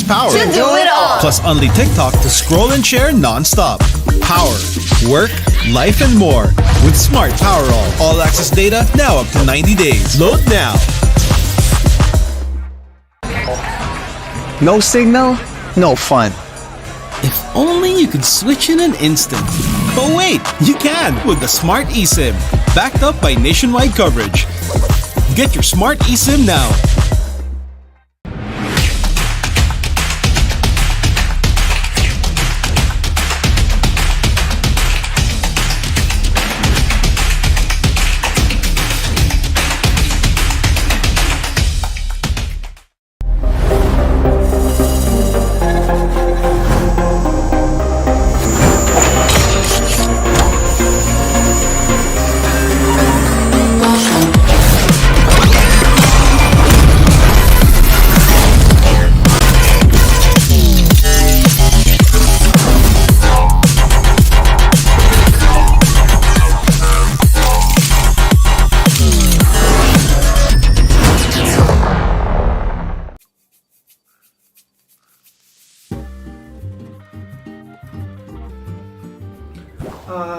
power. To do it all. Plus only TikTok to scroll and share non-stop. Power, work, life, and more. With Smart Power All access data now up to 90 days. Load now. No signal, no fun. If only you could switch in an instant. But wait, you can with the Smart eSIM. Backed up by nationwide coverage. Get your Smart eSIM now.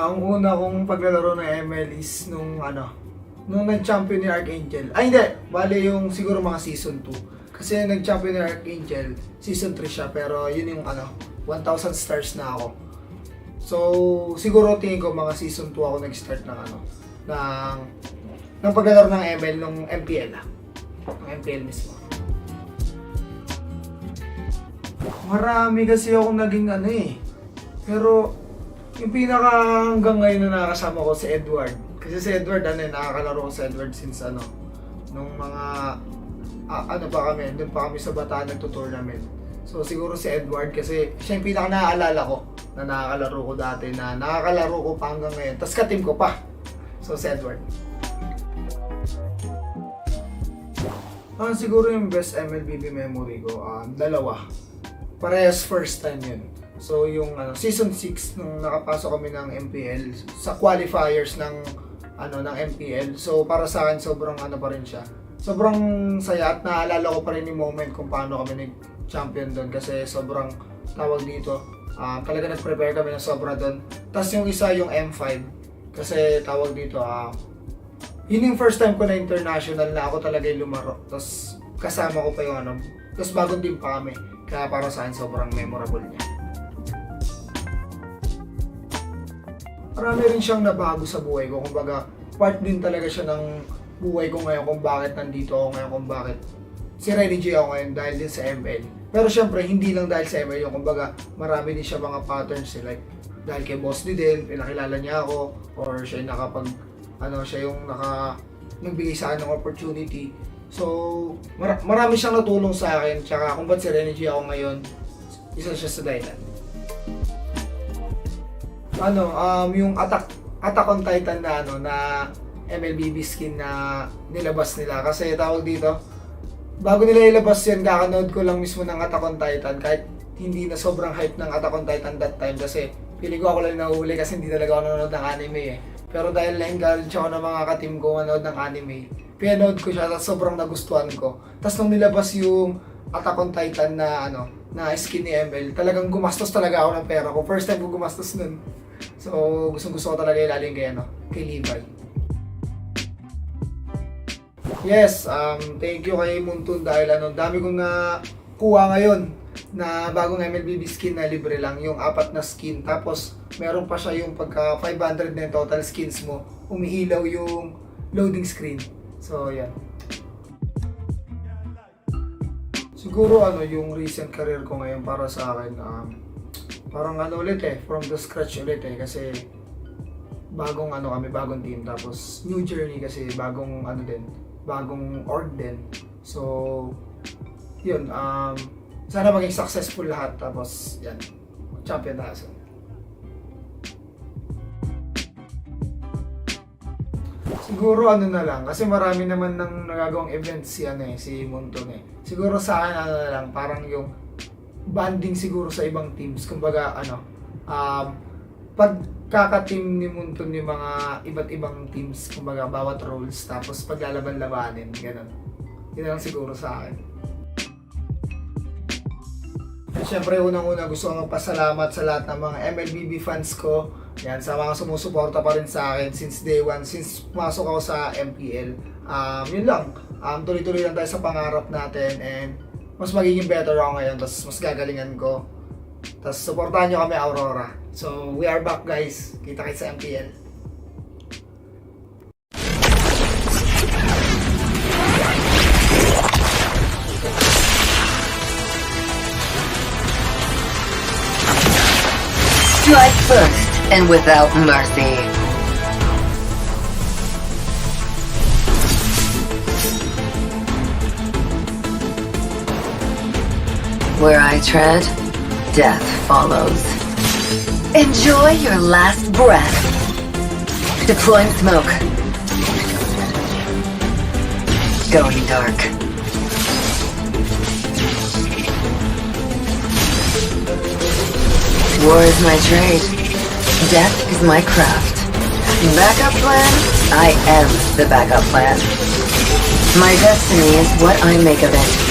Ang una kong paglalaro ng ML is nung nag-champion ni Archangel. Ay hindi, bale yung siguro mga season 2. Kasi nag-champion ni Archangel, season 3 siya, pero yun yung 1,000 stars na ako. So, siguro tingin ko mga season 2 ako nag-start ng paglalaro ng ML nung MPL. Ng MPL mismo. Marami kasi ako naging pero yung pinaka hanggang ngayon na nakasama ko si Edward. Kasi si Edward, nakakalaro ko si Edward since nung mga, pa kami, doon pa kami sa Bataan nagto-tournament. So siguro si Edward kasi siya yung pinaka naaalala ko na nakakalaro ko dati, na nakakalaro ko pa hanggang ngayon. Tapos ka-team ko pa. So si Edward. Siguro yung best MLBB memory ko, dalawa. Parehas first time yun. So yung season 6 nung nakapasok kami ng MPL sa qualifiers ng MPL. So para sa akin sobrang pa rin siya. Sobrang saya at naalala ko pa rin yung moment kung paano kami nag-champion doon kasi sobrang tawag dito. Talaga nag-prepare kami ng sobra doon. Tapos yung isa yung M5 kasi tawag dito yun yung first time ko na international na ako talaga yung lumaro. Tapos kasama ko pa yung tapos bagong team pa kami. Kaya para sa akin sobrang memorable niya. Marami rin siyang nabago sa buhay ko. Kumbaga, part din talaga siya ng buhay ko ngayon kung bakit nandito ako ngayon, kung bakit si Renny J ako ngayon dahil din sa ML. Pero syempre, hindi lang dahil sa ML yung kumbaga, marami din siya mga patterns like dahil kay Boss D din, pinakilala niya ako, or siya yung siya yung nagbigay sa akin ng opportunity. So, marami siyang natulong sa akin, tsaka kung ba't si Renny J ako ngayon, isa siya sa dahilan. Yung Attack on Titan na MLBB skin na nilabas nila. Kasi tawag dito, bago nila ilabas yan, kakanood ko lang mismo ng Attack on Titan. Kahit hindi na sobrang hype ng Attack on Titan that time. Kasi pili ko ako lang nahuli kasi hindi talaga ako nanonood ng anime Pero dahil na-encourage ako ng mga ka-team ko manood ng anime, pinanood ko siya at sobrang nagustuhan ko. Tapos nung nilabas yung Attack on Titan na skin ni ML, talagang gumastos talaga ako ng pera ko. First time ko gumastos nun. So, gusto ko talaga ilalim kay Levi. Yes, thank you kay Muntun dahil dami kong nakuha ngayon na bagong MLBB skin na libre lang, yung 4 na skin. Tapos, meron pa siya yung pagka 500 na yung total skins mo, umiilaw yung loading screen. So, yan. Siguro yung recent career ko ngayon para sa akin, parang ulit from the scratch ulit kasi bagong bagong team, tapos new journey kasi bagong bagong org din. So yun, sana maging successful lahat, tapos yan, champion na kasi. Siguro na lang kasi marami naman ng nagagawang events si Monton Siguro sa akin na lang, parang yung banding siguro sa ibang teams. Kumbaga pagkaka-team ni Monton yung mga iba't ibang teams, kumbaga bawat roles, tapos paglalaban-labanin, ganun. Yun lang siguro sa akin. Siyempre, unang-una gusto kong magpasalamat sa lahat ng mga MLBB fans ko. Yan, sa mga sumusuporta pa rin sa akin since day one, since pumasok ako sa MPL. Yun lang. Tuloy-tuloy lang tayo sa pangarap natin and mas magiging better ako ngayon, tapos mas gagalingan ko. Tapos supportahan nyo kami, Aurora. So, we are back guys. Kita-kits sa MPL. Strike first and without mercy. Where I tread, death follows. Enjoy your last breath. Deploying smoke. Going dark. War is my trade. Death is my craft. Backup plan? I am the backup plan. My destiny is what I make of it.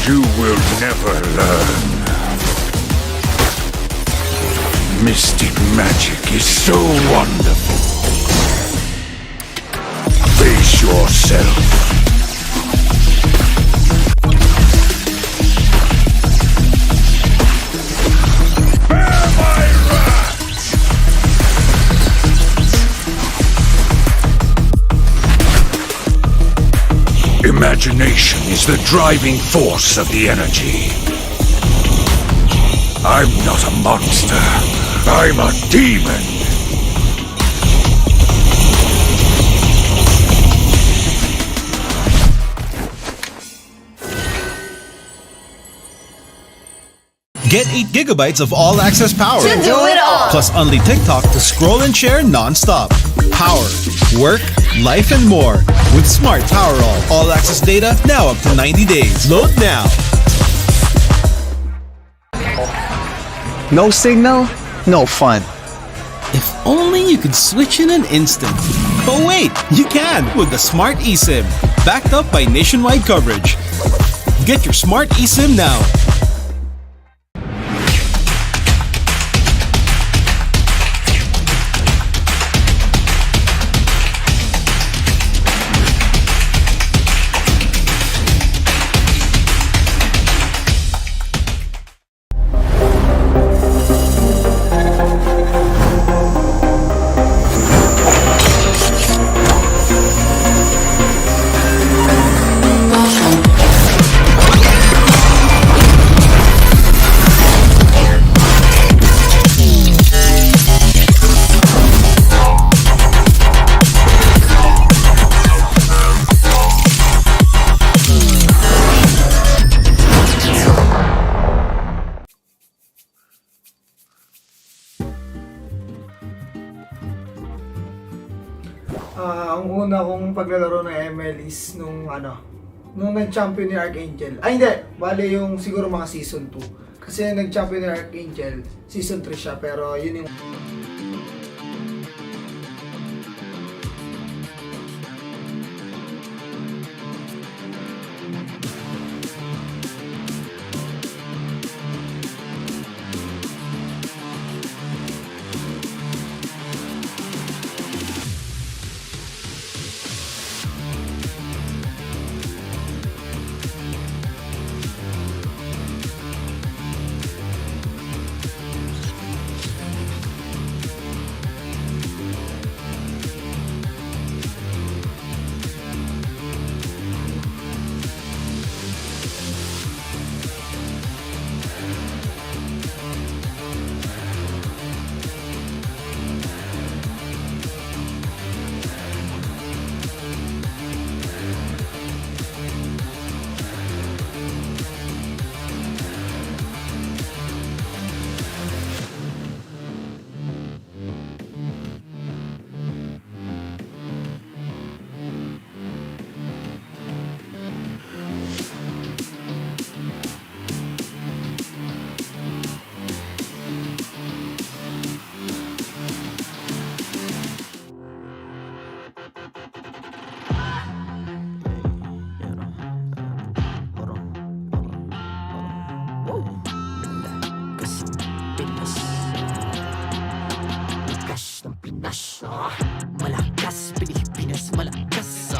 You will never learn. Mystic magic is so wonderful. Face yourself. Imagination is the driving force of the energy. I'm not a monster. I'm a demon. Get 8 gigabytes of all-access power. To do it all. Plus only TikTok to scroll and share non-stop. Power, work, life, and more. With Smart Power all-access data now up to 90 days. Load now. No signal, no fun. If only you could switch in an instant. But wait, you can with the Smart eSIM. Backed up by nationwide coverage. Get your Smart eSIM now. Ang una kong paglalaro ng ML is nung nung nag-champion ni Archangel. Ay hindi, bale yung siguro mga season 2. Kasi nag-champion ng Archangel, season 3 siya, pero yun yung Malakas, Pilipinas, malakas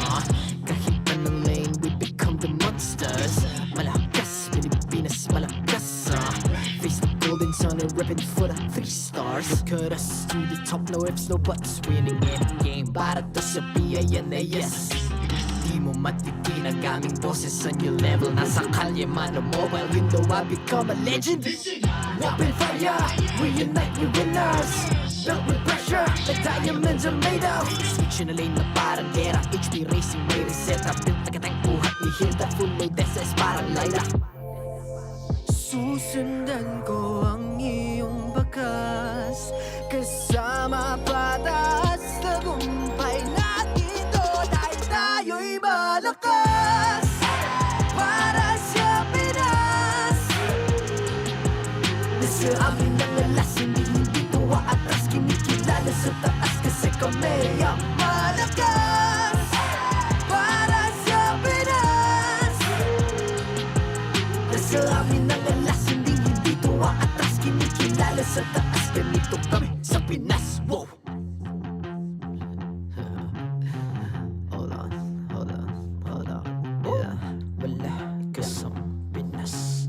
kahit anong lane, we become the monsters. Malakas, Pilipinas, malakas face the golden sun and ripping for the 3 stars. Look at us to the top, no ifs, no buts. Winning any game, para to sa PINAS. Di mo matitinag aming boses sa new level. Nasa kalye man o mobile, you know I become a legend. Open fire, we unite, we winners. Built with pressure, the diamonds are made of. Switching a lane na parang gera, HP racing, may reset. Built na kitang buhat ni Hilda, full load SS parang Lyra. Susundan ko ang iyong bakas, kasama patas, tagumpay natin ito. Dahil tayo'y malakas, para sa Pinas. Nasa amin ang alas, hindi tuwa atras. Kinikilala sa taas kasi kami ang malakas, para sa Pinas. Nasa amin ang alas, hindi tuwa atras. Kinikilala sa taas, ganito kami sa Pinas. Wow! Hold on. Yeah, wala kasang Pinas.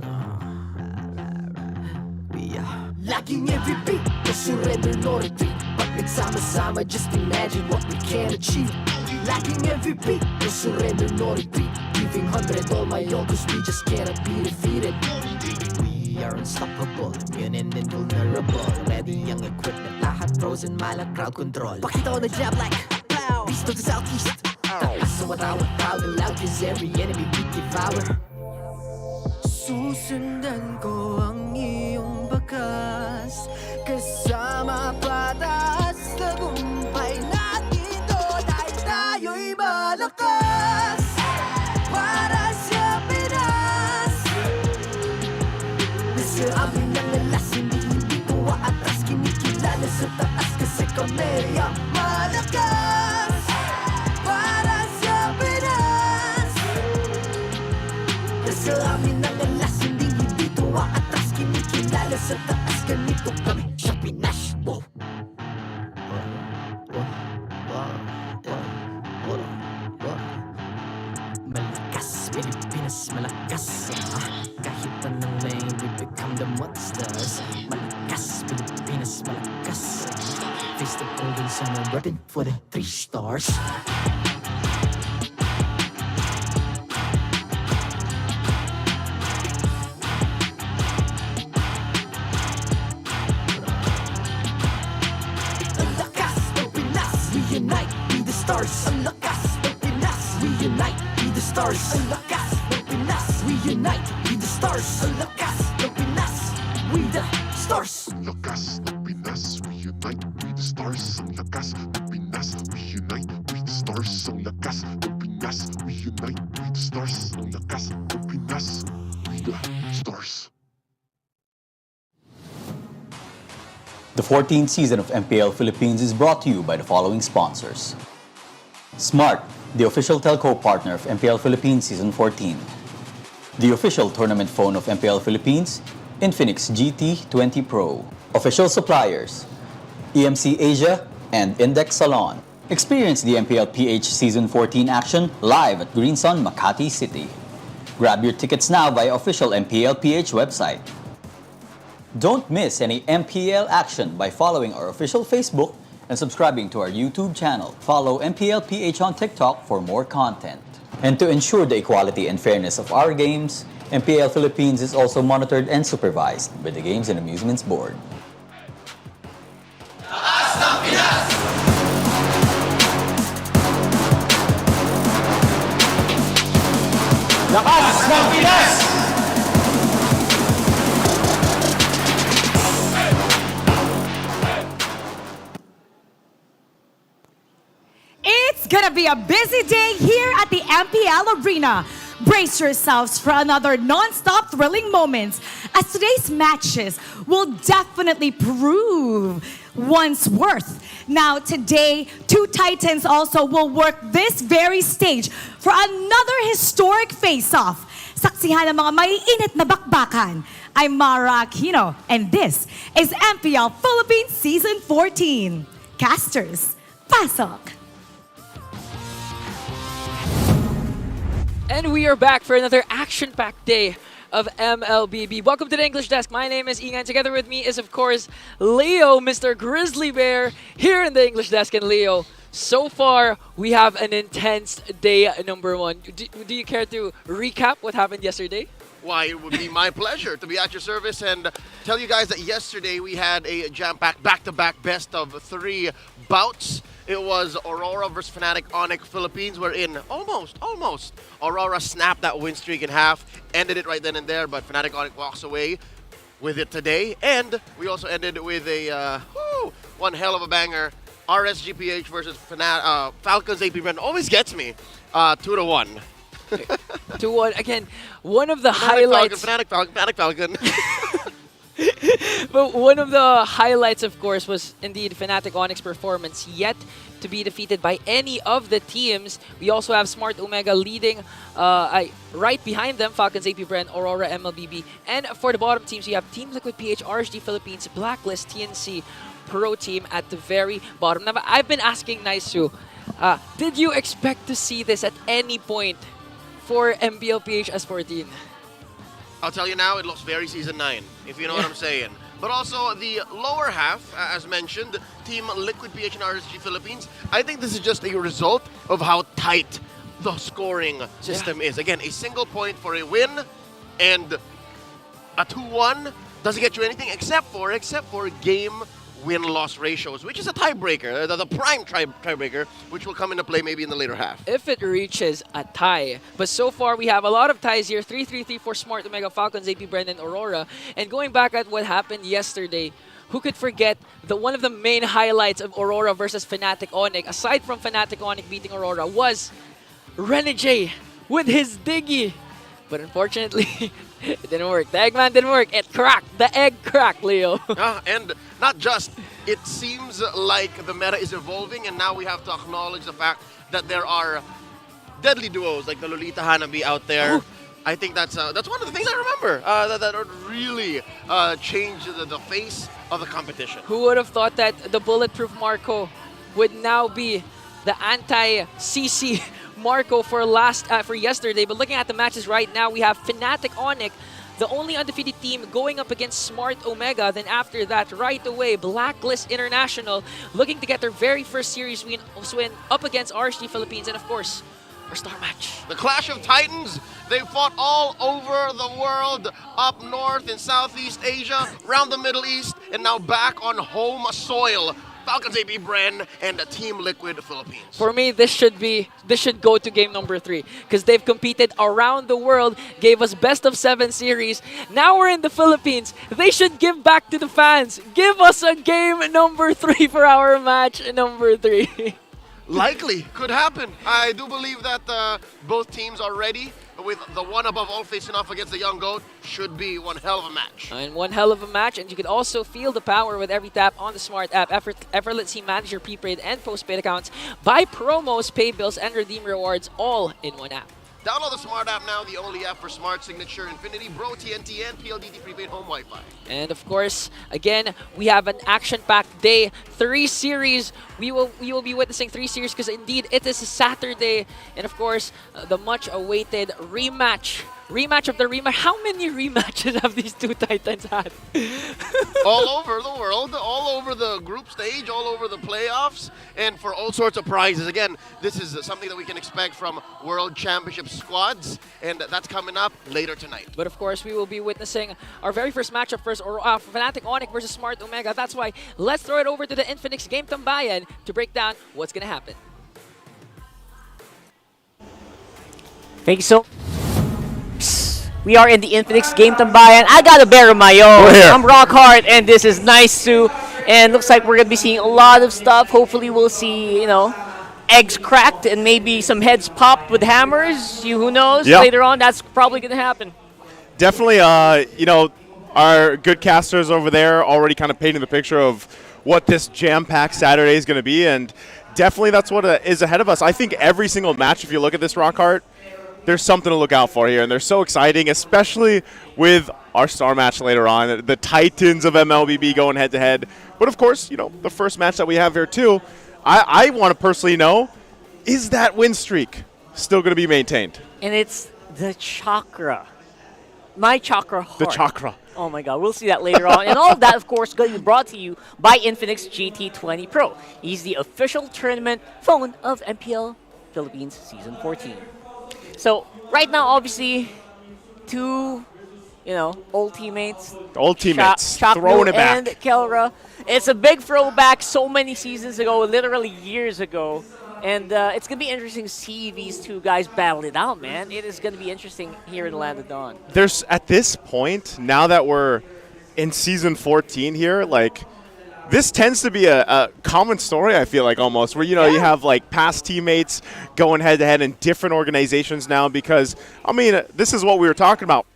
We are laging every beat, no surrender, no retreat. Pag nagsama-sama, just imagine what we can achieve. Lacking every beat, no surrender, no retreat. Giving 100 all my own, cause we just cannot be defeated. We are unstoppable, immune and invulnerable. Ready ang equipment, lahat frozen, malang crowd control. Pakita ko na jab like pow, beast of the southeast. Taas sa watawat, proud and loud, cause every enemy we devour. Susundan ko ang iyong bakas, kasama patas, tagumpay natin ito. Dahil tayo'y malakas, para sa Pinas. Nasa amin ang alas, hindi tuwa atras. Kinikilala sa taas kasi kami ang malakas, para sa Pinas. Nasa amin ang alas, hindi tuwa atras. Kinikilala sa taas, ganito kami sa Pinas. Wow! Malakas, Pilipinas, malakas kahit anong lane, we become the monsters. Malakas, Pilipinas, malakas face the golden sun and repping for the 3 stars. Ang lakas ng Pinas, we unite, be the stars. Ang lakas ng Pinas, we unite, be the stars. Ang lakas ng Pinas, we unite, be the stars. Ang lakas ng Pinas, we the stars. Ang lakas ng Pinas, we unite, we the stars. Ang lakas ng Pinas, we unite, we the stars. Ang lakas ng Pinas, we unite, we the stars. Ang lakas ng Pinas, we the stars. The 14th season of MPL Philippines is brought to you by the following sponsors. Smart, the official telco partner of MPL Philippines Season 14. The official tournament phone of MPL Philippines, Infinix GT20 Pro. Official suppliers, EMC Asia and Index Salon. Experience the TLPH Season 14 action live at Green Sun, Makati City. Grab your tickets now via official MPLPH website. Don't miss any MPL action by following our official Facebook and subscribing to our YouTube channel. Follow MPLPH on TikTok for more content. And to ensure the equality and fairness of our games, MPL Philippines is also monitored and supervised by the Games and Amusements Board. Lakas ng Pinas! It's gonna be a busy day here at the MPL Arena. Brace yourselves for another non-stop thrilling moments as today's matches will definitely prove one's worth. Now today, two Titans also will work this very stage for another historic face-off. Saksihan ng mga maiinit na bakbakan. I'm Mara Aquino, and this is MPL Philippines Season 14. Casters, pasok! And we are back for another action-packed day of MLBB. Welcome to the English Desk. My name is Ingan. Together with me is, of course, Leo, Mr. Grizzly Bear, here in the English Desk. And Leo, so far, we have an intense day number one. Do you care to recap what happened yesterday? Why, it would be my pleasure to be at your service and tell you guys that yesterday we had a jam-packed back-to-back best of 3 bouts. It was Aurora versus Fnatic Onic Philippines. We're in almost. Aurora snapped that win streak in half, ended it right then and there, but Fnatic Onic walks away with it today. And we also ended with a one hell of a banger. RSGPH versus Falcons APBren always gets me 2-1. 2-1. Again, one of the highlights. Fnatic Falcon. But one of the highlights, of course, was indeed Fnatic Onyx performance, yet to be defeated by any of the teams. We also have Smart Omega leading right behind them, Falcons, APBren, Aurora, MLBB. And for the bottom teams, we have Team Liquid PH, RSG Philippines, Blacklist, TNC, Pro Team at the very bottom. Now, I've been asking Naisu, did you expect to see this at any point for MPLPH S14? I'll tell you now, it looks very Season 9, if you know what I'm saying. But also, the lower half, as mentioned, Team Liquid PH and RSG Philippines, I think this is just a result of how tight the scoring system is. Again, a single point for a win, and a 2-1 doesn't get you anything except for game win-loss ratios, which is a tiebreaker, the prime tiebreaker, which will come into play maybe in the later half. If it reaches a tie. But so far, we have a lot of ties here. 3-3-3 for Smart Omega, Falcons, APBren, and Aurora. And going back at what happened yesterday, who could forget one of the main highlights of Aurora versus Fnatic Onic, aside from Fnatic Onic beating Aurora, was Renegade with his Diggy. But unfortunately, it didn't work. The Eggman didn't work. It cracked. The egg cracked, Leo. And not just, it seems like the meta is evolving, and now we have to acknowledge the fact that there are deadly duos like the Lolita Hanabi out there. Ooh. I think that's one of the things I remember that would really change the face of the competition. Who would have thought that the Bulletproof Marco would now be the anti-CC Marco for yesterday? But looking at the matches right now, we have Fnatic Onic, the only undefeated team, going up against Smart Omega. Then after that, right away, Blacklist International looking to get their very first series win up against RSG Philippines, and of course, our star match. The Clash of Titans. They fought all over the world, up north in Southeast Asia, around the Middle East, and now back on home soil. Falcons, APBren, and Team Liquid Philippines. For me, this should go to game number 3 because they've competed around the world, gave us best of 7 series. Now we're in the Philippines. They should give back to the fans. Give us a game number 3 for our match number 3. Likely. Could happen. I do believe that both teams are ready with the one above all facing off against the young GOAT, should be one hell of a match. And one hell of a match, and you can also feel the power with every tap on the Smart app. Effortlessly manage your prepaid and postpaid accounts, buy promos, pay bills, and redeem rewards all in one app. Download the Smart app now, the only app for Smart Signature, Infinity, Bro, TNT, and PLDT prepaid home Wi-Fi. And of course, again, we have an action-packed day. 3 series. We will be witnessing 3 series because indeed it is a Saturday. And of course, the much-awaited rematch. Rematch of the rematch. How many rematches have these two Titans had? All over the world, all over the group stage, all over the playoffs, and for all sorts of prizes. Again, this is something that we can expect from World Championship squads, and that's coming up later tonight. But of course, we will be witnessing our very first matchup first, or Fnatic Onic versus Smart Omega. That's why let's throw it over to the Infinix Game Tambayan to break down what's going to happen. Thank you so. We are in the Infinix Game Tambayan. I got a bear of my own. I'm Rockhard, and this is Nice Sue. And looks like we're gonna be seeing a lot of stuff. Hopefully, we'll see, eggs cracked and maybe some heads popped with hammers. Who knows? Yep. Later on, that's probably gonna happen. Definitely, our good casters over there already kind of painting the picture of what this jam-packed Saturday is going to be, and definitely that's what is ahead of us. I think every single match, if you look at this Rockhart, there's something to look out for here, and they're so exciting, especially with our star match later on, the Titans of MLBB going head-to-head. But of course, the first match that we have here too, I want to personally know, is that win streak still going to be maintained? And it's the chakra. My chakra heart. The chakra. Oh my god, we'll see that later on. And all of that, of course, going to be brought to you by Infinix GT20 Pro. He's the official tournament phone of MPL Philippines Season 14. So, right now, obviously, two, old teammates. Old teammates, Ch4knu throwing it back. And Kelra. It's a big throwback so many seasons ago, literally years ago. And it's going to be interesting to see these two guys battle it out, man. It is going to be interesting here in Land of Dawn. There's, at this point, now that we're in Season 14 here, this tends to be a common story, I feel like, almost, where, you have, past teammates going head-to-head in different organizations now because, this is what we were talking about.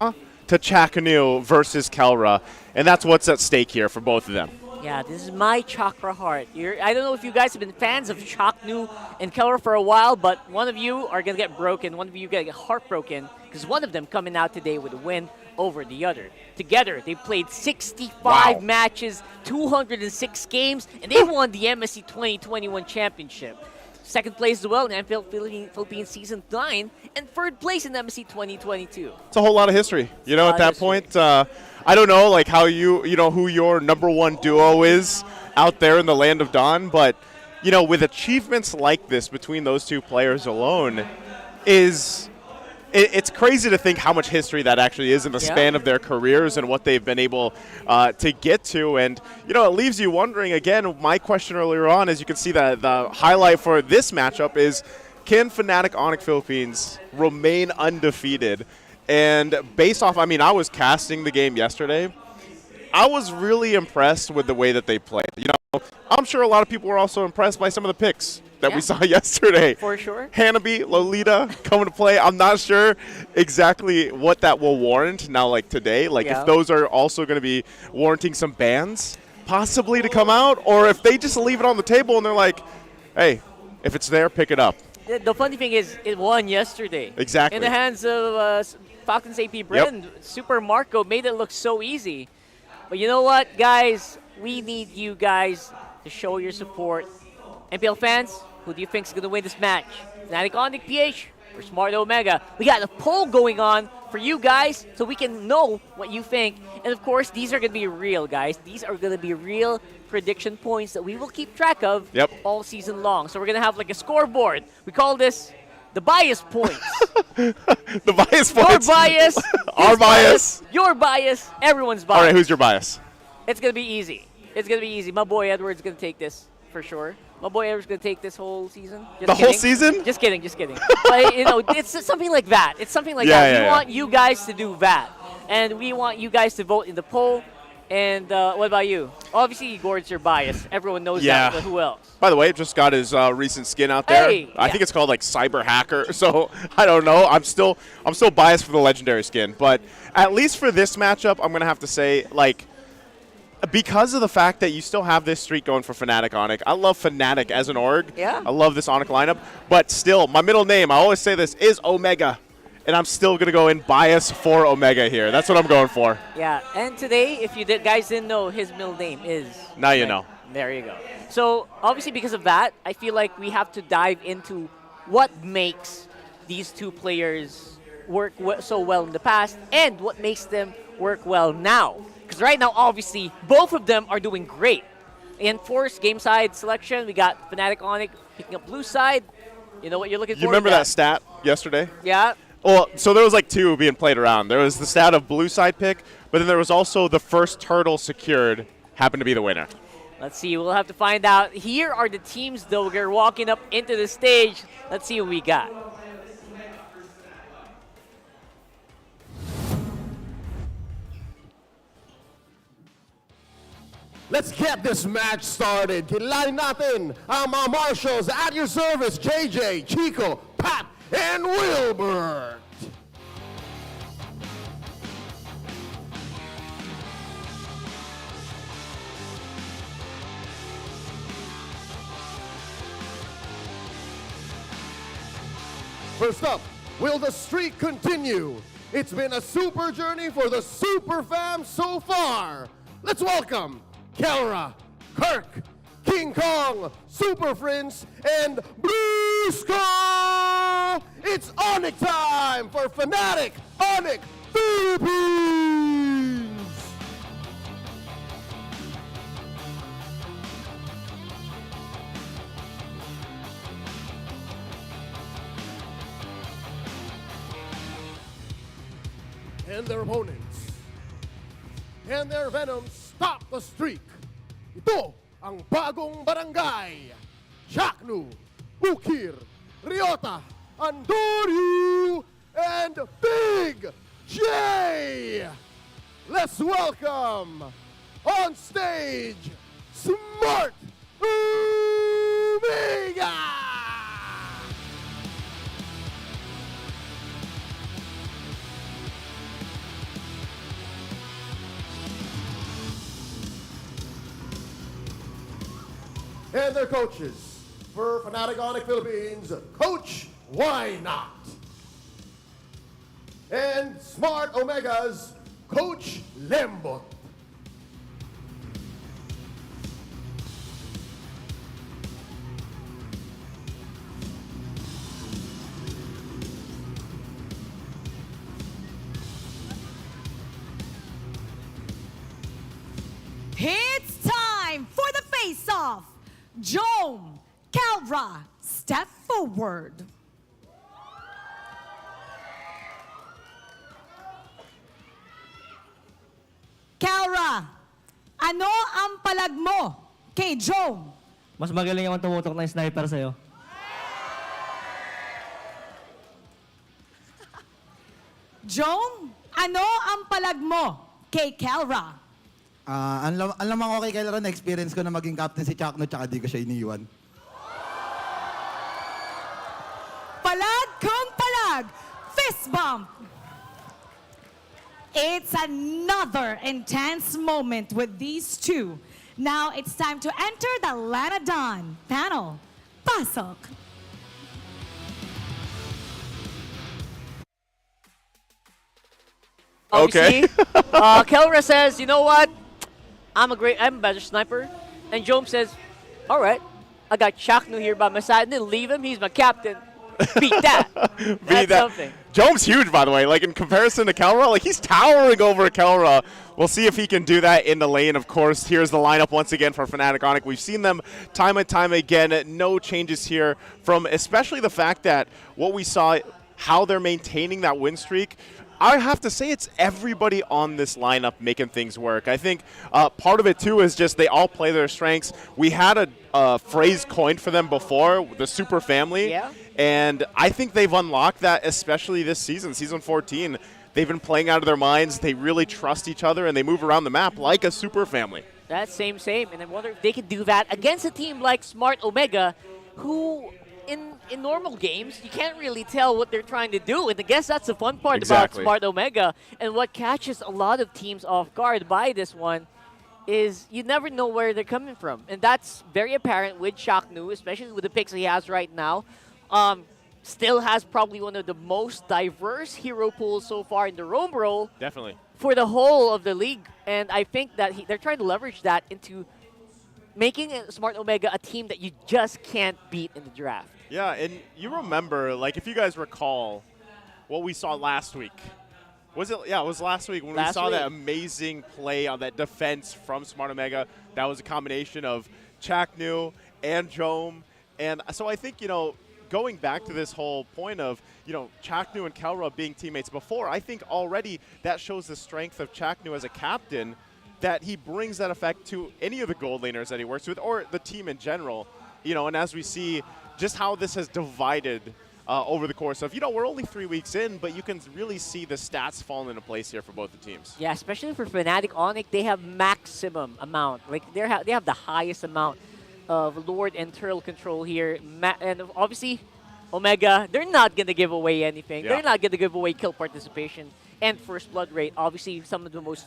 To Ch4knu versus Kelra, and that's what's at stake here for both of them. Yeah, this is my chakra heart. I don't know if you guys have been fans of Ch4knu and Kelra for a while, but one of you are going to get broken, one of you going to get heartbroken, because one of them coming out today with a win over the other. Together, they played 65 matches, 206 games, and they won the MSC 2021 championship. Second place as well in MPL Philippines Season 9, and third place in MSC 2022. It's a whole lot of history. At that point, I don't know how who your number one duo is out there in the Land of Dawn, but with achievements like this between those two players alone, it's crazy to think how much history that actually is in the span of their careers and what they've been able to get to. And, it leaves you wondering, again, my question earlier on, as you can see that the highlight for this matchup is, can Fnatic Onic Philippines remain undefeated? And based off, I was casting the game yesterday. I was really impressed with the way that they played. I'm sure a lot of people were also impressed by some of the picks that we saw yesterday. For sure. Hanabi, Lolita coming to play. I'm not sure exactly what that will warrant now, today. If those are also going to be warranting some bans, possibly to come out, or if they just leave it on the table and they're like, hey, if it's there, pick it up. The funny thing is, it won yesterday. Exactly. In the hands of Falcons APBren. Super Marco made it look so easy. But you know what, guys? We need you guys to show your support. MPL fans, who do you think is going to win this match? Fnatic Onic PH or Smart Omega? We got a poll going on for you guys so we can know what you think. And of course, these are going to be real, guys. These are going to be real prediction points that we will keep track of all season long. So we're going to have a scoreboard. We call this the bias points. The bias points. Your bias. Our bias. Your bias. Everyone's bias. All right, who's your bias? It's going to be easy. It's going to be easy. My boy Edward's going to take this for sure. My boy Edward's going to take this whole season. Whole season? Just kidding. But, it's something like that. It's something like that. We want you guys to do that. And we want you guys to vote in the poll. And what about you? Obviously, Gord's your bias. Everyone knows Yeah. that, but who else? By the way, just got his recent skin out there. Hey, I think it's called like Cyber Hacker. So I don't know. I'm still biased for the legendary skin, but at least for this matchup, I'm gonna have to say like. Because of the fact that you still have this streak going for Fnatic Onic, I love Fnatic as an org. Yeah. I love this Onic lineup, but still, my middle name, I always say this, is Omega, and I'm still going to go in bias for Omega here. That's what I'm going for. Yeah, and today, if you guys didn't know, his middle name is... Now you know. There you go. So, obviously, because of that, I feel like we have to dive into what makes these two players work so well in the past and what makes them work well now. Because right now, obviously, both of them are doing great. In Force game side selection, we got Fnatic Onic picking up blue side. You know what you're looking for? You remember that stat yesterday? Yeah. Well, so there was like two being played around. There was the stat of blue side pick, but then there was also the first turtle secured happened to be the winner. Let's see. We'll have to find out. Here are the teams, though. We're walking up into the stage. Let's see what we got. Let's get this match started. Kilalanin natin ang mga marshals at your service, JJ, Chico, Pat, and Wilbert. First up, will the streak continue? It's been a super journey for the Super Fam so far. Let's welcome Kelra, Kirk, King Kong, Super Prince, and Brusko! It's Onic time for Fnatic Onic Philippines! And their opponents. And their Venoms stop the streak. Ito ang bagong barangay. Ch4knu, Ukir, Ryota, Andoryu, and Big J. Let's welcome on stage Smart Omega. And their coaches for Fnatic Onic Philippines, Coach Why Not? And Smart Omega's Coach Lembot. It's time for the face-off. Jome, Kelra, step forward. Kelra, ano ang palag mo kay Jome? Mas magaling akong tumutok ng sniper sa'yo. Jome, ano ang palag mo kay Kelra? Alam ako kay Kyle na experience ko na maging captain si Ch4knu tsaka di ko siya iniiwan. Palag kung palag, fist bump. It's another intense moment with these two. Now it's time to enter the Lanadon panel. Pasok. Obviously, Kelra says, you know what? I'm a better sniper. And Jome says, all right, I got Ch4knu here by my side. And then leave him. He's my captain. Beat that. That's something. Jome's huge, by the way. Like, in comparison to Kelra, like, he's towering over Kelra. We'll see if he can do that in the lane, of course. Here's the lineup once again for Fnatic Onic. We've seen them time and time again. No changes here from especially the fact that what we saw, how they're maintaining that win streak. I have to say it's everybody on this lineup making things work. I think part of it, too, is just they all play their strengths. We had a phrase coined for them before, the Super Family. Yeah. And I think they've unlocked that, especially this season, Season 14. they've been playing out of their minds. They really trust each other, and they move around the map like a super family. That's same. And I wonder if they can do that against a team like Smart Omega, who in normal games, you can't really tell what they're trying to do. And I guess that's the fun part about Smart Omega. And what catches a lot of teams off guard by this one is you never know where they're coming from. And that's very apparent with Ch4knu, especially with the picks he has right now. Still has probably one of the most diverse hero pools so far in the roam role. Definitely. For the whole of the league. And I think that they're trying to leverage that into making Smart Omega a team that you just can't beat in the draft. Yeah, and you remember, like, if you guys recall what we saw last week. Was it? Yeah, it was last week when we saw that amazing play on that defense from Smart Omega. That was a combination of Ch4knu and Jome. And so I think, going back to this whole point of, Ch4knu and KyleTzy being teammates before, I think already that shows the strength of Ch4knu as a captain, that he brings that effect to any of the gold laners that he works with, or the team in general. And as we see just how this has divided over the course of, we're only 3 weeks in, but you can really see the stats fall into place here for both the teams. Yeah, especially for Fnatic Onic, they have maximum amount. Like, they have the highest amount of Lord and Turtle control here. And obviously, Omega, they're not going to give away anything. Yeah. They're not going to give away kill participation and first blood rate. Obviously, some of the most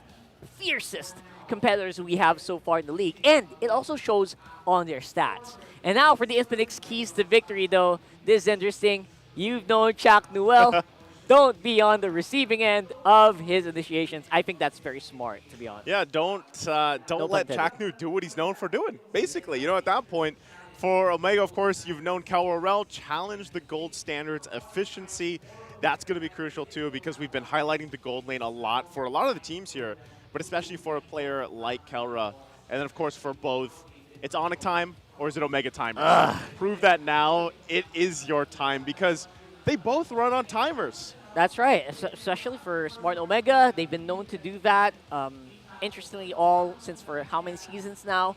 fiercest competitors we have so far in the league. And it also shows on their stats. And now for the Infinix keys to victory, though, this is interesting. You've known Ch4knu well. Don't be on the receiving end of his initiations. I think that's very smart, to be honest. Yeah, don't let Ch4knu do what he's known for doing, basically. At that point, for Omega, of course, you've known KyleTzy challenge the gold standards efficiency. That's going to be crucial, too, because we've been highlighting the gold lane a lot for a lot of the teams here, but especially for a player like KyleTzy. And then, of course, for both, it's Onic time or is it Omega time? Prove that now. It is your time because they both run on timers. That's right, especially for Smart Omega. They've been known to do that, interestingly, all since for how many seasons now.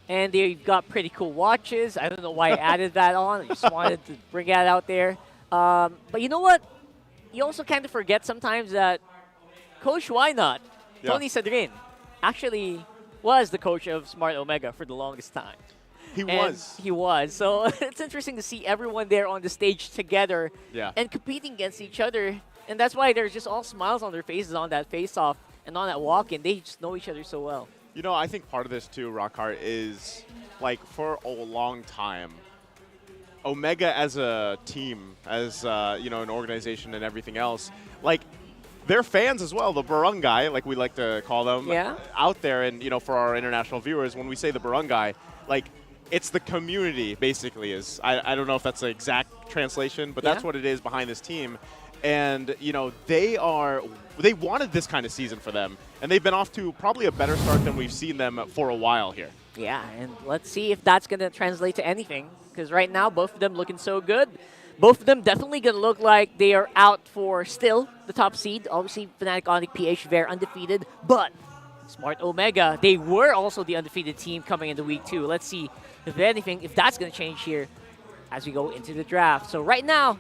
And they've got pretty cool watches. I don't know why I added that on. I just wanted to bring that out there. But you know what? You also kind of forget sometimes that Coach Why Not, Tony Cedrin, actually was the coach of Smart Omega for the longest time. He was. So it's interesting to see everyone there on the stage together and competing against each other. And that's why there's just all smiles on their faces on that face-off and on that walk-in. They just know each other so well. I think part of this too, Rockhart, is like for a long time, Omega as a team, as an organization and everything else, like they're fans as well. The Barangay, like we like to call them, out there, and for our international viewers, when we say the Barangay, like it's the community basically. Is I don't know if that's the exact translation, but that's what it is behind this team. And they wanted this kind of season for them, and they've been off to probably a better start than we've seen them for a while here. Yeah, and let's see if that's going to translate to anything, because right now both of them looking so good. Both of them definitely going to look like they are out for still the top seed. Obviously, Fnatic Onic PH, they're undefeated, but Smart Omega, they were also the undefeated team coming into week 2. Let's see if anything, if that's going to change here as we go into the draft. So right now,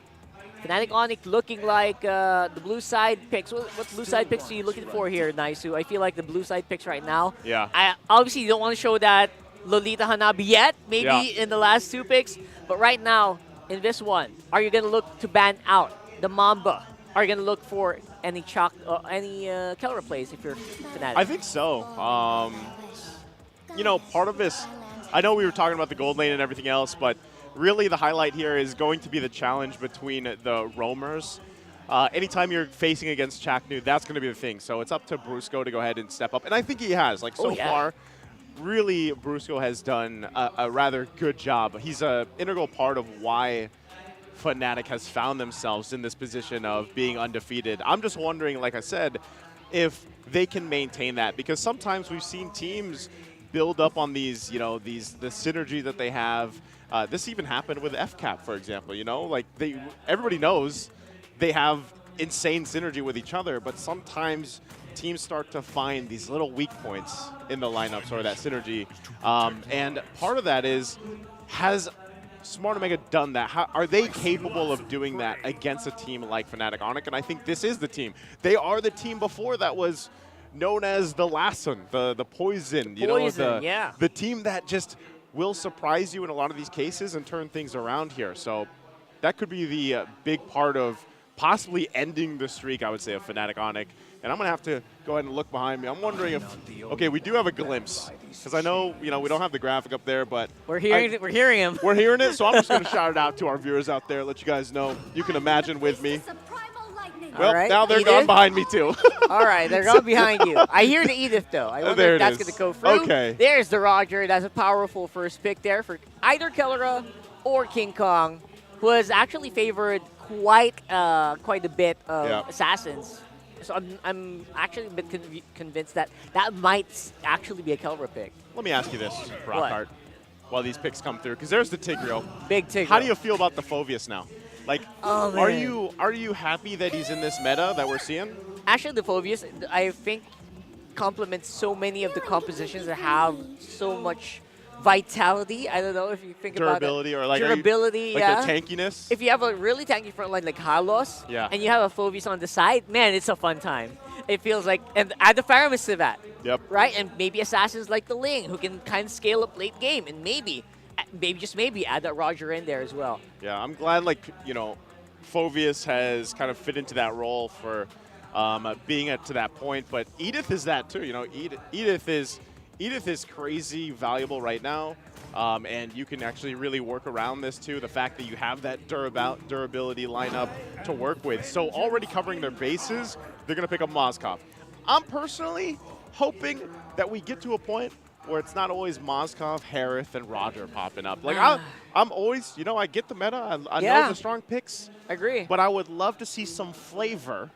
Fnatic Onic looking like the blue side picks. What blue side picks are you looking for here, Naisu? I feel like the blue side picks right now. Yeah. I obviously don't want to show that Lolita Hanabi yet, maybe in the last 2 picks. But right now, in this one, are you going to look to ban out the Mamba? Are you going to look for any KyleTzy plays if you're Fnatic? I think so. Part of this, I know we were talking about the gold lane and everything else, but really the highlight here is going to be the challenge between the roamers. Anytime you're facing against Ch4knu, that's going to be the thing. So it's up to Brusko to go ahead and step up. And I think he has. Like, so far, really, Brusko has done a rather good job. He's an integral part of why Fnatic has found themselves in this position of being undefeated. I'm just wondering, like I said, if they can maintain that. Because sometimes we've seen teams build up on these, the synergy that they have. This even happened with FCAP, for example. Like everybody knows they have insane synergy with each other, but sometimes teams start to find these little weak points in the lineups or that synergy. And part of that is, has Smart Omega done that? How, are they capable of doing that against a team like Fnatic Onic? And I think this is the team. They are the team before that was known as the Lassen, the Poison. The team that just will surprise you in a lot of these cases and turn things around here. So that could be the big part of possibly ending the streak, I would say, of Fnatic Onic. And I'm going to have to go ahead and look behind me. I'm wondering if, okay, we do have a glimpse. Because I know, we don't have the graphic up there, but we're hearing him. We're hearing it, so I'm just going to shout it out to our viewers out there, let you guys know. You can imagine with me. Well, now they're gone behind me, too. All right, they're gone behind you. I hear the Edith, though. I wonder if that's going to go through. Okay. There's the Roger. That's a powerful first pick there for either KyleTzy or King Kong, who has actually favored quite a bit of Assassins. So I'm actually a bit convinced that might actually be a KyleTzy pick. Let me ask you this, Rockhart, while these picks come through, because there's the Tigreal. Big Tigreal. How do you feel about the Phoveus now? Like, oh, are you happy that he's in this meta that we're seeing? Actually, the Phoveus, I think, complements so many of the compositions that have so much vitality. I don't know if you think durability about it. Or like durability, like yeah. the tankiness. If you have a really tanky front line like Halos, and you have a Phoveus on the side, man, it's a fun time. It feels like, and add the Faramis to that. Yep. Right, and maybe assassins like the Ling who can kind of scale up late game, and maybe just maybe add that Roger in there as well. Yeah, I'm glad Phoveus has kind of fit into that role for being to that point. But Edith is that too. Edith is crazy valuable right now, and you can actually really work around this too. The fact that you have that durability lineup to work with. So already covering their bases, they're going to pick up Moskov. I'm personally hoping that we get to a point where it's not always Moskov, Harith, and Roger popping up. Like I'm always, I get the meta. I know the strong picks. Agree. But I would love to see some flavor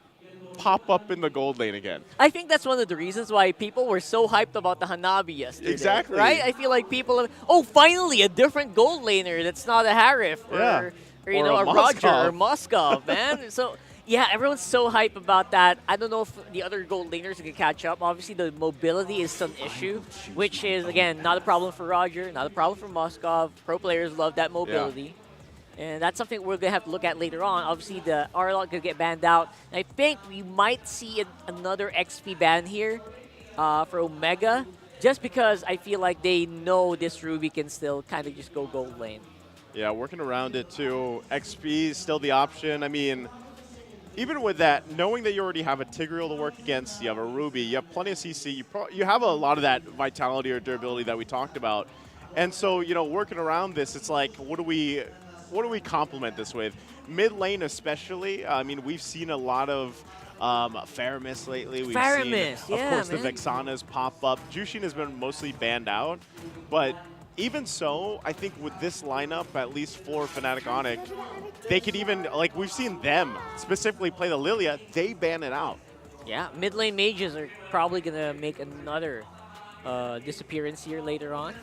pop up in the gold lane again. I think that's one of the reasons why people were so hyped about the Hanabi yesterday. Exactly. Right? I feel like people finally a different gold laner that's not a Harith or a Roger or Moskov, man. So yeah, everyone's so hyped about that. I don't know if the other gold laners can catch up. Obviously, the mobility is some issue, which is, again, not a problem for Roger, not a problem for Moskov. Pro players love that mobility. Yeah. And that's something we're going to have to look at later on. Obviously, the Arlot could get banned out. And I think we might see another XP ban here for Omega, just because I feel like they know this Ruby can still kind of just go gold lane. Yeah, working around it, too. XP is still the option. I mean, even with that, knowing that you already have a Tigreal to work against, you have a Ruby, you have plenty of CC, you have a lot of that vitality or durability that we talked about. And so, working around this, it's like, what do we complement this with? Mid lane especially, I mean, we've seen a lot of Faramis lately. We've seen, of course, the Vexanas pop up. Jushin has been mostly banned out, but even so, I think with this lineup, at least for Fnatic Onic, they could even, like we've seen them specifically play the Lilia, they ban it out. Yeah, mid lane mages are probably going to make another disappearance here later on.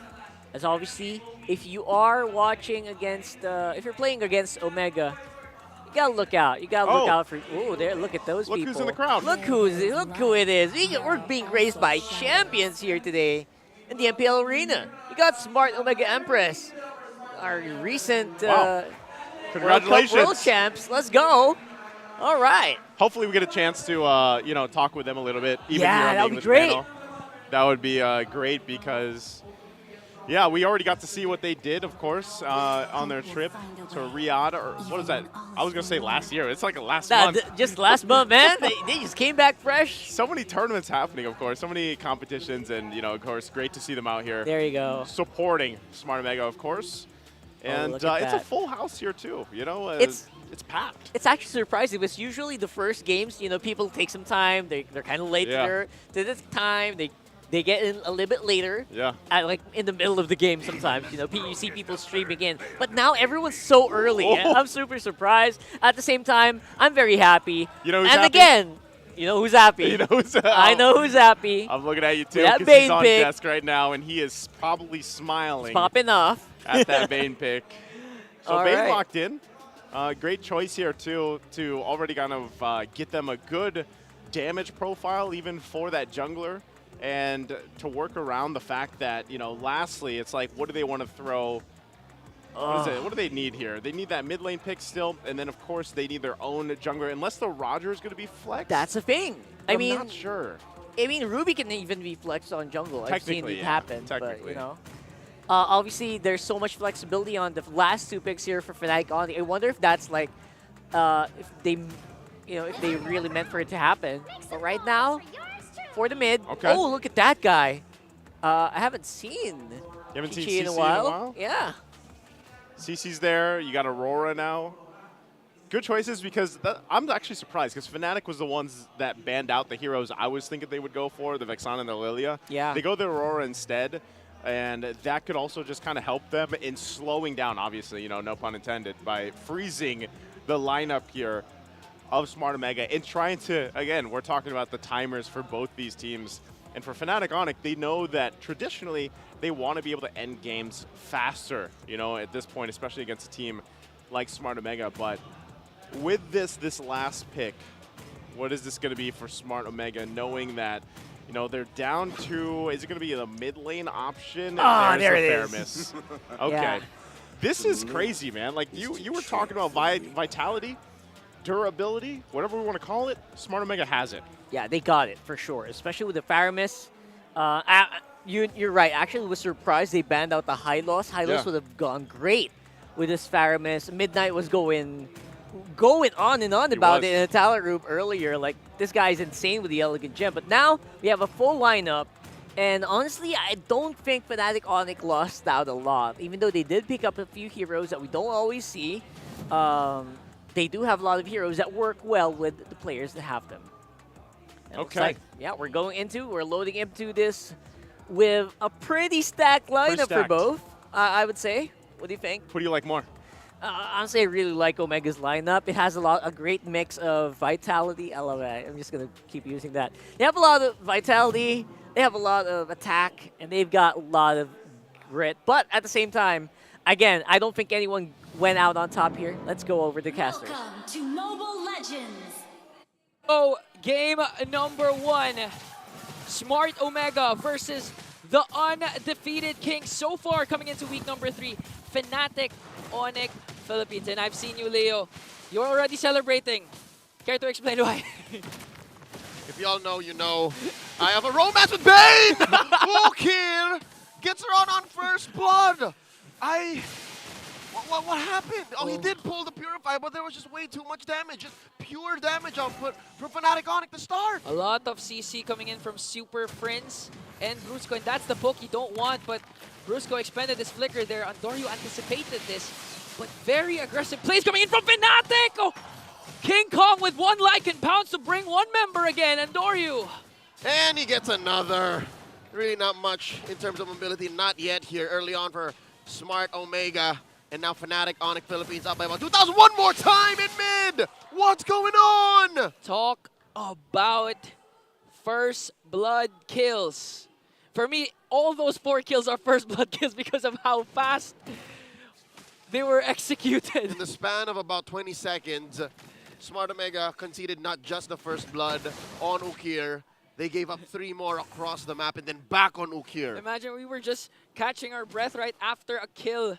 As obviously, if you are watching against, if you're playing against Omega, you gotta look out. You gotta look out for. Oh, there! Look at those people. Look who's in the crowd. Look who it is. We're being graced by champions here today in the MPL arena. You got Smart Omega Empress, our recent congratulations, World champs. Let's go. All right. Hopefully, we get a chance to talk with them a little bit. Even here on that the would be English great. panel. That would be great because. Yeah, we already got to see what they did, of course, on their trip to Riyadh, or what is that? I was going to say last year. It's like last month. Just last month, man. They just came back fresh. So many tournaments happening, of course. So many competitions, and, of course, great to see them out here. There you go. Supporting Smart Omega, of course. And it's a full house here, too. It's packed. It's actually surprising because usually the first games, people take some time. They're kind of late to this time. They get in a little bit later, like in the middle of the game sometimes. You see people streaming in. But now everyone's so early. I'm super surprised. At the same time, I'm very happy. Again, you know who's happy? I know who's happy. I'm looking at you too, that because he's on pick. desk right now, and he is probably smiling. It's popping off. At that Bane pick. So Bane right. locked in. Great choice here too, to already kind of get them a good damage profile, even for that jungler. And to work around the fact that, lastly, it's like, what do they want to throw What do they need here? They need that mid lane pick still, and then of course they need their own jungler. Unless the Roger is going to be flexed. That's the thing. I'm not sure. I mean, Ruby can even be flexed on jungle. I've seen it happen. But, you know, obviously there's so much flexibility on the last 2 picks here for Fnatic Onic. I wonder if that's like, if they, if they really meant for it to happen. But right now, for the mid. Okay. Oh, look at that guy. I haven't seen. You haven't seen CC CC in a while? Yeah. CC's there. You got Aurora now. Good choices because I'm actually surprised because Fnatic was the ones that banned out the heroes I was thinking they would go for, the Vexana and the Lilia. Yeah. They go the Aurora instead, and that could also just kind of help them in slowing down, obviously, no pun intended, by freezing the lineup here of Smart Omega and trying to, again, we're talking about the timers for both these teams. And for Fnatic Onic, they know that traditionally they want to be able to end games faster, at this point, especially against a team like Smart Omega. But with this last pick, what is this going to be for Smart Omega, knowing that, they're down to, is it going to be the mid lane option? There it is. Miss. Okay. Yeah. This is crazy, man. Like, you were talking about vitality, durability, whatever we want to call it. Smart Omega has it. Yeah, they got it for sure, especially with the Faramis. You're right. Actually, was surprised they banned out the Hylos. Hylos would have gone great with this Faramis. Midnight was going on and on about it in the talent room earlier. Like, this guy's insane with the Elegant Gem. But now we have a full lineup. And honestly, I don't think Fnatic Onic lost out a lot. Even though they did pick up a few heroes that we don't always see, they do have a lot of heroes that work well with the players that have them. And okay. Like, we're loading into this with a pretty stacked lineup for both, I would say. What do you think? Who do you like more? Honestly, I really like Omega's lineup. It has a great mix of vitality. I love it. I'm just going to keep using that. They have a lot of vitality, they have a lot of attack, and they've got a lot of grit. But at the same time, again, I don't think anyone went out on top here. Let's go over the casters. Welcome to Mobile Legends. Oh, game number 1. Smart Omega versus the undefeated Kings. So far, coming into week number 3, Fnatic Onic Philippines. And I've seen you, Leo. You're already celebrating. Care to explain why? If y'all know, you know. I have a romance with Bane! Ukir gets her on first blood. What happened? Oh, he did pull the Purify, but there was just way too much damage. Just pure damage output from Fnatic Onic to start. A lot of CC coming in from Super Prince and Brusko, and that's the poke you don't want, but Brusko expended his flicker there. Andorio anticipated this, but very aggressive plays coming in from Fnatic! Oh, King Kong with 1 Lycan pounce to bring 1 member again, Andorio. And he gets another. Really not much in terms of mobility, not yet here early on for Smart Omega. And now Fnatic Onic Philippines up by about 2,000. One more time in mid! What's going on? Talk about first blood kills. For me, all those 4 kills are first blood kills because of how fast they were executed. In the span of about 20 seconds, Smart Omega conceded not just the first blood on Ukir, they gave up 3 more across the map and then back on Ukir. Imagine we were just catching our breath right after a kill.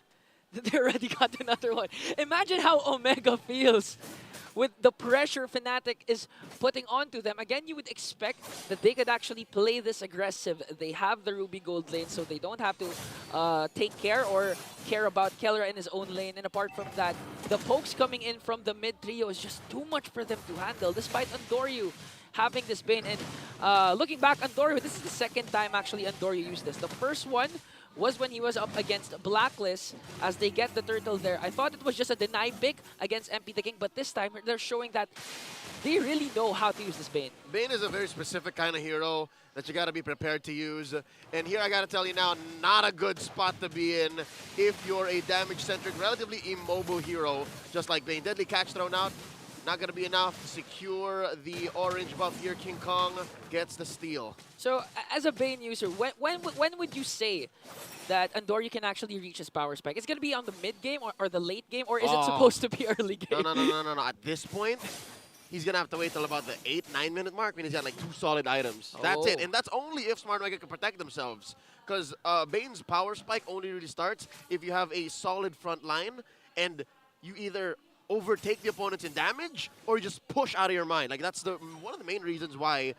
They already got another one. Imagine how Omega feels with the pressure Fnatic is putting onto them. Again, you would expect that they could actually play this aggressive. They have the Ruby Gold lane, so they don't have to take care or care about Keller in his own lane. And apart from that, the pokes coming in from the mid trio is just too much for them to handle, despite Andorio having this Bane. And looking back, Andorio, this is the second time actually Andorio used this. The first one was when he was up against Blacklist as they get the turtle there. I thought it was just a deny pick against MP the King, but this time they're showing that they really know how to use this Bane. Bane is a very specific kind of hero that you got to be prepared to use. And here I got to tell you now, not a good spot to be in if you're a damage-centric, relatively immobile hero, just like Bane. Deadly catch thrown out. Not going to be enough to secure the orange buff here. King Kong gets the steal. So, as a Bane user, when would you say that Andorio can actually reach his power spike? It's going to be on the mid game or the late game, or is it supposed to be early game? No. At this point, he's going to have to wait till about the 8-9 minute mark when he's got like 2 solid items. That's it. And that's only if Smart Omega can protect themselves. Because Bane's power spike only really starts if you have a solid front line and you either overtake the opponents in damage or you just push out of your mind. Like that's one of the main reasons why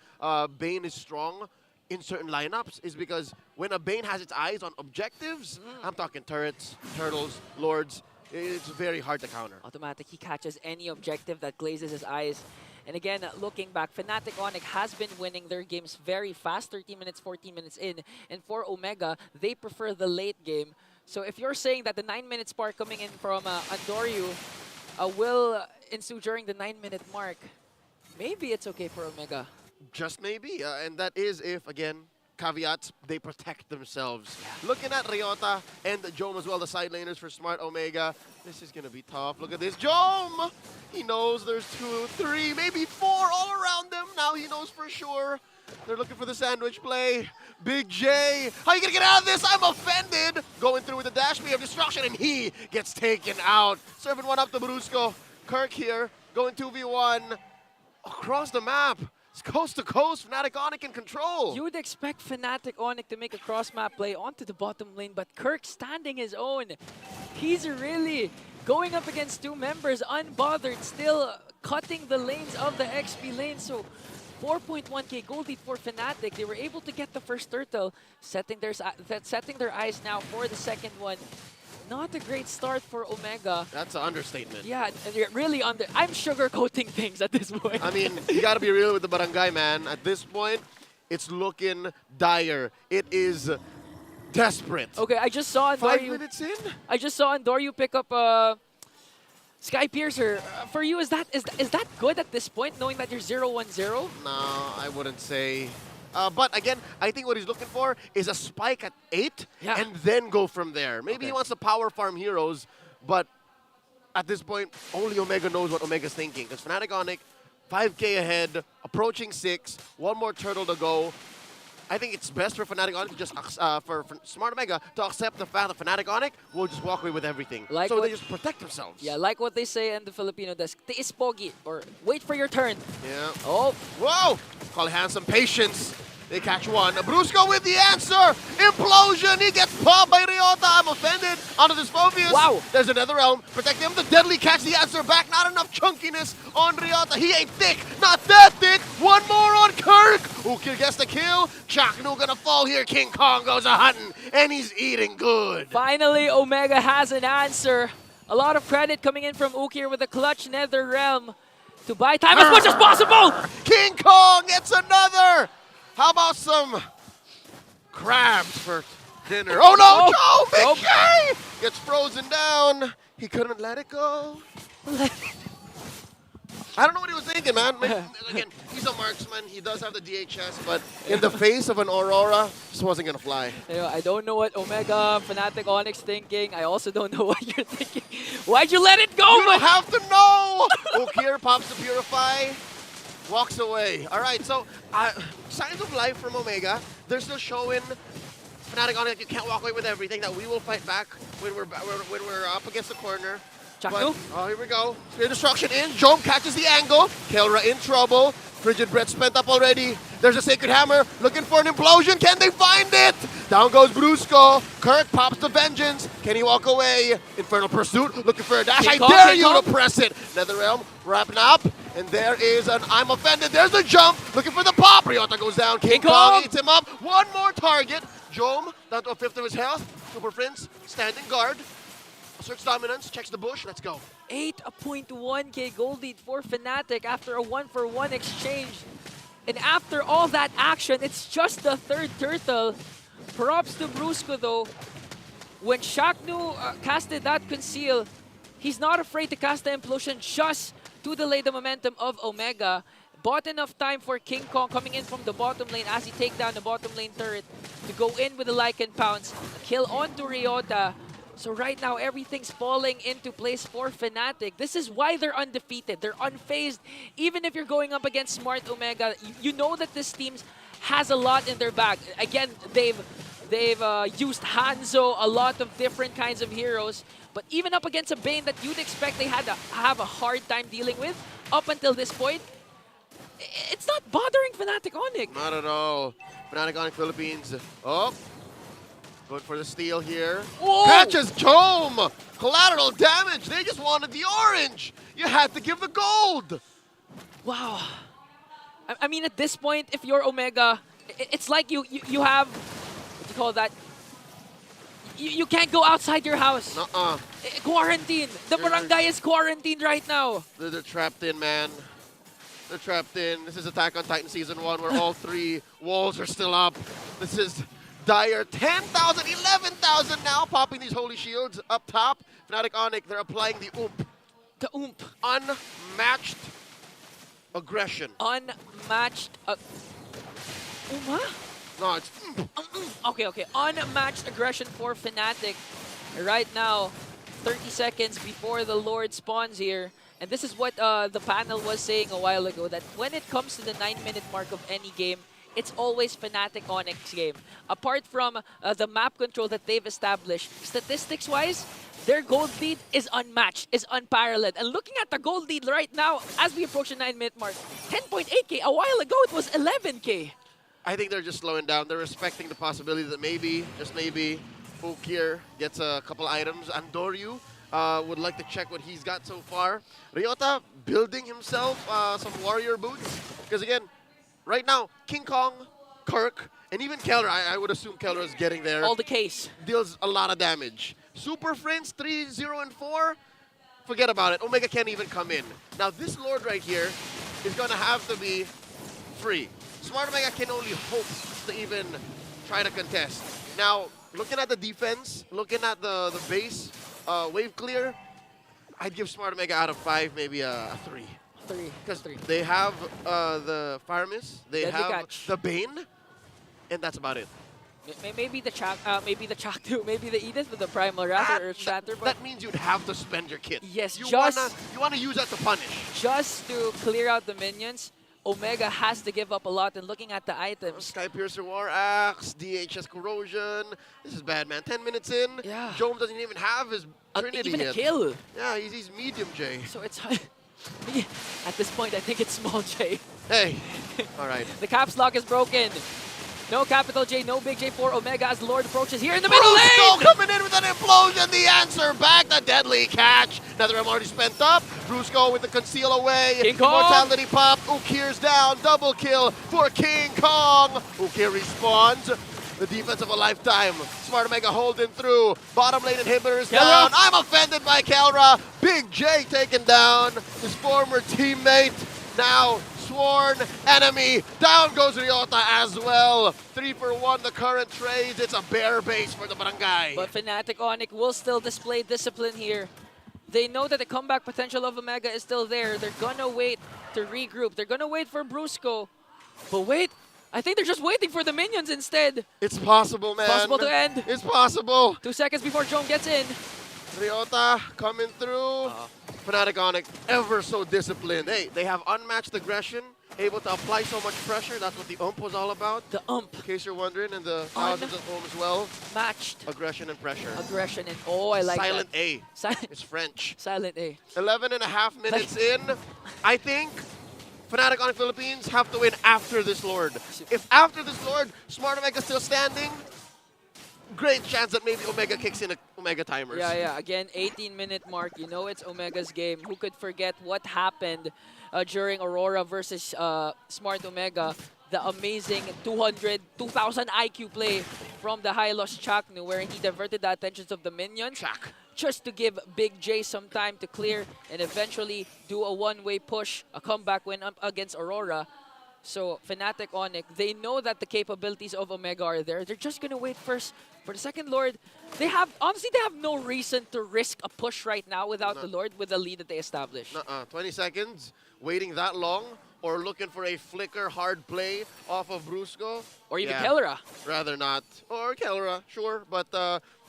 Bane is strong in certain lineups is because when a Bane has its eyes on objectives, I'm talking turrets, turtles, lords, it's very hard to counter. Automatic, he catches any objective that glazes his eyes. And again, looking back, Fnatic Onic has been winning their games very fast, 13 minutes, 14 minutes in. And for Omega, they prefer the late game. So if you're saying that the 9-minute spark coming in from Andoryu will ensue during the 9-minute mark, maybe it's okay for Omega. Just maybe, and that is if, again, caveats, they protect themselves. Looking at Ryota and Jome as well, the side laners for Smart Omega, this is going to be tough. Look at this, Jome! He knows there's 2, 3, maybe 4 all around them. Now he knows for sure. They're looking for the sandwich play. Big J, how are you going to get out of this? I'm offended! Going through with the dash of destruction, and he gets taken out. Serving one up to Brusko. Kirk here, going 2v1 across the map. It's coast to coast, Fnatic Onic in control. You would expect Fnatic Onic to make a cross-map play onto the bottom lane, but Kirk standing his own. He's really going up against 2 members, unbothered, still cutting the lanes of the XP lane. So 4.1k gold lead for Fnatic. They were able to get the first turtle, setting their eyes now for the second one. Not a great start for Omega. That's an understatement. Yeah, and you're really I'm sugarcoating things at this point. I mean, you got to be real with the barangay, man. At this point, it's looking dire. It is desperate. Okay, I just saw Andoryu. 5 minutes in? I just saw Andoryu pick up Sky Piercer. For you, is that good at this point, knowing that you're 0-1-0? No, I wouldn't say. But again, I think what he's looking for is a spike at 8 and then go from there. Maybe he wants to power farm heroes, but at this point, only Omega knows what Omega's thinking. Because Fnatic Onic, 5k ahead, approaching 6, 1 more turtle to go. I think it's best for Fnatic Onic to just, for Smart Omega to accept the fact that Fnatic Onic will just walk away with everything. So they just protect themselves. Yeah, like what they say in the Filipino desk, tiis pogi, or wait for your turn. Yeah. Oh. Whoa! Call it handsome patience. They catch one. Brusko with the answer! Implosion! He gets popped by Ryota. I'm offended. Onto this Phobius. Wow. There's another realm. Protect him. The deadly catch the answer back. Not enough chunkiness on Ryota. He ain't thick. Not that thick. One more on Kirk. Who gets the kill? Ch4knu gonna fall here. King Kong goes a-hunting. And he's eating good. Finally, Omega has an answer. A lot of credit coming in from Ukir with a clutch Nether Realm to buy time as much as possible. King Kong gets another. How about some crabs for dinner? Oh no, Joe! Big J gets frozen down. He couldn't let it go. I don't know what he was thinking, man. Again, he's a marksman. He does have the DHS, but in the face of an Aurora, this wasn't going to fly. I don't know what Omega, Fnatic Onyx thinking. I also don't know what you're thinking. Why'd you let it go? You don't have to know! Ukir pops the Purify. Walks away. All right, so signs of life from Omega. They're still showing Fnatic Onic that you can't walk away with everything, that we will fight back when we're up against the corner. Ch4knu? Oh, here we go. Spear Destruction in. Jome catches the angle. Kelra in trouble. Frigid Breath spent up already. There's a Sacred Hammer looking for an implosion. Can they find it? Down goes Brusko. Kirk pops the Vengeance. Can he walk away? Infernal Pursuit looking for a dash. I dare you to press it. NetherRealm wrapping up. And there is an I'm offended. There's a jump. Looking for the pop. Ryota goes down. King Kong eats him up. One more target. Jome down to a fifth of his health. Super Prince standing guard. Asserts dominance. Checks the bush. Let's go. 8.1k gold lead for Fnatic after a 1-for-1 exchange. And after all that action, it's just the third turtle. Props to Brusko though. When Ch4knu casted that conceal, he's not afraid to cast the implosion just to delay the momentum of Omega. Bought enough time for King Kong coming in from the bottom lane as he take down the bottom lane turret to go in with the Lycan Pounce. A kill onto Ryota. So right now, everything's falling into place for Fnatic. This is why they're undefeated. They're unfazed. Even if you're going up against Smart Omega, you know that this team has a lot in their bag. Again, they've used Hanzo, a lot of different kinds of heroes. But even up against a Bane that you'd expect they had to have a hard time dealing with, up until this point, it's not bothering Fnatic Onic. Not at all. Fnatic Onic Philippines. Oh. Good for the steal here. Whoa! Catches Dome! Collateral damage. They just wanted the orange. You had to give the gold. Wow. I mean, at this point, if you're Omega, it's like you have, what do you call that? You can't go outside your house. Quarantine. The barangay is quarantined right now. They're trapped in, man. They're trapped in. This is Attack on Titan Season 1 where all 3 walls are still up. This is dire. 10,000, 11,000 now, popping these holy shields up top. Fnatic Onic, they're applying the oomph. The oomph. Unmatched aggression. Unmatched. No, it's Okay. Unmatched aggression for Fnatic. Right now, 30 seconds before the Lord spawns here. And this is what the panel was saying a while ago, that when it comes to the 9-minute mark of any game, it's always Fnatic Onic's game. Apart from the map control that they've established, statistics-wise, their gold lead is unmatched, is unparalleled. And looking at the gold lead right now, as we approach the 9-minute mark, 10.8k. A while ago, it was 11k. I think they're just slowing down. They're respecting the possibility that maybe, just maybe, Fukir gets a couple items. Andoryu would like to check what he's got so far. Ryota building himself some warrior boots. Because again, right now, King Kong, Kirk, and even Keller, I would assume Keller is getting there. All the case. Deals a lot of damage. Super Friends 3, 0, and 4, forget about it. Omega can't even come in. Now this Lord right here is going to have to be free. Smart Omega can only hope to even try to contest. Now, looking at the defense, looking at the base, wave clear, I'd give Smart Omega out of 5, maybe a 3. 3. Because they have the Fire Mist, they Deadly have catch. the Bane, and that's about it. Maybe the Ch4knu, maybe the Edith with the Primal Wrath or Shatter. That means you'd have to spend your kit. Yes, you just wanna use that to punish. Just to clear out the minions, Omega has to give up a lot. And looking at the items, Sky Piercer War Axe, DHS Corrosion. This is bad, man. 10 minutes in, yeah. Jome doesn't even have his Trinity even yet. a kill. Yeah, he's medium J. So it's at this point, I think it's small J. Hey, all right. The caps lock is broken. No capital J, no big J for Omega as the Lord approaches here in the middle Brusko lane. coming in with an implosion. The answer back, the deadly catch. Another M already spent up. Brusko with the conceal away. King Kong. Mortality pop. Ukir's down. Double kill for King Kong. Ukir respawns. The defense of a lifetime. Smart Omega holding through. Bottom lane inhibitors down. I'm offended by Kelra. Big J taken down. His former teammate. Now sworn enemy. Down goes Ryota as well. 3 for 1, the current trades. It's a bare base for the barangay. But Fnatic Onic will still display discipline here. They know that the comeback potential of Omega is still there. They're gonna wait to regroup. They're gonna wait for Brusko. But wait, I think they're just waiting for the minions instead. It's possible, man. Possible to end. It's possible. 2 seconds before Jome gets in. Ryota coming through. Fnatic Onic, ever so disciplined. Hey, they have unmatched aggression, able to apply so much pressure. That's what the ump was all about. The ump. In case you're wondering, and the thousands at home as well. Matched. Aggression and pressure. Aggression and I like Silent that. A. It's French. Silent A. 11.5 minutes in. I think Fnatic Onic Philippines have to win after this Lord. If after this Lord, Smart Omega still standing, great chance that maybe Omega kicks in a Omega timers. Yeah. Again, 18-minute mark. You know it's Omega's game. Who could forget what happened during Aurora versus Smart Omega? The amazing 2,000 IQ play from the high-loss Ch4knu, wherein he diverted the attentions of the minions just to give Big J some time to clear and eventually do a one-way push, a comeback win up against Aurora. So Fnatic Onic, they know that the capabilities of Omega are there. They're just gonna wait first for the second Lord. They have no reason to risk a push right now without the Lord with the lead that they established. 20 seconds, waiting that long, or looking for a flicker hard play off of Brusko. Or even Kelra. Rather not. Or Kelra, sure. But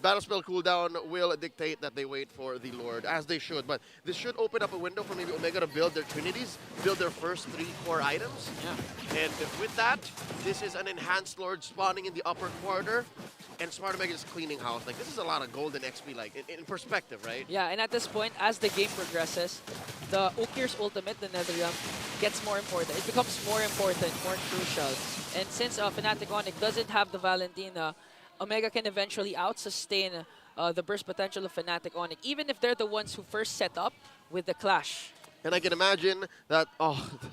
battle spell cooldown will dictate that they wait for the Lord, as they should. But this should open up a window for maybe Omega to build their Trinities, build their first 3 core items. Yeah. And with that, this is an enhanced Lord spawning in the upper quarter. And Smart Omega is cleaning house. Like, this is a lot of golden XP, like, in perspective, right? Yeah, and at this point, as the game progresses, the Ukir's ultimate, the Netherrealm, gets more important. It becomes more important, more crucial. And since Fnatic Onic doesn't have the Valentina, Omega can eventually out-sustain the burst potential of Fnatic Onic, even if they're the ones who first set up with the clash. And I can imagine that,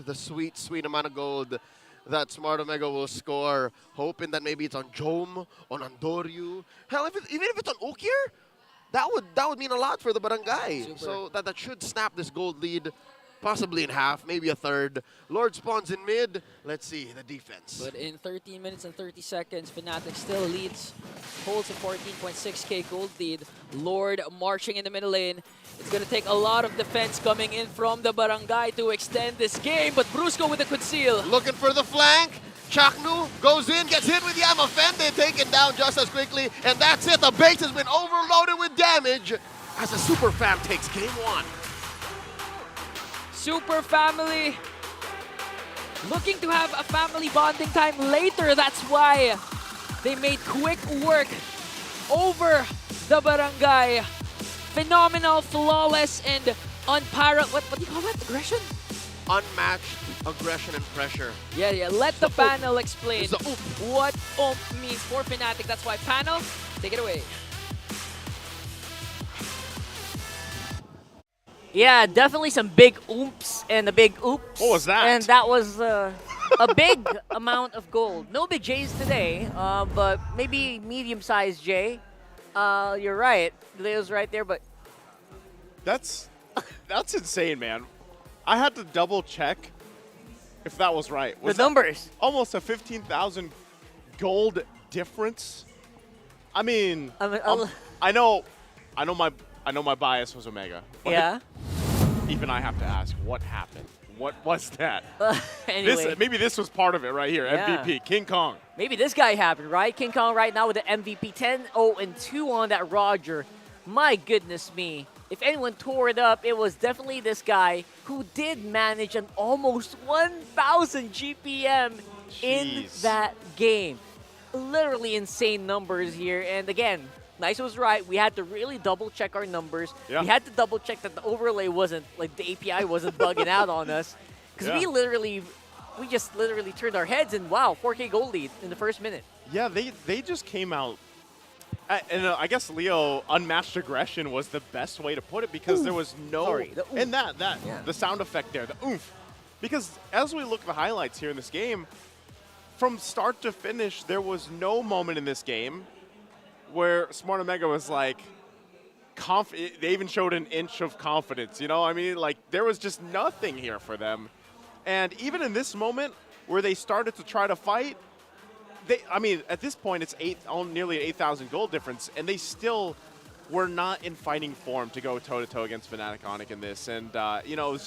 the sweet, sweet amount of gold that Smart Omega will score, hoping that maybe it's on Jom, on Andoryu. Hell, even if it's on Ukir, that would mean a lot for the Barangay. Super. So that should snap this gold lead, possibly in half, maybe a third. Lord spawns in mid. Let's see the defense. But in 13 minutes and 30 seconds, Fnatic still leads, holds a 14.6k gold lead. Lord marching in the middle lane. It's going to take a lot of defense coming in from the Barangay to extend this game, but Brusko with the conceal. Looking for the flank. Ch4knu goes in, gets hit with the Yam, offended, taken down just as quickly, and that's it. The base has been overloaded with damage as the Super Fam takes game 1. Super family looking to have a family bonding time later. That's why they made quick work over the Barangay. Phenomenal, flawless, and unparalleled. What do you call that? Aggression? Unmatched aggression and pressure. Yeah. Let the panel explain what means for Fnatic. That's why panel, take it away. Yeah, definitely some big oomps and a big oops. What was that? And that was a big amount of gold. No big J's today, but maybe medium-sized J. You're right. Leo's right there, but That's insane, man. I had to double check if that was right. Was the numbers. Almost a 15,000 gold difference. I mean, I know my bias was Omega. But yeah. Even I have to ask, what happened? What was that? Anyway. Maybe this was part of it right here. Yeah. MVP, King Kong. Maybe this guy happened, right? King Kong right now with the MVP 10-0-2 on that Roger. My goodness me. If anyone tore it up, it was definitely this guy who did manage an almost 1,000 GPM in that game. Literally insane numbers here. And again, Nice was right. We had to really double check our numbers. Yeah. We had to double check that the overlay wasn't, like the API wasn't bugging out on us. Because we just literally turned our heads and wow, 4K gold lead in the first minute. Yeah, they just came out. And I guess Leo, unmatched aggression was the best way to put it because there was no, and the sound effect there, the oomph. Because as we look at the highlights here in this game, from start to finish, there was no moment in this game where Smart Omega was like, they even showed an inch of confidence, you know? I mean, like, there was just nothing here for them. And even in this moment where they started to try to fight, I mean, at this point, it's nearly an 8,000 gold difference, and they still were not in fighting form to go toe-to-toe against Fnatic Onic in this. And, you know,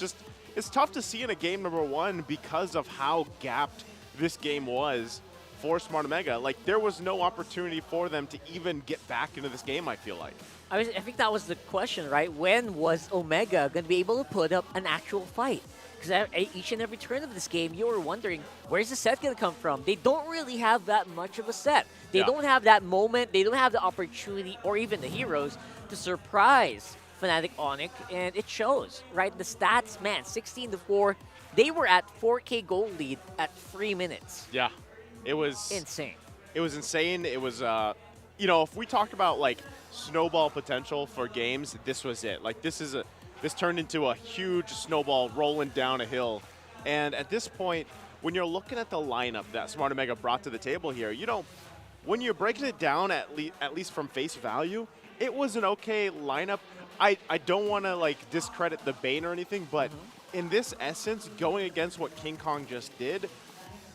it's tough to see in a game number one because of how gapped this game was for Smart Omega. Like, there was no opportunity for them to even get back into this game, I feel like. I think that was the question, right? When was Omega going to be able to put up an actual fight? Because each and every turn of this game, you were wondering, where's the set going to come from? They don't really have that much of a set. They don't have that moment. They don't have the opportunity or even the heroes to surprise Fnatic Onic, and it shows, right? The stats, man, 16-4. They were at 4K gold lead at 3 minutes. Yeah, it was insane. It was insane. It was, you know, if we talk about like snowball potential for games, this was it. Like this turned into a huge snowball rolling down a hill. And at this point, when you're looking at the lineup that Smart Omega brought to the table here, you know, when you're breaking it down at least from face value, it was an okay lineup. I don't want to like discredit the Bane or anything, but in this essence, going against what King Kong just did,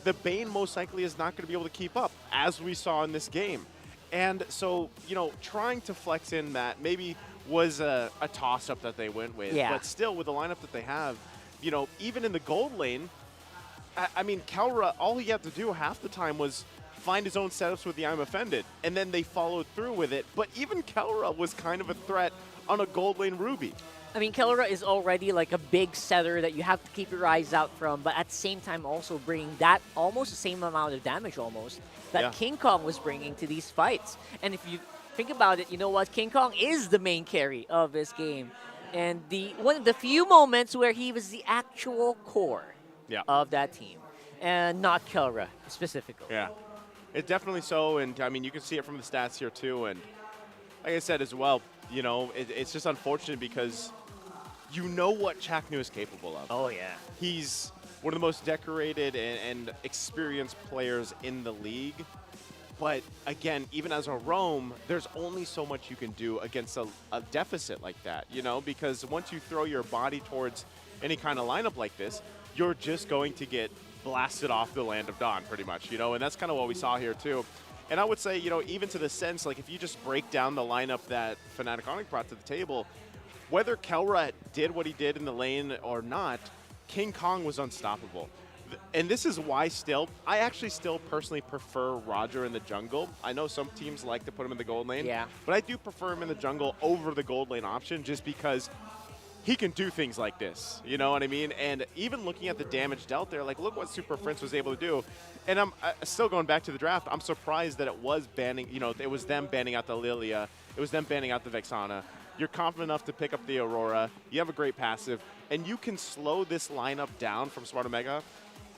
the Bane most likely is not going to be able to keep up, as we saw in this game. And so, you know, trying to flex in that maybe was a toss-up that they went with. Yeah. But still, with the lineup that they have, you know, even in the gold lane, I mean, KyleTzy, all he had to do half the time was find his own setups with the I'm Offended, and then they followed through with it. But even KyleTzy was kind of a threat on a gold lane Ruby. I mean, KyleTzy is already like a big setter that you have to keep your eyes out from, but at the same time also bringing that almost the same amount of damage almost that King Kong was bringing to these fights. And if you think about it, you know what? King Kong is the main carry of this game. And one of the few moments where he was the actual core of that team, and not KyleTzy specifically. Yeah, it's definitely so, and I mean, you can see it from the stats here too, and like I said as well, you know, it's just unfortunate because you know what Ch4knu is capable of. Oh yeah. He's one of the most decorated and experienced players in the league. But again, even as a roam, there's only so much you can do against a deficit like that, you know, because once you throw your body towards any kind of lineup like this, you're just going to get blasted off the land of Dawn pretty much, you know, and that's kind of what we saw here too. And I would say, you know, even to the sense, like if you just break down the lineup that Fnatic Onic brought to the table, whether KyleTzy did what he did in the lane or not, King Kong was unstoppable. And this is why I actually still personally prefer Roger in the jungle. I know some teams like to put him in the gold lane, but I do prefer him in the jungle over the gold lane option just because he can do things like this, you know what I mean? And even looking at the damage dealt there, like look what Super Prince was able to do. And I'm still going back to the draft, I'm surprised that it was banning, you know, it was them banning out the Lilia, it was them banning out the Vexana. You're confident enough to pick up the Aurora, you have a great passive, and you can slow this lineup down from Smart Omega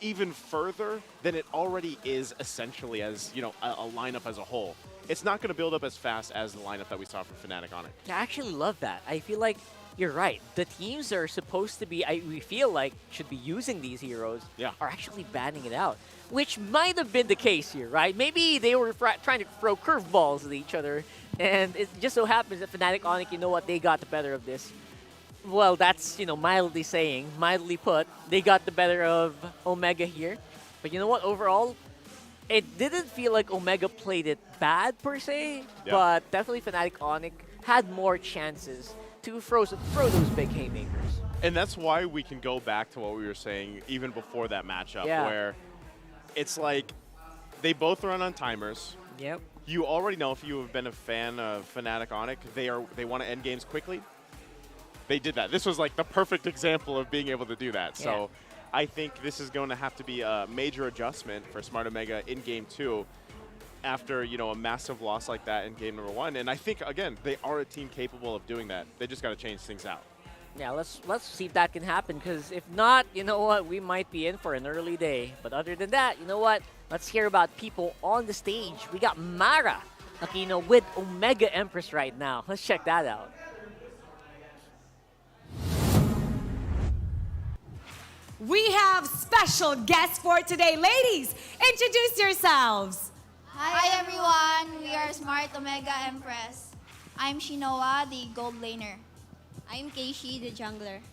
even further than it already is essentially as, you know, a lineup as a whole. It's not going to build up as fast as the lineup that we saw from Fnatic Onic. I actually love that. I feel like you're right. The teams that are supposed to be, we feel like, should be using these heroes are actually banning it out, which might have been the case here, right? Maybe they were trying to throw curveballs at each other, and it just so happens that Fnatic Onic, you know what, they got the better of this. Well, that's, you know, mildly put, they got the better of Omega here. But you know what, overall, it didn't feel like Omega played it bad per se, but definitely Fnatic Onic had more chances to throw those big haymakers. And that's why we can go back to what we were saying even before that matchup, where it's like they both run on timers. Yep. You already know, if you have been a fan of Fnatic Onic, they want to end games quickly. They did that. This was like the perfect example of being able to do that. So I think this is going to have to be a major adjustment for Smart Omega in game 2 after, you know, a massive loss like that in game number 1. And I think, again, they are a team capable of doing that. They just got to change things out. Yeah, let's see if that can happen, because if not, you know what, we might be in for an early day. But other than that, you know what, let's hear about people on the stage. We got Mara Aquino with Omega Empress right now. Let's check that out. We have special guests for today. Ladies, introduce yourselves. Hi everyone, we are Smart Omega Empress. I'm Shinoa, the gold laner. I'm Keishi, the jungler.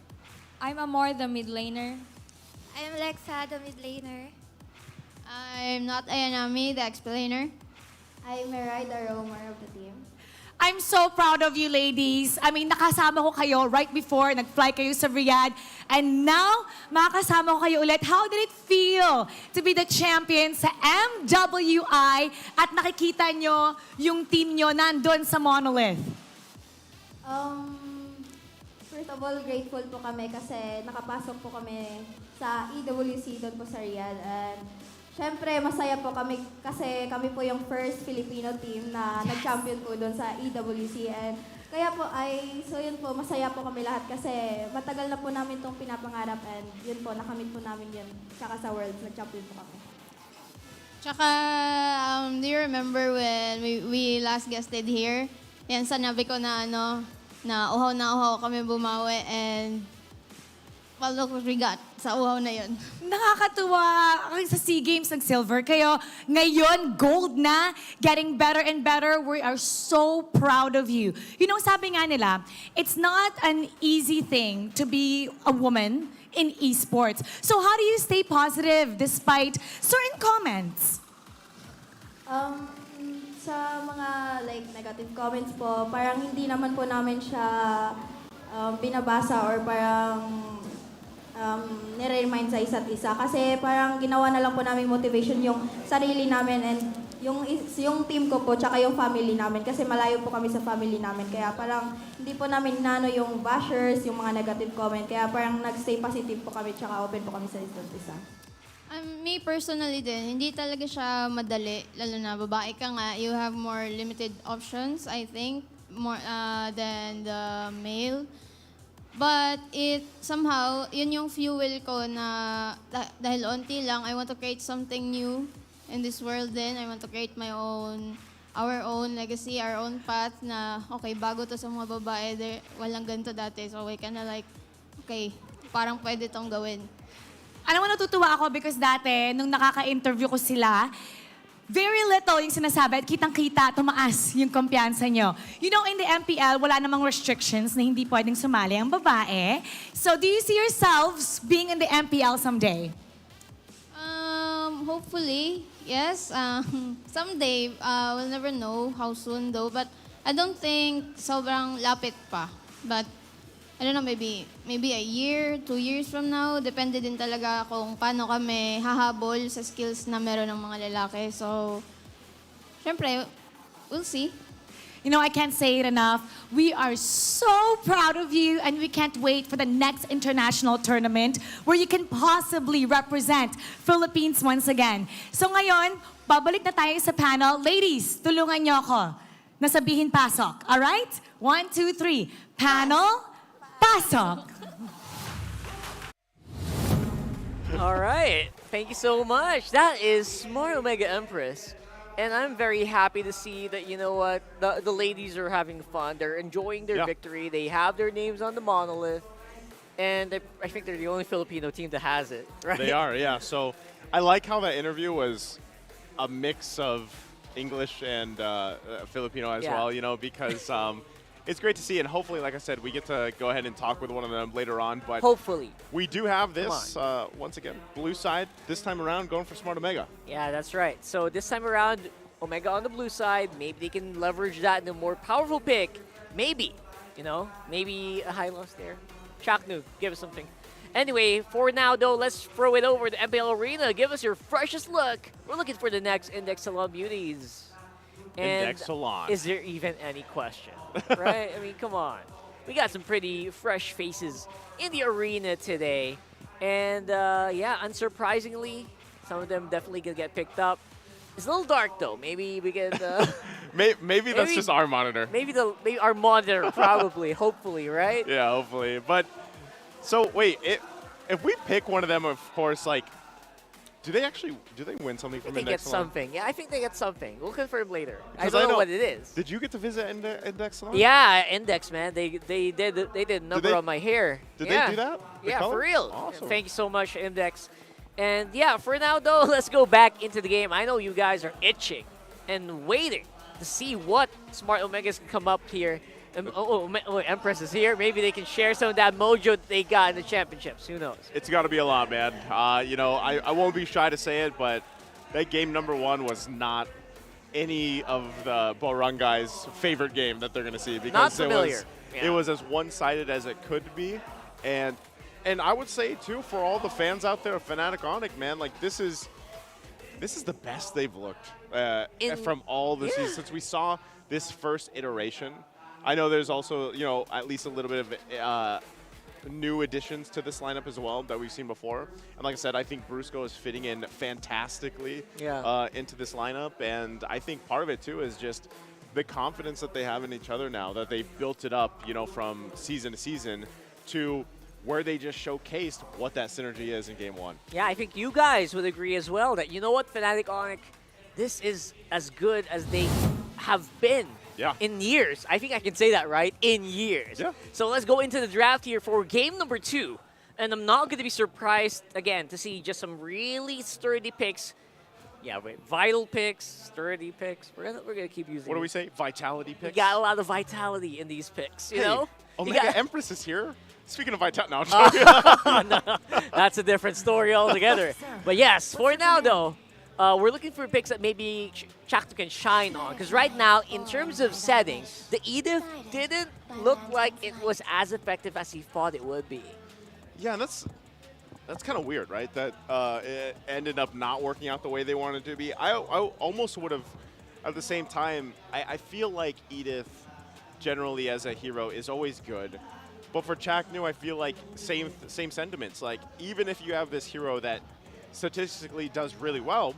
I'm Amor, the mid laner. I'm Lexa, the mid laner. I'm not Ayanami, the explainer. I'm Mirai, the roamer of the team. I'm so proud of you, ladies. I mean, nakasama ko kayo right before, nag-fly kayo sa Riyadh, and now, makakasama ko kayo ulit. How did it feel to be the champion sa MWI at nakikita nyo yung team nyo nandun sa Monolith? First of all, grateful po kami kasi nakapasok po kami sa EWC doon po sa Riyadh. And syempre, masaya po kami kasi kami po yung first Filipino team na nag-champion po doon sa EWC. And kaya po so yun po, masaya po kami lahat kasi matagal na po namin itong pinapangarap and yun po, nakamit po namin yun. Tsaka sa Worlds, nag-champion po kami. Tsaka, do you remember when we last guested here? Yan, sanabi ko na uhaw kami bumawi and well, look what we got sa uhaw na yun. Nakakatuwa. Sa SEA Games, nag-silver kayo. Ngayon, gold na. Getting better and better. We are so proud of you. You know, sabi nga nila, it's not an easy thing to be a woman in esports. So how do you stay positive despite certain comments? Sa mga negative comments po, parang hindi naman po namin siya binabasa or parang nire-remind sa isa't isa. Kasi parang ginawa na lang po namin motivation yung sarili namin and yung team ko po, tsaka yung family namin. Kasi malayo po kami sa family namin. Kaya parang hindi po namin nano yung bashers, yung mga negative comment. Kaya parang nag-stay positive po kami, tsaka open po kami sa isa't isa. Me personally din, hindi talaga siya madali, lalo na babae ka nga, you have more limited options, I think, more than the male. But it somehow, yun yung fuel ko na dahil onti lang, I want to create something new in this world din. I want to create our own legacy, our own path na, okay, bago to sa mga babae, walang ganito dati. So we kinda like, okay, parang pwede tong gawin. Alam mo, natutuwa ako because dati, nung nakaka-interview ko sila, very little yung sinasabi at kitang-kita, tumaas yung kumpiyansa nyo. You know, in the MPL, wala namang restrictions na hindi pwedeng sumali ang babae. So, do you see yourselves being in the MPL someday? Hopefully, yes. Someday, we'll never know how soon though. But I don't think sobrang lapit pa. But I don't know, maybe a year, 2 years from now. Depende din talaga kung paano kami hahabol sa skills na meron ng mga lalaki. So, syempre, we'll see. You know, I can't say it enough. We are so proud of you and we can't wait for the next international tournament where you can possibly represent Philippines once again. So ngayon, babalik na tayo sa panel. Ladies, tulungan niyo ako. Nasabihin pasok. All right? 1, 2, 3. Panel, pasok. All right. Thank you so much. That is Smart Omega Empress. And I'm very happy to see that, you know what, the ladies are having fun. They're enjoying their victory. They have their names on the monolith. And I think they're the only Filipino team that has it, right? They are, yeah. So I like how that interview was a mix of English and Filipino as well, you know, because it's great to see. And hopefully, like I said, we get to go ahead and talk with one of them later on. But hopefully. We do have this, once again, blue side, this time around, going for Smart Omega. Yeah, that's right. So this time around, Omega on the blue side, maybe they can leverage that in a more powerful pick. Maybe, you know, maybe a high loss there. Ch4knu, give us something. Anyway, for now, though, let's throw it over to MPL Arena. Give us your freshest look. We're looking for the next Index Salon beauties. And Index Salon. Is there even any question? Right? I mean, come on. We got some pretty fresh faces in the arena today. And yeah, unsurprisingly, some of them definitely gonna get picked up. It's a little dark though. Maybe we can. Maybe that's just our monitor. Maybe our monitor, probably, hopefully, right? Yeah, hopefully. But so wait, if we pick one of them, of course, like, do they win something from They Index get Salon? something. Yeah, I think they get something. We'll confirm later. I don't know what it is. Did you get to visit Index Salon? Yeah, Index, man. They did a number on my hair. Did Yeah. they do that? The Yeah, color? for real. Awesome. Thank you so much, Index. And yeah, for now though, let's go back into the game. I know you guys are itching and waiting to see what Smart Omegas can come up here. Empress is here. Maybe they can share some of that mojo that they got in the championships. Who knows? It's got to be a lot, man. You know, I won't be shy to say it, but that game #1 was not any of the Barangay's favorite game that they're going to see because Not familiar. It was as one-sided as it could be, and I would say too for all the fans out there of Fnatic Onic, man, like this is the best they've looked from all the seasons since we saw this first iteration. I know there's also, you know, at least a little bit of new additions to this lineup as well that we've seen before. And like I said, I think Brusko is fitting in fantastically into this lineup. And I think part of it, too, is just the confidence that they have in each other now, that they've built it up, you know, from season to season to where they just showcased what that synergy is in Game 1. Yeah, I think you guys would agree as well that, you know what, Fnatic Onic, this is as good as they have been. Yeah. In years. I think I can say that, right? In years. Yeah. So let's go into the draft here for game #2. And I'm not going to be surprised, again, to see just some really sturdy picks. Yeah, wait. Vital picks, sturdy picks. We're gonna keep using What do we say? Vitality picks? We got a lot of vitality in these picks, you know? Omega Empress is here. Speaking of vitality, no, no, that's a different story altogether. But yes, for now, though, we're looking for picks that maybe Ch4knu can shine on. Because right now, in terms of settings, the Edith didn't look like it was as effective as he thought it would be. Yeah, that's That's kind of weird, right? That it ended up not working out the way they wanted it to be. I almost would have, at the same time, I feel like Edith, generally as a hero, is always good. But for Ch4knu, I feel like same sentiments. Like, even if you have this hero that statistically does really well,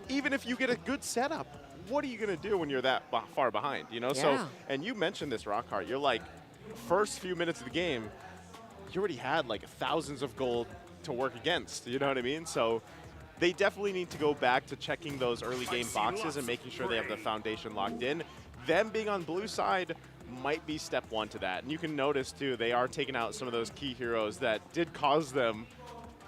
even if you get a good setup, what are you going to do when you're that far behind, you know? Yeah. So, and you mentioned this, Rockhart. You're like, first few minutes of the game, you already had like thousands of gold to work against, you know what I mean? So they definitely need to go back to checking those early game boxes and making sure they have the foundation locked in. Them being on blue side might be step one to that. And you can notice too, they are taking out some of those key heroes that did cause them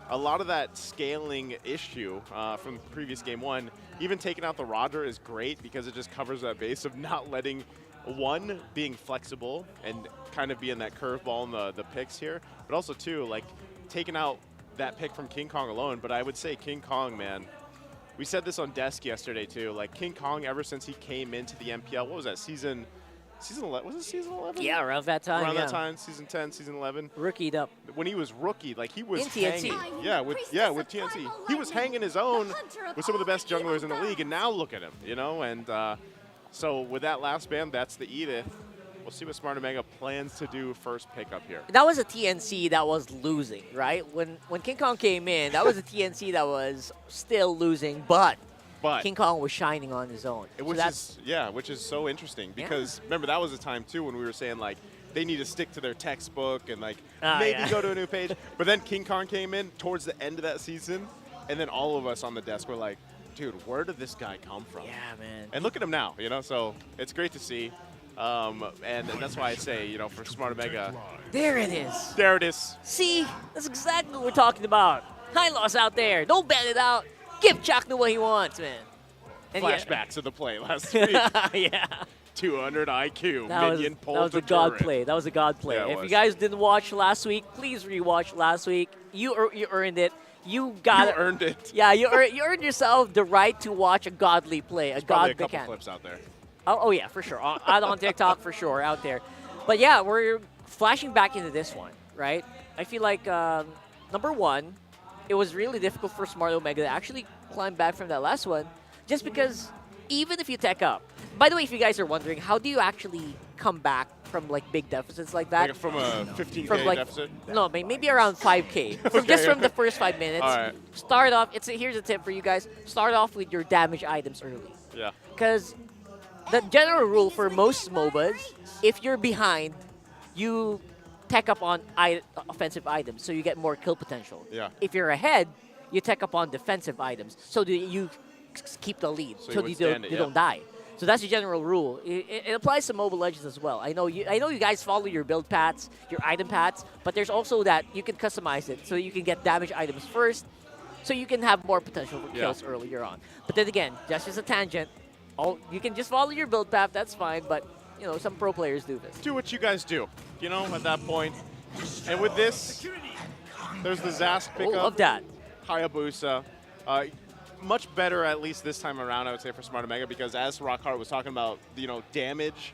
a lot of that scaling issue from previous game one. Even taking out the Roger is great because it just covers that base of not letting one, being flexible and kind of being that curveball in the picks here, but also two, like taking out that pick from King Kong alone. But I would say King Kong, man, we said this on Desk yesterday too, like King Kong, ever since he came into the MPL, what was that, season 11, was it season 11? Yeah, around that time, Around that time, season 10, season 11. Rookied up. When he was rookie, like he was In TNC. hanging. Yeah, with TNC. He was hanging his own with some of the best junglers in the league, and now look at him, you know? And so with that last ban, that's the Edith. We'll see what Smart Omega plans to do first pickup here. That was a TNC that was losing, right? When King Kong came in, that was a TNC that was still losing, but King Kong was shining on his own. Which is so interesting because remember that was a time too when we were saying like they need to stick to their textbook and like maybe go to a new page. But then King Kong came in towards the end of that season, and then all of us on the desk were like, dude, where did this guy come from? Yeah, man. And look at him now, you know. So it's great to see. And that's why I say, you know, for Smart Omega. There it is. There it is. See, that's exactly what we're talking about. High loss out there. Don't ban it out. Give Ch4knu what he wants, man. And Flashbacks of the play last week. Yeah. 200 IQ. That was a god play. That was a god play. Yeah, if you guys didn't watch last week, please rewatch last week. You earned it. You earned it. Yeah, you earned yourself the right to watch a godly play. There's probably a couple clips out there. Oh yeah, for sure. Out on TikTok for sure, out there. But yeah, we're flashing back into this one, right? I feel like number one, it was really difficult for Smart Omega to actually climb back from that last one, just because even if you tech up. By the way, if you guys are wondering, how do you actually come back from like big deficits like that? Like from a 15K like, deficit? No, maybe around 5K. Just from the first 5 minutes. All right. Start off. Here's a tip for you guys. Start off with your damage items early. Yeah. Because the general rule for most MOBAs, if you're behind, you tech up on offensive items, so you get more kill potential. Yeah. If you're ahead, you tech up on defensive items, so that you keep the lead, so you don't die. So that's the general rule. It applies to Mobile Legends as well. I know you guys follow your build paths, your item paths, but there's also that you can customize it, so you can get damage items first, so you can have more potential for kills earlier on. But then again, that's just a tangent. You can just follow your build path, that's fine, but you know, some pro players do this. Do what you guys do, you know, at that point. And with this, there's the Zast pickup. Love that. Hayabusa. Much better, at least this time around, I would say, for Smart Omega, because as Rockhart was talking about, you know, damage,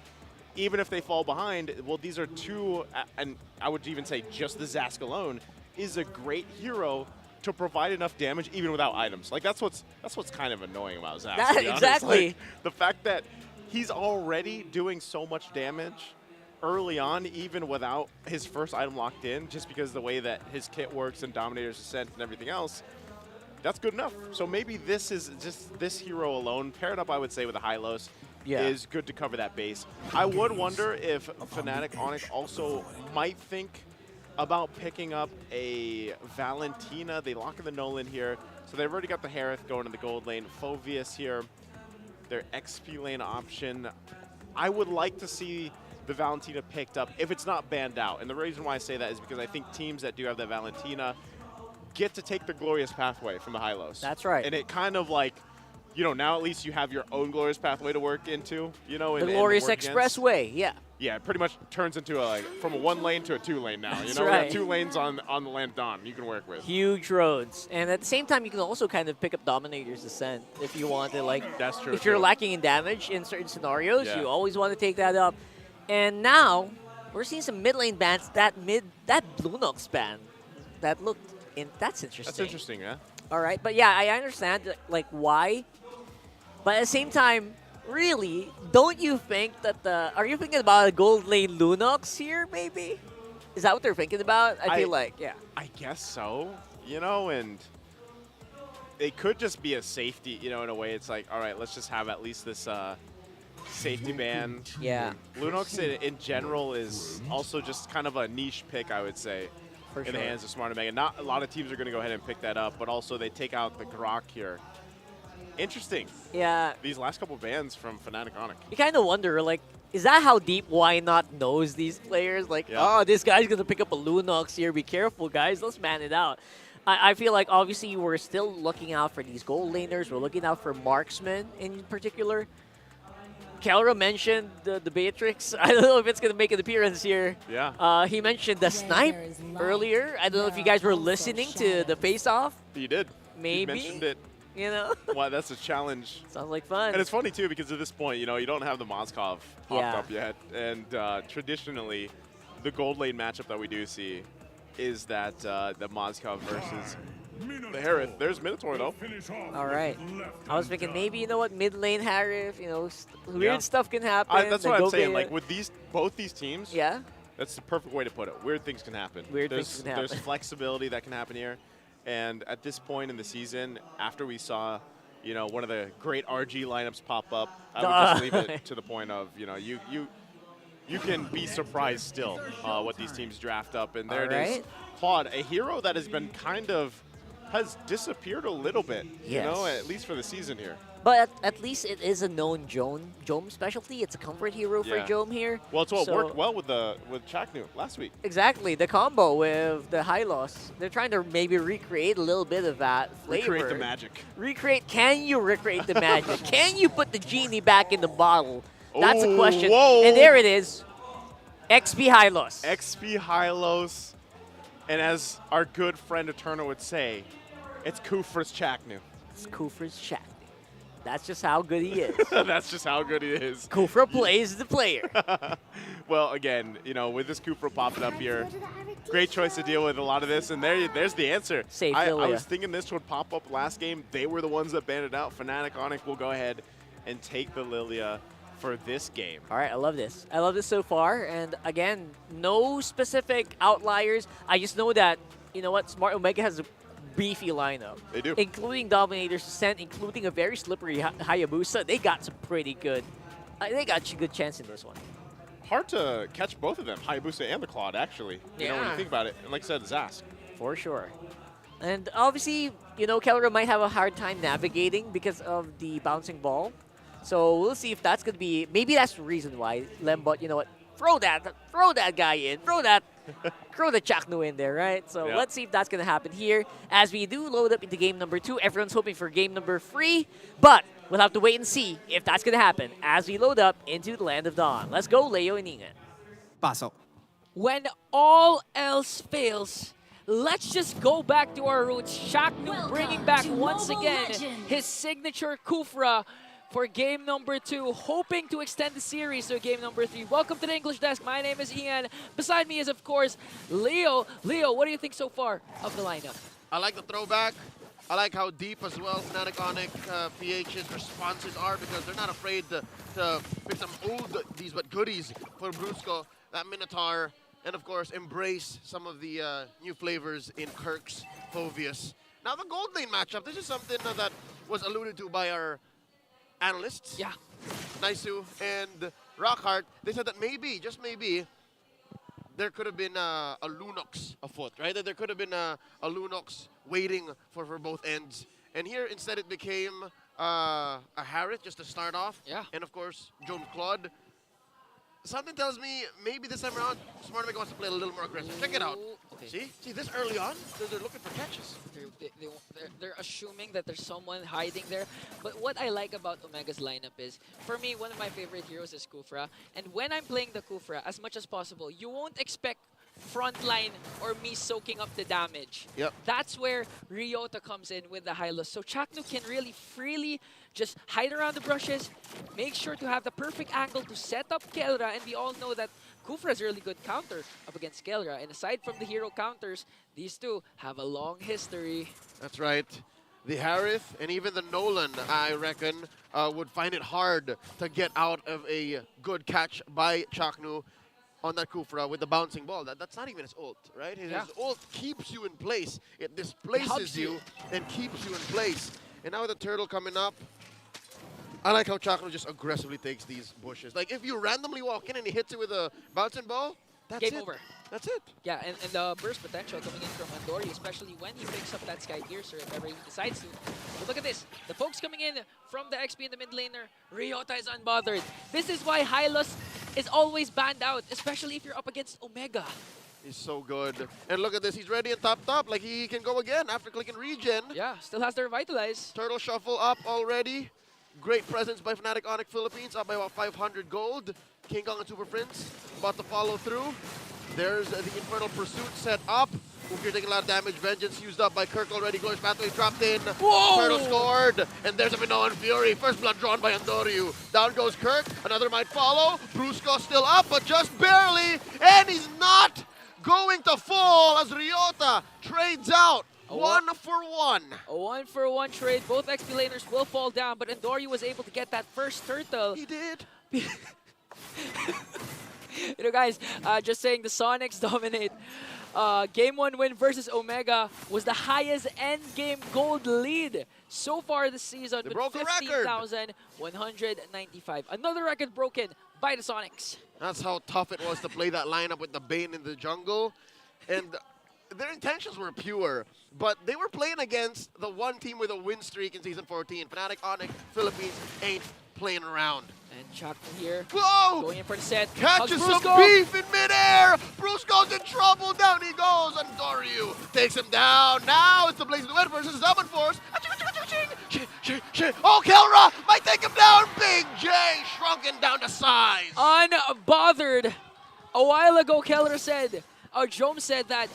even if they fall behind, well, these are two, and I would even say just the Zask alone is a great hero to provide enough damage even without items. Like, that's what's kind of annoying about Zask. Exactly. Like, the fact that he's already doing so much damage early on, even without his first item locked in, just because the way that his kit works and Dominator's Ascent and everything else, that's good enough. So maybe this is just this hero alone, paired up, I would say, with a Hylos, is good to cover that base. I would wonder if Fnatic Onic also might think about picking up a Valentina. They lock in the Nolan here. So they've already got the Harith going in the gold lane. Phoveus here, their XP lane option. I would like to see the Valentina picked up if it's not banned out. And the reason why I say that is because I think teams that do have the Valentina get to take the glorious pathway from the Hylos. That's right. And it kind of like, you know, now at least you have your own glorious pathway to work into, you know. The glorious expressway, yeah. Yeah, it pretty much turns into from a 1 lane to a 2 lane now. You know, right. We got 2 lanes on the land Dawn you can work with. Huge roads. And at the same time, you can also kind of pick up Dominator's Ascent if you want to, like. That's true. If you're lacking in damage in certain scenarios, you always want to take that up. And now, we're seeing some mid lane bans. That Blue Nox ban, that looked That's interesting. That's interesting, yeah. All right, but yeah, I understand like why, but at the same time, really, don't you think that are you thinking about a gold lane Lunox here? Maybe is that what they're thinking about? I feel like yeah. I guess so. You know, and it could just be a safety. You know, in a way, it's like, all right, let's just have at least this safety ban. Yeah. Lunox in general is also just kind of a niche pick, I would say. For in sure. the hands of Smart Omega. Not a lot of teams are going to go ahead and pick that up, but also they take out the Grok here. Interesting. Yeah. These last couple bans from Fnatic Onic. You kind of wonder, like, is that how deep Why Not knows these players? Like, oh, this guy's going to pick up a Lunox here. Be careful, guys. Let's man it out. I feel like, obviously, we're still looking out for these gold laners. We're looking out for marksmen in particular. Kelra mentioned the Beatrix. I don't know if it's going to make an appearance here. Yeah. He mentioned the snipe earlier. I don't know if you guys were listening to the face-off. You did. Maybe. You mentioned it. You know? Wow, that's a challenge. Sounds like fun. And it's funny, too, because at this point, you know, you don't have the Moskov popped Yeah. up yet. And traditionally, the gold lane matchup that we do see is that the Moskov versus the Harith. There's Minotaur, though. All right. I was thinking maybe, you know what, mid lane Harith, you know, weird stuff can happen. That's what I'm saying. Like, with both these teams, yeah, that's the perfect way to put it. Weird things can happen. Things can happen. There's flexibility that can happen here. And at this point in the season, after we saw, you know, one of the great RG lineups pop up, I would just leave it to the point of, you know, you can be surprised still what these teams draft up. And there it is. Claude, a hero that has been has disappeared a little bit, you know, at least for the season here. But at least it is a known Jome specialty. It's a comfort hero for Jome here. Well, it's what worked well with Ch4knu last week. Exactly, the combo with the Hylos. They're trying to maybe recreate a little bit of that flavor. Recreate the magic. Can you recreate the magic? Can you put the genie back in the bottle? That's a question. Whoa. And there it is. XP Hylos. XP Hylos. And as our good friend Eterna would say, it's Kufra's Ch4knu. It's Kufra's Ch4knu. That's just how good he is. That's just how good he is. Kufra plays the player. Well, again, you know, with this Kufra popping up here, great choice to deal with a lot of this. And there's the answer. I was thinking this would pop up last game. They were the ones that banned it out. Fnatic Onic will go ahead and take the Lilia for this game. All right, I love this. I love this so far. And again, no specific outliers. I just know that, you know what, Smart Omega has a beefy lineup. They do. Including Dominator's Descent, including a very slippery Hayabusa. They got some pretty good, they got a good chance in this one. Hard to catch both of them, Hayabusa and the Claude, actually. You know, when you think about it. And like I said, Zask. For sure. And obviously, you know, Kelra might have a hard time navigating because of the bouncing ball. So we'll see if that's going to be, maybe that's the reason why Lembot, you know what, throw that guy in, throw the Ch4knu in there, right? So let's see if that's going to happen here. As we do load up into game number 2, everyone's hoping for game number 3, but we'll have to wait and see if that's going to happen as we load up into the Land of Dawn. Let's go, Leo and Ingat. Pasok. When all else fails, let's just go back to our roots. Ch4knu bringing back once again his signature Kufra for game number 2, hoping to extend the series to game number 3. Welcome to the English Desk. My name is Ian. Beside me is, of course, Leo. Leo, what do you think so far of the lineup? I like the throwback. I like how deep as well Fnatic Onic PH's responses are, because they're not afraid to pick some old but goodies for Brusko, that Minotaur, and of course embrace some of the new flavors in Kirk's Phoveus. Now the gold lane matchup, this is something that was alluded to by our analysts, Naisu and Rockhart. They said that maybe, just maybe, there could have been a Lunox afoot, right? That there could have been a Lunox waiting for both ends. And here, instead, it became a Harith just to start off. And, of course, Jones Claude. Something tells me maybe this time around, Smart Omega wants to play a little more aggressive. Check it out. Okay. See this early on, they're looking for catches. They're assuming that there's someone hiding there. But what I like about Omega's lineup is, for me, one of my favorite heroes is Kufra. And when I'm playing the Kufra, as much as possible, you won't expect frontline or me soaking up the damage. That's where Ryota comes in with the Hylos. So Ch4knu can really freely just hide around the brushes, make sure to have the perfect angle to set up Kelra, and we all know that Kufra's really good counter up against Kelra. And aside from the hero counters, these two have a long history. That's right. The Harith and even the Nolan, I reckon, would find it hard to get out of a good catch by Ch4knu on that Kufra with the bouncing ball. That's not even his ult, right? His ult keeps you in place. It displaces you and keeps you in place. And now with the turtle coming up, I like how Ch4knu just aggressively takes these bushes. Like, if you randomly walk in and he hits it with a bouncing ball, that's Game it. over. That's it. Yeah, and the burst potential coming in from Andori, especially when he picks up that Sky Piercer if ever he decides to. But look at this. The folks coming in from the XP in the mid laner, Ryota is unbothered. This is why Hylos is always banned out, especially if you're up against Omega. He's so good. And look at this. He's ready and topped up. Like, he can go again after clicking regen. Yeah, still has the Revitalize. Turtle shuffle up already. Great presence by Fnatic Onic Philippines, up by about 500 gold. King Kong and Super Prince about to follow through. There's the Infernal Pursuit set up. Ukir taking a lot of damage. Vengeance used up by Kirk already. Glorious Pathway dropped in. Whoa! Turtle scored. And there's a Minoan Fury. First blood drawn by Andoryu. Down goes Kirk. Another might follow. Brusko still up, but just barely. And he's not going to fall as Ryota trades out. One for one. A 1-for-1 trade. Both XP laners will fall down, but Andoryu was able to get that first turtle. He did. You know, guys, just saying the Sonics dominate. Game 1 win versus Omega was the highest end game gold lead so far this season with 15,195. Another record broken by the Sonics. That's how tough it was to play that lineup with the Bane in the jungle. And their intentions were pure, but they were playing against the one team with a win streak in Season 14. Fnatic Onic Philippines ain't playing around. And Ch4knu here. Whoa! Going in for the set. Catches some Brusko. beef in midair. Brusko's in trouble. Down he goes. Andoryu takes him down. Now it's the Blazing Duet versus Summon Force. Oh, Kelra might take him down. Big J shrunken down to size. Unbothered. A while ago, Kelra said, or Jome said that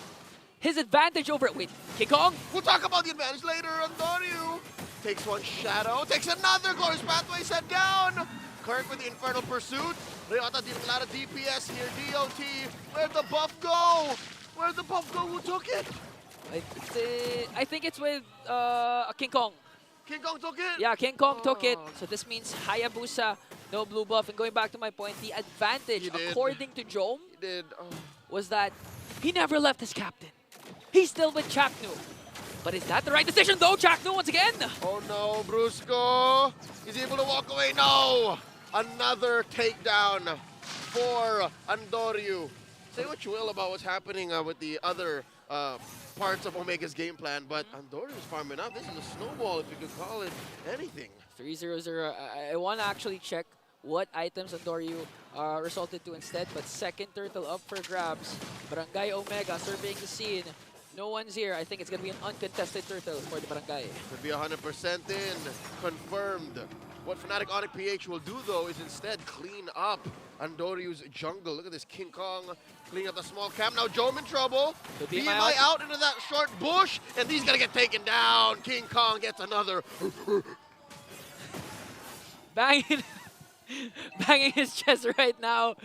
his advantage over, wait, King Kong? We'll talk about the advantage later. Andoryu takes one shadow, takes another Glorious Pathway set down. Kirk with the Infernal Pursuit. Ryota dealing a lot of DPS here. DOT, where'd the buff go? Where'd the buff go? Who took it? I think it's with King Kong. King Kong took it? Yeah, King Kong took it. So this means Hayabusa, no blue buff. And going back to my point, the advantage, according to Jome, was that he never left his captain. He's still with Ch4knu. But is that the right decision though? Ch4knu once again. Oh no, Brusko. He's able to walk away. No! Another takedown for Andoryu. Say what you will about what's happening with the other parts of Omega's game plan, but Andoryu's farming up. This is a snowball, if you could call it anything. 3-0-0. I want to actually check what items Andoryu resulted to instead, but second turtle up for grabs. Barangay Omega surveying the scene. No one's here. I think it's going to be an uncontested turtle for the Barangay. Could be 100% in. Confirmed. What Fnatic Onic PH will do, though, is instead clean up Andoryu's jungle. Look at this King Kong cleaning up the small camp. Now Jome in trouble. BMI out into that short bush, and he's going to get taken down. King Kong gets another. Banging his chest right now.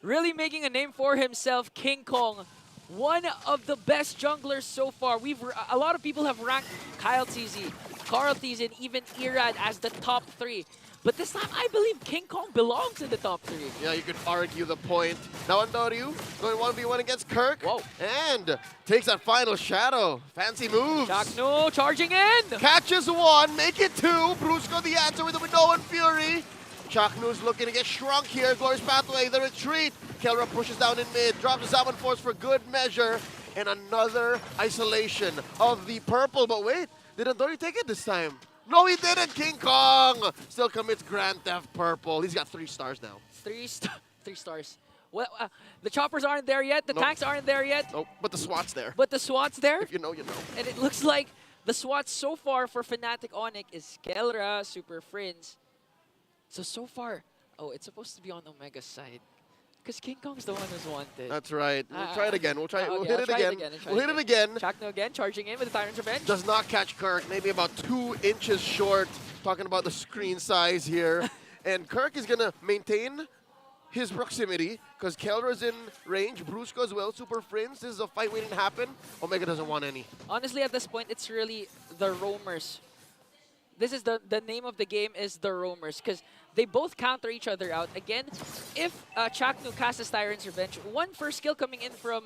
Really making a name for himself, King Kong. One of the best junglers so far. A lot of people have ranked KyleTzy, KarlTzy, and even Irad as the top 3. But this time, I believe King Kong belongs in the top 3. Yeah, you could argue the point. Now Andoryu going 1v1 against Kirk. Whoa. And takes that final shadow. Fancy moves. Ch4knu charging in. Catches one, make it two. Brusko the answer with the Minoan Fury. Ch4knu's looking to get shrunk here. Glorious Pathway, the retreat. Kelra pushes down in mid, drops the Summon Force for good measure. And another isolation of the purple. But wait, did Andoryu take it this time? No, he didn't. King Kong still commits Grand Theft Purple. He's got 3 stars now. 3 stars. Well, the choppers aren't there yet. The tanks aren't there yet. Nope, but the SWAT's there. But the SWAT's there. If you know, you know. And it looks like the SWAT so far for Fnatic Onic is Kelra, Super Friends. So far, oh, it's supposed to be on Omega's side. Because King Kong's the one who's wanted. That's right. We'll try it again. We'll try. We'll okay, hit it again. We'll hit it again. Ch4knu again, charging in with the Tyrant's Revenge. Does not catch Kirk. Maybe about 2 inches short. Talking about the screen size here. And Kirk is going to maintain his proximity, because KyleTzy is in range, Brusko as well, Super Friends. This is a fight waiting to happen. Omega doesn't want any. Honestly, at this point, it's really the roamers. This is the name of the game is the roamers, because they both counter each other out. Again, if Ch4knu casts Tyrant's Revenge, one first skill coming in from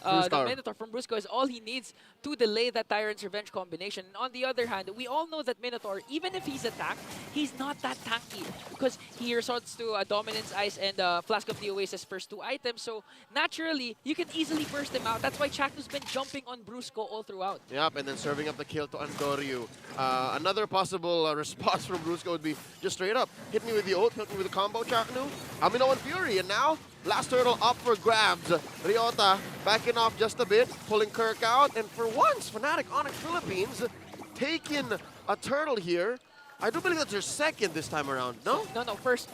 the Minotaur from Brusko is all he needs to delay that Tyrant's Revenge combination. And on the other hand, we all know that Minotaur, even if he's attacked, he's not that tanky because he resorts to Dominance Ice and Flask of the Oasis first 2 items. So naturally, you can easily burst him out. That's why Ch4knu's been jumping on Brusko all throughout. Yep, and then serving up the kill to Andoryu. Another possible response from Brusko would be just straight up, hit me with the ult, hit me with the combo, Ch4knu. Amino and Fury, and now last turtle up for grabs. Ryota backing off just a bit, pulling Kirk out, and for once, Fnatic Onic Philippines taking a turtle here. I do believe that's their second this time around, no? No, first.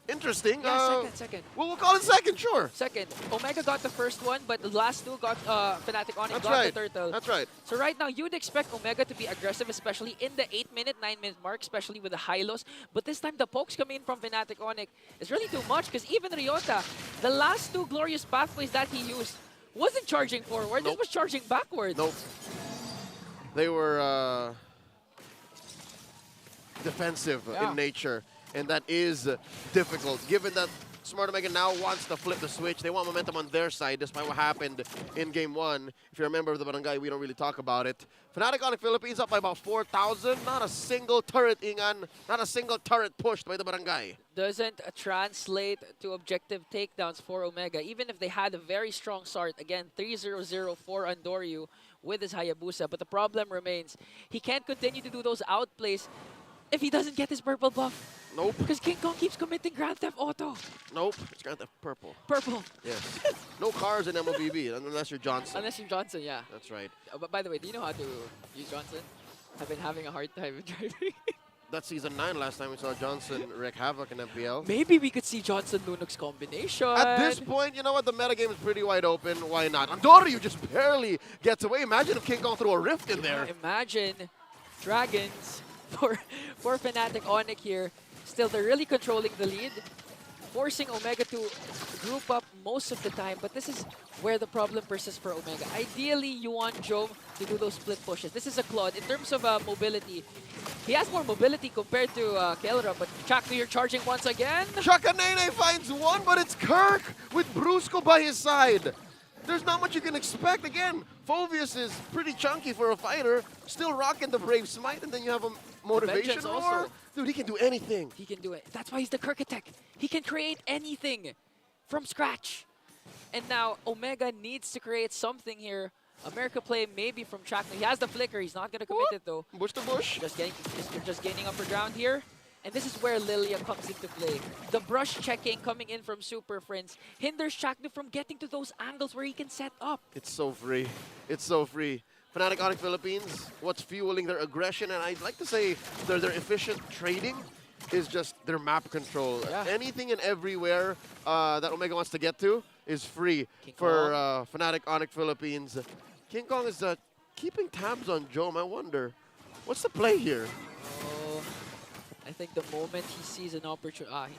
Interesting. Yeah, second. Well, we'll call it second, sure. Second. Omega got the first one, but the last two got Fnatic Onic got the turtle. That's right. So right now, you'd expect Omega to be aggressive, especially in the 8-minute, 9-minute mark, especially with the high lows. But this time, the pokes coming in from Fnatic Onic is really too much, because even Ryota, the last 2 glorious pathways that he used, wasn't charging forward. This was charging backwards. Nope. They were defensive in nature. And that is difficult, given that Smart Omega now wants to flip the switch. They want momentum on their side, despite what happened in Game 1. If you remember the barangay, we don't really talk about it. Fnatic Onic Philippines up by about 4,000. Not a single turret, Ingan. Not a single turret pushed by the barangay. Doesn't translate to objective takedowns for Omega, even if they had a very strong start. Again, 3-0-0 for Andoryu with his Hayabusa. But the problem remains, he can't continue to do those outplays if he doesn't get his purple buff. Nope. Because King Kong keeps committing Grand Theft Auto. Nope. It's Grand Theft Purple. Purple. Yes. No cars in MLBB unless you're Johnson. Unless you're Johnson, yeah. That's right. But by the way, do you know how to use Johnson? I've been having a hard time driving. That's Season 9 last time we saw Johnson wreak havoc in MPL. Maybe we could see Johnson Lunux combination. At this point, you know what? The metagame is pretty wide open. Why not? Andoryu just barely gets away. Imagine if King Kong threw a rift in there. Imagine Dragons for Fnatic Onic here. Still, they're really controlling the lead, forcing Omega to group up most of the time. But this is where the problem persists for Omega. Ideally, you want Jome to do those split pushes. This is a Claude. In terms of mobility, he has more mobility compared to KyleTzy, but Ch4knu here charging once again. Ch4knu finds one, but it's Kirk with Brusko by his side. There's not much you can expect. Again, Phoveus is pretty chunky for a fighter, still rocking the Brave Smite, and then you have a motivation roar. Dude, he can do anything. He can do it. That's why he's the Kirkitek. He can create anything from scratch. And now Omega needs to create something here. America play maybe from Ch4knu. He has the flicker. He's not going to commit it though. Bush to bush. Just gaining upper ground here. And this is where Lilia comes into play. The brush checking coming in from Super Friends hinders Ch4knu from getting to those angles where he can set up. It's so free. It's so free. Fnatic Onic Philippines, what's fueling their aggression, and I'd like to say their efficient trading, is just their map control. Yeah. Anything and everywhere that Omega wants to get to is free for Fnatic Onic Philippines. King Kong is keeping tabs on Jome. I wonder, what's the play here? Oh, I think the moment he sees an opportunity,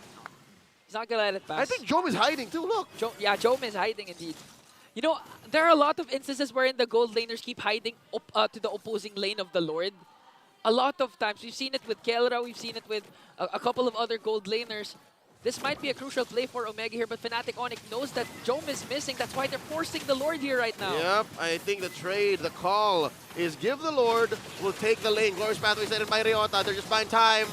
he's not gonna let it pass. I think Jome is hiding too. Look. Jome is hiding indeed. You know, there are a lot of instances wherein the gold laners keep hiding to the opposing lane of the Lord. A lot of times. We've seen it with KyleTzy, we've seen it with a couple of other gold laners. This might be a crucial play for Omega here, but Fnatic Onic knows that Jome is missing. That's why they're forcing the Lord here right now. Yep, I think the trade, the call is give the Lord, will take the lane. Glorious Pathway set in by Ryota. They're just buying time.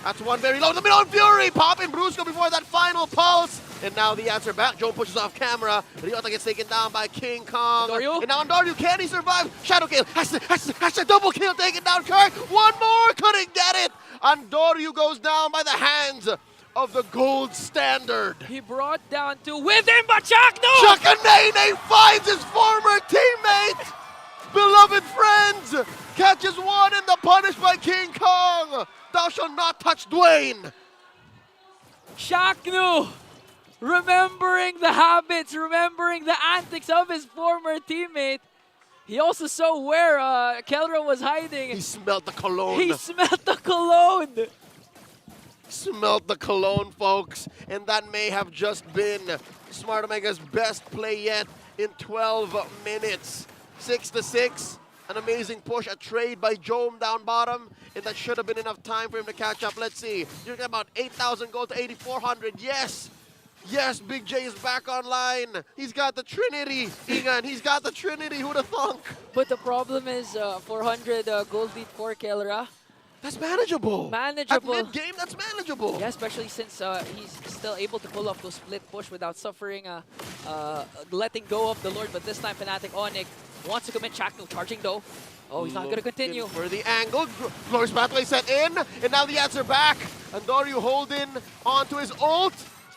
That's one very low in the middle of Fury. Popping Brusko before that final pulse. And now the answer back. Jome pushes off camera. Ryota gets taken down by King Kong. Andoryu? And now Andoryu, can he survive? Shadow kill. Has to double kill, taking down Kirk. One more, couldn't get it. Andoryu goes down by the hands of the gold standard. He brought down two with him, but Ch4knu! Ch4knu finds his former teammate. Beloved friends, catches one and the punish by King Kong. Thou shalt not touch Dwayne. Ch4knu, remembering the habits, remembering the antics of his former teammate. He also saw where KyleTzy was hiding. He smelled the cologne. He smelled the cologne. Smelt the cologne, folks. And that may have just been Smart Omega's best play yet in 12 minutes. 6-6. An amazing push, a trade by Jome down bottom, and that should have been enough time for him to catch up. Let's see. You're talking about 8,000 gold to 8,400. Yes! Yes, Big J is back online. He's got the Trinity, Igan. He's got the Trinity. Who'd have thunk? But the problem is 400 gold lead for KyleTzy. That's manageable. Manageable. At mid-game, that's manageable. Yeah, especially since he's still able to pull off those split push without suffering, letting go of the Lord. But this time, Fnatic Onic wants to commit Ch4knu, charging though. Oh, he's not going to continue. For the angle, Glorious Pathway set in, and now the answer back. Andoryu holding onto his ult.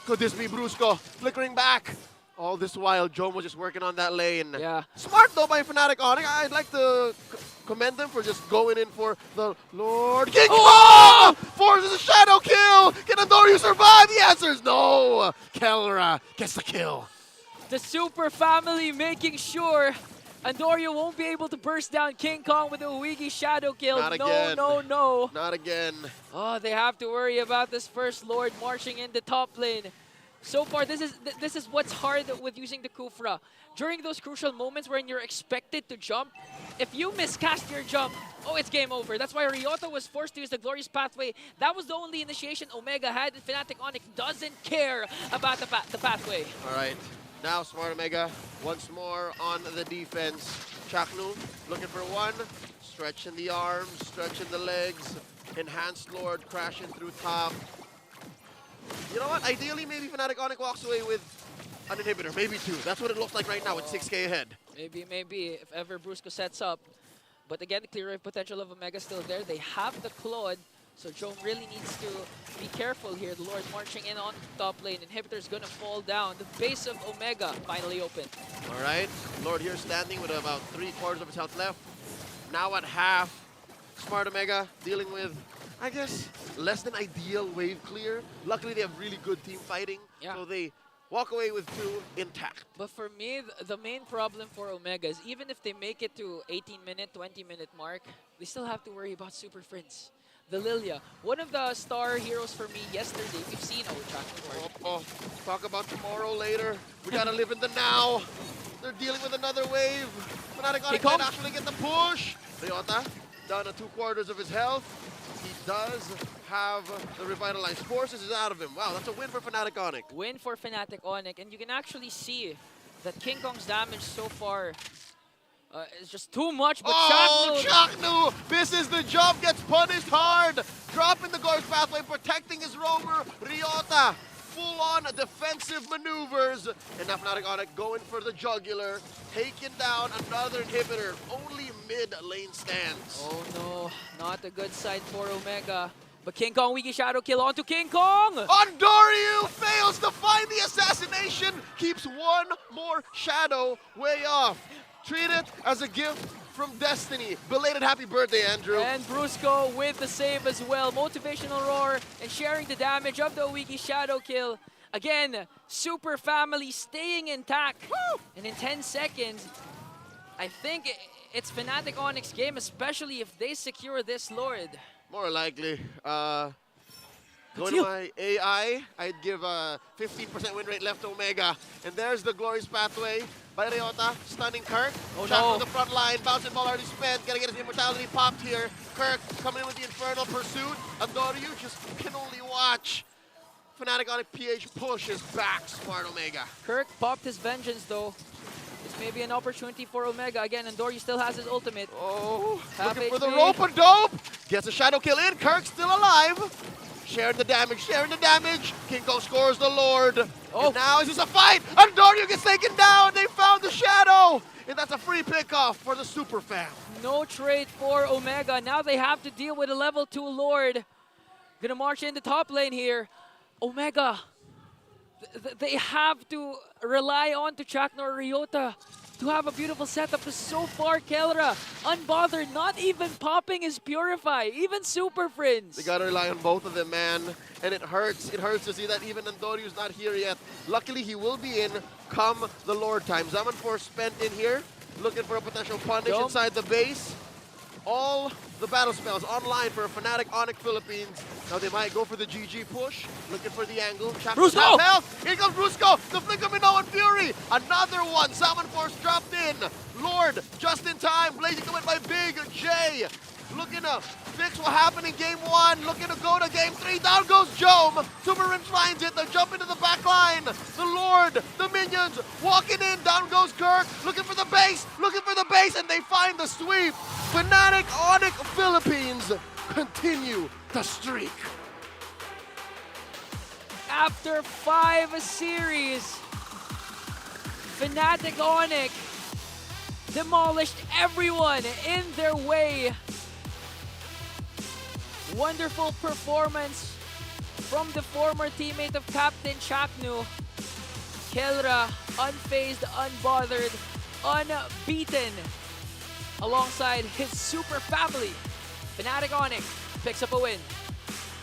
Could this be Brusko flickering back? All this while, Jome was just working on that lane. Yeah. Smart though by Fnatic Onic. I'd like to commend them for just going in for the Lord King. Oh! Forces a shadow kill. Can Andoryu survive? The answer is no. KyleTzy gets the kill. The Super Family making sure Andoryu won't be able to burst down King Kong with a Wiggy shadow kill. Not again. No. Not again. Oh, they have to worry about this first Lord marching in the top lane. So far, this is what's hard with using the Kufra. During those crucial moments when you're expected to jump, if you miscast your jump, oh, it's game over. That's why Ryota was forced to use the Glorious Pathway. That was the only initiation Omega had, and Fnatic Onic doesn't care about the pathway. All right. Now Smart Omega once more on the defense. Ch4knu looking for one. Stretching the arms, stretching the legs. Enhanced Lord crashing through top. You know what? Ideally, maybe Fnatic Onic walks away with an inhibitor. Maybe two. That's what it looks like right now with 6K ahead. Maybe if ever Brusko sets up. But again, the clear wave potential of Omega still there. They have the Claude. So Jome really needs to be careful here. The Lord marching in on the top lane. Inhibitor's gonna fall down. The base of Omega finally open. All right. Lord here standing with about 3/4 of his health left. Now at half. Smart Omega dealing with, I guess, less than ideal wave clear. Luckily, they have really good team fighting. Yeah. So they walk away with two intact. But for me, the main problem for Omega is even if they make it to 18-minute, 20-minute mark, they still have to worry about Super Friends. The Lilia, one of the star heroes for me yesterday. We've seen Ch4knu. Oh, talk about tomorrow later. We gotta live in the now. They're dealing with another wave. Fnatic Onic might actually get the push. Ryota down to 2/4 of his health. He does have the revitalized forces is out of him. Wow, that's a win for Fnatic Onic. Win for Fnatic Onic, and you can actually see that King Kong's damage so far is just too much. But Ch4knu misses the jump, gets punished hard. Dropping the Glorious Pathway, protecting his roamer. Ryota, full-on defensive maneuvers. And now Fnatic Onic going for the jugular. Taking down another inhibitor. Only mid-lane stands. Oh no, not a good sight for Omega. But King Kong Wiggy shadow kill onto King Kong! Andoryu fails to find the assassination. Keeps one more shadow way off. Treat it as a gift from Destiny. Belated happy birthday, Andrew. And Brusko with the save as well. Motivational roar and sharing the damage of the Wiggy shadow kill. Again, Super Family staying intact. Woo! And in 10 seconds, I think it's Fnatic Onic's game, especially if they secure this Lord. More likely. Going to my AI, I'd give a 15% win rate left to Omega. And there's the Glorious Pathway by Ryota, stunning Kirk. Oh Shot no. from the front line, bouncing ball already spent. Gotta get his immortality popped here. Kirk coming in with the Infernal Pursuit. Andoryu just can only watch. Fnatic Onic PH pushes back Smart Omega. Kirk popped his vengeance though. This may be an opportunity for Omega. Again, Andoryu still has his ultimate. Oh, Half looking for the HP. rope-a-dope. Gets a shadow kill in. Kirk still alive. Sharing the damage. King Kong scores the Lord. Oh. And now is this a fight? Andoryu gets taken down. They found the shadow. And that's a free pickoff for the Super Fam. No trade for Omega. Now they have to deal with a level 2 Lord. Gonna march in the top lane here. Omega, they have to rely on to Ch4knu or Ryota to have a beautiful setup. So far, KyleTzy, unbothered, not even popping his Purify, even Super Friends. They gotta rely on both of them, man. And it hurts. It hurts to see that even Andoryu's not here yet. Luckily, he will be in come the Lord time. Zaman Force spent in here, looking for a potential punish inside the base. All the battle spells online for Fnatic Onic Philippines. Now they might go for the GG push, looking for the angle. Brusko! Help! Here comes Brusko! The flick of Minoan Fury! Another one! Salmon Force dropped in! Lord, just in time, blazing to win by Big J! Looking to fix what happened in game 1, looking to go to game 3. Down goes Jome! Super Rinse finds it, they jump into the back line. The Lord, the minions, walking in, down goes Kirk, looking for the base, and they find the sweep. Fnatic Onic Philippines continue the streak. After 5 series, Fnatic Onic demolished everyone in their way. Wonderful performance from the former teammate of Captain Ch4knu. KyleTzy, unfazed, unbothered, unbeaten. Alongside his super family, Fnatic Onic picks up a win.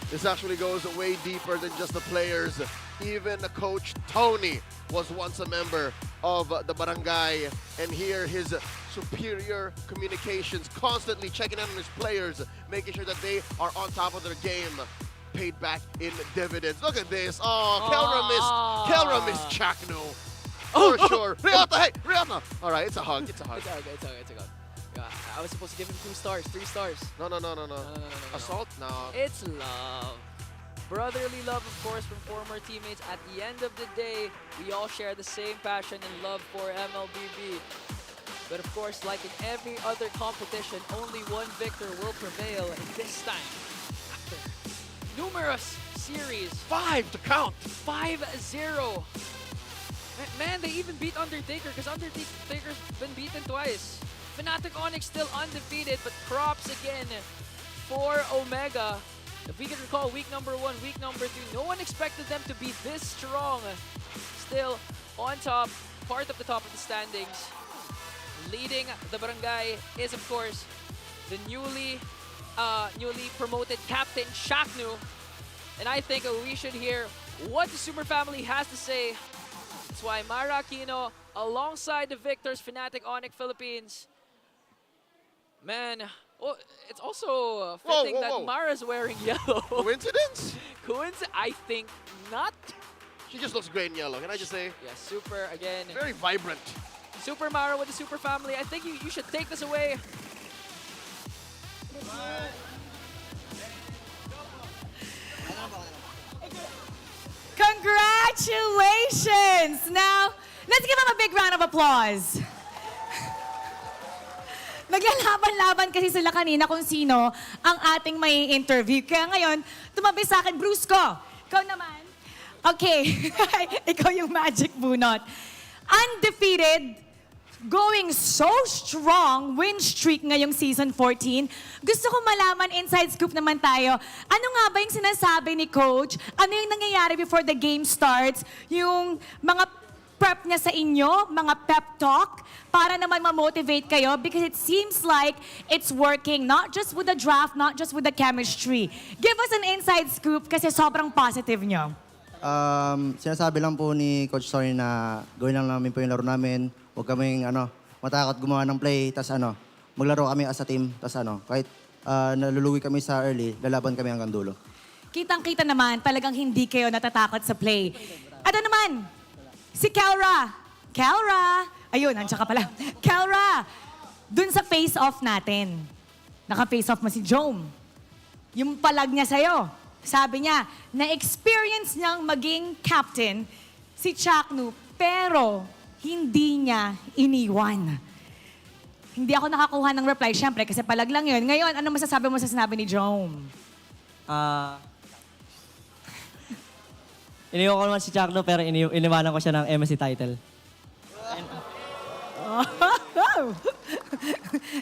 This actually goes way deeper than just the players. Even Coach Tony was once a member of the barangay, and here his superior communications, constantly checking in on his players, making sure that they are on top of their game, paid back in dividends. Look at this. Oh, KyleTzy missed Ch4knu. For sure. Ryota, hey, Ryota. All right, it's a hug. It's a hug. It's a hug. Yeah, I was supposed to give him 2 stars, 3 stars. No. Assault? No. It's love. Brotherly love, of course, from former teammates. At the end of the day, we all share the same passion and love for MLBB. But of course, like in every other competition, only one victor will prevail. And this time, after numerous series. 5 to count. 5-0. Man, they even beat Undertaker because Undertaker's been beaten twice. Fnatic Onic still undefeated, but props again for Omega. If we can recall week number 1, week number 2, no one expected them to be this strong. Still on top, part of the top of the standings. Leading the barangay is, of course, the newly promoted Captain Ch4knu. And I think we should hear what the Super Family has to say. That's why Mara Aquino, alongside the victors, Fnatic Onic Philippines. Man, oh, it's also fitting that Mara's wearing yellow. Coincidence? I think not. She just looks great in yellow, can I just say? Yeah, super, again. Very vibrant. Super Mara with the Super Family. I think you should take this away. Congratulations! Now, let's give them a big round of applause. Naglalaban-laban kasi sila kanina kung sino ang ating may interview. Kaya ngayon, tumabi sa akin, Brusko. Ikaw naman. Okay, ikaw yung magic bunot. Undefeated, going so strong, win streak ngayong season 14. Gusto ko malaman, inside scoop naman tayo. Ano nga ba yung sinasabi ni Coach? Ano yung nangyayari before the game starts? Yung mga prep niya sa inyo, mga pep talk, para naman ma-motivate kayo because it seems like it's working, not just with the draft, not just with the chemistry. Give us an inside scoop kasi sobrang positive nyo. Sinasabi lang po ni Coach Tony na gawin lang namin po yung laro namin. Huwag kaming matakot gumawa ng play, tas maglaro kami as a team, tas kahit naluluwi kami sa early, lalaban kami hanggang dulo. Kitang-kita naman, talagang hindi kayo natatakot sa play. Ano naman? Si KyleTzy. Ayun, nandiyan ka pala. KyleTzy, dun sa face-off natin, naka-face-off mo si Jome. Yung palag niya sa'yo, sabi niya, na-experience niyang maging captain si Ch4knu, pero hindi niya iniwan. Hindi ako nakakuha ng reply, syempre, kasi palag lang yun. Ngayon, ano masasabi mo sa sinabi ni Jome? Iniwan ko naman si Ch4knu pero iniwanan ko siya ng MSC title.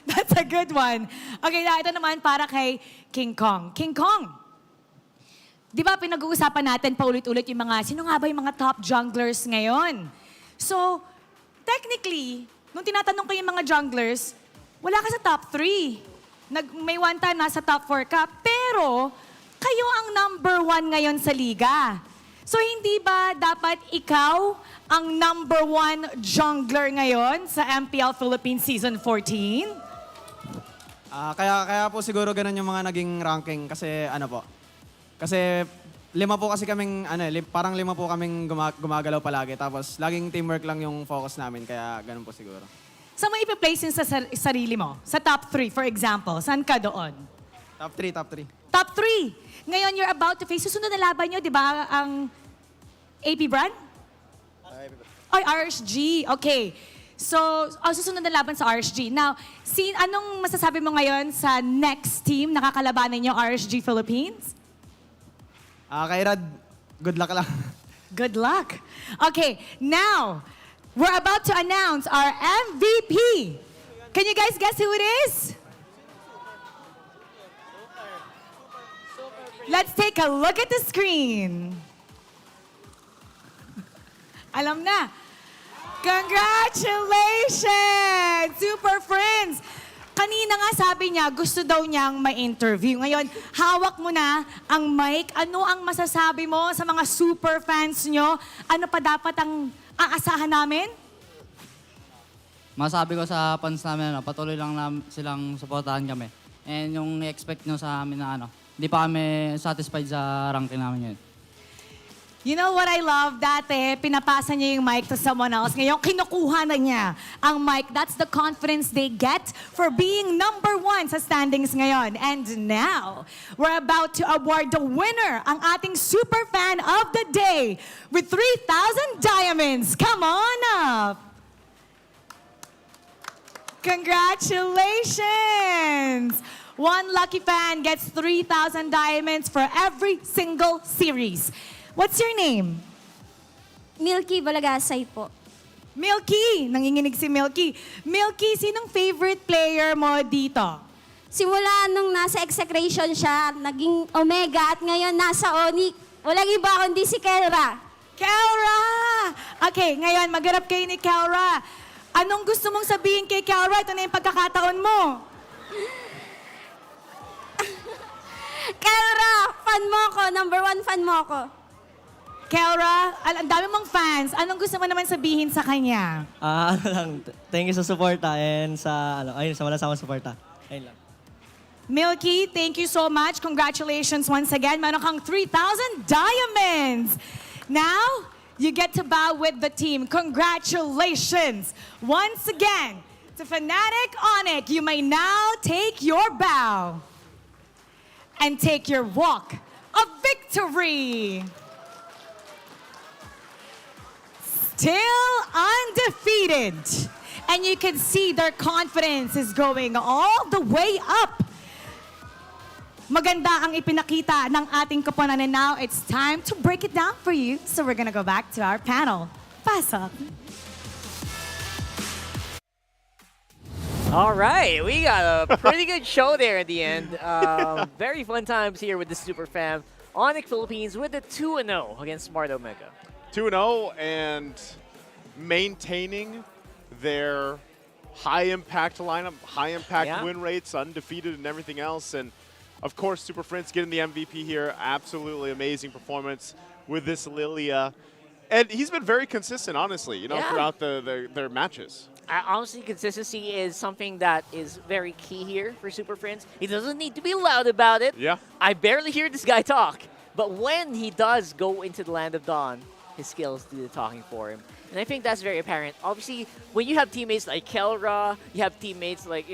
That's a good one. Okay, ito naman para kay King Kong. King Kong, di ba pinag-uusapan natin paulit-ulit yung mga, sino nga ba yung mga top junglers ngayon? So, technically, nung tinatanong ko yung mga junglers, wala ka sa top 3. May one time nasa top 4 ka, pero kayo ang number 1 ngayon sa liga. So hindi ba dapat ikaw ang number 1 jungler ngayon sa MPL Philippines Season 14? Kaya po siguro ganun yung mga naging ranking kasi Kasi lima po kasi kaming, parang lima po kaming gumagalaw palagi. Tapos laging teamwork lang yung focus namin, kaya ganun po siguro. Saan mo ipiplace yung sa sarili mo? Sa top 3, for example. Saan ka doon? Top 3, top 3. Top 3! Ngayon, you're about to face. Susunod na laban nyo, di ba? Ang APBren? Ay, RSG. Okay. So, susunod na laban sa RSG. Now, anong masasabi mo ngayon sa next team na kakalabanin nyo, RSG Philippines? Kay Rad, good luck lang. Good luck. Okay, now, we're about to announce our MVP. Can you guys guess who it is? Let's take a look at the screen. Alam na. Congratulations, Super Friends! Kanina nga sabi niya, gusto daw niyang ma-interview. Ngayon, hawak mo na ang mic. Ano ang masasabi mo sa mga super fans nyo? Ano pa dapat ang aasahan namin? Masabi ko sa fans namin, patuloy lang silang suportahan kami. And yung expect nyo sa amin na hindi pa kami satisfied sa ranking namin ngayon. You know what I love? Dati, pinapasa niya yung mic to someone else. Ngayon, kinukuha na niya ang mic. That's the confidence they get for being number 1 sa standings ngayon. And now, we're about to award the winner, ang ating super fan of the day, with 3,000 diamonds. Come on up! Congratulations! One lucky fan gets 3,000 diamonds for every single series. What's your name? Milky Balagasay po. Milky! Nanginginig si Milky. Milky, sinong favorite player mo dito? Simula nung nasa execration siya, naging Omega at ngayon nasa Onic. Walang iba kundi si Kelra. Kelra! Okay, ngayon magharap kayo ni Kelra. Anong gusto mong sabihin kay Kelra? Ito na yung pagkakataon mo. Kelra, fan mo ko. Number 1 fan mo ko. Kelra, ang dami mong fans. Anong gusto mo naman sabihin sa kanya? Thank you sa suporta and sa wala sa suporta. Ayun lang. Milky, thank you so much. Congratulations once again. Meron kang 3,000 diamonds. Now, you get to bow with the team. Congratulations. Once again, to Fnatic Onic, you may now take your bow and take your walk of victory. Still undefeated. And you can see their confidence is going all the way up. Maganda ang ipinakita ng ating koponan, and now it's time to break it down for you. So we're gonna go back to our panel. Pasok. All right, we got a pretty good show there at the end. Very fun times here with the Super Fam. Onic Philippines with the 2-0 against Smart Omega. 2-0 and maintaining their high-impact lineup, high-impact win rates, undefeated and everything else. And, of course, Super Friends getting the MVP here. Absolutely amazing performance with this Lilia. And he's been very consistent, honestly, throughout their matches. Honestly, consistency is something that is very key here for Super Friends. He doesn't need to be loud about it. Yeah. I barely hear this guy talk. But when he does go into the Land of Dawn, his skills do the talking for him. And I think that's very apparent. Obviously, when you have teammates like Kelra, you have teammates like,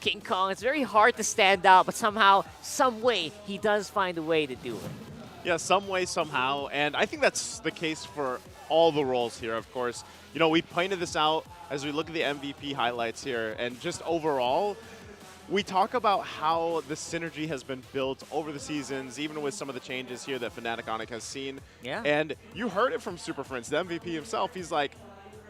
King Kong, it's very hard to stand out, but somehow, some way, he does find a way to do it. Yeah, some way, somehow. And I think that's the case for all the roles here, of course. We pointed this out as we look at the MVP highlights here. And just overall, we talk about how the synergy has been built over the seasons, even with some of the changes here that Fnatic Onic has seen. Yeah. And you heard it from Super Friends, the MVP himself. He's like,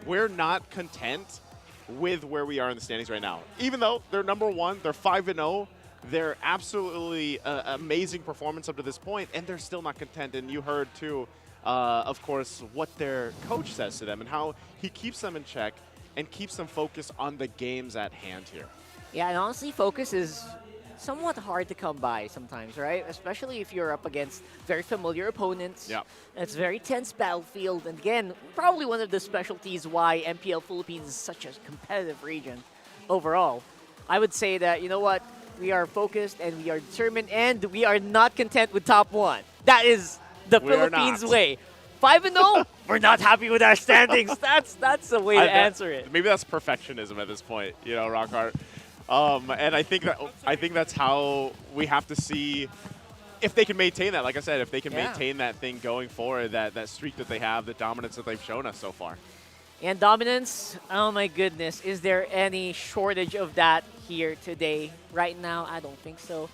we're not content with where we are in the standings right now. Even though they're number 1, they're 5-0, they're absolutely amazing performance up to this point, and they're still not content. And you heard, too, of course, what their coach says to them and how he keeps them in check and keeps them focused on the games at hand here. Yeah, and honestly, focus is somewhat hard to come by sometimes, right? Especially if you're up against very familiar opponents. Yeah. It's a very tense battlefield. And again, probably one of the specialties why MPL Philippines is such a competitive region overall. I would say that, we are focused, and we are determined, and we are not content with top 1. That is the We are Philippines not. way. 5-0, we're not happy with our standings. That's the way to answer it. Maybe that's perfectionism at this point, you know, Rockhart. And I think that's how we have to see if they can maintain that. Like I said, if they can maintain that thing going forward, that streak that they have, the dominance that they've shown us so far. And dominance, oh my goodness, is there any shortage of that here today? Right now, I don't think so.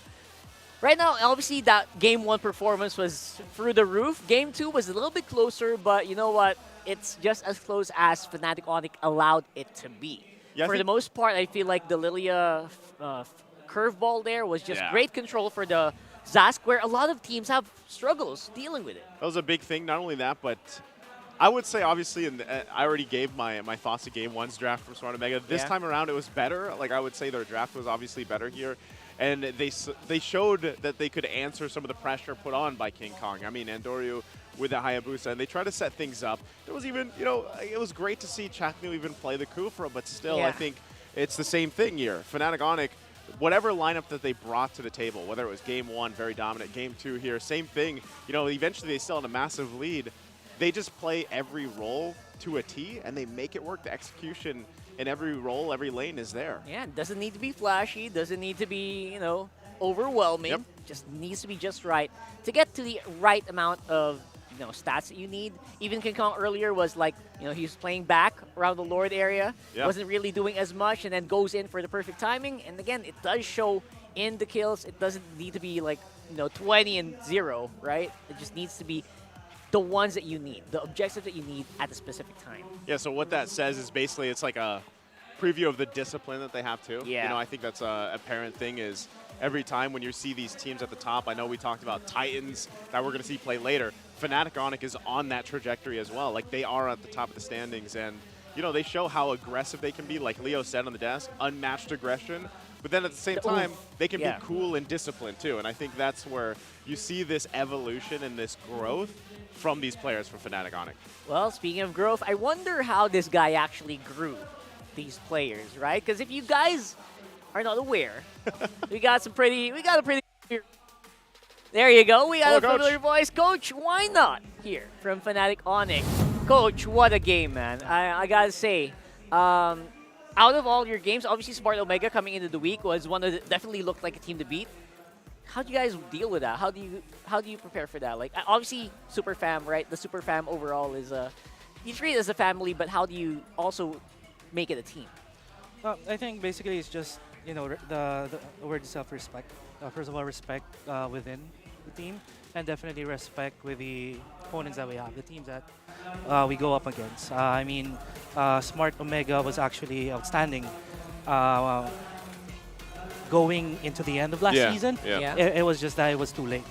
Right now, obviously, that Game 1 performance was through the roof. Game 2 was a little bit closer, but you know what? It's just as close as Fnatic Onic allowed it to be. Yeah, For the most part, I feel like the Lilia curveball there was just great control for the Zask, where a lot of teams have struggles dealing with it. That was a big thing. Not only that, but I would say, obviously, and I already gave my thoughts of Game 1's draft from Smart Omega. This time around, it was better. Like, I would say their draft was obviously better here. And they showed that they could answer some of the pressure put on by King Kong. I mean, Andoryu with the Hayabusa, and they tried to set things up. There was even, you know, it was great to see Ch4knu even play the Kufra, but still, I think it's the same thing here. Fnatic Onic, whatever lineup that they brought to the table, whether it was Game 1, very dominant, Game 2 here, same thing. You know, eventually they still had a massive lead. They just play every role to a T, and they make it work. The execution in every role, every lane is there. Yeah, it doesn't need to be flashy, doesn't need to be, you know, overwhelming. Just needs to be just right to get to the right amount of, you know, stats that you need. Even King Kong earlier was like, you know, he was playing back around the Lord area, wasn't really doing as much, and then goes in for the perfect timing. And again, it does show in the kills. It doesn't need to be like, you know, 20 and 0, right? It just needs to be the ones that you need, the objectives that you need at a specific time. Yeah, so what that says is basically it's like a preview of the discipline that they have too. Yeah. You know, I think that's a apparent thing is every time when you see these teams at the top, I know we talked about Titans that we're going to see play later. Fnatic Onic is on that trajectory as well. Like, they are at the top of the standings, and, you know, they show how aggressive they can be. Like Leo said on the desk, unmatched aggression. But then at the same time, they can be cool and disciplined too. And I think that's where you see this evolution and this growth from these players from Fnatic Onic. Well, speaking of growth, I wonder how this guy actually grew these players, right? Because if you guys are not aware, we got a pretty. There you go. We got a familiar voice, Coach. Why not here from Fnatic Onic? Coach, what a game, man! I gotta say, out of all your games, obviously Smart Omega coming into the week was one that definitely looked like a team to beat. How do you guys deal with that? How do you prepare for that? Like, obviously Super Fam, right? The Super Fam overall is you treat it as a family, but how do you also make it a team? I think basically it's just, you know, the word self-respect. First of all, respect within the team, and definitely respect with the opponents that we have, the teams that we go up against. I mean, Smart Omega was actually outstanding going into the end of last season. It was just that it was too late.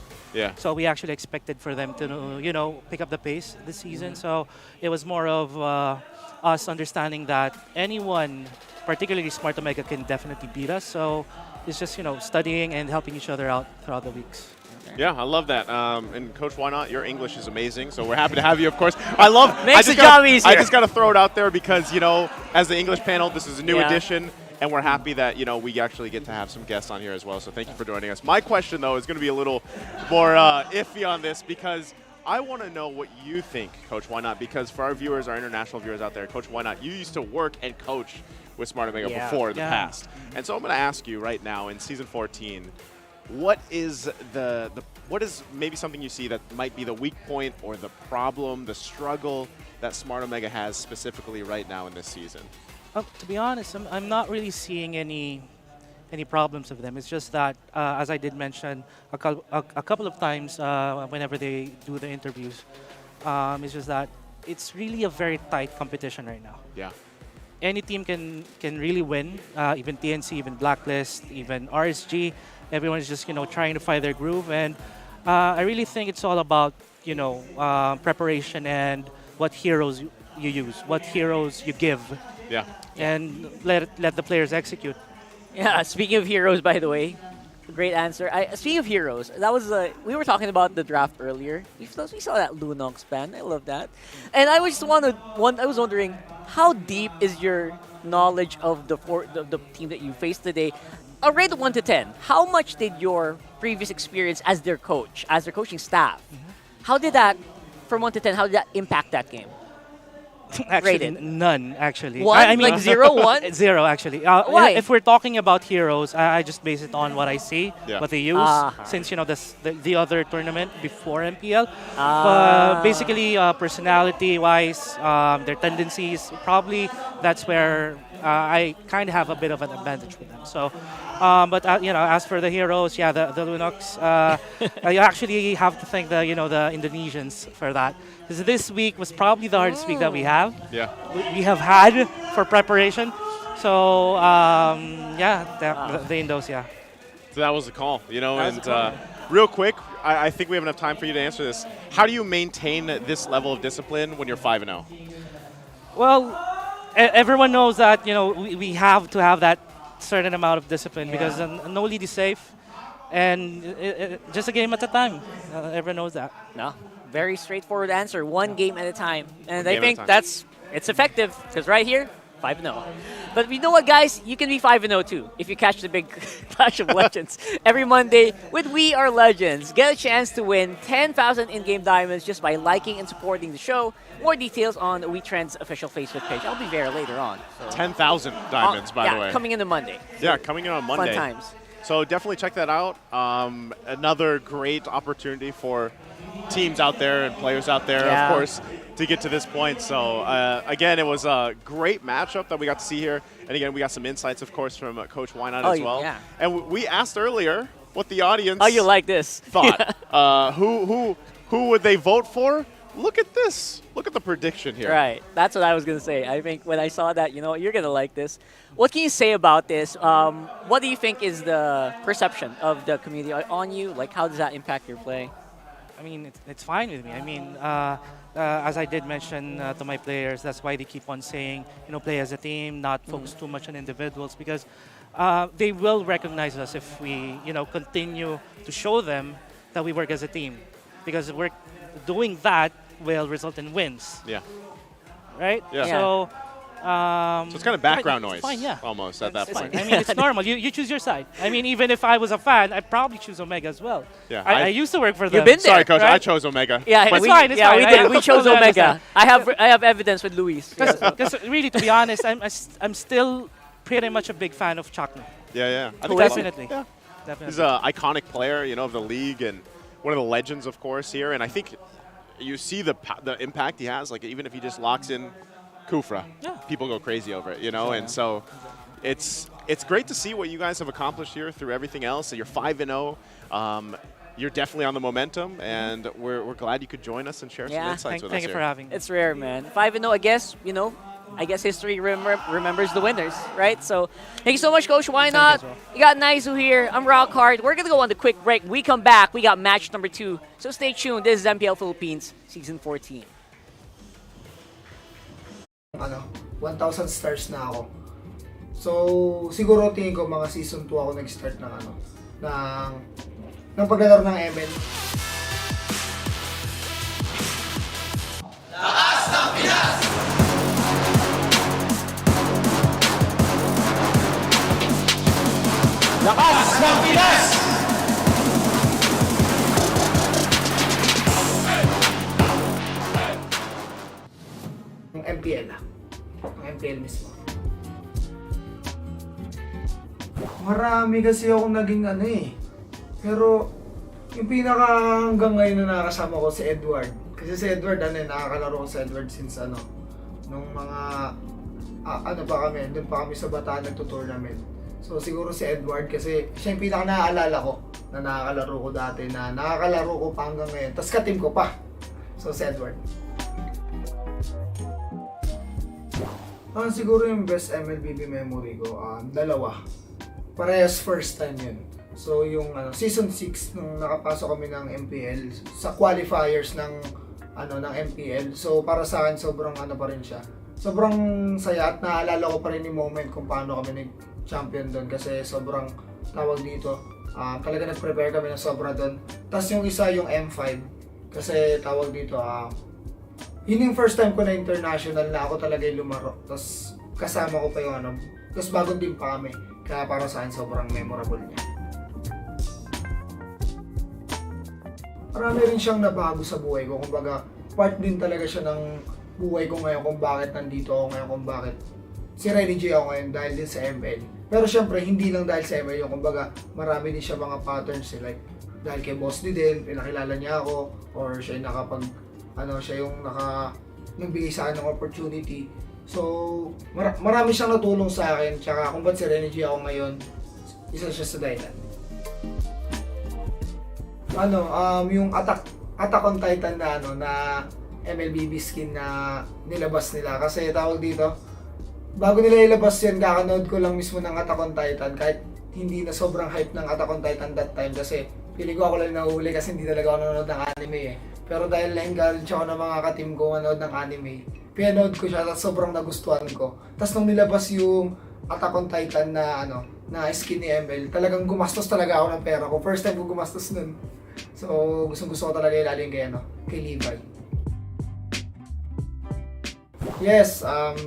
So we actually expected for them to, you know, pick up the pace this season. So it was more of us understanding that anyone, particularly Smart Omega, can definitely beat us. So it's just, you know, studying and helping each other out throughout the weeks. Yeah, I love that. And Coach, why not? Your English is amazing, so we're happy to have you, of course. I just got to throw it out there because, you know, as the English panel, this is a new edition. And we're happy that, you know, we actually get to have some guests on here as well. So thank you for joining us. My question, though, is going to be a little more iffy on this because I want to know what you think, Coach. Why not? Because for our viewers, our international viewers out there, Coach, why not? You used to work and coach with Smart Omega before in the past. And so I'm going to ask you right now in Season 14, what is what is maybe something you see that might be the weak point or the problem, the struggle that Smart Omega has specifically right now in this season? To be honest, I'm not really seeing any problems with them. It's just that, as I did mention a couple of times whenever they do the interviews, it's just that it's really a very tight competition right now. Yeah. Any team can really win, even TNC, even Blacklist, even RSG. Everyone's just, you know, trying to find their groove. And I really think it's all about, you know, preparation and what heroes you use, what heroes you give. Yeah. And let the players execute. Yeah, speaking of heroes, by the way, great answer. Speaking of heroes, that was we were talking about the draft earlier. We saw that Lunox span. I love that. And I was wondering, how deep is your knowledge of the team that you faced today? rate of 1 to 10, how much did your previous experience as their coach, as their coaching staff, how did that, from 1 to 10, how did that impact that game? Actually, Rated. none, actually. One? I mean, Like 0, 1? Zero, actually. Why? If we're talking about heroes, I just base it on what I see, Yeah. what they use, since, you know, the other tournament before MPL. Basically, personality-wise, their tendencies, probably that's where I kind of have a bit of an advantage with them. So, but you know, as for the heroes, yeah, the Lunox, you actually have to thank the Indonesians for that. Because this week was probably the hardest week that we have. Yeah. We have had for preparation. So yeah, the Indos, yeah. So that was the call, you know, and real quick, I think we have enough time for you to answer this. How do you maintain this level of discipline when you're 5-0? Well, everyone knows that, you know, we have to have that certain amount of discipline because no lead is safe, and just a game at a time. Everyone knows that. No, very straightforward answer. One game at a time, and I game think at a time. it's effective because right here, 5-0. But you know what, guys? You can be 5-0 too if you catch the big Clash of Legends every Monday with We Are Legends. Get a chance to win 10,000 in-game diamonds just by liking and supporting the show. More details on WeTrend's official Facebook page. I'll be there later on. So. 10,000 diamonds, by the way. Coming into Monday. Yeah, coming in on Monday. Fun times. So definitely check that out. Another great opportunity for teams out there and players out there, of course, to get to this point. So again, it was a great matchup that we got to see here. And again, we got some insights, of course, from Coach Wynot as well. Yeah. And we asked earlier what the audience you like this? thought. Who would they vote for? Look at this. Look at the prediction here. Right. That's what I was going to say. I think when I saw that, you know, you're going to like this. What can you say about this? What do you think is the perception of the community on you? Like, how does that impact your play? I mean, it's fine with me. I mean, as I did mention to my players, that's why they keep on saying, you know, play as a team, not focus too much on individuals, because they will recognize us if we, you know, continue to show them that we work as a team. Because we're doing that will result in wins. Yeah. Right? Yeah. So, so it's kind of background noise, fine, yeah. almost at that point. I mean, it's normal. You choose your side. I mean, even if I was a fan, I'd probably choose Omega as well. Yeah, I used to work for them. You've been there, Sorry, Coach, right? I chose Omega. Yeah, It's fine. It's yeah, fine. we did. We chose totally Omega. understand. I have evidence with Luis. Because really, to be honest, I'm still pretty much a big fan of Ch4knu. Yeah. I Cool. think Definitely. Yeah. Definitely. He's an iconic player, you know, of the league and one of the legends, of course, here. And I think you see the impact he has. Like, even if he just locks in Kufra, people go crazy over it, you know. And so it's great to see what you guys have accomplished here through everything else. So you're 5-0. You're definitely on the momentum, and we're glad you could join us and share some insights with us. Thank you for having me. It's rare, man. 5-0, I guess, you know, history remembers the winners, right? So thank you so much, Coach Wynot. You got Naizu here. I'm Rockard. We're going to go on the quick break. We come back. We got match number 2. So stay tuned. This is MPL Philippines, Season 14. 1,000 stars na ako. So, siguro tingin ko mga Season 2 ako nag-start ng paglalaro ng ML. Lakas ng Pinas! Lakas ng Pinas! Ng MPL. Ng MPL mismo. Marami kasi akong naging Pero yung pinaka hanggang ngayon na nakasama ko si Edward. Kasi si Edward, nakakalaro ko si Edward since nung mga pa kami, doon pa kami sa Bataan nagto-tournament. So siguro si Edward kasi siya yung pinaka naaalala ko na nakakalaro ko dati, na nakakalaro ko pa hanggang ngayon. Tapos ka-team ko pa. So si Edward. Siguro yung best MLBB memory ko, dalawa. Parehas first time yun. So yung season 6 nung nakapasok kami ng MPL sa qualifiers ng MPL. So para sa akin sobrang pa rin siya. Sobrang saya at naalala ko pa rin yung moment kung paano kami nag-champion doon kasi sobrang tawag dito. Talaga nag-prepare kami ng sobra doon. Tapos yung isa yung M5 kasi tawag dito yun yung first time ko na international na ako talaga yung lumaro. Tapos kasama ko pa yung tapos bagong team pa kami. Kaya para sa akin, sobrang memorable niya. Marami rin siyang nabago sa buhay ko. Kumbaga, part din talaga siya ng buhay ko ngayon kung bakit nandito ako ngayon, kung bakit si Renny J ako ngayon dahil din sa MPL. Pero syempre, hindi lang dahil sa MPL yung kumbaga, marami din siya mga patterns like dahil kay Boss D din, pinakilala niya ako or siya yung siya yung nagbigay sa akin ng opportunity. So, marami siyang natulong sa akin, tsaka kung ba't si Renny J ako ngayon, isa siya sa dahilan. Yung Attack on Titan na na MLBB skin na nilabas nila. Kasi tawag dito, bago nila ilabas yan, kakanood ko lang mismo ng Attack on Titan. Kahit hindi na sobrang hype ng Attack on Titan that time. Kasi pili ko ako lang nahuli kasi hindi talaga ako nanonood ng anime eh. Pero dahil na-encourage ako ng mga ka-team ko manood ng anime, pinanood ko siya at sobrang nagustuhan ko. Tapos nung nilabas yung Attack on Titan na na skin ni ML, talagang gumastos talaga ako ng pera ko. First time ko gumastos nun. So, gusto ko talaga ilalim kay Levi. Yes,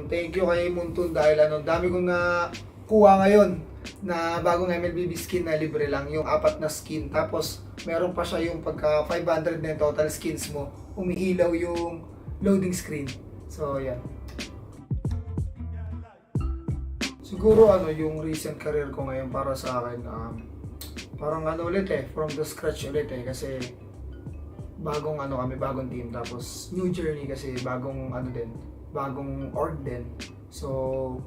thank you kay Muntun dahil dami kong nakuha ngayon na bagong MLBB skin na libre lang, yung 4 na skin. Tapos, meron pa siya yung pagka 500 na total skins mo, umiilaw yung loading screen. So, yan. Siguro yung recent career ko ngayon para sa akin, parang ulit from the scratch ulit kasi bagong kami, bagong team, tapos new journey kasi bagong bagong org din. So,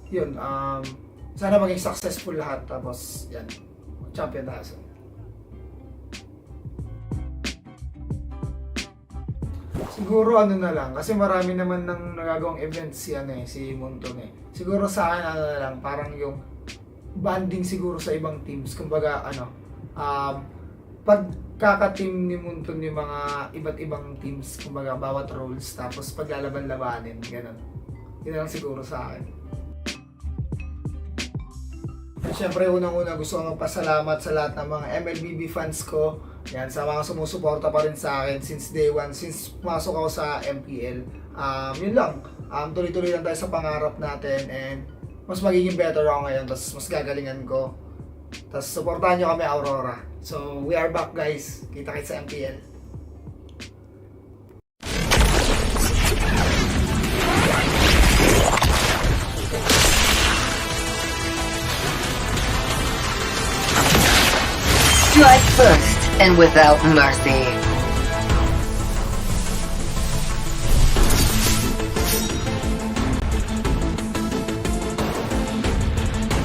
yun, sana maging successful lahat, tapos yan, champion tayo. Siguro na lang, kasi marami naman ng nagagawang events si Monton Siguro sa akin na lang, parang yung banding siguro sa ibang teams. Kumbaga pagkaka-team ni Monton yung mga iba't ibang teams, kumbaga bawat roles, tapos paglalaban-labanin, ganun. Yun lang siguro sa akin. Siyempre, unang-una gusto ko magpasalamat sa lahat ng mga MLBB fans ko. Yan, sa mga sumusuporta pa rin sa akin since day one, since pumasok ako sa MPL. Yun lang, tuloy-tuloy lang tayo sa pangarap natin and mas magiging better ako ngayon, tapos mas gagalingan ko. Tapos supportahan nyo kami, Aurora. So, we are back guys. Kita-kits sa MPL. Strike first and without mercy.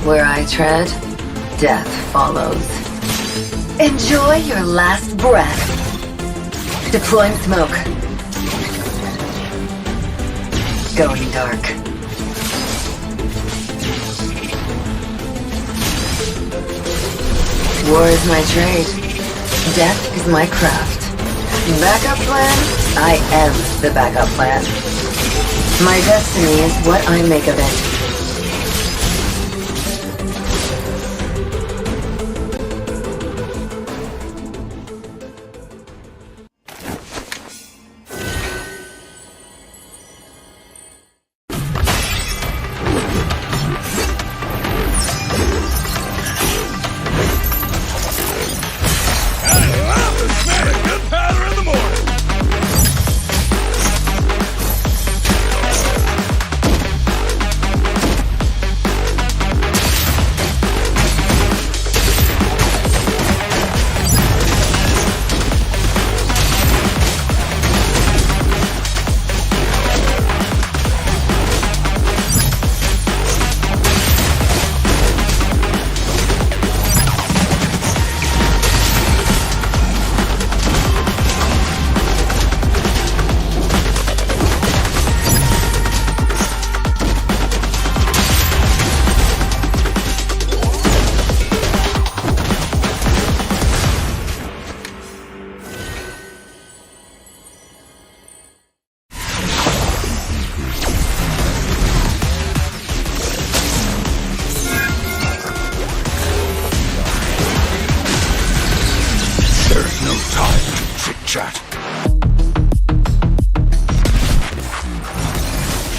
Where I tread, death follows. Enjoy your last breath. Deploying smoke. Going dark. War is my trade. Death is my craft. Backup plan? I am the backup plan. My destiny is what I make of it.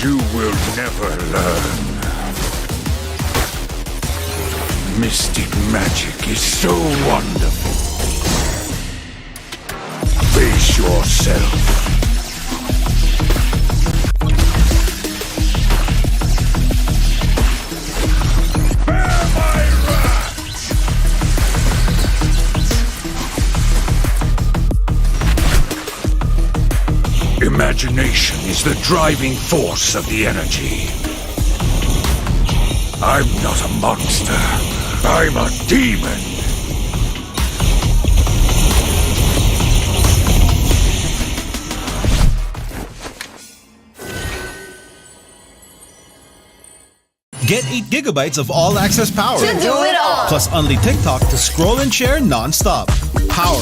You will never learn. mystic magic is so wonderful. Face yourself. Imagination is the driving force of the energy. I'm not a monster. I'm a demon. Get 8 gigabytes of all-access power. To do it all. Plus only TikTok to scroll and share non-stop. Power,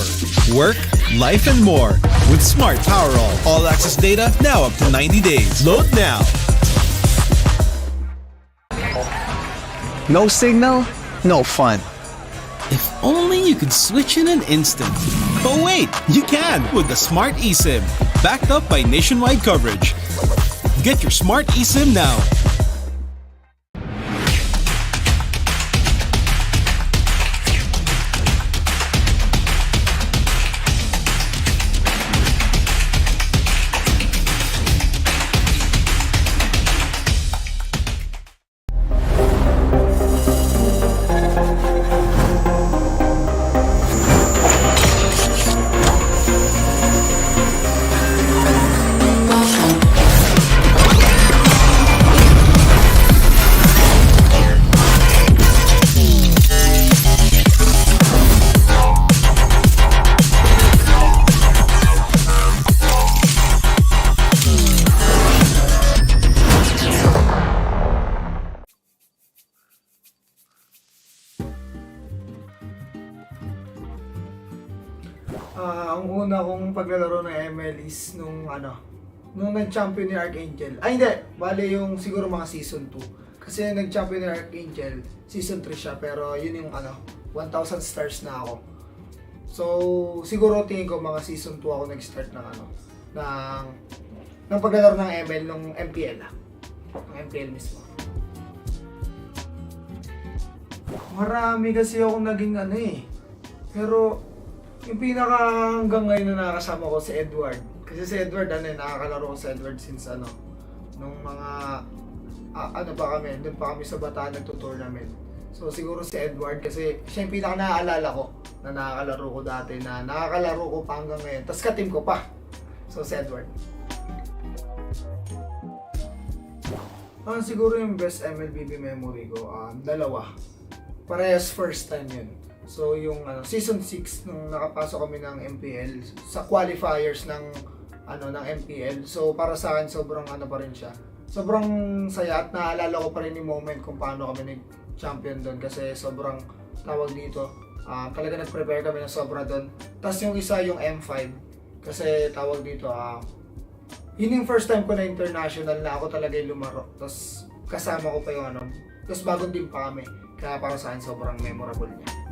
work, life, and more. With Smart Power all-access data now up to 90 days. Load now. No signal, no fun. If only you could switch in an instant. But wait, you can with the Smart eSIM. Backed up by nationwide coverage. Get your Smart eSIM now. Ang una kong paglalaro ng ML is nung nag-champion ni Archangel. Ay hindi, bale yung siguro mga season 2. Kasi nag-champion ni Archangel, season 3 siya, pero yun yung 1,000 stars na ako. So, siguro tingin ko mga season 2 ako nag-start ng paglalaro ng ML nung MPL. Ng MPL mismo. Marami kasi akong naging pero yung pinaka hanggang ngayon na nakakasama ko si Edward. Kasi si Edward, nakakalaro ko si Edward since nung mga, pa kami, doon pa kami sa Bataan nagto-tournament. So siguro si Edward kasi siya yung pinaka naaalala ko na nakakalaro ko dati, na nakakalaro ko pa hanggang ngayon. Tapos ka-team ko pa. So si Edward. Siguro yung best MLBB memory ko, dalawa. Parehas first time yun. So yung season 6 nung nakapasok kami ng MPL sa qualifiers ng MPL. So para sa akin sobrang pa rin siya. Sobrang saya at naalala ko pa rin yung moment kung paano kami nag-champion doon kasi sobrang tawag dito. Talaga nag-prepare kami ng sobra doon. Tapos yung isa yung M5 kasi tawag dito yun yung first time ko na international na ako talaga yung lumaro. Tapos kasama ko pa yung tapos bagong team pa kami. Kaya para sa akin sobrang memorable niya.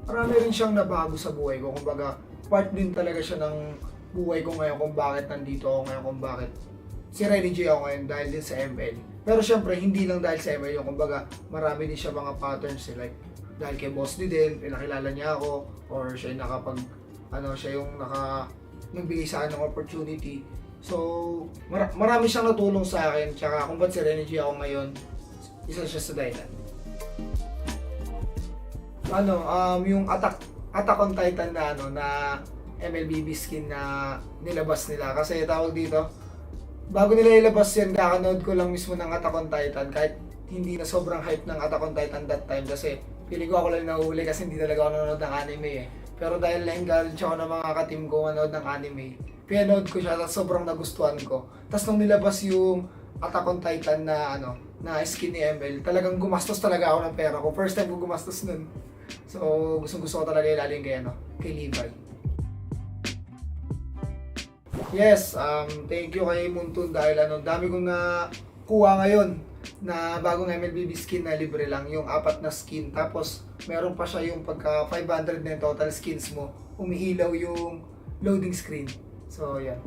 Marami rin siyang nabago sa buhay ko. Kumbaga, part din talaga siya ng buhay ko ngayon kung bakit nandito ako ngayon, kung bakit si Renny J ako ngayon dahil din sa ML. Pero syempre, hindi lang dahil sa ML yung kumbaga, marami din siya mga patterns like dahil kay Boss D din, pinakilala niya ako, or siya yung siya yung nagbigay sa akin ng opportunity. So, marami siyang natulong sa akin, tsaka kung ba't si Renny J ako ngayon, isa siya sa dahilan. Yung Attack on Titan na MLBB skin na nilabas nila. Kasi tawag dito, bago nila ilabas yan, kakanood ko lang mismo ng Attack on Titan. Kahit hindi na sobrang hype ng Attack on Titan that time. Kasi pili ko ako lang nahuhuli kasi hindi talaga ako nanonood ng anime Pero dahil na-encourage ako ng mga ka-team ko manood ng anime, pinanood ko siya at sobrang nagustuhan ko. Tapos nung nilabas yung Attack on Titan na skin ni ML, talagang gumastos talaga ako ng pera ko. First time ko gumastos nun. So, gusto ko talaga ilalim kay Levi. Yes, thank you kay Muntun dahil dami kong nakuha ngayon na bagong MLBB skin na libre lang, yung 4 na skin. Tapos, meron pa siya yung pagka 500 na yung total skins mo, umiilaw yung loading screen. So, yan.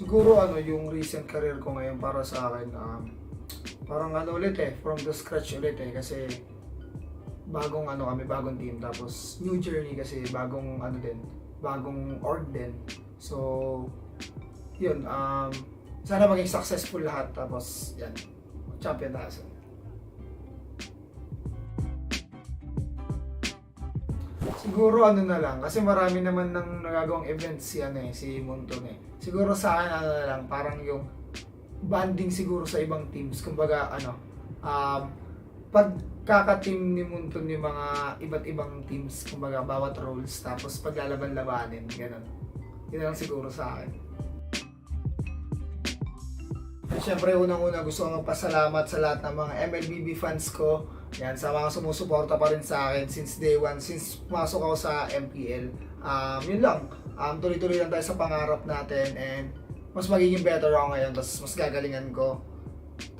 Siguro yung recent career ko ngayon para sa akin, parang ulit from the scratch ulit kasi bagong bagong team, tapos new journey kasi bagong bagong org din. So, yun, sana maging successful lahat, tapos yan, champion tayo. Siguro na lang, kasi marami naman ng nagagawang events si Munton Siguro sa akin na lang, parang yung banding siguro sa ibang teams. Kumbaga pagkaka-team ni Munton yung mga iba't ibang teams, kumbaga bawat roles, tapos paglalaban-labanin, ganun. Yun lang siguro sa akin. Siyempre, unang-una gusto kong magpasalamat sa lahat ng mga MLBB fans ko. Yan, sa mga sumusuporta pa rin sa akin since day one, since pumasok ako sa MPL. Yun lang, tuloy-tuloy lang tayo sa pangarap natin, and mas magiging better ako ngayon, tapos mas gagalingan ko.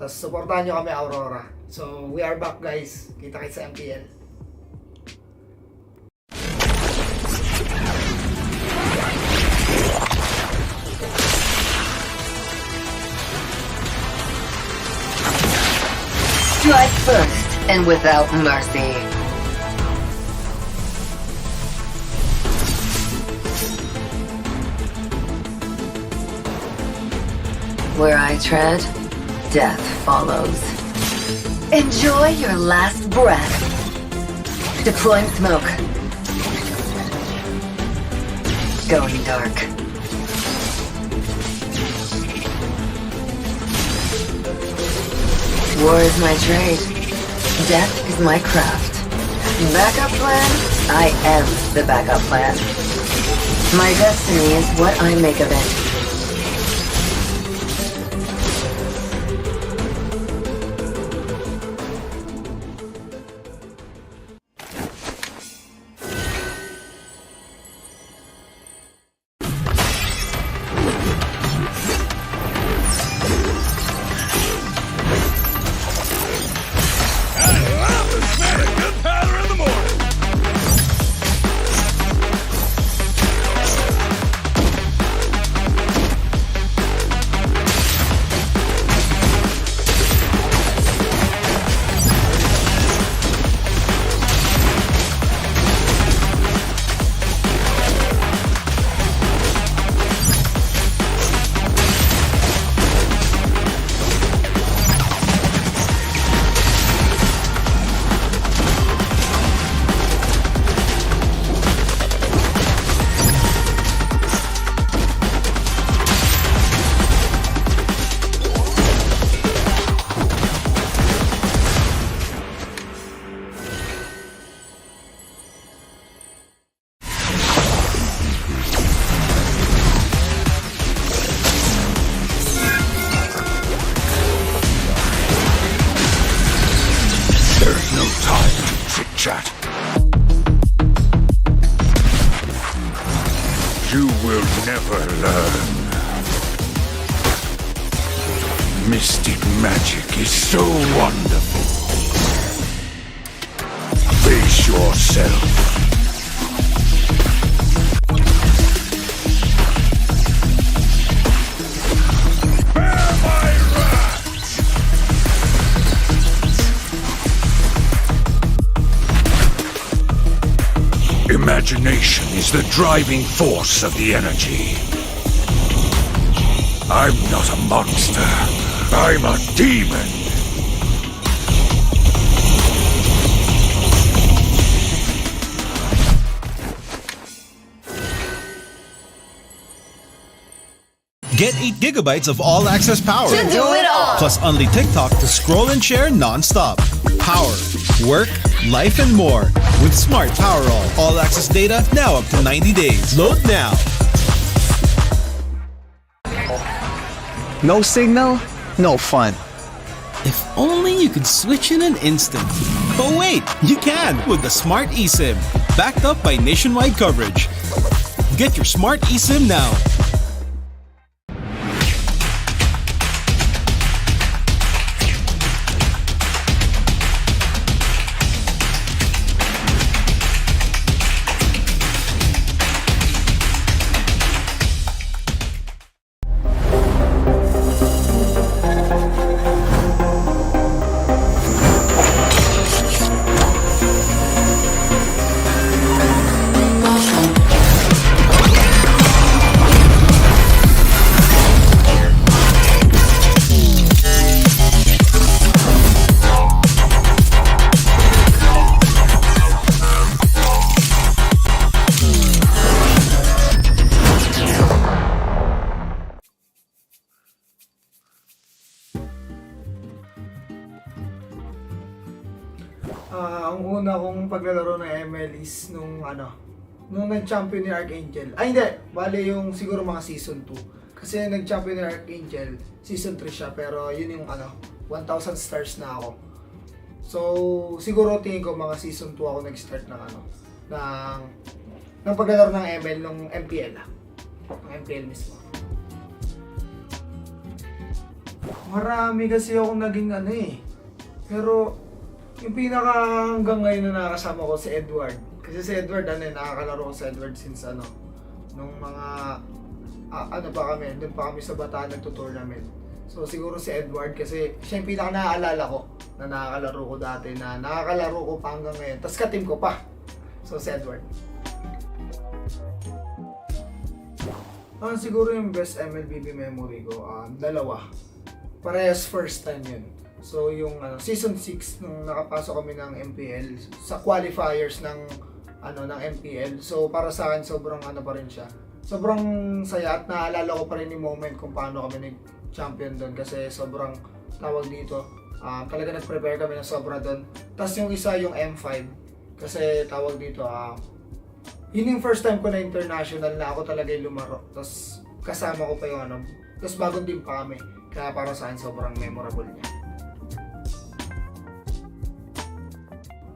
Tapos supportahan nyo kami, Aurora. So, we are back guys. Kita-kits sa MPL. Strike first and without mercy. Where I tread, death follows. Enjoy your last breath. Deploying smoke. Going dark. War is my trade. Death is my craft. Backup plan? I am the backup plan. My destiny is what I make of it. You will never learn. Mystic magic is so wonderful. Face yourself. Imagination is the driving force of the energy. I'm not a monster. I'm a demon. Get 8 gigabytes of all-access power. To do it all. Plus only TikTok to scroll and share non-stop. Power, work, life, and more. With Smart Power all-access data now up to 90 days. Load now. No signal, no fun. If only you could switch in an instant. But wait, you can with the Smart eSIM. Backed up by nationwide coverage. Get your Smart eSIM now. Ang una kong paglalaro ng ML is nung nag-champion ni Archangel. Ay hindi, bale yung siguro mga season 2. Kasi nag-champion ni Archangel, season 3 siya, pero yun yung 1,000 stars na ako. So, siguro tingin ko mga season 2 ako nag-start ng paglalaro ng ML nung MPL. Ng MPL mismo. Marami kasi akong naging pero yung pinaka hanggang ngayon na nakakasama ko si Edward. Kasi si Edward, nakakalaro ko si Edward since nung mga, doon pa kami sa Bataan nagto-tournament. So siguro si Edward kasi siya yung pinaka naaalala ko na nakakalaro ko dati, na nakakalaro ko pa hanggang ngayon. Tapos ka-team ko pa. So si Edward. Siguro yung best MLBB memory ko, dalawa. Parehas first time yun. So yung season 6 nung nakapasok kami ng MPL sa qualifiers ng MPL. So para sa akin sobrang pa rin siya. Sobrang saya at naalala ko pa rin yung moment kung paano kami nag-champion doon kasi sobrang tawag dito. Talaga nag-prepare kami ng sobra doon. Tapos yung isa yung M5 kasi tawag dito yun yung first time ko na international na ako talaga yung lumaro. Tapos kasama ko pa yung tapos bagong team pa kami. Kaya para sa akin sobrang memorable niya.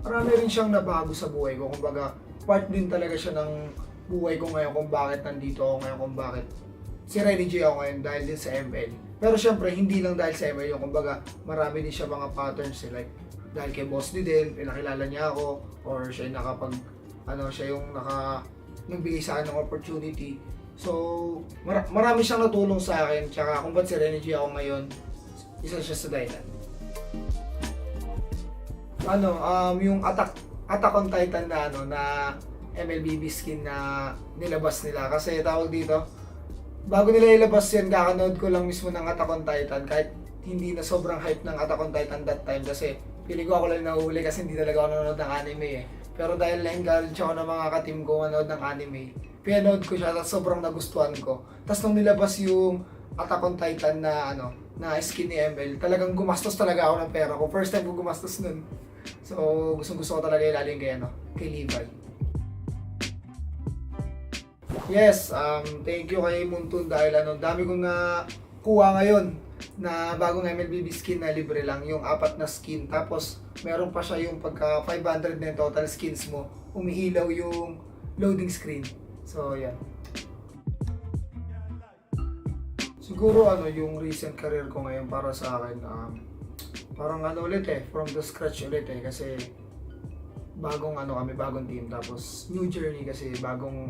Marami rin siyang nabago sa buhay ko. Kumbaga, part din talaga siya ng buhay ko ngayon kung bakit nandito ako ngayon, kung bakit si Renny J ako ngayon dahil din sa ML. Pero syempre, hindi lang dahil sa ML yung kumbaga, marami din siya mga patterns like dahil kay Boss Didel, pinakilala niya ako, or siya yung siya yung nagbigay sa akin ng opportunity. So, marami siyang natulong sa akin, tsaka kung ba't si Renny J ako ngayon, isa siya sa dahilan. Yung Attack on Titan na MLBB skin na nilabas nila. Kasi tawag dito, bago nila ilabas yan, kakanood ko lang mismo ng Attack on Titan. Kahit hindi na sobrang hype ng Attack on Titan that time. Kasi feeling ko ako lang nahuli kasi hindi talaga ako nanonood ng anime Pero dahil na-encourage ako ng mga ka-team ko manood ng anime, pinanood ko siya at sobrang nagustuhan ko. Tapos nung nilabas yung Attack on Titan na skin ni ML, talagang gumastos talaga ako ng pera ko. First time ko gumastos nun. So, gusto ko talaga ilalim kay Levi. Yes, thank you kay Muntun dahil dami kong nakuha ngayon na bagong MLBB skin na libre lang, yung 4 na skin. Tapos, meron pa siya yung pagka 500 na total skins mo, umiilaw yung loading screen. So, yan. Siguro yung recent career ko ngayon para sa akin, parang ulit from the scratch ulit kasi bagong bagong team, tapos new journey kasi bagong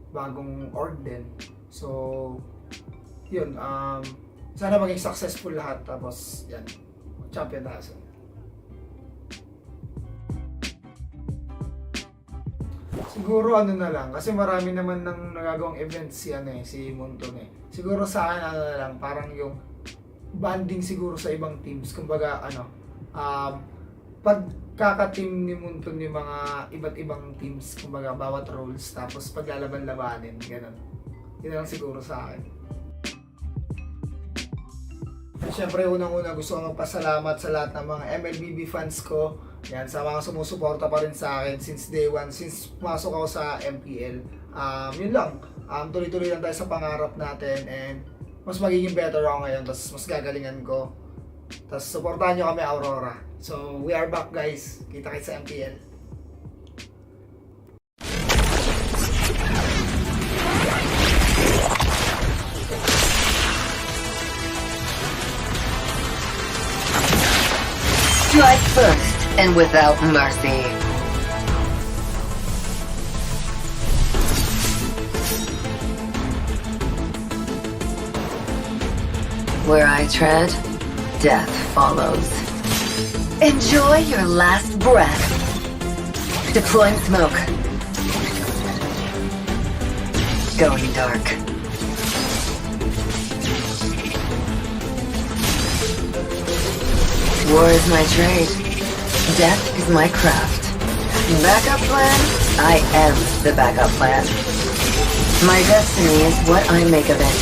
bagong org din. So yun, sana maging successful lahat, tapos yan, champion na kasi. Siguro na lang kasi marami naman nang nagagawang events si Munton Siguro sa akin na lang, parang yung banding siguro sa ibang teams. Kumbaga pagkaka-team ni Munton yung mga iba't ibang teams, kumbaga bawat roles, tapos paglalaban-labanin, ganun. Yun lang siguro sa akin. Siyempre, unang-una gusto kong magpasalamat sa lahat ng mga MLBB fans ko. Yan, sa mga sumusuporta pa rin sa akin since day one, since pumasok ako sa MPL. Yun lang. Tuloy-tuloy lang tayo sa pangarap natin, and mas magiging better ako ngayon, tapos mas gagalingan ko. Tapos supportahan nyo kami, Aurora. So, we are back guys. Kita-kits sa MPL. Strike first and without mercy. Where I tread, death follows. Enjoy your last breath. Deploying smoke. Going dark. War is my trade. Death is my craft. Backup plan? I am the backup plan. My destiny is what I make of it.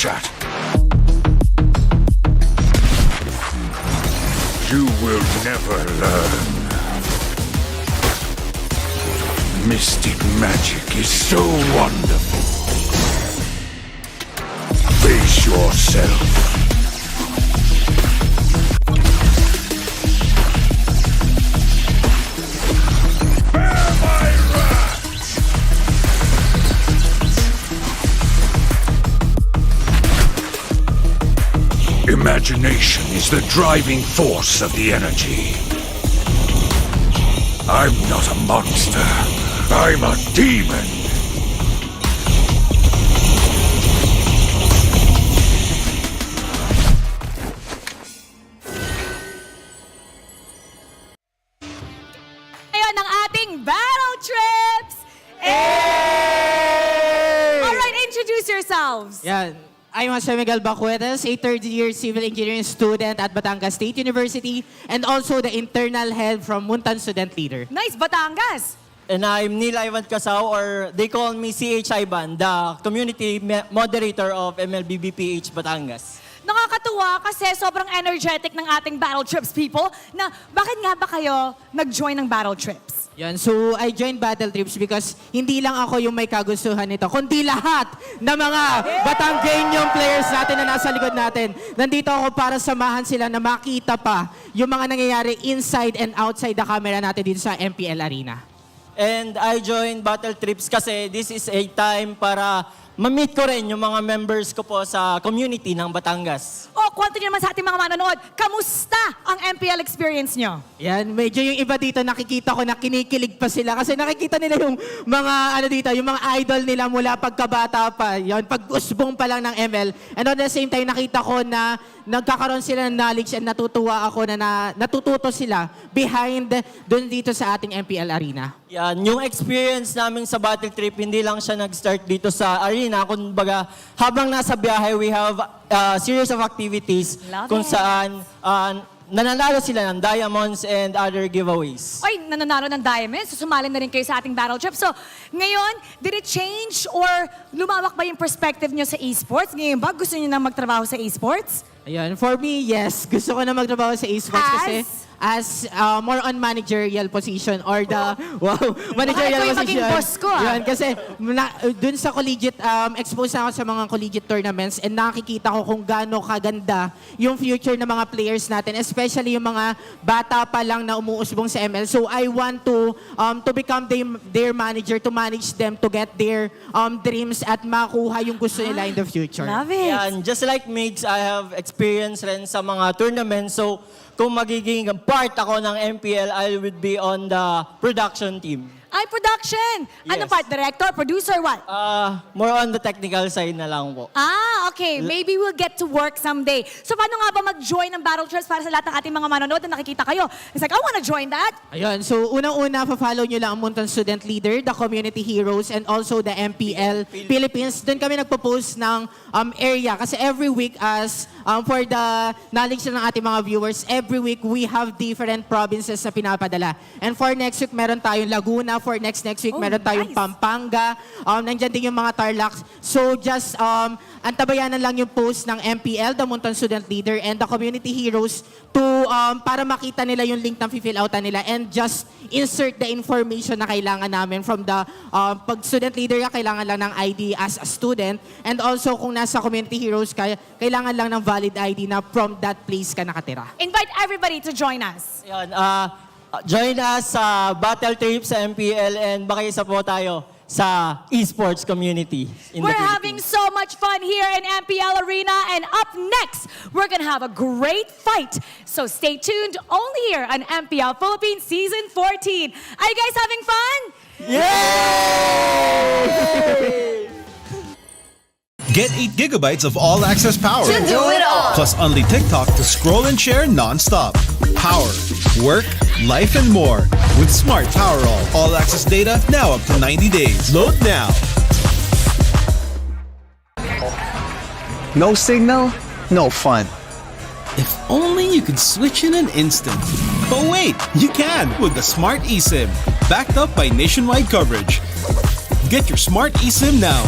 chat. You will never learn. Mystic magic is so wonderful. Face yourself. Imagination is the driving force of the energy. I'm not a monster. I'm a demon. Ngayon ang ating battle trips! Alright, introduce yourselves. Yan. I'm Jose Miguel Bacuetas, a third-year civil engineering student at Batangas State University and also the internal head from Muntan Student Leader. Nice, Batangas! And I'm Neil Ivan Casao, or they call me CH Ivan, the community moderator of MLBBPH Batangas. Nakakatuwa kasi sobrang energetic ng ating battle trips people na bakit nga ba kayo nag-join ng battle trips? Yan. So, I joined Battle Trips because hindi lang ako yung may kagustuhan nito, kundi lahat ng mga Batanggenyong players natin na nasa likod natin. Nandito ako para samahan sila na makita pa yung mga nangyayari inside and outside the camera natin dito sa MPL Arena. And I joined Battle Trips kasi this is a time para ma-meet ko rin yung mga members ko po sa community ng Batangas. Kwento nyo naman sa ating mga manonood, kamusta ang MPL experience nyo? Yan, medyo yung iba dito nakikita ko na kinikilig pa sila kasi nakikita nila yung mga yung mga idol nila mula pagkabata pa. Yan, pag-usbong pa lang ng ML. And at the same time, nakita ko na nagkakaroon sila ng knowledge and natutuwa ako na natututo sila behind doon dito sa ating MPL Arena. Yan, yung experience namin sa Battle Trip, hindi lang siya nag-start dito sa arena. Kumbaga, habang nasa biyahe, we have a series of activities kung saan nananalo sila ng diamonds and other giveaways. Ay, nananalo ng diamonds. So, sumali na rin kayo sa ating battle trip. So, ngayon, did it change or lumawak ba yung perspective nyo sa esports? Ngayon ba, gusto nyo na magtrabaho sa esports? Ayun, for me, yes. Gusto ko na magtrabaho sa esports kasi as more on managerial position or the managerial position. Boss ko, Yun, kasi dun sa collegiate, exposed na ako sa mga collegiate tournaments and nakikita ko kung gaano kaganda yung future ng mga players natin, especially yung mga bata pa lang na umuusbong sa ML. So I want to become their manager, to manage them, to get their dreams at makuha yung gusto nila in the future. Love it. Yan, just like Migs, I have experience rin sa mga tournaments. So, kung magiging part ako ng MPL, I would be on the production team. Ay, production! Ano part? Director, producer, what? More on the technical side na lang po. Okay. Maybe we'll get to work someday. So, paano nga ba mag-join ng battle trips para sa lahat ng ating mga manonood na nakikita kayo? It's like, I wanna join that. Ayun, so unang-una, pa-follow nyo lang ang Muntan Student Leader, the Community Heroes, and also the MPL Philippines. Doon kami nagpo-post ng area. Kasi every week, for the knowledge ng ating mga viewers, every week we have different provinces na pinapadala. And for next week, meron tayong Laguna. For next week, meron tayong Pampanga. Nandyan din yung mga Tarlac. So just antabayanan lang yung post ng MPL, the Muntan Student Leader, and the Community Heroes to para makita nila yung link na fill outan nila and just insert the information na kailangan namin from the pag student leader ka, kailangan lang ng ID as a student, and also kung nasa Community Heroes ka, kailangan lang ng valid ID na from that place ka nakatira. Invite everybody to join us. Yan, join us sa Battle Trip sa MPL and baka isa po tayo sa esports community in We're the having so much fun here in MPL Arena, and up next, we're gonna have a great fight. So stay tuned only here on MPL Philippines Season 14. Are you guys having fun? Yay! Get 8 gigabytes of all-access power. To do it all. Plus only TikTok to scroll and share non-stop. Power, work, life, and more. With Smart Power all-access data now up to 90 days. Load now. No signal, no fun. If only you could switch in an instant. But wait, you can with the Smart eSIM. Backed up by nationwide coverage. Get your Smart eSIM now.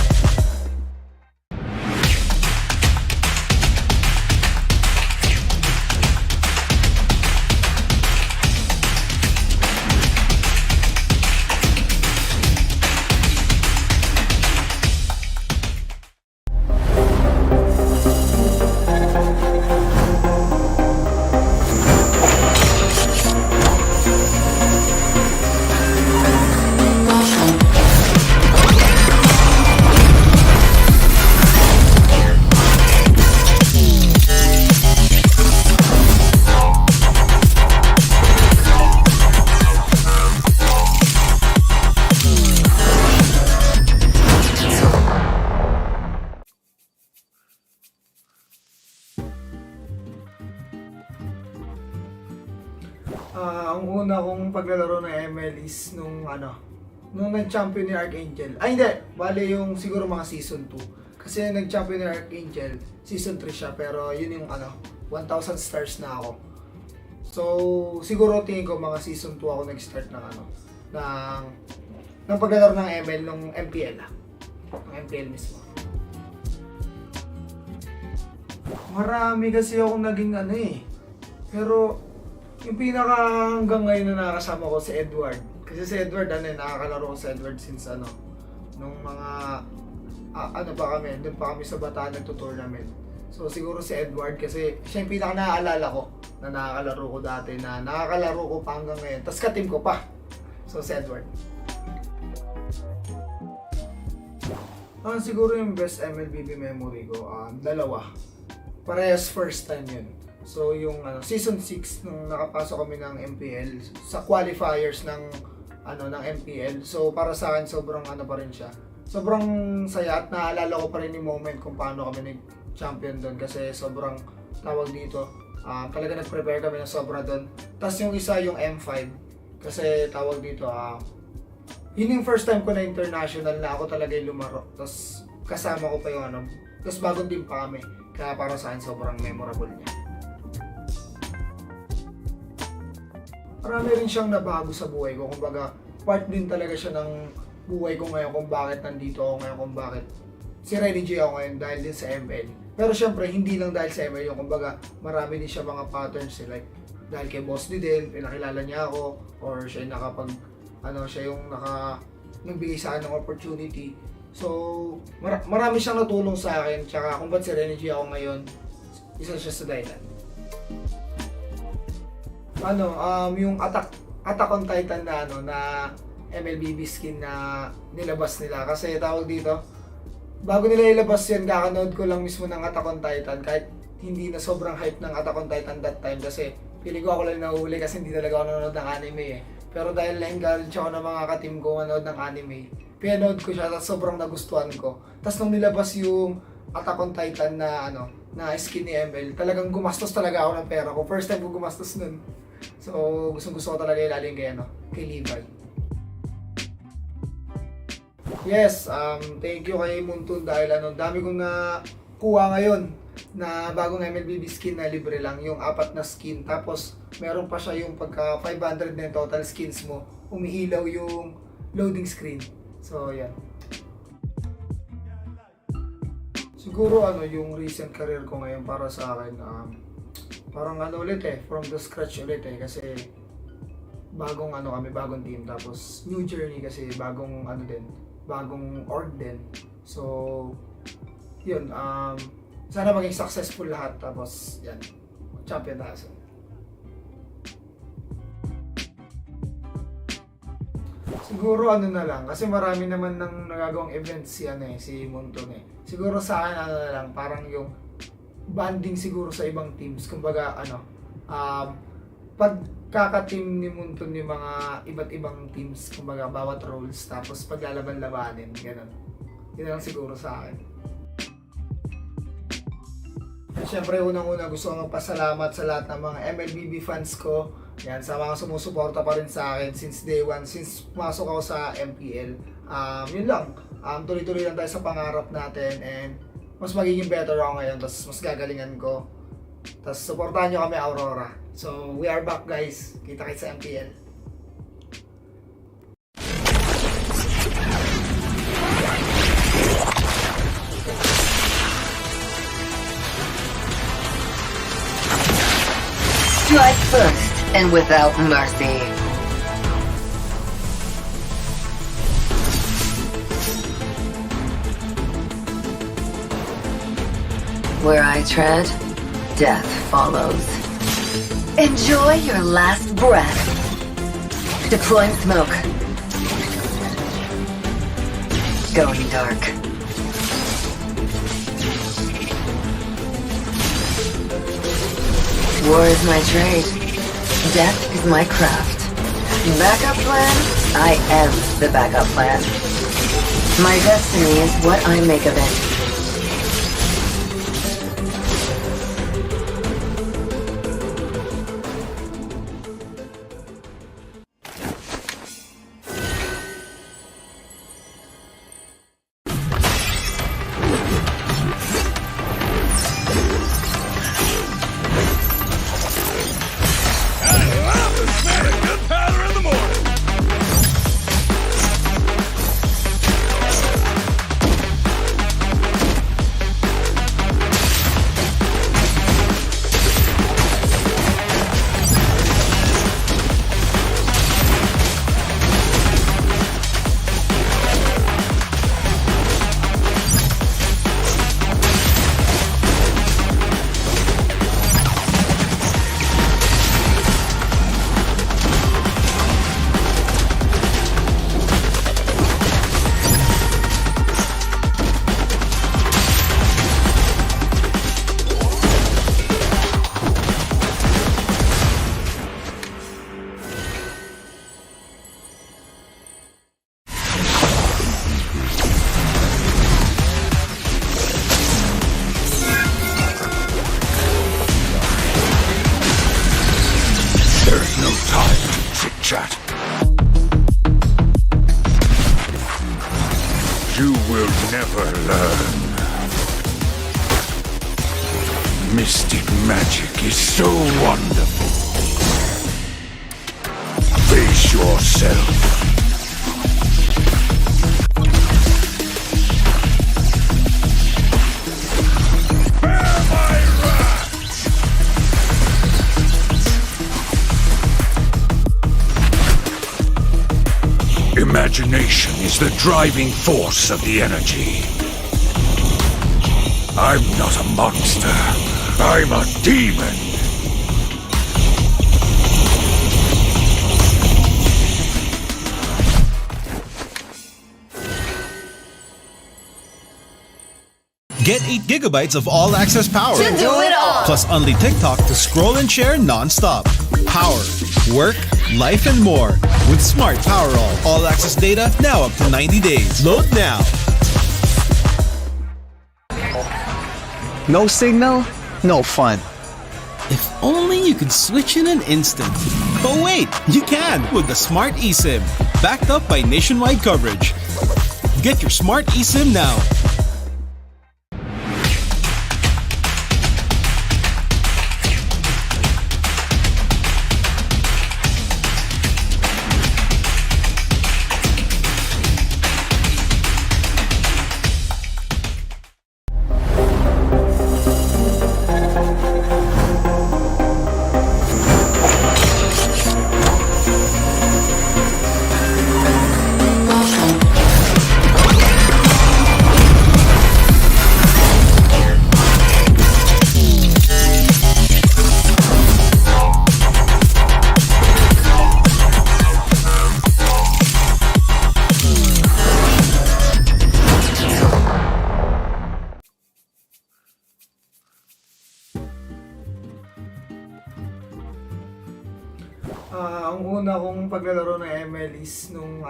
paglalaro ng ML is nung nag-champion ni Archangel. Ay hindi, bale yung siguro mga season 2. Kasi nag-champion ni Archangel, season 3 siya, pero yun yung 1,000 stars na ako. So, siguro tingin ko mga season 2 ako nag-start ng paglalaro ng ML nung MPL. Ng MPL mismo. Marami kasi ako naging pero yung pinaka hanggang ngayon na nakakasama ko si Edward. Kasi si Edward, nakakalaro ko si Edward since nung mga, pa kami, doon pa kami sa Bataan nagto-tournament. So siguro si Edward kasi siya yung pinaka naaalala ko na nakakalaro ko dati, na nakakalaro ko pa hanggang ngayon. Tapos ka-team ko pa. So si Edward. Siguro yung best MLBB memory ko, dalawa. Parehas first time yun. So yung season 6 nung nakapasok kami ng MPL sa qualifiers ng MPL. So para sa akin sobrang pa rin siya. Sobrang saya at naalala ko pa rin yung moment kung paano kami nag-champion doon kasi sobrang tawag dito. Talaga nag-prepare kami ng sobra doon. Tapos yung isa yung M5 kasi tawag dito yun yung first time ko na international na ako talaga yung lumaro. Tapos kasama ko pa yung tapos bagong team pa kami. Kaya para sa akin sobrang memorable niya. Marami rin siyang nabago sa buhay ko. Kumbaga, part din talaga siya ng buhay ko ngayon kung bakit nandito ako ngayon, kung bakit si Renny J ako ngayon dahil din sa ML. Pero syempre, hindi lang dahil sa ML yung kumbaga, marami din siya mga patterns like dahil kay Boss D din, pinakilala niya ako or siya yung siya yung nagbigay sa akin ng opportunity. So, marami siyang natulong sa akin, tsaka kung ba't si Renny J ako ngayon, isa siya sa dahilan. Yung Attack on Titan na MLBB skin na nilabas nila. Kasi tawag dito, bago nila ilabas yun, kakanood ko lang mismo ng Attack on Titan. Kahit hindi na sobrang hype ng Attack on Titan that time. Kasi feeling ko ako lang nahuli kasi hindi talaga ako nanonood ng anime Pero dahil na-encourage ako ng mga ka-team ko manood ng anime, pinanood ko siya at sobrang nagustuhan ko. Tapos nung nilabas yung Attack on Titan na skin ni ML, talagang gumastos talaga ako ng pera ko. First time ko gumastos nun. So, gusto ko talaga ilalim kay Levi. Yes, thank you kay Muntun dahil dami kong nakuha ngayon na bagong MLBB skin na libre lang, yung 4 na skin. Tapos, meron pa siya yung pagka 500 na total skins mo, umiilaw yung loading screen. So, yan. Siguro yung recent career ko ngayon para sa akin, parang ulit from the scratch ulit kasi bagong kami, bagong team, tapos new journey kasi bagong bagong org din. So, yun, sana maging successful lahat, tapos yan, champion tayo. Siguro na lang, kasi marami naman nang nagagawang events si Munton Siguro sa akin na lang, parang yung banding siguro sa ibang teams. Kumbaga pagkaka-team ni Munton yung mga iba't ibang teams, kumbaga bawat roles, tapos paglalaban-labanin, gano'n. Yun lang siguro sa akin. At syempre, unang-una gusto ko magpasalamat sa lahat ng mga MLBB fans ko. Yan, sa mga sumusuporta pa rin sa akin since day one, since pumasok ako sa MPL. Yun lang, tuloy-tuloy lang tayo sa pangarap natin and mas magiging better ako ngayon, tapos mas gagalingan ko. Tapos supportahan nyo kami, Aurora. So, we are back guys. Kita-kits sa MPL. Strike first and without mercy. Where I tread, death follows. Enjoy your last breath. Deploying smoke. Going dark. War is my trade. Death is my craft. Backup plan? I am the backup plan. My destiny is what I make of it. You will never learn. Mystic magic is so wonderful. Face yourself. Imagination is the driving force of the energy. I'm not a monster. I'm a demon. Get 8 gigabytes of all-access power. To do it all. Plus only TikTok to scroll and share non-stop. Power, work, life, and more. With Smart Power all-access data now up to 90 days. Load now. No signal, no fun. If only you could switch in an instant. But wait, you can with the Smart eSIM. Backed up by nationwide coverage. Get your Smart eSIM now. Ang una kong paglalaro ng ML is nung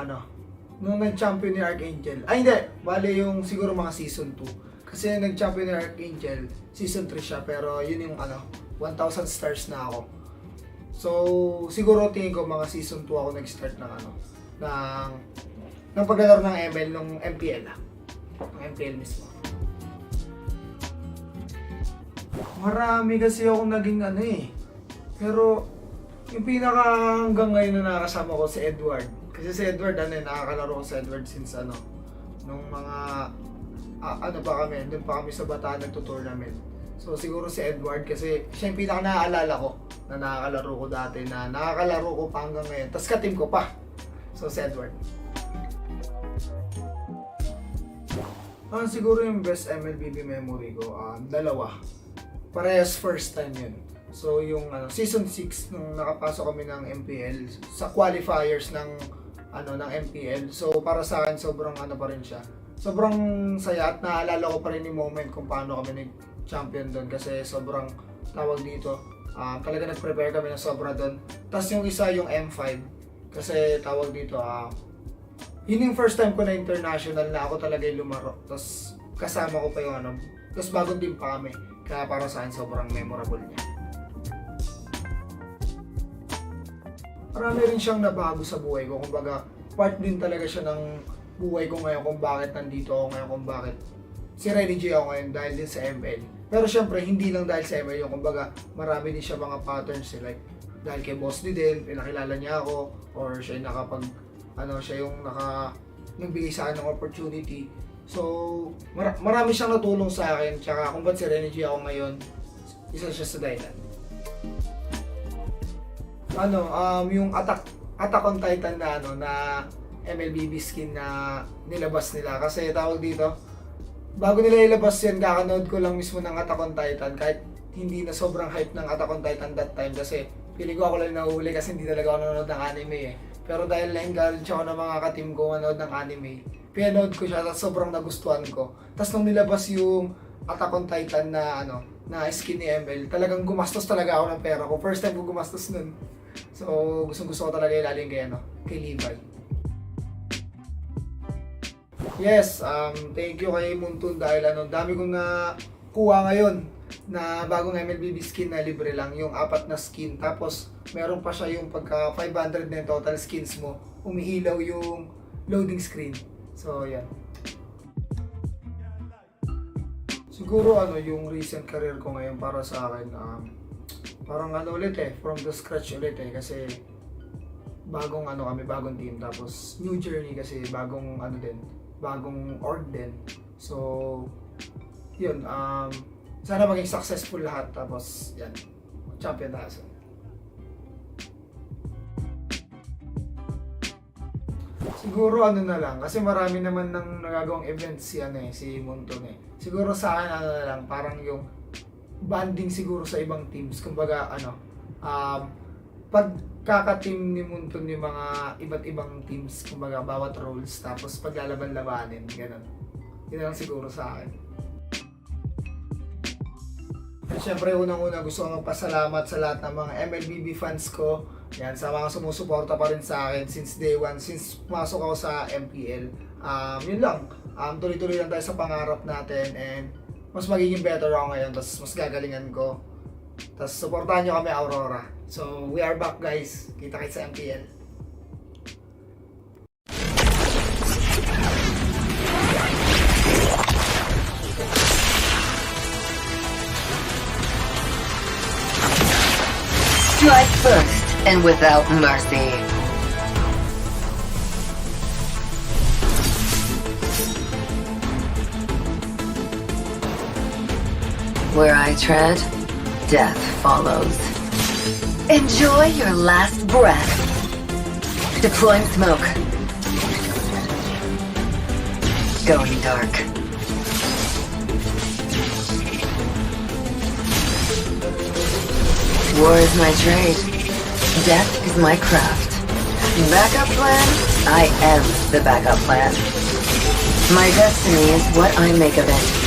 nag-champion ni Archangel. Ay hindi, bale yung siguro mga season 2. Kasi nag-champion ni Archangel, season 3 siya, pero yun yung 1,000 stars na ako. So, siguro tingin ko mga season 2 ako nag-start ng paglalaro ng ML nung MPL. Ng MPL mismo. Marami kasi akong naging pero yung pinaka hanggang ngayon na nakasama ko si Edward. Kasi si Edward, nakakalaro ko si Edward since nung mga, doon pa kami sa Bataan nagto-tournament. So siguro si Edward kasi siya yung pinaka naaalala ko na nakakalaro ko dati, na nakakalaro ko pa hanggang ngayon. Tapos ka-team ko pa. So si Edward. Siguro yung best MLBB memory ko, dalawa. Parehas first time yun. So yung season 6 nung nakapasok kami ng MPL sa qualifiers ng MPL. So para sa akin sobrang pa rin siya. Sobrang saya at naalala ko pa rin yung moment kung paano kami nag-champion doon kasi sobrang tawag dito. Talaga nag-prepare kami ng sobra doon. Tapos yung isa yung M5 kasi tawag dito yun yung first time ko na international na ako talaga yung lumaro. Tapos kasama ko pa yung tapos bagong team pa kami. Kaya para sa akin sobrang memorable niya. Marami rin siyang nabago sa buhay ko. Kumbaga, part din talaga siya ng buhay ko ngayon kung bakit nandito ako ngayon, kung bakit si Renny J ako ngayon dahil din sa ML. Pero syempre, hindi lang dahil sa ML yung kumbaga, marami din siya mga patterns like dahil kay Boss D din, pinakilala niya ako, or siya yung siya yung nagbigay sa akin ng opportunity. So, marami siyang natulong sa akin, tsaka kung ba't si Renny J ako ngayon, isa siya sa dahilan. Yung Attack on Titan na MLBB skin na nilabas nila. Kasi tawag dito, bago nila ilabas yan, kakanood ko lang mismo ng Attack on Titan. Kahit hindi na sobrang hype ng Attack on Titan that time. Kasi feeling ko ako lang nahuhuli kasi hindi talaga ako nanonood ng anime Pero dahil na-encourage ako ng mga ka-team ko manood ng anime, pinanood ko siya at sobrang nagustuhan ko. Tapos nung nilabas yung Attack on Titan na skin ni ML, talagang gumastos talaga ako ng pera ko. First time ko gumastos nun. So, gusto ko talaga ilalim kay Levi. Yes, thank you kay Muntun dahil dami kong nakuha ngayon na bagong MLBB skin na libre lang, yung 4 na skin. Tapos, meron pa siya yung pagka 500 na yung total skins mo, umiilaw yung loading screen. So, yan. Siguro yung recent career ko ngayon para sa akin, parang ulit from the scratch ulit kasi bagong bagong team, tapos new journey kasi bagong bagong org din. So, yun, sana maging successful lahat, tapos yan, champion tayo. Siguro na lang, kasi marami naman ng nagagawang events si Monton Siguro sa akin na lang, parang yung banding siguro sa ibang teams. Kumbaga pagkaka-team ni Monton yung mga iba't ibang teams, kumbaga bawat roles, tapos paglalaban-labanin, ganun. Yun lang siguro sa akin. At syempre, unang-una gusto ko magpasalamat sa lahat ng mga MLBB fans ko. Yan, sa mga sumusuporta pa rin sa akin since day one, since pumasok ako sa MPL. Yun lang, tuloy-tuloy lang tayo sa pangarap natin, and mas magiging better ako ngayon, tapos mas gagalingan ko. Tapos supportahan nyo kami, Aurora. So, we are back guys, kita-kits sa MPL. Strike first and without mercy. Where I tread, death follows. Enjoy your last breath. Deploying smoke. Going dark. War is my trade. Death is my craft. Backup plan? I am the backup plan. My destiny is what I make of it.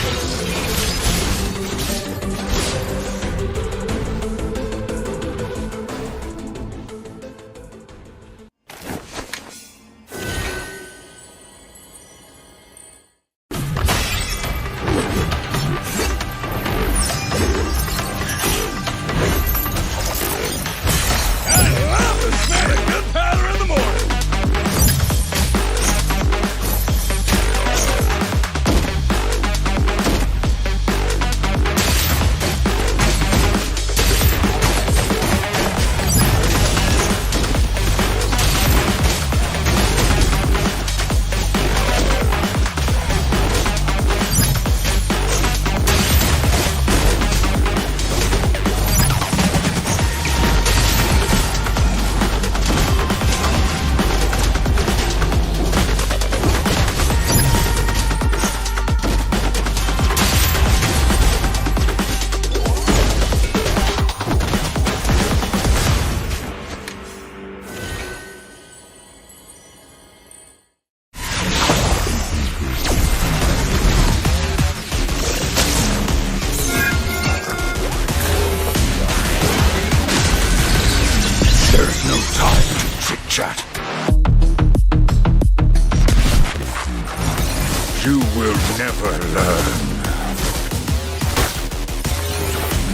You will never learn.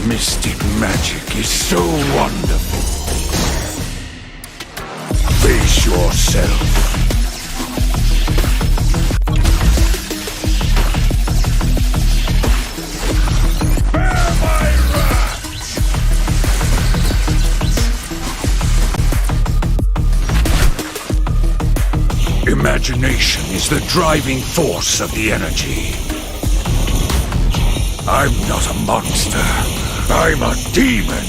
Mystic magic is so wonderful. Face yourself. Imagination is the driving force of the energy. I'm not a monster. I'm a demon.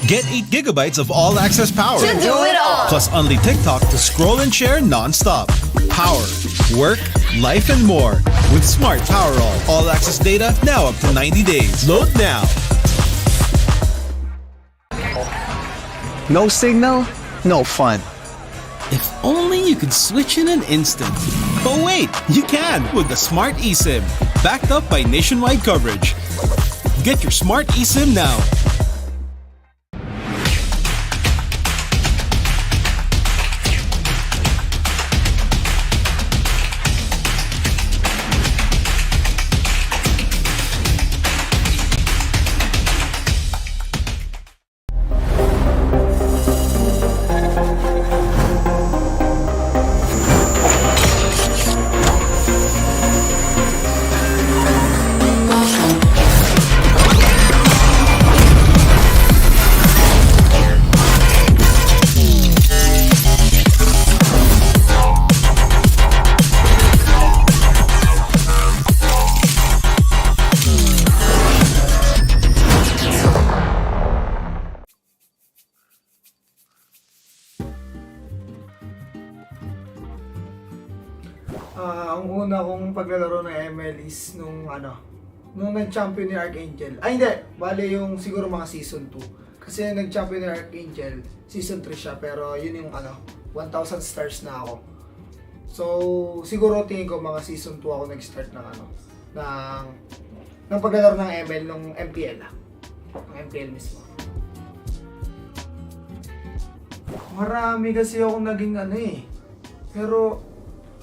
Get 8 gigabytes of all-access power. To do it all. Plus only TikTok to scroll and share non-stop. Power, work, life, and more. With Smart Power all-access data now up to 90 days. Load now. No signal, no fun. If only you could switch in an instant. But wait, you can with the Smart eSIM. Backed up by nationwide coverage. Get your Smart eSIM now. pinakauna kong paglalaro ng ML is nung nag-champion ni Archangel. Ay hindi, bale yung siguro mga season 2. Kasi nag-champion ni Archangel, season 3 siya, pero yun yung 1,000 stars na ako. So, siguro tingin ko mga season 2 ako nag-start ng paglalaro ng ML nung MPL. Ng MPL mismo. Marami kasi ako naging pero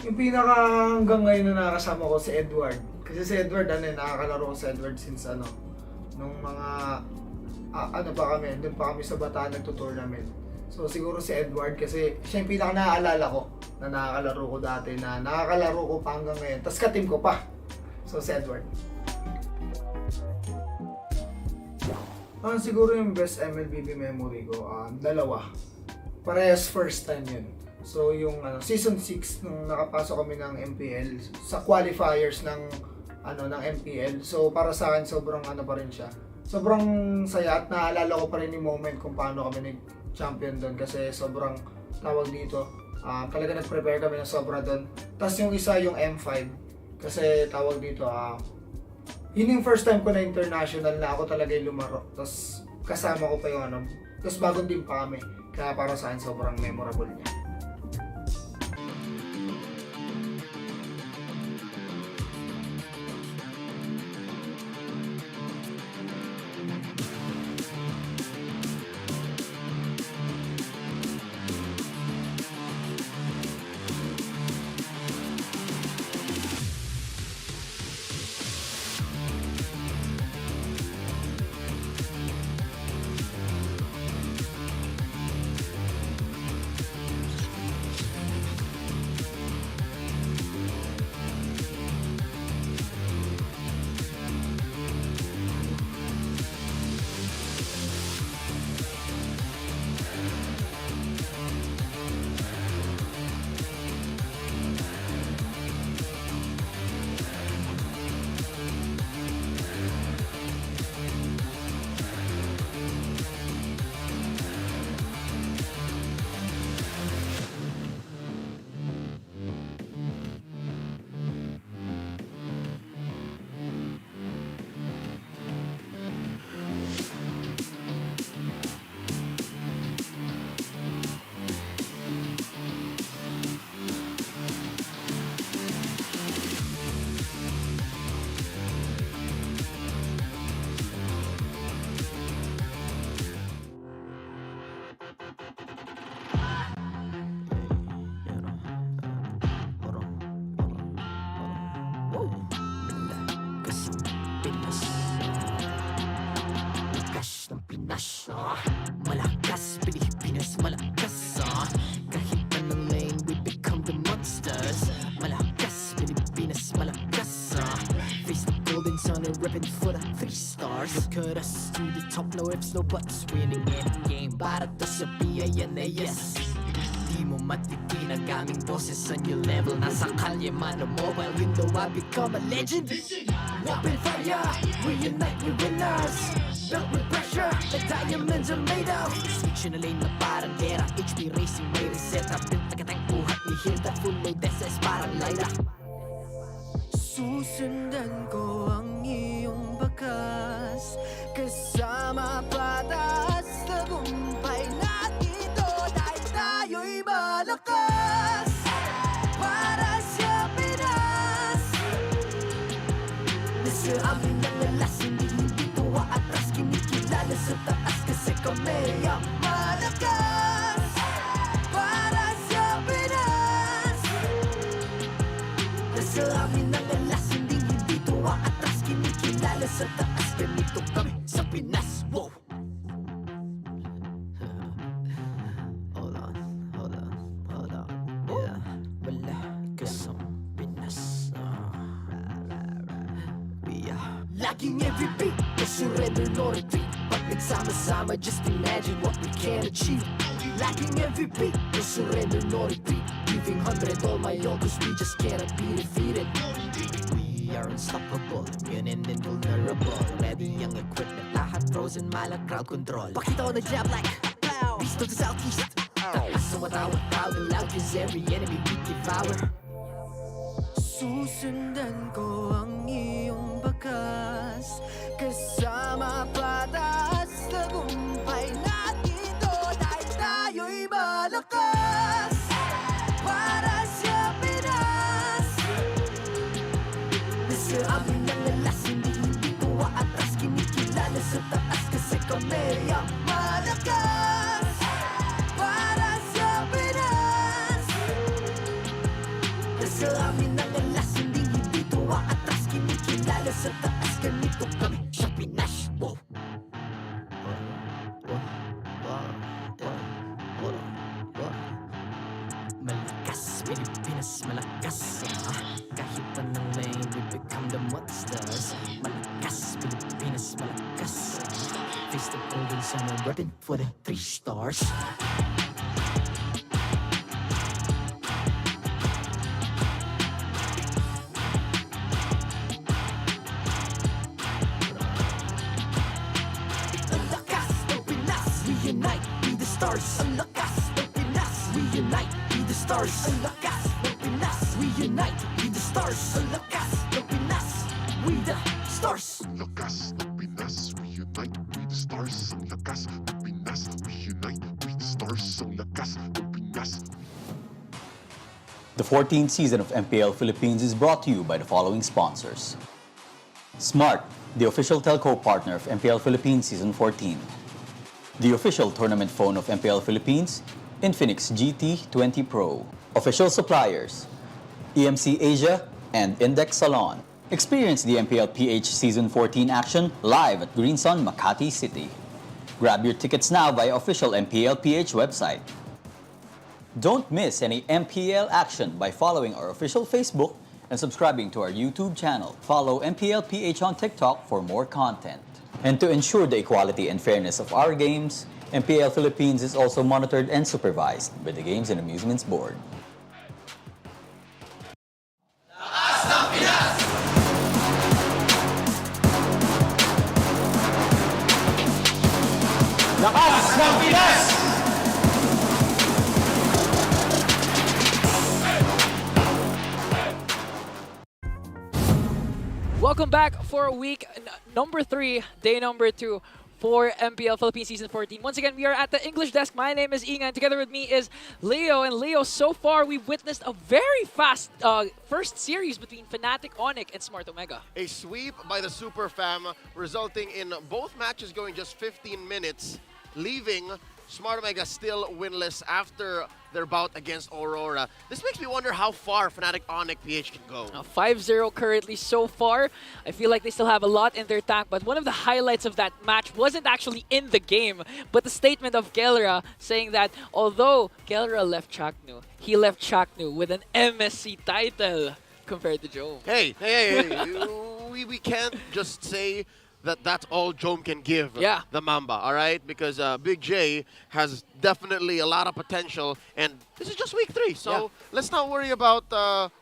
yung pinaka hanggang ngayon na nakakasama ko si Edward. Kasi si Edward, nakakalaro ko si Edward since nung mga, pa kami, doon pa kami sa Bataan nagto-tournament. So siguro si Edward kasi siya yung pinaka naaalala ko na nakakalaro ko dati, na nakakalaro ko pa hanggang ngayon. Tapos ka-team ko pa. So si Edward. Siguro yung best MLBB memory ko, dalawa. Parehas first time yun. So yung season 6 nung nakapasok kami ng MPL sa qualifiers ng MPL. So para sa akin sobrang pa rin siya. Sobrang saya at naalala ko pa rin yung moment kung paano kami nag-champion doon kasi sobrang tawag dito. Talaga nag-prepare kami ng sobra doon. Tapos yung isa yung M5 kasi tawag dito yun yung first time ko na international na ako talaga yung lumaro. Tapos kasama ko pa yung tapos bagong team pa kami. Kaya para sa akin sobrang memorable niya. Malakas, Pilipinas, malakas kahit anong lane, we become the monsters. Malakas, Pilipinas, malakas face the golden sun and ribbon for the 3 stars. Look at us to the top, no ifs, no buts, winning any game para to sa PINAS. Di mo matikin ang aming boses sa new level. Nasa kalye man o mobile, you know I become a legend. Open fire, we unite, we winners. Built with pressure, like diamonds are made of. Switch na lane na parang gera, HP racing may reset up. Built agad ang buhat ni Hilda, full load SS parang Lyra. Susundan ko ang iyong bakas, kasama patas, tagumpay na ito dahil tayo'y malakas. Para sa Pinas, nasa amin ang alas, hindi tuwa atras, kinikilala sa taas kasi kami ang malakas. Para sa Pinas, nasa amin ang alas, hindi tuwa atras, kinikilala sa taas, ganito kami sa Pinas. Wow! Laging every beat, no surrender, no retreat. Pag nagsama-sama, just imagine what we can achieve. Laging every beat, no surrender, no retreat. Giving 100 all my all, cause we just cannot be defeated. We are unstoppable, immune and invulnerable. Ready ang equipment, lahat frozen, malang crowd control. Pakita ko na jab like beast of the southeast. Taas sa matawa, proud and loud, cause every enemy we devour. Susundan ko ang iyong bakas, kasama patas, tagumpay natin doon ay tayo'y malakas. Para sa Pinas, nasa amin ang lalas, hindi tuwa atras, kinikilala sa taas kasi kami ang malakas. Para sa Pinas, nasa amin ang lalas, hindi tuwa atras, kinikilala sa taas, ganito kami sa Pinas. Wow. Malakas, Pilipinas, malakas. Kahit anong lane, we become the monsters. Malakas, Pilipinas, malakas. Face the golden sun and repping for the 3 stars. Ang lakas ng Pinas, we unite, be the stars. Ang lakas ng Pinas, we unite, be the stars. Ang lakas ng Pinas, we unite, be the stars. Ang lakas ng Pinas, we the stars. Ang lakas ng Pinas, we unite, we the stars. Ang lakas ng Pinas, we unite, we the stars. Ang lakas ng Pinas. The 14th season of MPL Philippines is brought to you by the following sponsors. Smart, the official telco partner of MPL Philippines Season 14. The official tournament phone of MPL Philippines, Infinix GT20 Pro. Official suppliers, EMC Asia and Index Salon. Experience the TLPH Season 14 action live at Green Sun, Makati City. Grab your tickets now via official MPLPH website. Don't miss any MPL action by following our official Facebook and subscribing to our YouTube channel. Follow MPLPH on TikTok for more content. And to ensure the equality and fairness of our games, MPL Philippines is also monitored and supervised by the Games and Amusements Board. Lakas ng Pinas! Welcome back for week number 3, day number 2 for MPL Philippines Season 14. Once again, we are at the English desk. My name is Inga, and together with me is Leo. And Leo, so far we've witnessed a very fast first series between Fnatic, Onic, and Smart Omega. A sweep by the Super Fam, resulting in both matches going just 15 minutes, leaving Smart Omega still winless after their bout against Aurora. This makes me wonder how far Fnatic Onic PH can go. 5-0 currently so far. I feel like they still have a lot in their tank, but one of the highlights of that match wasn't actually in the game, but the statement of KyleTzy saying that although KyleTzy left Ch4knu, he left Ch4knu with an MSC title compared to Jome. Hey, we can't just say that that's all Jome can give the Mamba, all right? Because Big J has definitely a lot of potential, and this is just week 3, so let's not worry about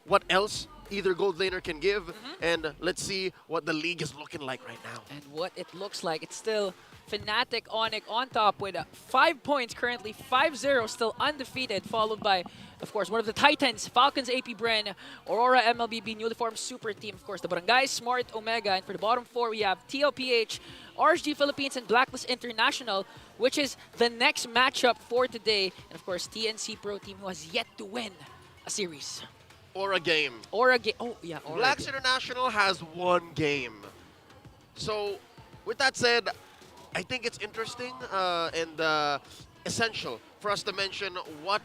what else either gold laner can give, and let's see what the league is looking like right now. And what it looks like, it's still Fnatic Onic on top with 5 points currently, 5-0, still undefeated, followed by, of course, one of the Titans, Falcons, APBren, Aurora, MLBB, newly formed super team, of course, the Barangays, Smart, Omega, and for the bottom 4, we have TLPH, RSG Philippines, and Blacklist International, which is the next matchup for today, and of course, TNC Pro Team, who has yet to win a series. Or a game. Or a game. Oh, yeah. Or Blacks International has 1 game. So, with that said, I think it's interesting and essential for us to mention what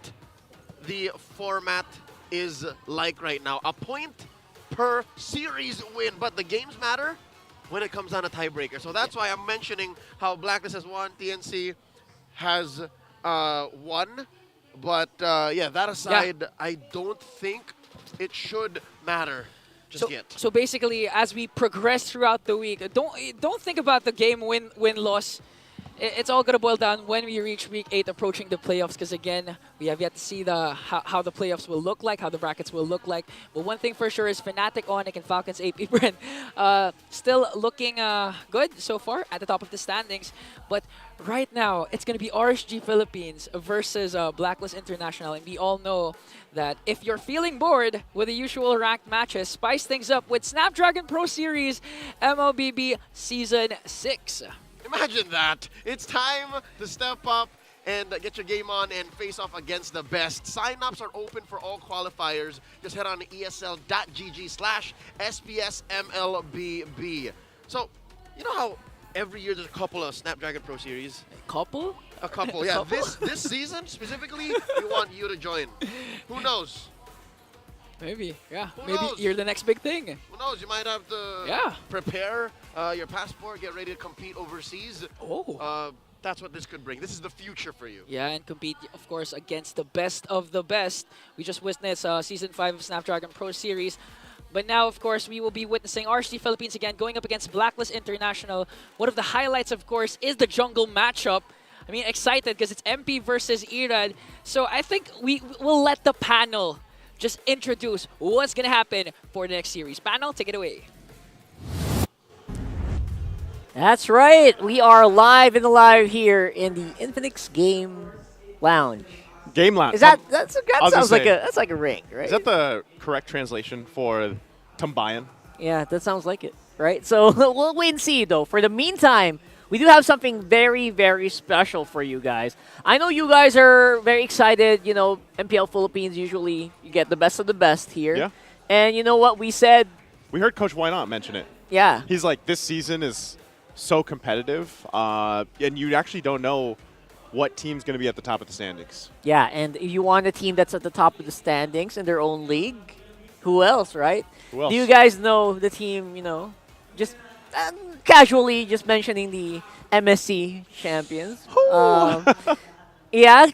the format is like right now. A point per series win, but the games matter when it comes down to tiebreaker. So that's why I'm mentioning how Blacklist has won, TNC has won. But yeah, that aside, I don't think it should matter just yet. So basically, as we progress throughout the week, don't think about the game win-loss. it's all going to boil down when we reach week 8 approaching the playoffs, because again, we have yet to see how the playoffs will look like, how the brackets will look like. But one thing for sure is Fnatic, Onic, and Falcons APBren still looking good so far at the top of the standings. But right now, it's going to be RSG Philippines versus Blacklist International. And we all know that if you're feeling bored with the usual ranked matches, spice things up with Snapdragon Pro Series MLBB Season 6. Imagine that. It's time to step up and get your game on and face off against the best. Sign-ups are open for all qualifiers. Just head on to esl.gg/SPSMLBB. So, you know how every year there's a couple of Snapdragon Pro Series? A couple? A couple, yeah. This season, specifically, we want you to join. Who knows? Maybe, yeah. Who Maybe knows? you're the next big thing. Who knows? You might have to prepare your passport, get ready to compete overseas. Oh. That's what this could bring. This is the future for you. Yeah, and compete, of course, against the best of the best. We just witnessed Season 5 of Snapdragon Pro Series. But now, of course, we will be witnessing RSG Philippines again going up against Blacklist International. One of the highlights, of course, is the jungle matchup. I mean, excited because it's MP versus Irad. So I think we will let the panel just introduce what's going to happen for the next series. Panel, take it away. That's right. We are live and alive here in the Infinix Game Lounge. Game Lounge. Is that sounds like a ring, right? Is that the correct translation for Tambayan? Yeah, that sounds like it, right? So we'll wait and see though. For the meantime, we do have something very, very special for you guys. I know you guys are very excited. You know, MPL Philippines, usually you get the best of the best here. Yeah. And you know what we said? We heard Coach Why Not mention it. Yeah. He's like, this season is so competitive, and you actually don't know what team's going to be at the top of the standings. Yeah, and if you want a team that's at the top of the standings in their own league, who else, right? Who else? Do you guys know the team, you know, just casually just mentioning the MSC champions? We have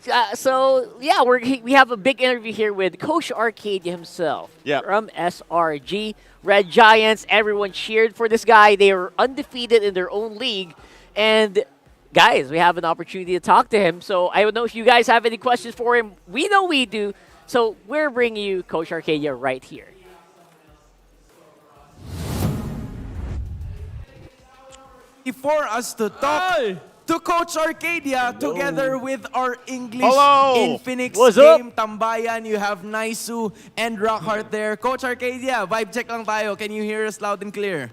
a big interview here with Coach Arcadia himself from SRG. Red Giants, everyone cheered for this guy. They were undefeated in their own league. And guys, we have an opportunity to talk to him. So I don't know if you guys have any questions for him. We know we do. So we're bringing you Coach Arcadia right here. For us to talk to Coach Arcadia together with our English Infinix Game Tambayan. You have Naisu and Rockhart there. Coach Arcadia, vibe check lang tayo. Can you hear us loud and clear?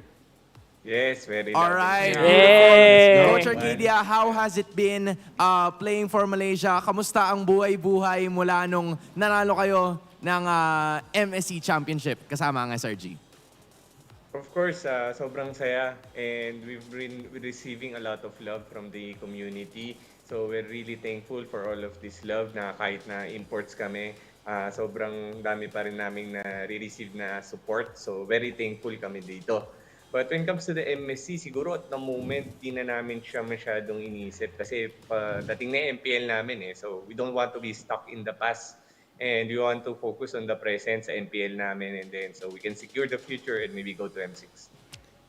Yes, very All loud. right. Hey. Coach Arcadia, how has it been playing for Malaysia? Kamusta ang buhay-buhay mula nung nanalo kayo ng MSC Championship kasama ang SRG? Of course, sobrang saya, and we've been receiving a lot of love from the community. So we're really thankful for all of this love na kahit na imports kami, sobrang dami pa rin naming na-receive na support. So very thankful kami dito. But when it comes to the MSC, siguro at the moment, di na namin siya masyadong iniisip kasi dating na MPL namin eh. So we don't want to be stuck in the past. And we want to focus on the present sa NPL namin, and then so we can secure the future and maybe go to M6.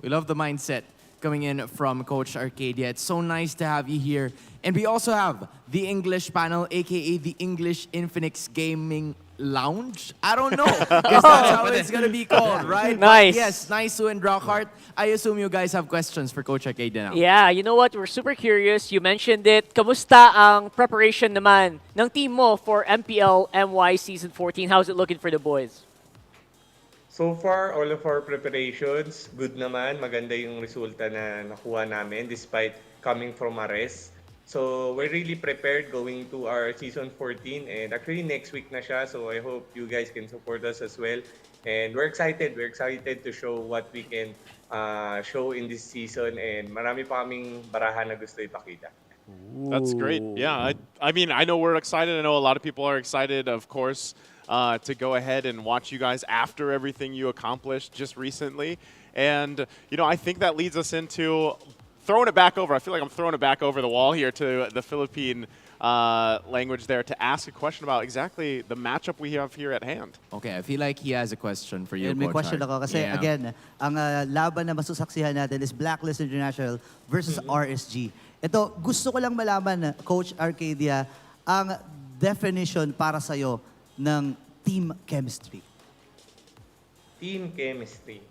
We love the mindset coming in from Coach Arcadia. It's so nice to have you here. And we also have the English panel, aka the English Infinix Gaming Lounge? I don't know. Guess that's how it's gonna be called, right? Nice. But yes, Naisu and Rockhart. I assume you guys have questions for Coach Arcadia now. Yeah, you know what? We're super curious. You mentioned it. Kamusta ang preparation naman ng team mo for MPL MY Season 14? How's it looking for the boys? So far, all of our preparations, good naman. Maganda yung resulta na nakuha namin despite coming from a rest. So we're really prepared going to our Season 14, and actually next week na siya. So I hope you guys can support us as well. And we're excited. We're excited to show what we can show in this season, and marami pa kaming barahan na gusto ipakita. That's great. Yeah, I mean, I know we're excited. I know a lot of people are excited, of course, to go ahead and watch you guys after everything you accomplished just recently. And, you know, I think that leads us into throwing it back over. I feel like I'm throwing it back over the wall here to the Philippine language there to ask a question about exactly the matchup we have here at hand. Okay, I feel like he has a question for you, May Coach question Art. ako kasi again, ang laban na masusaksihan natin is Blacklist International versus RSG. Ito, gusto ko lang malaman, Coach Arcadia, ang definition para sa'yo ng team chemistry. Team chemistry.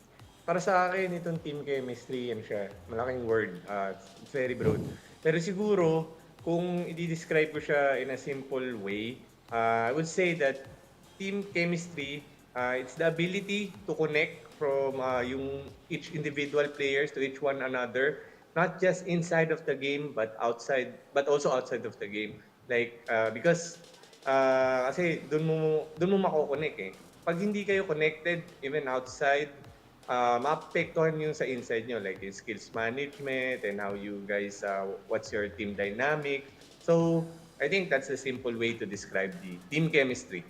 Para sa akin, itong team chemistry, yan siya. Malaking word. It's very broad. Pero siguro, kung i-describe ko siya in a simple way, I would say that team chemistry, it's the ability to connect from yung each individual players to each one another, not just inside of the game, but outside, but also outside of the game. Like, because, kasi dun mo mako-connect eh. Pag hindi kayo connected, even outside, maapektuhan yung sa inside nyo, like yung skills management and how you guys, what's your team dynamic. So, I think that's a simple way to describe the team chemistry.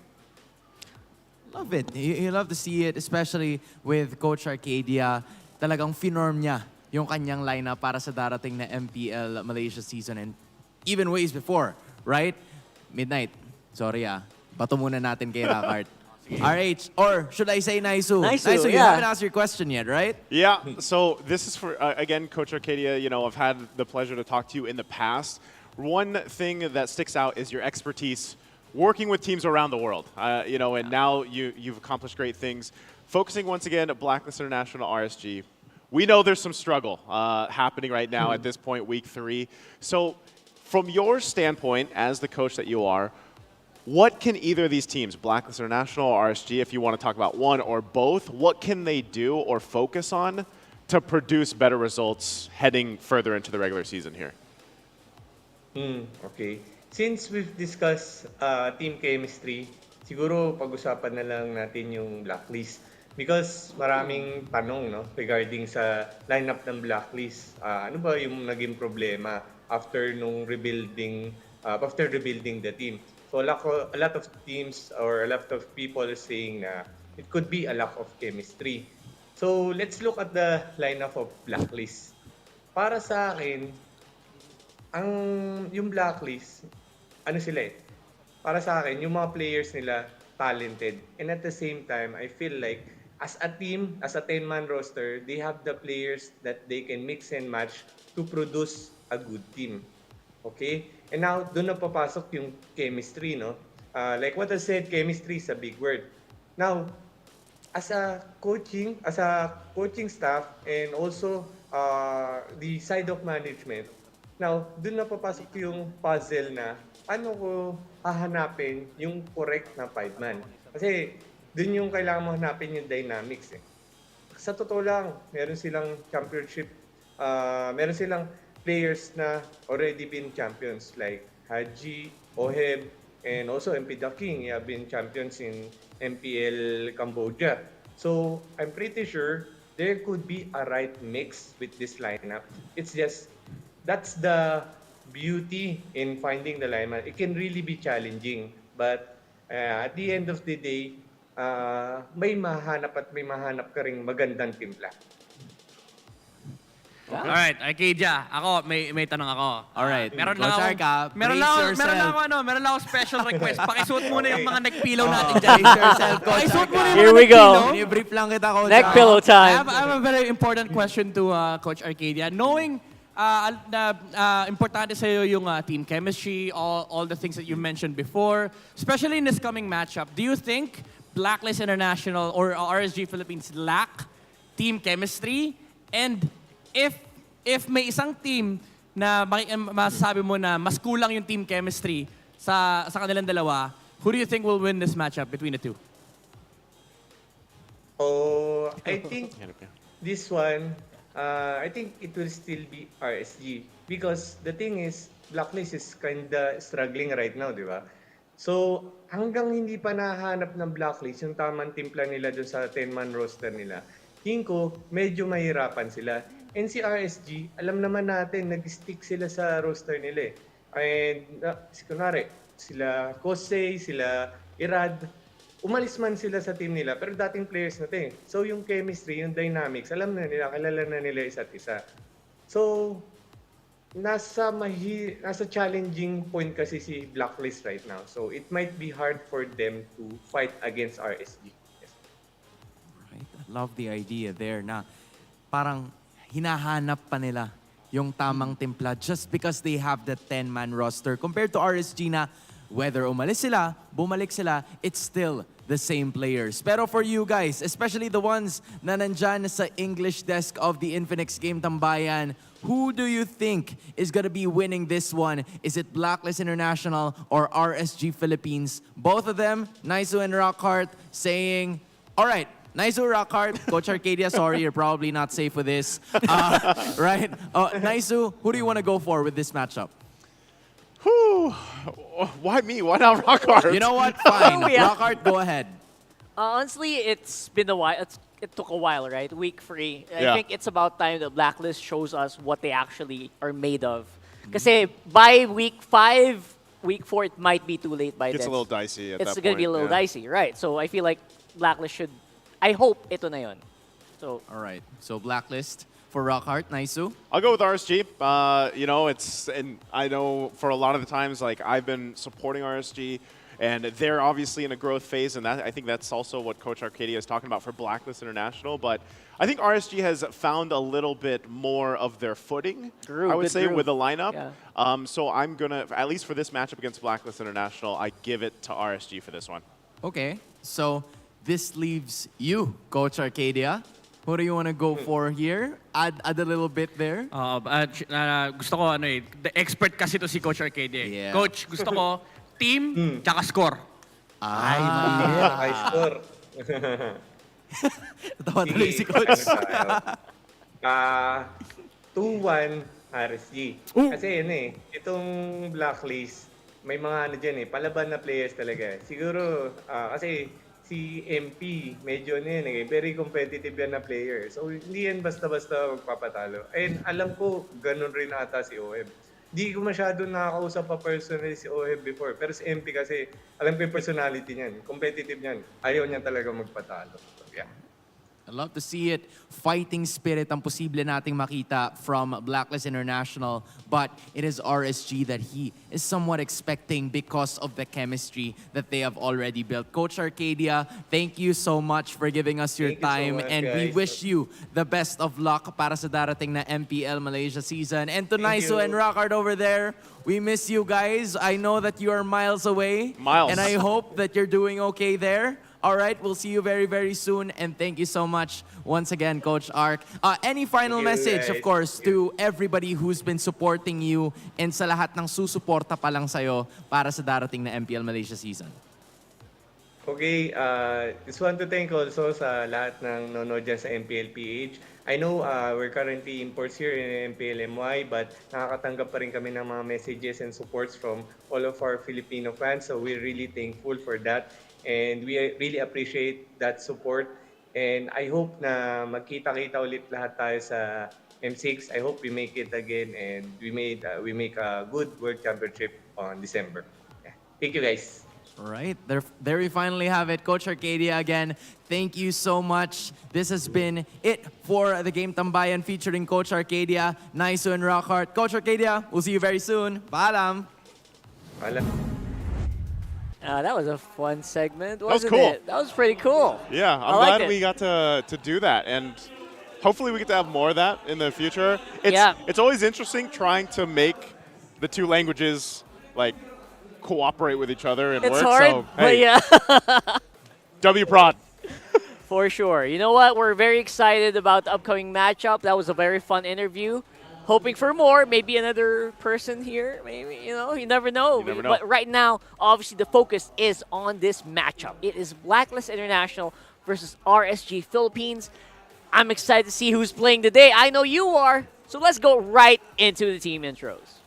Love it. You love to see it, especially with Coach Arcadia. Talagang finorm niya yung kanyang lineup para sa darating na MPL Malaysia season and even ways before, right? Midnight. Sorry bato muna natin kay Rockart. RH, or should I say Naisu? Naisu, you haven't asked your question yet, right? Yeah, so this is for, again, Coach Arcadia, you know, I've had the pleasure to talk to you in the past. One thing that sticks out is your expertise working with teams around the world. You know, and now you've accomplished great things. Focusing once again at Blacklist International RSG. We know there's some struggle happening right now at this point, week 3. So from your standpoint, as the coach that you are, what can either of these teams, Blacklist International or RSG, if you want to talk about one or both, what can they do or focus on to produce better results heading further into the regular season here? Okay. Since we've discussed team chemistry, siguro pag-usapan na lang natin yung Blacklist. Because maraming tanong regarding sa lineup ng Blacklist. Ano ba yung naging problema after rebuilding the team? So a lot of teams or a lot of people are saying na it could be a lack of chemistry. So let's look at the lineup of Blacklist. Para sa akin, yung Blacklist, ano sila para sa akin, yung mga players nila talented. And at the same time, I feel like as a team, as a 10-man roster, they have the players that they can mix and match to produce a good team. Okay? And now, doon na papasok yung chemistry, like what I said, chemistry is a big word. Now, as a coaching staff and also the side of management, now, doon na papasok yung puzzle na paano ko hahanapin yung correct na 5-man. Kasi doon yung kailangan mo hanapin yung dynamics. Sa totoo lang, meron silang championship, meron silang players na already been champions like Haji, Oheb, and also MP The King have been champions in MPL Cambodia. So I'm pretty sure there could be a right mix with this lineup. It's just, that's the beauty in finding the lineup. It can really be challenging, but at the end of the day, may mahanap ka ring magandang timpla. Alright, Arcadia, ako, may tanong ako. Alright, meron lang ako special request. Pakisuot muna yung mga neck pillow natin dyan. Pakisuot muna yung mga neck pillow. Brief lang kita, Coach. Neck pillow time. I have a very important question to Coach Arcadia. Knowing importante sa'yo yung team chemistry, all the things that you mentioned before, especially in this coming matchup, do you think Blacklist International or RSG Philippines lack team chemistry? And if may isang team na masasabi mo na mas kulang yung team chemistry sa kanilang dalawa, who do you think will win this matchup between the two? Oh, I think this one, I think it will still be RSG because the thing is, Blacklist is kinda struggling right now, di ba? So, hanggang hindi pa nahanap ng Blacklist yung tamang timpla nila dun sa 10-man roster nila, tingin ko, medyo mahirapan sila. And si RSG, alam naman natin, nag-stick sila sa roster nila And, kunwari, sila Kusey, sila Irad, umalis man sila sa team nila, pero dating players natin. So, yung chemistry, yung dynamics, alam na nila, kilala na nila isa't isa. So, nasa challenging point kasi si Blacklist right now. So it might be hard for them to fight against RSG. Yes. Right? I love the idea there na parang hinahanap pa nila yung tamang timpla just because they have the 10-man roster compared to RSG na whether umalis sila, bumalik sila, it's still the same players. Pero for you guys, especially the ones na nandyan sa English desk of the Infinix Game Tambayan, who do you think is gonna be winning this one? Is it Blacklist International or RSG Philippines? Both of them, Naisu and Rockhart, saying, all right, Naisu, Rockhart, Coach Arcadia, sorry, you're probably not safe with this. Right? Naisu, who do you want to go for with this matchup? Whew. Why me? Why not Rockhart? You know what? Fine. Yeah. Rockhart, go ahead. Honestly, it's been a while. It took a while, right? Week 3. I think it's about time the Blacklist shows us what they actually are made of. Kasi by week 5, week 4, it might be too late by then. It's a little dicey at that point. It's going to be a little dicey, right? So I feel like Blacklist should... I hope ito na yun. So, all right. So Blacklist for Rockhart, Naisu. I'll go with RSG. You know, and I know for a lot of the times, like I've been supporting RSG, and they're obviously in a growth phase, and I think that's also what Coach Arcadia is talking about for Blacklist International. But I think RSG has found a little bit more of their footing, I would say, with the lineup. Yeah. So I'm gonna, at least for this matchup against Blacklist International, I give it to RSG for this one. Okay. So this leaves you, Coach Arcadia. Who do you want to go for here? Add a little bit there. Gusto ko the expert kasi to si Coach Arcadia. Yeah. Coach, gusto ko team tsaka score. Ay, mainit. High score. Tawa tuloy si Coach. 2-1 RSG. Kasi yun itong Blacklist, may mga dyan palaban na players talaga. Siguro, kasi si MP, medyo very competitive yan na player. So, hindi yan basta-basta magpapatalo. And alam ko, ganun rin ata si OM. Di ko masyado nakakausap pa personally si OM before. Pero si MP kasi, alam ko yung personality niyan. Competitive niyan. Ayaw niya talaga magpatalo. So, yeah. I love to see it. Fighting spirit ang posible nating makita from Blacklist International. But it is RSG that he is somewhat expecting because of the chemistry that they have already built. Coach Arcadia, thank you so much for giving us your time. So much, and guys. we wish you the best of luck para sa darating na MPL Malaysia season. And to Naisu and Rockhart over there, we miss you guys. I know that you are miles away. Miles. And I hope that you're doing okay there. All right, we'll see you very, very soon. And thank you so much once again, Coach Arc. Any final message, of course, to everybody who's been supporting you and sa lahat ng susuporta pa lang sa'yo para sa darating na MPL Malaysia season? Okay, just want to thank also sa lahat ng nanonood dyan sa MPLPH. I know we're currently imports here in MPLMY, but nakakatanggap pa rin kami ng mga messages and supports from all of our Filipino fans. So we're really thankful for that. And we really appreciate that support. And I hope na magkita-kita ulit lahat tayo sa M6. I hope we make it again and we make a good World Championship on December. Yeah. Thank you guys. All right, there we finally have it. Coach Arcadia again, thank you so much. This has been it for the Game Tambayan featuring Coach Arcadia, Naisu and Rockhart. Coach Arcadia, we'll see you very soon. Paalam. Paalam. That was a fun segment, wasn't That was cool. it? That was pretty cool. Yeah, I'm glad we got to do that. And hopefully we get to have more of that in the future. It's always interesting trying to make the two languages like cooperate with each other and it's work. Hard, so, but hey, yeah. W-Prod. For sure. You know what? We're very excited about the upcoming matchup. That was a very fun interview. Hoping for more, maybe another person here, maybe, you never know. But right now, obviously, the focus is on this matchup. It is Blacklist International versus RSG Philippines. I'm excited to see who's playing today. I know you are. So let's go right into the team intros.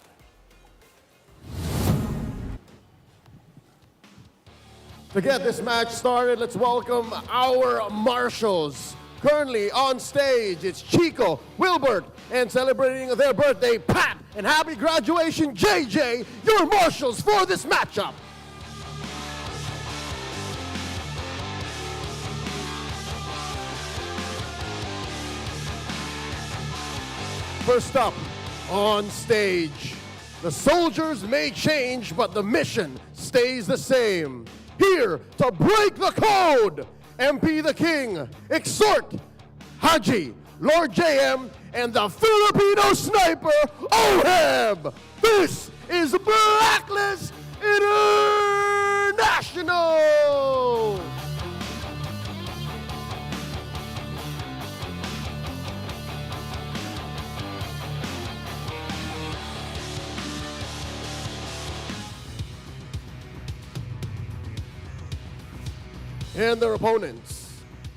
To get this match started, let's welcome our marshals. Currently on stage, it's Chico, Wilbert, and celebrating their birthday, Pat, and happy graduation, JJ, your marshals for this matchup. First up, on stage. The soldiers may change, but the mission stays the same. Here to break the code, MP the King, exhort Haji, Lord JM, and the Filipino sniper, Oheb. This is Blacklist International! And their opponents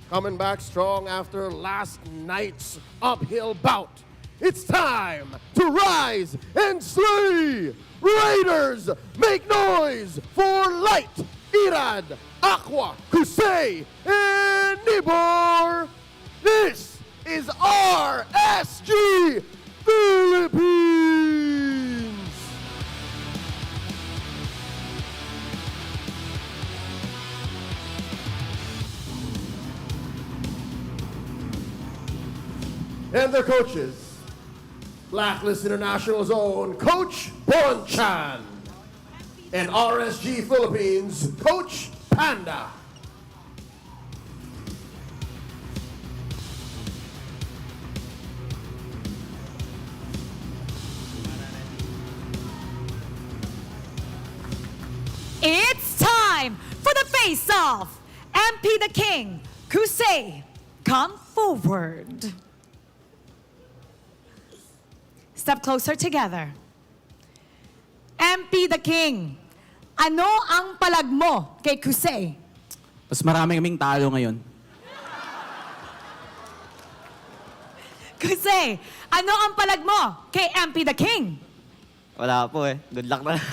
coming back strong after last night's uphill bout. It's time to rise and slay! Raiders, make noise for Light, Irad, Aqua, Kusey, and Nibor! This is RSG Philippines! And their coaches, Blacklist International's own Coach Bonchan, and RSG Philippines Coach Panda. It's time for the face-off. MP the King, Kusey, come forward. Step closer together. MP the King, ano ang palag mo kay Kusey? Mas marami kaming talo ngayon. Kusey, ano ang palag mo kay MP the King? Wala po eh. Good luck na lang.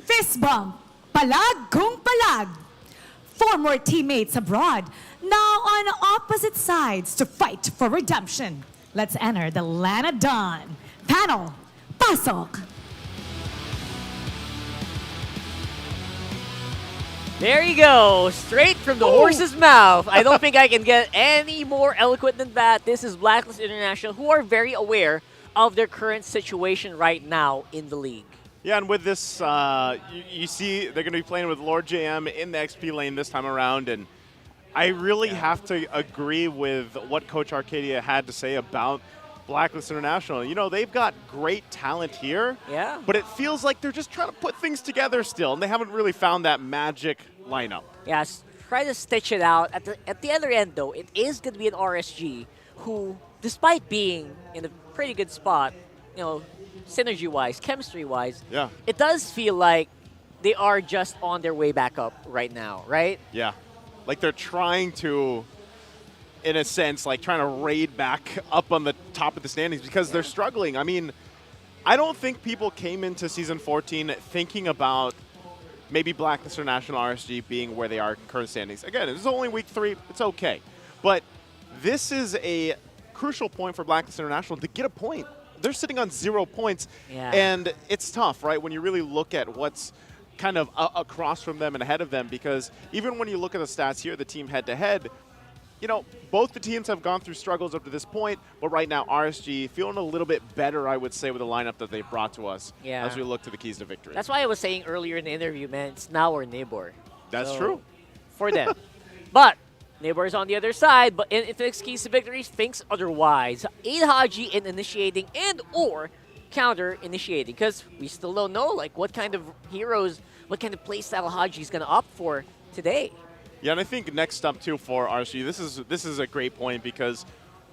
Fist bump, palag kung palag. Former teammates abroad, now on opposite sides to fight for redemption. Let's enter the Lana Dawn. Panel, pasok. There you go, straight from the horse's mouth. I don't think I can get any more eloquent than that. This is Blacklist International, who are very aware of their current situation right now in the league. Yeah, and with this, you see they're going to be playing with Lord JM in the XP lane this time around, and I really have to agree with what Coach Arcadia had to say about Blacklist International. You know, they've got great talent here, but it feels like they're just trying to put things together still, and they haven't really found that magic lineup. Yes, try to stitch it out. At the other end, though, it is going to be an RSG who, despite being in a pretty good spot, you know, synergy-wise, chemistry-wise, it does feel like they are just on their way back up right now, right? Yeah. Like they're trying to, in a sense, like trying to raid back up on the top of the standings because they're struggling. I mean, I don't think people came into Season 14 thinking about maybe Blacklist International RSG being where they are in current standings. Again, it's only week 3. It's okay. But this is a crucial point for Blacklist International to get a point. They're sitting on 0 points, and it's tough, right, when you really look at what's kind of across from them and ahead of them, because even when you look at the stats here, the team head-to-head, you know, both the teams have gone through struggles up to this point, but right now RSG feeling a little bit better, I would say, with the lineup that they've brought to us as we look to the keys to victory. That's why I was saying earlier in the interview, man, it's now or never. That's true. For them. But Neighbor is on the other side, but in its keys to victory thinks otherwise. Aid Haji in initiating and or counter initiating, because we still don't know like what kind of heroes, what kind of playstyle Haji is going to opt for today. Yeah, and I think next up too for RSG, this is a great point because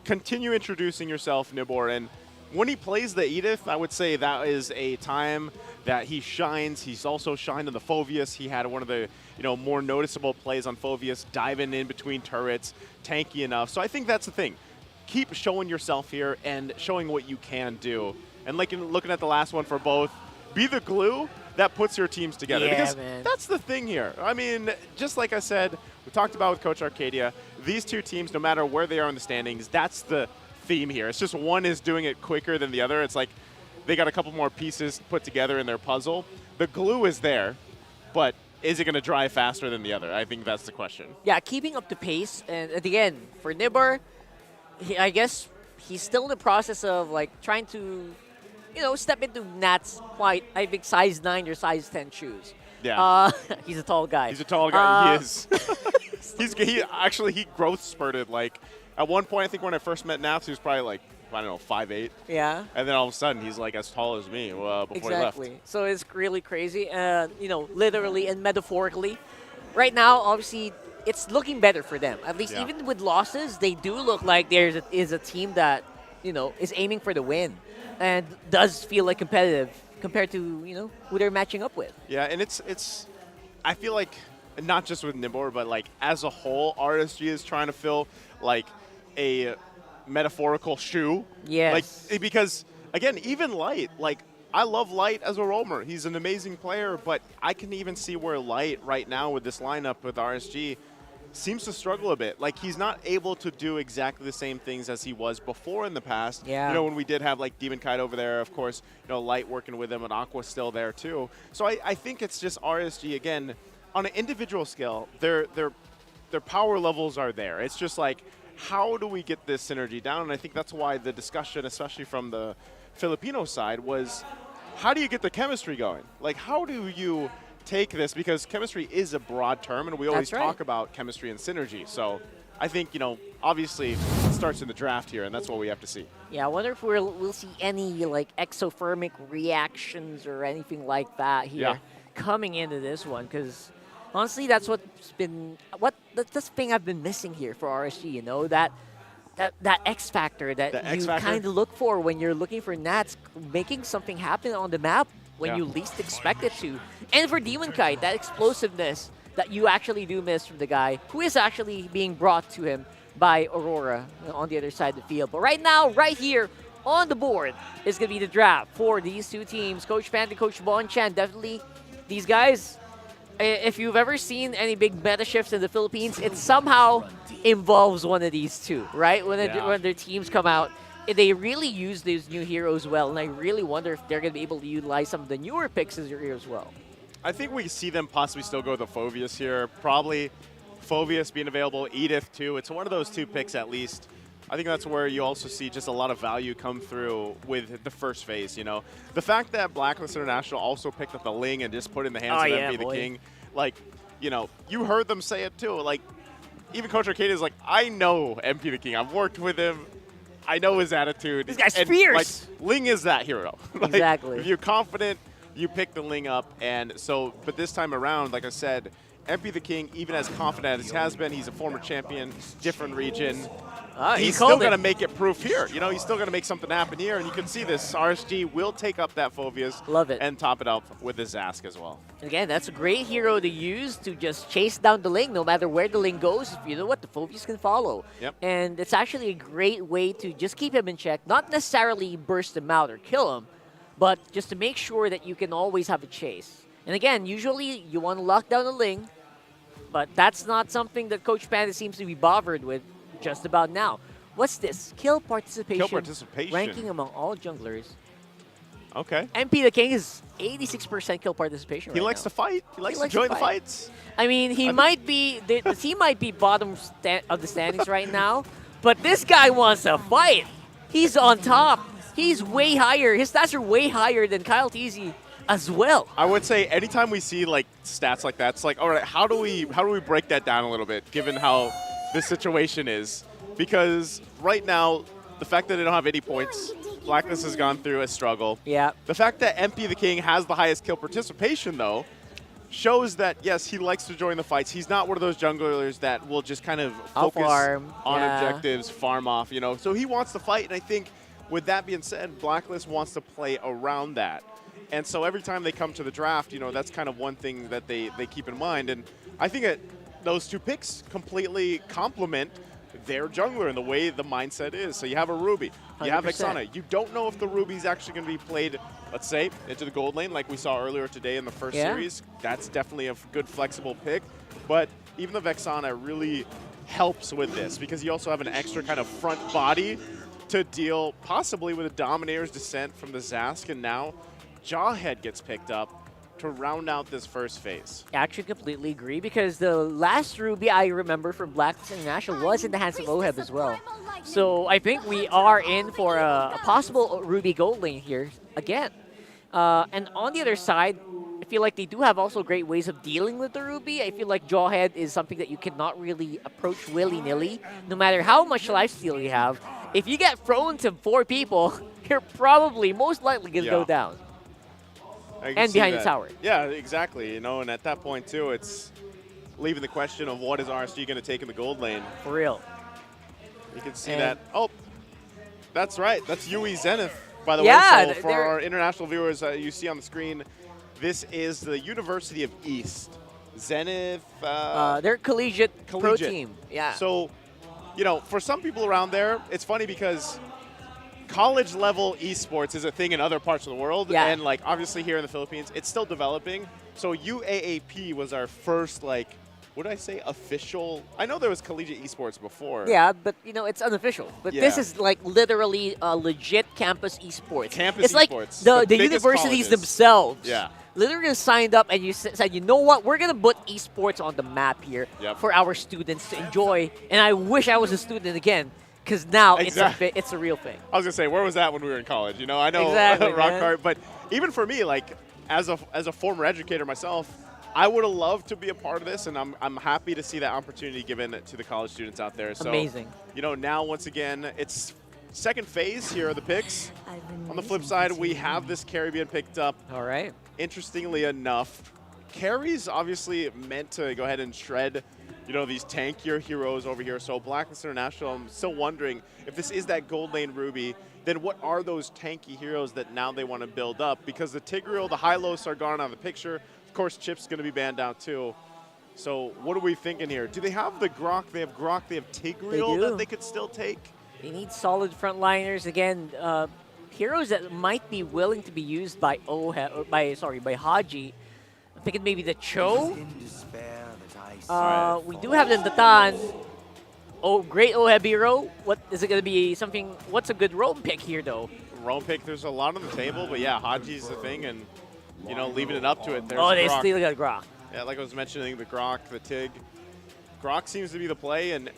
continue introducing yourself, Nibor, and when he plays the Edith, I would say that is a time that he shines. He's also shined on the Phoveus. He had one of the more noticeable plays on Phoveus, diving in between turrets, tanky enough. So I think that's the thing. Keep showing yourself here and showing what you can do. And like looking at the last one for both, be the glue that puts your teams together. Yeah, because man. that's the thing here. I mean, just like I said, we talked about with Coach Arcadia, these two teams, no matter where they are in the standings, that's the theme here. It's just one is doing it quicker than the other. It's like they got a couple more pieces put together in their puzzle. The glue is there, but is it going to drive faster than the other? I think that's the question. Yeah, keeping up the pace. And again, for Nibber, I guess he's still in the process of like trying to, step into Nat's quite, I think, size 9 or size 10 shoes. Yeah. He's a tall guy. He's a tall guy. He is. He growth spurted. Like at one point, I think when I first met Naps, he was probably like, I don't know, 5'8". Yeah. And then all of a sudden, he's like as tall as me before Exactly. he left. So it's really crazy, literally and metaphorically. Right now, obviously, it's looking better for them. At least even with losses, they do look like there is a team that, is aiming for the win and does feel like competitive compared to, who they're matching up with. Yeah, and it's I feel like not just with Nimbor, but like as a whole, RSG is trying to fill like a metaphorical shoe. Yes. Like because again, even Light, like I love Light as a roamer. He's an amazing player, but I can even see where Light right now with this lineup with RSG seems to struggle a bit. Like he's not able to do exactly the same things as he was before in the past. Yeah. When we did have like Demon Kite over there, of course, Light working with him and Aqua's still there too. So I think it's just RSG again on an individual scale. Their power levels are there. It's just like, how do we get this synergy down? And I think that's why the discussion, especially from the Filipino side, was how do you get the chemistry going? Like, how do you take this? Because chemistry is a broad term, and we always talk about chemistry and synergy. So I think, obviously it starts in the draft here, and that's what we have to see. Yeah, I wonder if we'll see any, like, exothermic reactions or anything like that here coming into this one, because honestly, that's the thing I've been missing here for RSG, that X factor that you kind of look for when you're looking for Nats making something happen on the map when you least expect it to. And for Demon Kite, that explosiveness that you actually do miss from the guy who is actually being brought to him by Aurora on the other side of the field. But right now, right here on the board is going to be the draft for these two teams. Coach Pan and Coach Bon Chan, definitely these guys, if you've ever seen any big meta shifts in the Philippines, it somehow involves one of these two, right? When their teams come out, they really use these new heroes well, and I really wonder if they're going to be able to utilize some of the newer picks here as well. I think we see them possibly still go with the Phoveus here. Probably Phoveus being available, Edith too. It's one of those two picks at least. I think that's where you also see just a lot of value come through with the first phase, The fact that Blacklist International also picked up the Ling and just put it in the hands of MP the King, like, you heard them say it too. Like, even Coach Arcadia is like, I know MP the King. I've worked with him. I know his attitude. This guy's fierce. Like, Ling is that hero. Like, exactly. If you're confident, you pick the Ling up. And so, but this time around, like I said, MP the King, even as confident as he has been, he's a former champion, different region. He's still going to make it proof here. He's still going to make something happen here. And you can see this. RSG will take up that Phoveus. Love it. And top it up with his Zask as well. Again, that's a great hero to use to just chase down the Ling. No matter where the Ling goes, you know what? The Phoveus can follow. Yep. And it's actually a great way to just keep him in check. Not necessarily burst him out or kill him, but just to make sure that you can always have a chase. And again, usually you want to lock down the Ling, but that's not something that Coach Panda seems to be bothered with just about now. What's this? Kill participation. Ranking among all junglers. Okay. MP the King is 86% kill participation. He likes to fight. He likes to join the fights. I mean, he might be, the team might be bottom of the standings right now, but this guy wants to fight. He's on top. He's way higher. His stats are way higher than KyleTzy as well. I would say anytime we see like stats like that, it's like, all right, how do we break that down a little bit, given how this situation is? Because right now, the fact that they don't have 80 points, Blacklist has gone through a struggle. Yeah. The fact that MP the King has the highest kill participation, though, shows that, yes, he likes to join the fights. He's not one of those junglers that will just kind of focus on objectives, farm off, So he wants to fight, and I think with that being said, Blacklist wants to play around that. And so every time they come to the draft, that's kind of one thing that they keep in mind. And I think that those two picks completely complement their jungler and the way the mindset is. So you have a Ruby, you have 100%. Vexana. You don't know if the Ruby's actually going to be played, let's say, into the gold lane like we saw earlier today in the first series. That's definitely a good flexible pick. But even the Vexana really helps with this because you also have an extra kind of front body to deal possibly with a Dominator's Descent from the Zask, and now Jawhead gets picked up. to round out this first phase. I actually completely agree because the last Ruby I remember from Blacklist International was in the hands of Oheb as well. So I think we are in for a possible Ruby gold lane here again. And on the other side, I feel like they do have also great ways of dealing with the Ruby. I feel like Jawhead is something that you cannot really approach willy-nilly, no matter how much lifesteal you have. If you get thrown to 4 people, you're probably most likely going to go down. And behind the tower. Yeah, exactly. You know, and at that point too, it's leaving the question of what is RSG going to take in the gold lane. For real. You can see that. Oh, that's right. That's UE Zenith, by the yeah, way. So for our international viewers, you see on the screen, this is the University of East. Zenith. They're collegiate pro team. Yeah. So, you know, for some people around there, it's funny because college level esports is a thing in other parts of the world. Yeah. And like obviously here in the Philippines, it's still developing. So UAAP was our first like, what did I say, official? I know there was collegiate esports before. Yeah, but you know, it's unofficial. But this is like literally a legit campus esports. Campus it's like esports. the universities themselves. Yeah. Literally signed up and you said, you know what, we're going to put esports on the map here for our students to enjoy. And I wish I was a student again. Because now it's a real thing. I was gonna say, where was that when we were in college? You know, I know rock hard, but even for me, like as a former educator myself, I would have loved to be a part of this, and I'm happy to see that opportunity given to the college students out there. So, amazing. You know, now once again, it's second phase. Here are the picks. On the flip side, we have this carry being picked up. All right. Interestingly enough, carries obviously meant to go ahead and shred, you know, these tankier heroes over here. So Blacklist International, I'm still wondering if this is that gold lane Ruby, then what are those tanky heroes that now they want to build up? Because the Tigreal, the Hylos are gone out of the picture. Of course, Chip's going to be banned out too. So what are we thinking here? Do they have the Grok? They have Grok. They have Tigreal that they could still take. They need solid frontliners. Again, heroes that might be willing to be used by by Haji. I'm thinking maybe the Cho. We do have the Datan. Oh, great Oheb hero. What is it going to be? Something? What's a good roam pick here, though? Roam pick. There's a lot on the table, but yeah, Haji's the thing, and you know, leaving it up to it. There's they Grok. still got Grok. Yeah, like I was mentioning, the Grok, the Tig. Grok seems to be the play, and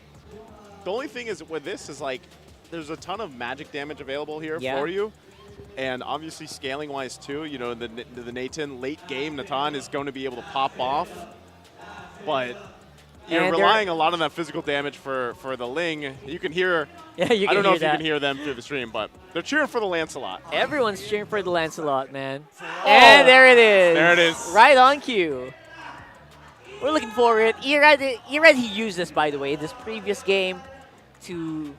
the only thing is with this is like, there's a ton of magic damage available here for you. And obviously scaling-wise too, you know, the Nathan late game, Natan is going to be able to pop off. But you're relying a lot on that physical damage for the Ling. You can hear, I don't know if you can hear them through the stream, but they're cheering for the Lancelot. Everyone's cheering for the Lancelot, man. And there it is. There it is. Right on cue. We're looking for it. Irad, he used this, by the way, this previous game to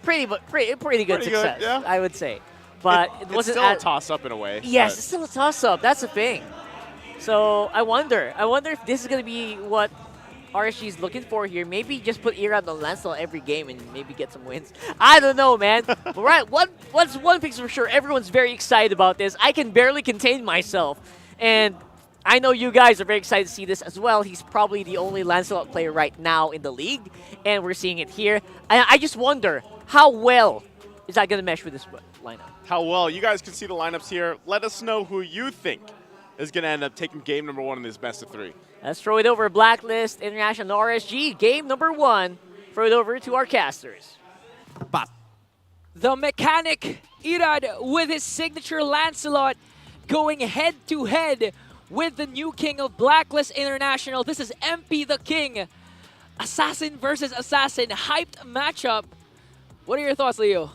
pretty good success, I would say. But it wasn't still a toss-up in a way. Yes, it's still a toss-up. That's the thing. So I wonder if this is going to be what RSG is looking for here. Maybe just put Irad on Lancelot every game and maybe get some wins. I don't know, man. But right, what's one thing's for sure, everyone's very excited about this. I can barely contain myself. And I know you guys are very excited to see this as well. He's probably the only Lancelot player right now in the league, and we're seeing it here. I just wonder, how well is that going to mesh with this lineup? How well? You guys can see the lineups here. Let us know who you think is going to end up taking game number 1 in this best of 3. Let's throw it over Blacklist International RSG. Game number 1. Throw it over to our casters. The mechanic, Irad, with his signature Lancelot, going head-to-head with the new king of Blacklist International. This is MP the King. Assassin versus Assassin. Hyped matchup. What are your thoughts, Leo?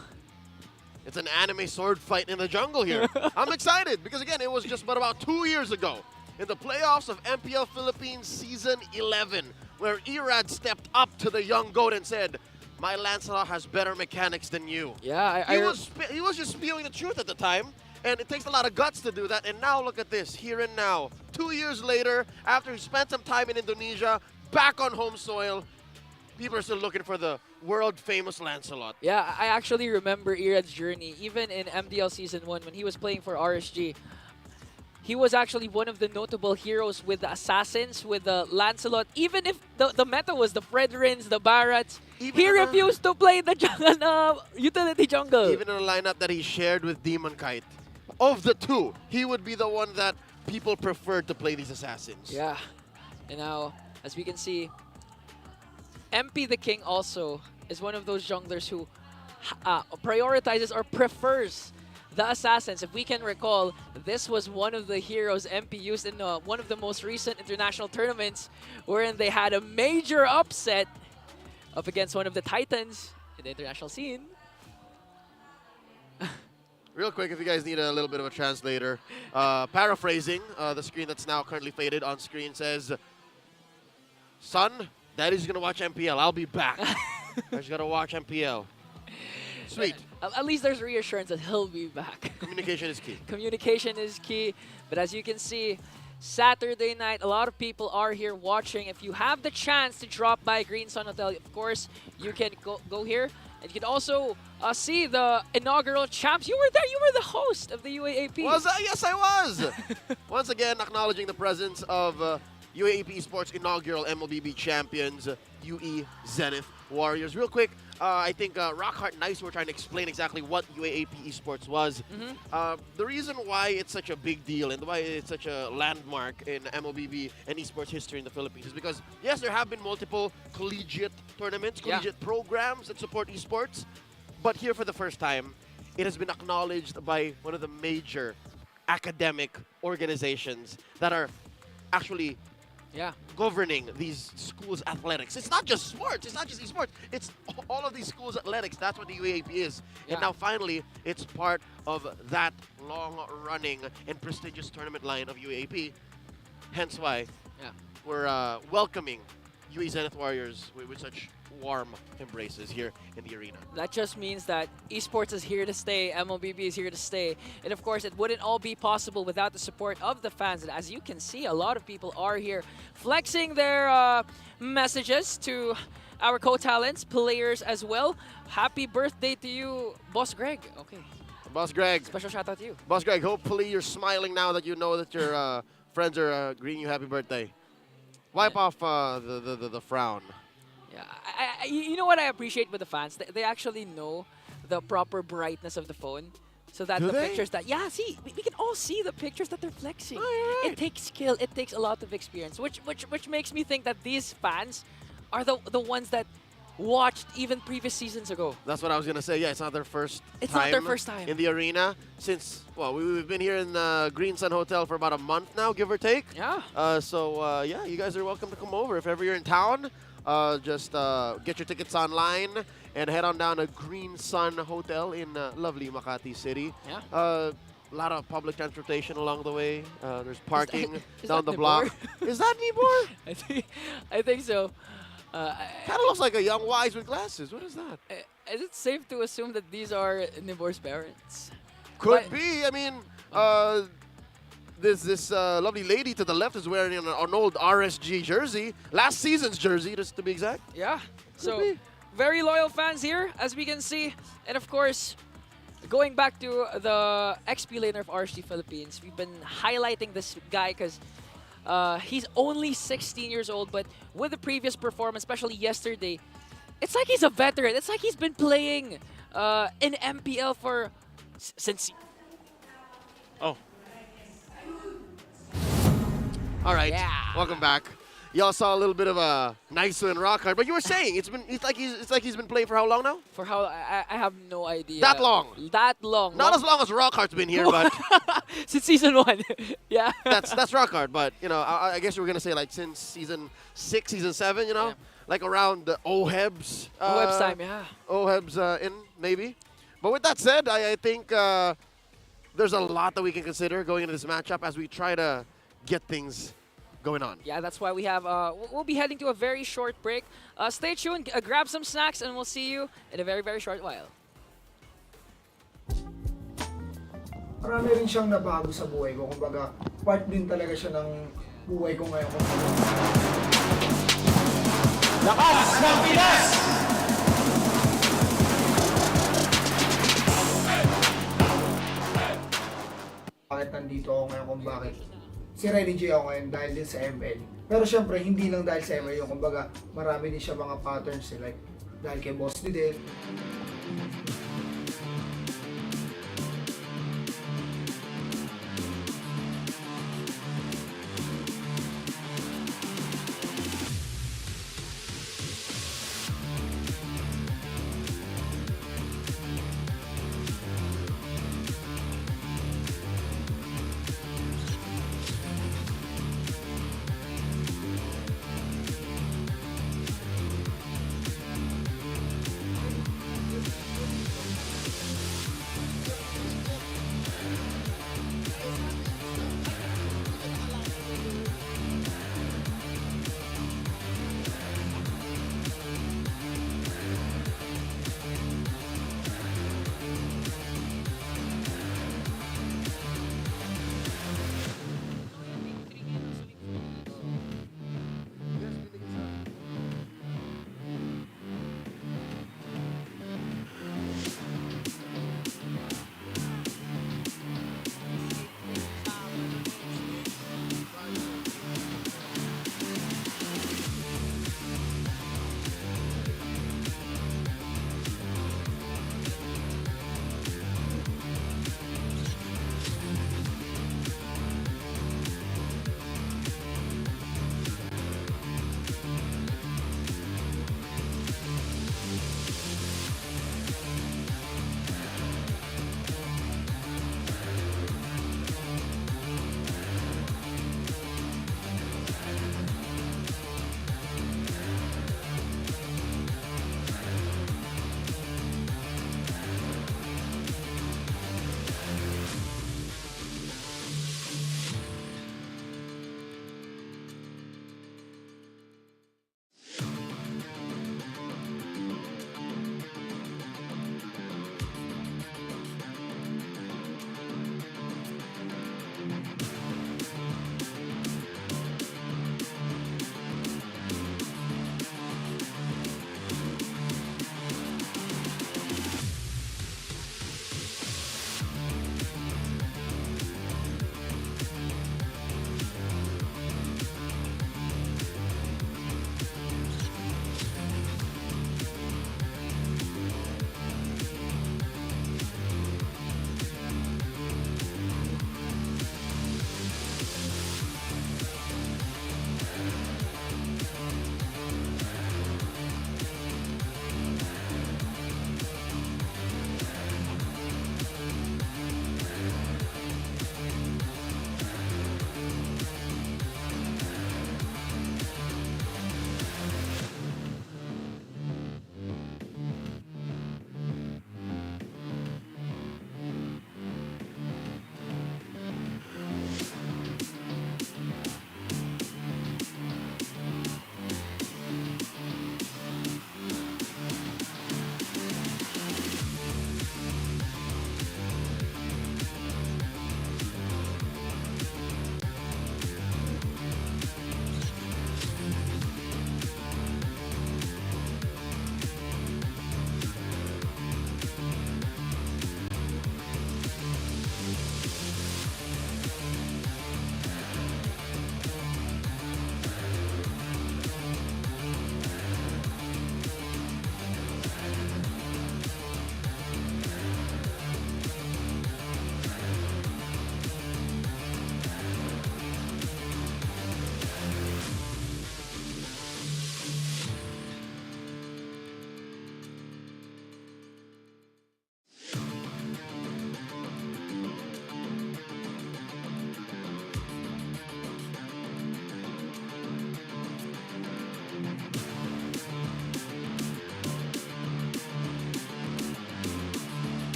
It's an anime sword fight in the jungle here. I'm excited because, again, it was just about 2 years ago in the playoffs of MPL Philippines Season 11 where Irad stepped up to the young goat and said, my Lancelot has better mechanics than you. Yeah, he was just spewing the truth at the time, and it takes a lot of guts to do that. And now look at this, here and now. 2 years later, after he spent some time in Indonesia, back on home soil, people are still looking for the world-famous Lancelot. Yeah, I actually remember Irad's journey. Even in MDL Season 1, when he was playing for RSG, he was actually one of the notable heroes with the Assassins, with the Lancelot. Even if the meta was the Fredrins, the Barats, he refused to play the utility jungle. Even in a lineup that he shared with Demon Kite. Of the two, he would be the one that people preferred to play these assassins. Yeah. And now, as we can see, MP the King also is one of those junglers who prioritizes or prefers the assassins. If we can recall, this was one of the heroes MP used in one of the most recent international tournaments wherein they had a major upset up against one of the titans in the international scene. Real quick, if you guys need a little bit of a translator, paraphrasing, the screen that's now currently faded on screen says, "Son, Daddy's gonna watch MPL. I'll be back. I just gotta watch MPL." Sweet. At least there's reassurance that he'll be back. Communication is key. Communication is key. But as you can see, Saturday night, a lot of people are here watching. If you have the chance to drop by Green Sun Hotel, of course, you can go here. And you can also see the inaugural champs. You were there. You were the host of the UAAP. Was I? Yes, I was. Once again, acknowledging the presence of UAAP Esports inaugural MLBB champions, UE Zenith Warriors. Real quick, I think Rockhart and Nice were trying to explain exactly what UAAP Esports was. The reason why it's such a big deal and why it's such a landmark in MLBB and esports history in the Philippines is because, yes, there have been multiple collegiate tournaments, collegiate programs that support esports, but here for the first time, it has been acknowledged by one of the major academic organizations that are actually governing these schools' athletics. It's not just sports. It's not just esports. It's all of these schools' athletics. That's what the UAAP is. And now finally, it's part of that long-running and prestigious tournament line of UAAP. Hence why we're welcoming UE Zenith Warriors with such warm embraces here in the arena. That just means that esports is here to stay, MLBB is here to stay. And of course, it wouldn't all be possible without the support of the fans. And as you can see, a lot of people are here flexing their messages to our co-talents, players as well. Happy birthday to you, Boss Greg. Okay. Boss Greg. Special shout out to you. Boss Greg, hopefully you're smiling now that you know that your friends are greeting you happy birthday. Wipe off the frown. Yeah, you know what I appreciate with the fans? They actually know the proper brightness of the phone. So that pictures that, see, we can all see the pictures that they're flexing. Oh, It takes skill, it takes a lot of experience, which makes me think that these fans are the ones that watched even previous seasons ago. That's what I was going to say. Yeah, it's not their first time in the arena since, well, we've been here in Green Sun Hotel for about a month now, give or take. Yeah. Yeah, you guys are welcome to come over. If ever you're in town, just get your tickets online and head on down to Green Sun Hotel in lovely Makati City. Yeah. A lot of public transportation along the way. There's parking is down that the block. Is that Nibor? I think so. Kind of looks like a young wise with glasses. What is that? Is it safe to assume that these are Nibor's parents? Could be. I mean, this lovely lady to the left is wearing an old RSG jersey. Last season's jersey, just to be exact. Yeah. So, very loyal fans here, as we can see. And of course, going back to the XP laner of RSG Philippines, we've been highlighting this guy because he's only 16 years old, but with the previous performance, especially yesterday, it's like he's a veteran. It's like he's been playing in MPL for since. Oh. All right. Yeah. Welcome back. Y'all saw a little bit of a nice and rock hard, but you were saying it's like he's been playing for how long now? For how I have no idea. That long. That long. Not as long as Rockhart's been here, but since season 1. Yeah. That's Rockhart, but you know, I guess you were gonna say like since season 6, season 7, you know, like around the OHEBs. OHEBs time, yeah. OHEBs in maybe. But with that said, I think there's a lot that we can consider going into this matchup as we try to get things going on. Yeah, that's why we have, we'll be heading to a very short break. Stay tuned, grab some snacks, and we'll see you in a very, very short while. Marami rin siyang nabago sa buhay ko. Kumbaga, part din talaga siya ng buhay ko ngayon. Lakas ng Pinas! Bakit nandito ako ngayon, kung bakit si Ready J ako ngayon dahil din sa ML. Pero syempre, hindi lang dahil sa ML yung, kumbaga, marami din siya mga patterns like dahil kay Boss din.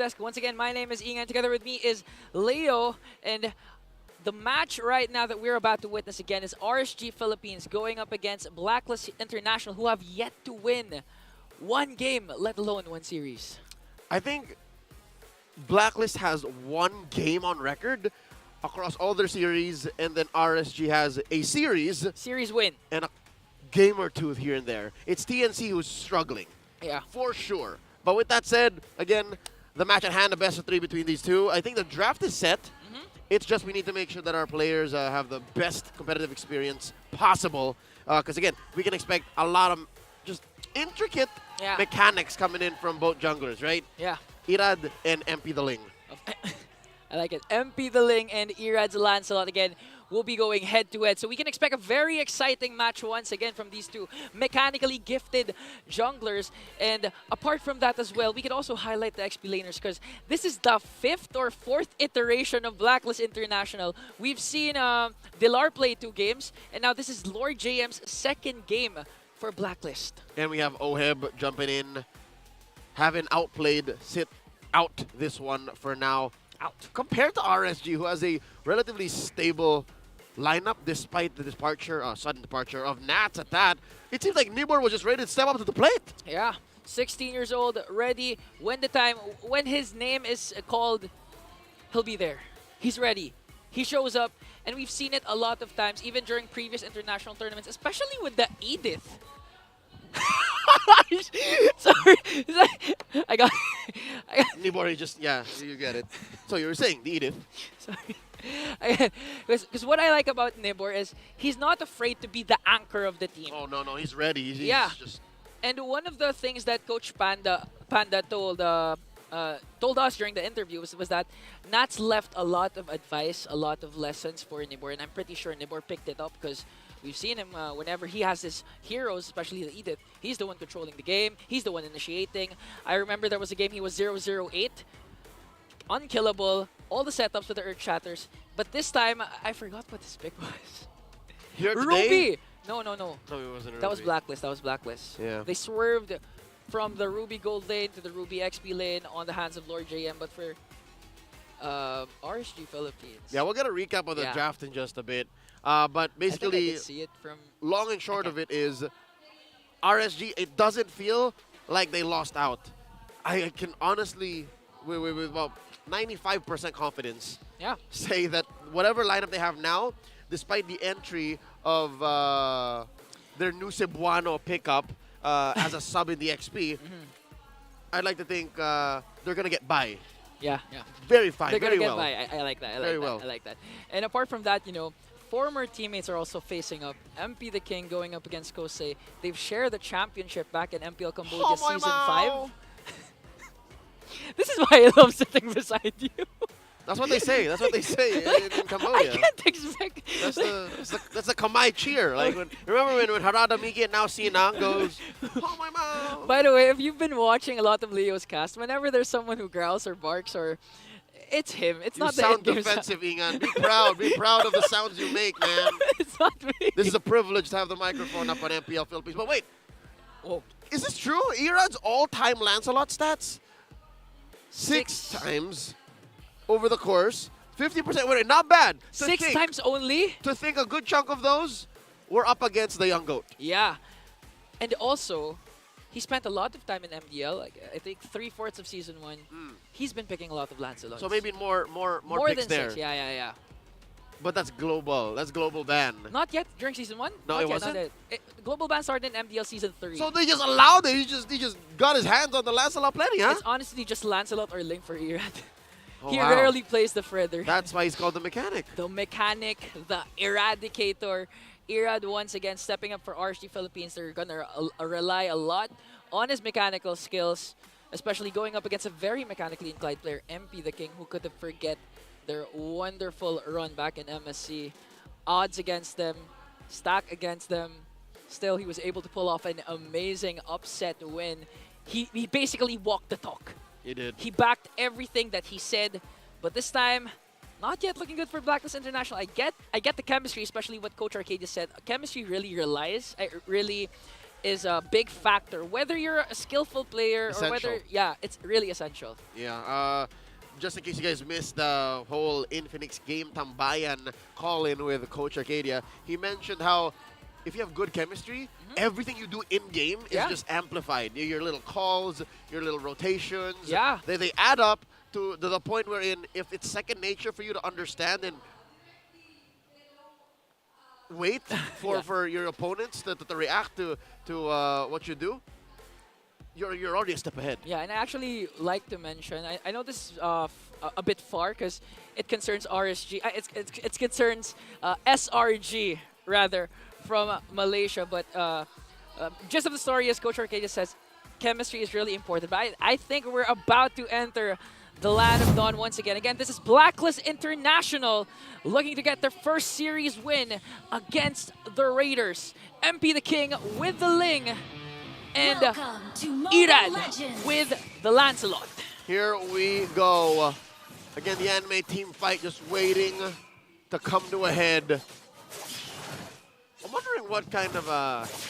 Desk. Once again, my name is Ingan. Together with me is Leo. And the match right now that we're about to witness again is RSG Philippines going up against Blacklist International, who have yet to win one game, let alone one series. I think Blacklist has one game on record across all their series, and then RSG has a series win and a game or two here and there. It's TNC who's struggling. Yeah. For sure. But with that said, again, the match at hand, the best of three between these two. I think the draft is set. It's just we need to make sure that our players have the best competitive experience possible. Because again, we can expect a lot of just intricate mechanics coming in from both junglers, right? Yeah. Irad and MP the Ling. I like it. MP the Ling and Irad's Lancelot again will be going head-to-head. So we can expect a very exciting match once again from these two mechanically gifted junglers. And apart from that as well, we can also highlight the XP laners because this is the 5th or 4th iteration of Blacklist International. We've seen Dilar play 2 games, and now this is Lord JM's 2nd game for Blacklist. And we have Oheb jumping in, having outplayed, sit out this one for now. Out. Compared to RSG, who has a relatively stable lineup despite the sudden departure of Nats at that, it seems like Nibor was just ready to step up to the plate. Yeah, 16 years old, ready. When his name is called, he'll be there. He's ready. He shows up, and we've seen it a lot of times, even during previous international tournaments, especially with the Edith. Sorry. I got Nibori just, you get it. So you were saying, the Edith. Sorry. Because what I like about Nibor is he's not afraid to be the anchor of the team. Oh, no, he's ready. He's just... And one of the things that Coach Panda told us during the interview was that Nats left a lot of advice, a lot of lessons for Nibor, and I'm pretty sure Nibor picked it up because we've seen him whenever he has his heroes, especially the Edith, he's the one controlling the game. He's the one initiating. I remember there was a game he was 0-0-8, unkillable, all the setups with the Earth Shatters. But this time, I forgot what his pick was. Here Ruby! No. No, it wasn't That was Blacklist. Yeah. They swerved from the Ruby Gold lane to the Ruby XP lane on the hands of Lord JM, but for RSG Philippines. Yeah, we'll get a recap of the draft in just a bit. But basically, I can see it from long and short of it is RSG, it doesn't feel like they lost out. I can honestly, with about 95% confidence, say that whatever lineup they have now, despite the entry of their new Cebuano pickup as a sub in the XP, I'd like to think they're going to get by. Yeah. Very fine, They're very gonna well. get by. I like that. I like that. And apart from that, former teammates are also facing up. MP the King going up against Kusey. They've shared the championship back in MPL Cambodia Season 5. This is why I love sitting beside you. That's what they say. That's what they say in Cambodia. I can't expect. That's the Kamai cheer. Like remember when Harada Miki and now Sinang goes, oh my mouth. By the way, if you've been watching a lot of Leo's cast, whenever there's someone who growls or barks or it's him. It's not the sound defensive, Ingan. Be proud. Be proud of the sounds you make, man. It's not me. This is a privilege to have the microphone up on MPL Philippines. But wait. Oh. Is this true? Irad's all-time Lancelot stats? 6 times over the course. 50% win rate. Not bad. 6 times only? To think a good chunk of those were up against the young goat. Yeah. And also, he spent a lot of time in MDL, like I think 3/4 of Season 1. He's been picking a lot of Lancelots. So maybe more picks than there. 6, yeah. But that's global. That's global ban. Not yet during Season 1? No, not it yet, wasn't? not yet. Global ban started in MDL Season 3. So they just allowed it. He just got his hands on the Lancelot plenty, huh? It's honestly just Lancelot or Link for Irad. Oh, he wow. rarely plays the Fredder. That's why he's called the Mechanic. The Mechanic, the Eradicator. Irad once again stepping up for RSG Philippines. They're gonna rely a lot on his mechanical skills, especially going up against a very mechanically inclined player, MP the King, who could have forget their wonderful run back in MSC. Odds against them, stack against them. Still, he was able to pull off an amazing upset win. He basically walked the talk. He did. He backed everything that he said, but this time, not yet looking good for Blacklist International. I get the chemistry, especially what Coach Arcadia said. Chemistry really is a big factor. Whether you're a skillful player or whether, it's really essential. Yeah. Just in case you guys missed the whole Infinix game tambayan call-in with Coach Arcadia, he mentioned how if you have good chemistry, everything you do in-game is just amplified. Your little calls, your little rotations, they add up to the point wherein if it's second nature for you to understand and wait for your opponents to react to what you do, you're already a step ahead. Yeah, and I actually like to mention, I know this is a bit far because it concerns RSG, it concerns SRG rather from Malaysia, but just of the story, as Coach Arcadia says, chemistry is really important. But I think we're about to enter the land of dawn once again. Again, this is Blacklist International looking to get their first series win against the Raiders. MP the King with the Ling and Irad with the Lancelot. Here we go. Again, the anime team fight just waiting to come to a head. I'm wondering what kind of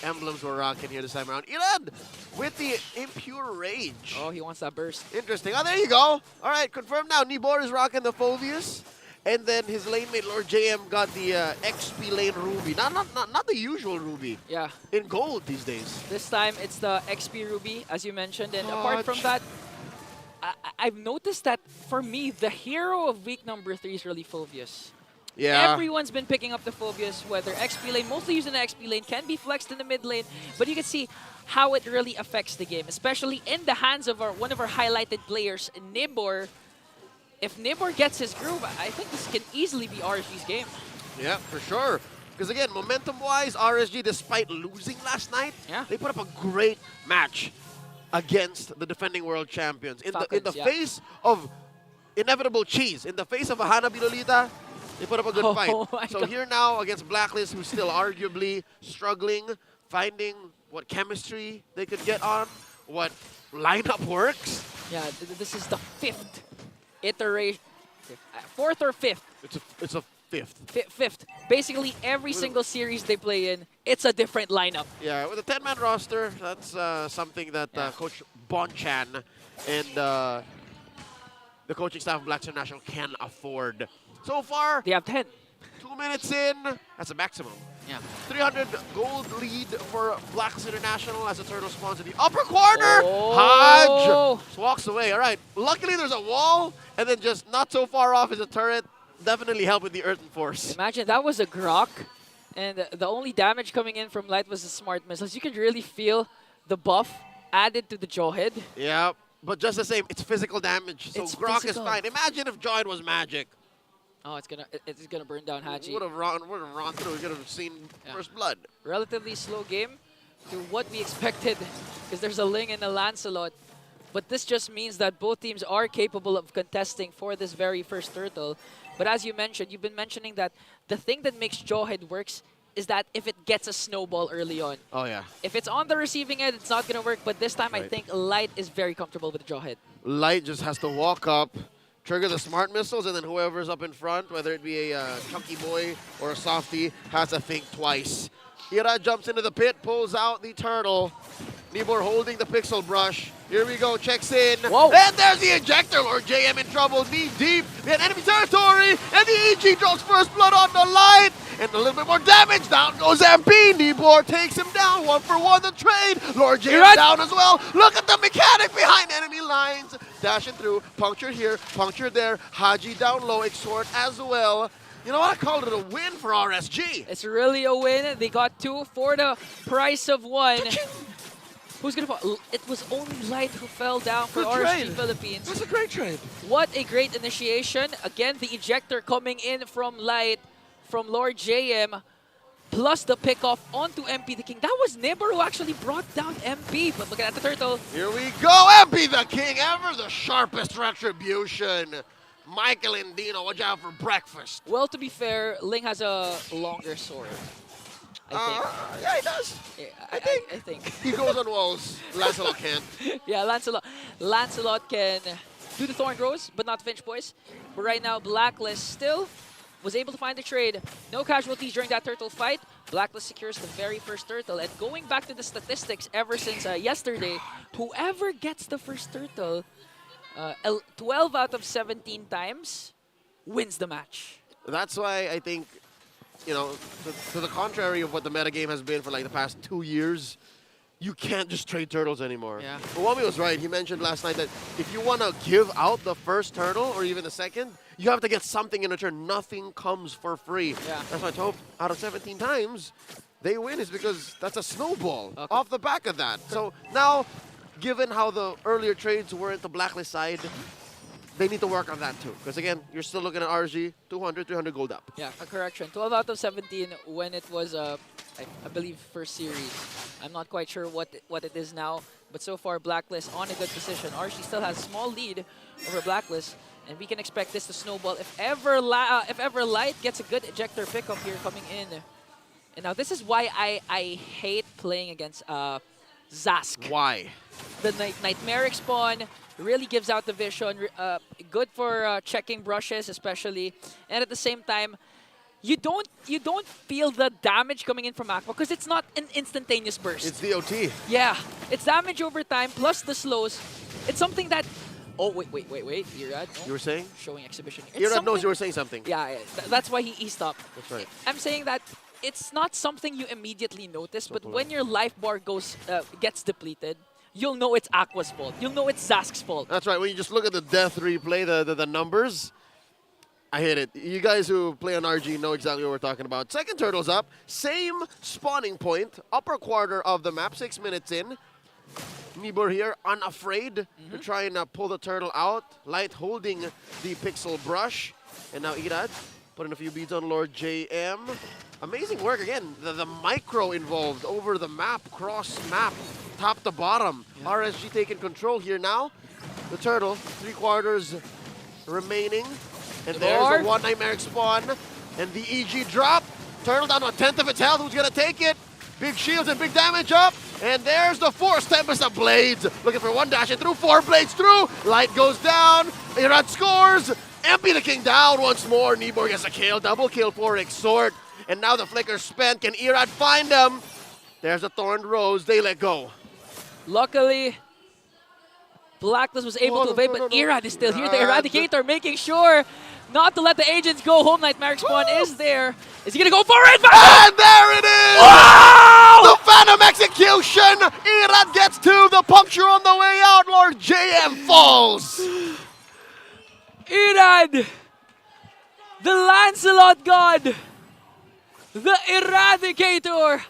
emblems we're rocking here this time around. Irad with the Impure Rage. Oh, he wants that burst. Interesting. Oh, there you go. All right, confirmed now. Nibor is rocking the Phobius. And then his lane mate, Lord JM, got the XP lane Ruby. Not the usual Ruby. Yeah. In gold these days. This time, it's the XP Ruby, as you mentioned. And apart from that, I've noticed that, for me, the hero of week number 3 is really Phobius. Yeah. Everyone's been picking up the Phobius, whether XP lane, mostly using the XP lane, can be flexed in the mid lane, but you can see how it really affects the game, especially in the hands of one of our highlighted players, Nibor. If Nibor gets his groove, I think this can easily be RSG's game. Yeah, for sure. Because again, momentum-wise, RSG, despite losing last night, they put up a great match against the defending world champions. In the face of inevitable cheese, in the face of a Hanabi Lolita, they put up a good fight. So here now against Blacklist, who's still arguably struggling, finding what chemistry they could get on, what lineup works. Yeah, this is the 5th iteration. 4th or 5th? It's a 5th. 5th. Basically, every single series they play in, it's a different lineup. Yeah, with a 10-man roster, that's something that Coach Bonchan and the coaching staff of Blacks International can afford. So far, they have 10. 2 minutes in, that's a maximum. Yeah. 300 gold lead for Blacks International as the turtle spawns in the upper corner. Hodge just walks away. All right. Luckily, there's a wall, and then just not so far off is a turret. Definitely help with the Earthen Force. Imagine that was a Grok, and the only damage coming in from Light was the smart missiles. You could really feel the buff added to the Jawhead. Yeah, but just the same, it's physical damage. So Grok is fine. Imagine if Jawhead was magic. Oh, it's gonna burn down Haji. Would have run through. We could have seen first blood. Relatively slow game to what we expected, because there's a Ling and a Lancelot. But this just means that both teams are capable of contesting for this very first turtle. But as you mentioned, you've been mentioning that the thing that makes Jawhead works is that if it gets a snowball early on. Oh yeah. If it's on the receiving end, it's not gonna work. But this time, I think Light is very comfortable with Jawhead. Light just has to walk up, trigger the smart missiles, and then whoever's up in front, whether it be a chunky boy or a softie, has to think twice. Ira jumps into the pit, pulls out the turtle. Nibor holding the pixel brush. Here we go, checks in. Whoa. And there's the ejector. Lord JM in trouble, knee deep in enemy territory. And the EG draws first blood on the Light. And a little bit more damage. Down goes MP. Nibor takes him down. 1-for-1 the trade. Lord JM down as well. Look at the mechanic behind enemy lines. Dashing through. Puncture here, puncture there. Haji down low. Exhort as well. You know what? I called it a win for RSG. It's really a win. They got 2 for the price of 1. Who's gonna fall? It was only Light who fell down for RSG Philippines. That's a great trade. What a great initiation. Again, the ejector coming in from Light, from Lord JM, plus the pickoff onto MP the King. That was Nibor who actually brought down MP. But look at the turtle. Here we go. MP the King, ever the sharpest retribution. Michael and Dino, watch out for breakfast. Well, to be fair, Ling has a longer sword. I think. Yeah, he does. Yeah, I think. He goes on walls. Lancelot can't. Yeah, Lancelot can do the Thorn Grows, but not Finch Boys. But right now, Blacklist still was able to find the trade. No casualties during that turtle fight. Blacklist secures the very first turtle. And going back to the statistics ever since yesterday, whoever gets the first turtle 12 out of 17 times wins the match. That's why I think, you know, to the contrary of what the metagame has been for like the past 2 years, you can't just trade turtles anymore. Yeah. Wami was right. He mentioned last night that if you want to give out the first turtle or even the second, you have to get something in return. Nothing comes for free. Yeah. That's why 12 out of 17 times they win is because that's a snowball off the back of that. So now, given how the earlier trades were at the Blacklist side, they need to work on that too. Because again, you're still looking at RG, 200, 300 gold up. Yeah, a correction. 12 out of 17 when it was, I believe, first series. I'm not quite sure what it is now. But so far, Blacklist on a good position. RG still has a small lead over Blacklist. And we can expect this to snowball if ever Light gets a good ejector pickup here coming in. And now this is why I hate playing against Zask. Why? The Nightmaric spawn really gives out the vision. Good for checking brushes especially. And at the same time, you don't feel the damage coming in from Aqua because it's not an instantaneous burst. It's the OT. Yeah, it's damage over time plus the slows. It's something that... Oh, wait. Irad? No. You were saying? Showing exhibition. Irad knows you were saying something. Yeah, that's why he stopped. That's right. I'm saying that it's not something you immediately notice, but when your life bar gets depleted, you'll know it's Aqua's fault. You'll know it's Zask's fault. That's right. When you just look at the death replay, the numbers, I hit it. You guys who play on RG know exactly what we're talking about. Second turtle's up. Same spawning point. Upper quarter of the map, 6 minutes in. Nibor here, unafraid to try and pull the turtle out. Light holding the pixel brush. And now Irad putting a few beads on Lord JM. Amazing work again. The micro involved over the map, cross map, top to bottom. Yeah. RSG taking control here now. The turtle, 3/4 remaining. And there's a one Nightmaric spawn. And the EG drop. Turtle down to 1/10 of its health. Who's going to take it? Big shields and big damage up. And there's the Force Tempest of Blades. Looking for one dash and through. 4 blades through. Light goes down. Irad scores. MP the King down once more. Nibor gets a kill. Double kill for Exhort. And now the flicker spent. Can Irad find them? There's a Thorned Rose. They let go. Luckily, Blacklist was able to evade, but Irad is still here. The Eradicator making sure not to let the agents go home. Nightmaric spawn is there. Is he going to go for it? And there it is! Wow! The Phantom Execution! Irad gets 2. The puncture on the way out. Lord JM falls. Irad, the Lancelot God, the Eradicator.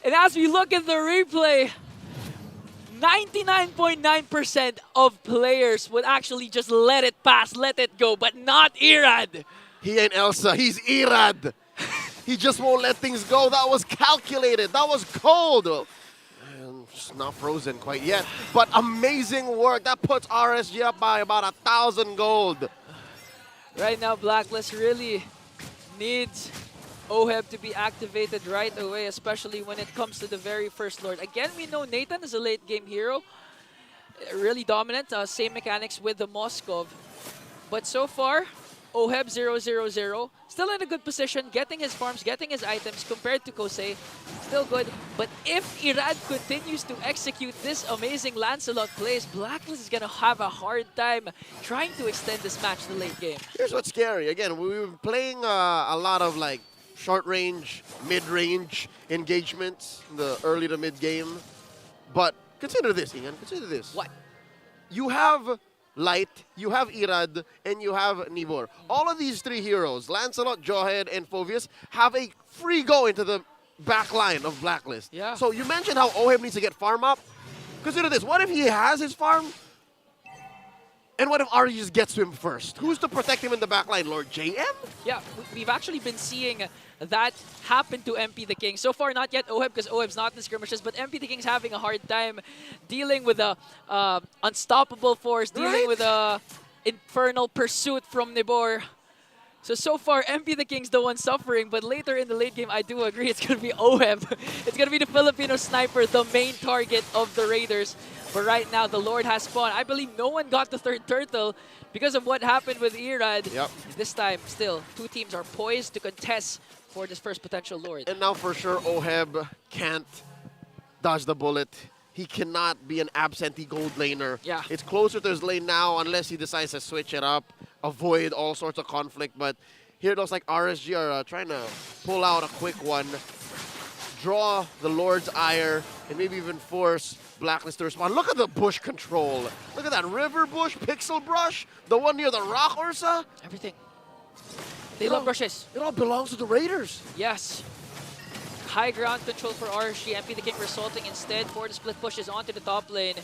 And as we look at the replay, 99.9% of players would actually just let it pass, let it go, but not Irad. He ain't Elsa, he's Irad. He just won't let things go. That was calculated, that was cold. It's not frozen quite yet, but amazing work. That puts RSG up by about 1,000 gold. Right now, Blacklist really needs OHEB to be activated right away, especially when it comes to the very first Lord. Again, we know Nathan is a late game hero. Really dominant, same mechanics with the Moskov. But so far, OHEB 0-0-0, still in a good position, getting his farms, getting his items compared to Kusey. Still good. But if Irad continues to execute this amazing Lancelot plays, Blacklist is going to have a hard time trying to extend this match to the late game. Here's what's scary. Again, we were playing a lot of like short range, mid-range engagements in the early to mid game. But consider this, Ian. Consider this. What? You have Light, you have Irad, and you have Nibor. All of these 3 heroes, Lancelot, Jawhead, and Phoveus, have a free go into the back line of Blacklist. Yeah. So you mentioned how OHEB needs to get farm up. Consider this. What if he has his farm? And what if Ari just gets to him first? Who's to protect him in the back line? Lord JM? Yeah, we've actually been seeing that happen to MP the King. So far, not yet OHEB because OHEB's not in the skirmishes, but MP the King's having a hard time dealing with the unstoppable force, dealing with the infernal pursuit from Nibor. So far, MP the King's the one suffering, but later in the late game, I do agree it's going to be OHEB. It's going to be the Filipino sniper, the main target of the Raiders. But right now, the Lord has spawned. I believe no one got the third turtle because of what happened with Irad. Yep. This time, still, two teams are poised to contest for this first potential Lord. And now for sure, Oheb can't dodge the bullet. He cannot be an absentee gold laner. Yeah. It's closer to his lane now unless he decides to switch it up, avoid all sorts of conflict. But here it looks like RSG are trying to pull out a quick one, draw the Lord's ire, and maybe even force Blacklist to respond. Look at the bush control. Look at that river bush, pixel brush, the one near the rock Ursa. Everything. They love brushes. It all belongs to the Raiders. Yes. High ground control for RSG. MP the King resulting instead for the split pushes onto the top lane.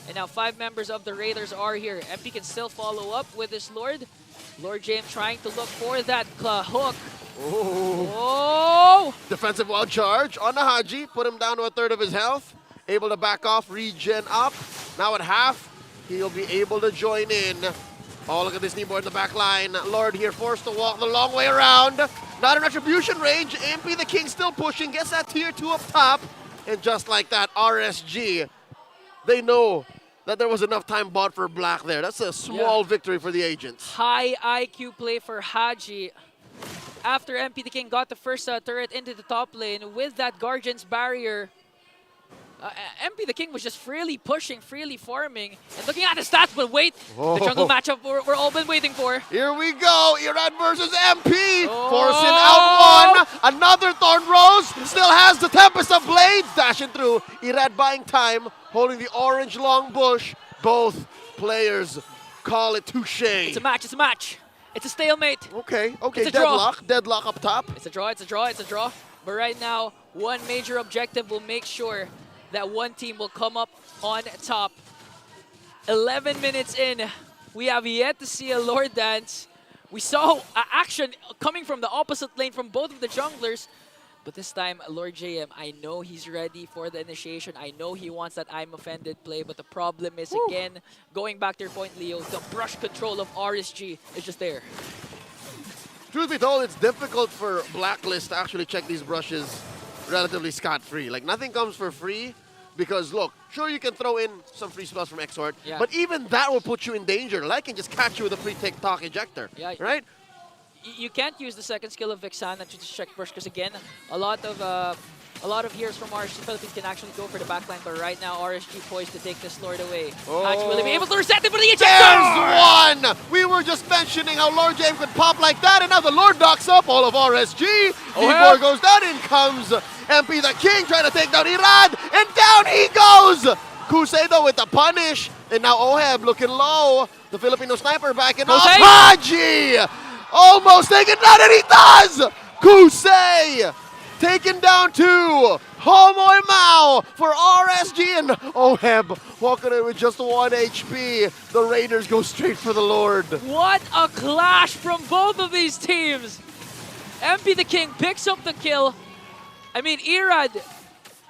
And now 5 members of the Raiders are here. MP can still follow up with this Lord. Lord James trying to look for that hook. Oh! Defensive wild charge on the Haji. Put him down to a third of his health. Able to back off, regen up. Now at half, he'll be able to join in. Oh, look at this kneeboard in the back line. Lord here forced to walk the long way around. Not in retribution range. MP the King still pushing. Gets that tier 2 up top. And just like that, RSG, they know that there was enough time bought for Black there. That's a small victory for the agents. High IQ play for Haji. After MP the King got the first turret into the top lane with that Guardian's barrier, MP the King was just freely pushing, freely farming, and looking at the stats, but wait, the jungle matchup we're all been waiting for. Here we go, Irad versus MP, forcing out one, another Thorn Rose, still has the Tempest of Blades, dashing through, Irad buying time, holding the orange long bush, both players call it touche. It's a match, it's a match. It's a stalemate. Okay, It's a deadlock up top. It's a draw, it's a draw, it's a draw. But right now, one major objective will make sure that one team will come up on top. 11 minutes in, we have yet to see a Lord dance. We saw action coming from the opposite lane from both of the junglers. But this time, Lord JM, I know he's ready for the initiation. I know he wants that I'm offended play. But the problem is, again, going back to your point, Leo, the brush control of RSG is just there. Truth be told, it's difficult for Blacklist to actually check these brushes relatively scot-free. Like, nothing comes for free because, look, sure you can throw in some free spells from Exort, but even that will put you in danger. Like, can just catch you with a free TikTok ejector, right? You can't use the second skill of Vexana to just check brush because, again, a lot of heroes from RSG Philippines can actually go for the backline, but right now RSG poised to take this Lord away. Haji will be able to reset it for the ejector! There's one! We were just mentioning how Lord James could pop like that, and now the Lord docks up all of RSG. D4 goes down, in comes MP the King trying to take down Irad, and down he goes! Kusey though with the punish, and now Oheb looking low. The Filipino sniper backing up. Haji! Almost taken down, and he does! Kusey! Taken down to Homoy Mao for RSG, and Oheb walking in with just 1 HP. The Raiders go straight for the Lord. What a clash from both of these teams! MP the King picks up the kill. I mean, Irad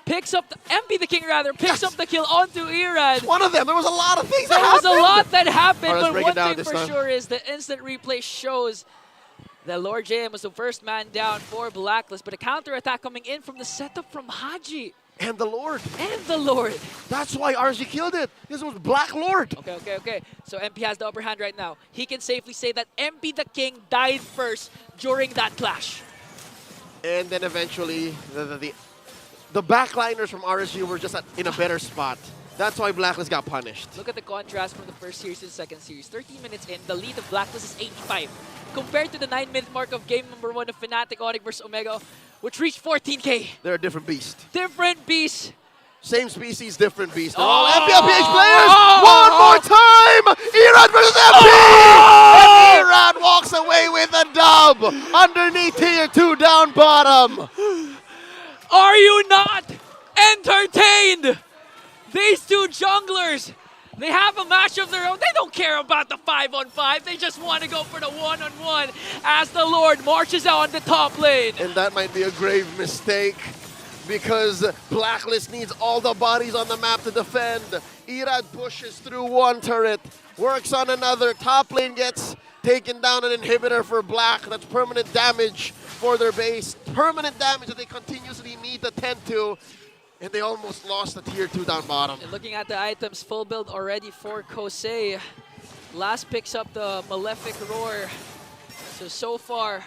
picks up MP the King picks up the kill onto Irad. One of them. There was a lot of things that happened. There was a lot that happened, Right, but one thing for sure is the instant replay shows that Lord JM was the first man down for Blacklist, but a counterattack coming in from the setup from Haji. And the Lord. And the Lord. That's why RSG killed it. This was Black Lord. Okay. So MP has the upper hand right now. He can safely say that MP the King died first during that clash. And then eventually, the backliners from RSG were just in a better spot. That's why Blacklist got punished. Look at the contrast from the first series to the second series. 13 minutes in, the lead of Blacklist is 85. Compared to the 9-minute mark of game number 1 of Fnatic Onic versus Omega, which reached 14K. They're a different beast. Different beast. Same species, different beast. They're all MPLPH players. One more time. Irad versus MP. And Irad walks away with a dub. Underneath tier 2 down bottom. Are you not entertained? These two junglers, they have a match of their own. They don't care about the 5-on-5. They just want to go for the 1-on-1 as the Lord marches out on the top lane. And that might be a grave mistake because Blacklist needs all the bodies on the map to defend. Irad pushes through one turret, works on another. Top lane gets taken down, an inhibitor for Black. That's permanent damage for their base. Permanent damage that they continuously need to tend to. And they almost lost the tier 2 down bottom. And looking at the items, full build already for Kusey. Last picks up the Malefic Roar. So far,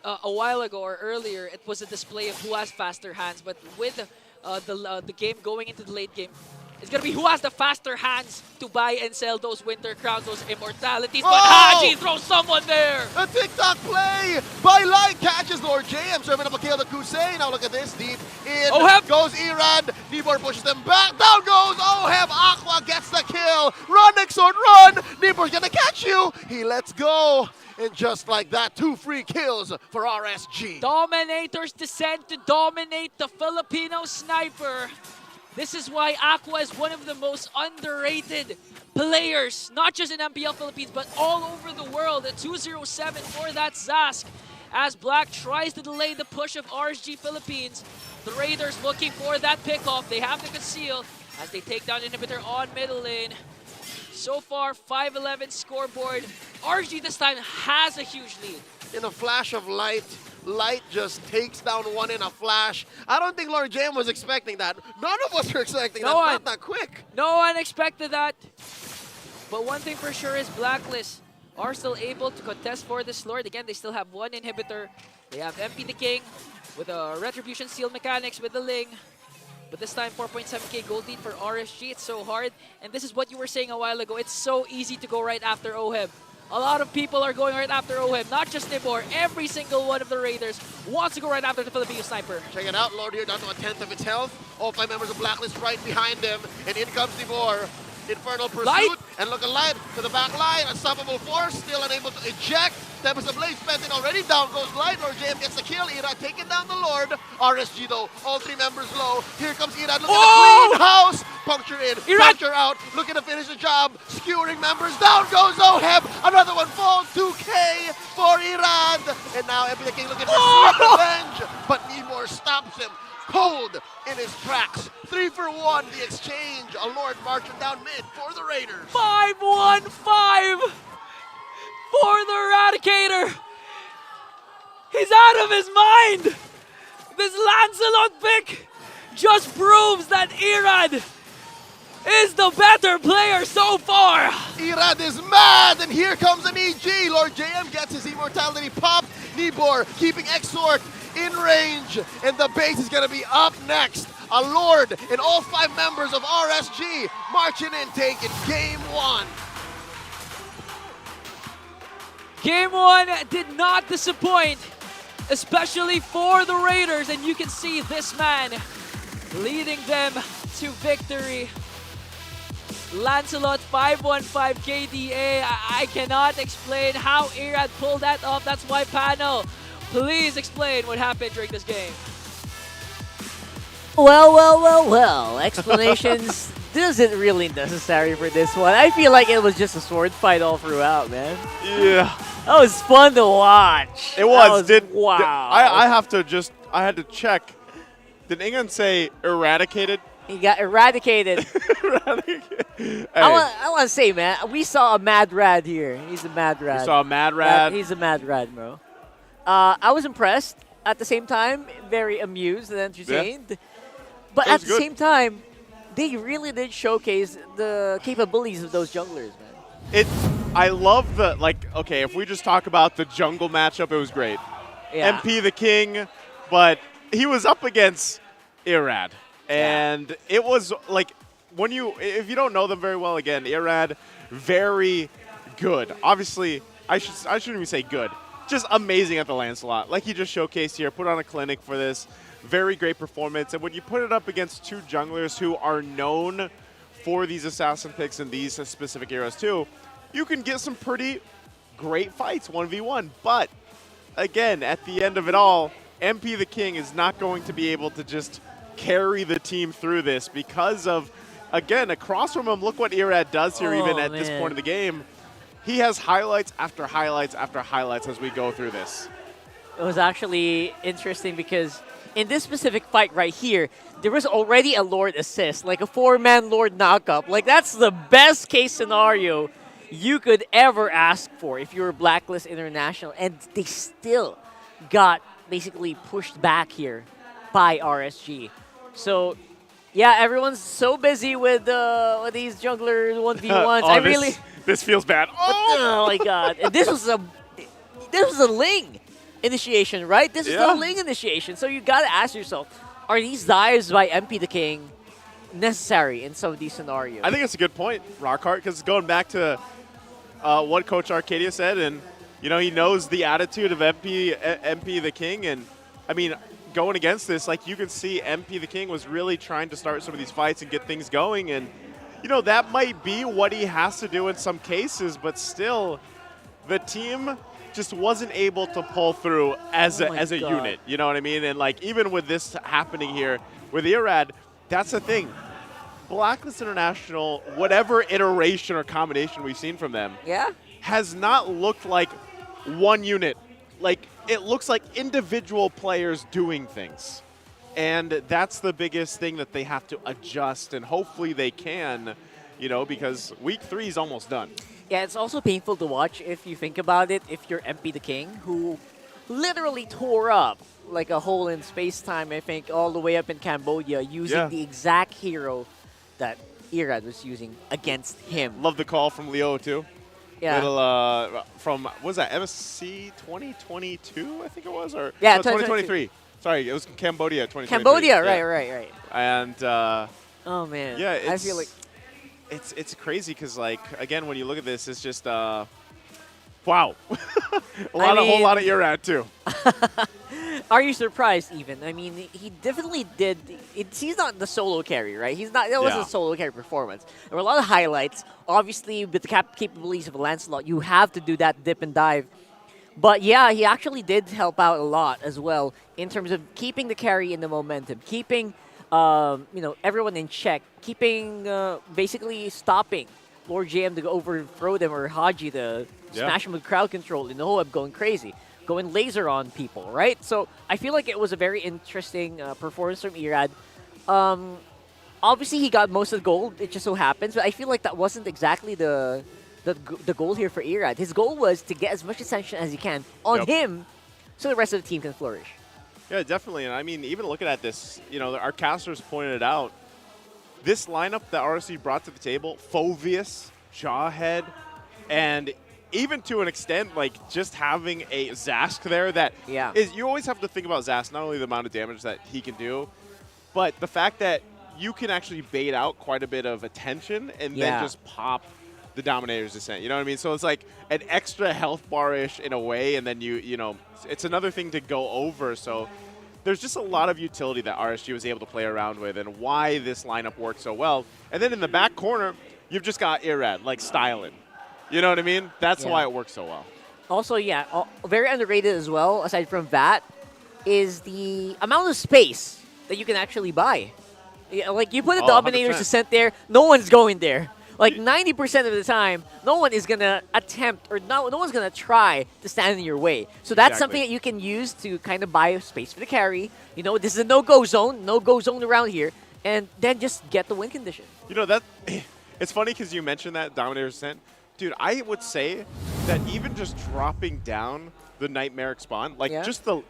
a while ago or earlier, it was a display of who has faster hands. But with the game going into the late game, it's going to be who has the faster hands to buy and sell those Winter Crowns, those Immortalities. But Haji throws someone there! A TikTok play by Light catches Lord JM, serving up a kill to Kusey. Now look at this, deep in goes Erad. Nibor pushes them back. Down goes Oheb. Aqua gets the kill. Run, Nixord, run! Nibor's gonna catch you. He lets go. And just like that, 2 free kills for RSG. Dominators descend to dominate the Filipino sniper. This is why Aqua is one of the most underrated players, not just in MPL Philippines, but all over the world. A 207 for that Zask. As Black tries to delay the push of RSG Philippines, the Raiders looking for that pickoff. They have to conceal as they take down Inhibitor on middle lane. So far, 5-11 scoreboard. RSG this time has a huge lead. In a flash of light, Light just takes down one in a flash. I don't think Lord Jam was expecting that. None of us were expecting that. Not that quick. No one expected that. But one thing for sure is Blacklist are still able to contest for this Lord. Again, they still have one inhibitor. They have MP the King with a Retribution Seal mechanics with the Ling. But this time, 4.7k gold lead for RSG. It's so hard. And this is what you were saying a while ago. It's so easy to go right after Oheb. A lot of people are going right after Oheb, not just Nibor. Every single one of the Raiders wants to go right after the Filipino sniper. Check it out, Lord here down to a 10th of its health. All 5 members of Blacklist right behind them. And in comes Nibor. Infernal Pursuit. And look alive to the back line. Unstoppable Force, still unable to eject. Tempest Ablaze spent it already. Down goes Light. Lord JM gets the kill. Irad taking down the Lord. RSG though, all 3 members low. Here comes Irad. Look at the clean house. Puncture in, puncture out. Looking to finish the job. Skewering members. Down goes Oheb. Another one falls. 2k for Irad. And now MP the King looking for sweet revenge. But Nibor stops him. Cold in his tracks. 3 for 1, the exchange. A Lord marching down mid for the Raiders. 5-1-5 for the Eradicator. He's out of his mind. This Lancelot pick just proves that Irad is the better player so far. Irad is mad, and here comes an EG. Lord JM gets his immortality pop. Nibor keeping Exort in range, and the base is going to be up next. A Lord and all 5 members of RSG marching in, taking game 1. Game 1 did not disappoint, especially for the Raiders, and you can see this man leading them to victory. Lancelot 515 KDA. I cannot explain how Irad pulled that off. That's why panel, please explain what happened during this game. Well. Explanations isn't really necessary for this one. I feel like it was just a sword fight all throughout, man. Yeah. That was fun to watch. It was. Wow. I had to check. Did England say eradicated? He got eradicated. Hey. I want to say, man, we saw a mad rad here. He's a mad rad. You saw a mad rad? He's a mad rad, bro. I was impressed. At the same time, very amused and entertained. Yeah. But at the same time, they really did showcase the capabilities of those junglers, man. I love the, okay, if we just talk about the jungle matchup, it was great. Yeah. MP the King, but he was up against Irad. And it was if you don't know them very well, again, Irad, very good. Obviously, I shouldn't even say good. Just amazing at the Lancelot. Like he just showcased here, put on a clinic for this. Very great performance. And when you put it up against 2 junglers who are known for these assassin picks in these specific eras too, you can get some pretty great fights 1v1. But again, at the end of it all, MP the King is not going to be able to just carry the team through this because of, again, across from him, look what Irad does here even at this point of the game. He has highlights after highlights after highlights as we go through this. It was actually interesting because in this specific fight right here, there was already a Lord assist, like a 4-man Lord knockup. Like, that's the best case scenario you could ever ask for if you were Blacklist International. And they still got basically pushed back here by RSG. So, yeah, everyone's so busy with these junglers 1v1s. This feels bad. Oh my god! And this was a Ling initiation, right? This is the Ling initiation. So you gotta ask yourself, are these dives by MP the King necessary in some of these scenarios? I think it's a good point, Rockhart, because going back to what Coach Arcadia said, and he knows the attitude of MP the King, and I mean, going against this, like you can see MP the King was really trying to start some of these fights and get things going, and that might be what he has to do in some cases, but still, the team just wasn't able to pull through as a unit. You know what I mean? And like even with this happening here with Irad, that's the thing. Blacklist International, whatever iteration or combination we've seen from them, has not looked like one unit. Like it looks like individual players doing things. And that's the biggest thing that they have to adjust, and hopefully they can, because week 3 is almost done. Yeah, it's also painful to watch if you think about it, if you're MP the King, who literally tore up like a hole in space-time, I think, all the way up in Cambodia, using the exact hero that Irad was using against him. Love the call from Leo, too. Yeah. Little, from, what was that, MSC 2022, I think it was? Or yeah, no, 2023. Sorry, it was Cambodia 2023. Cambodia, right. And, oh, man. Yeah, I feel like it's crazy because, like, again, when you look at this, it's just, wow. A whole lot of Irad, too. Are you surprised, even? I mean, he definitely did. He's not the solo carry, right? That wasn't a solo carry performance. There were a lot of highlights. Obviously, with the capabilities of Lancelot, you have to do that dip and dive. But yeah, he actually did help out a lot as well in terms of keeping the carry in the momentum, keeping everyone in check, keeping basically stopping Lord JM to overthrow them, or Haji to smash him with crowd control, and Noab going crazy, going laser on people, right? So I feel like it was a very interesting performance from Irad. Obviously, he got most of the gold. It just so happens, but I feel like that wasn't exactly the goal here for Irad. His goal was to get as much attention as he can on him so the rest of the team can flourish. Yeah, definitely. And I mean, even looking at this, our casters pointed out, this lineup that RSC brought to the table, Phoveus, Jawhead, and even to an extent, like just having a Zask there that is, you always have to think about Zask, not only the amount of damage that he can do, but the fact that you can actually bait out quite a bit of attention and then just pop the Dominator's Descent. You know what I mean? So it's like an extra health bar-ish in a way, and then it's another thing to go over. So there's just a lot of utility that RSG was able to play around with, and why this lineup worked so well. And then in the back corner, you've just got Irad, like styling. You know what I mean? That's why it works so well. Also, very underrated as well, aside from that, is the amount of space that you can actually buy. Yeah, like, you put a Dominator's Descent there, no one's going there. Like, 90% of the time, no one is going to attempt, or no one's going to try to stand in your way. So that's something that you can use to kind of buy space for the carry. This is a no-go zone around here, and then just get the win condition. It's funny because you mentioned that Dominator's Descent. Dude, I would say that even just dropping down the Nightmaric spawn, like just the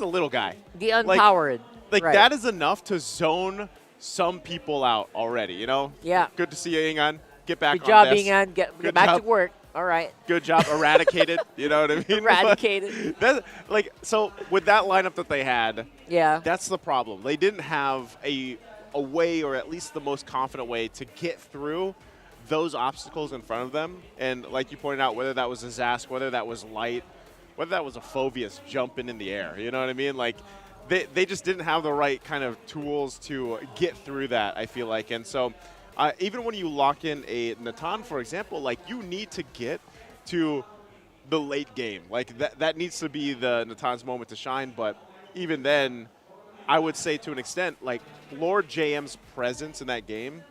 little guy. The unpowered. Like that is enough to zone some people out already, Yeah. Good to see you, Ingan. Get back Good on job, this. Ingan. Get back to work. All right. Good job. Eradicated. You know what I mean? Eradicated. So with that lineup that they had, that's the problem. They didn't have a way, or at least the most confident way, to get through those obstacles in front of them. And like you pointed out, whether that was a Zask, whether that was Light, whether that was a Phoveus jumping in the air, you know what I mean? Like, they just didn't have the right kind of tools to get through that, I feel like. And so even when you lock in a Natan, for example, like, you need to get to the late game. Like, that needs to be the Natan's moment to shine. But even then, I would say to an extent, like, Lord JM's presence in that game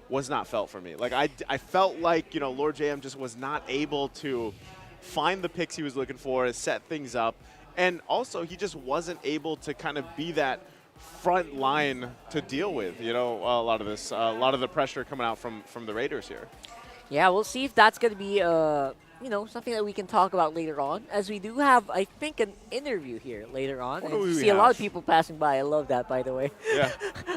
was not felt for me. Like, I felt like, Lord JM just was not able to find the picks he was looking for, set things up. And also, he just wasn't able to kind of be that front line to deal with, a lot of the pressure coming out from the Raiders here. Yeah, we'll see if that's going to be you know, something that we can talk about later on, as we do have, I think, an interview here later on. What And do we see a lot of have? people passing by. I love that, by the way. Yeah.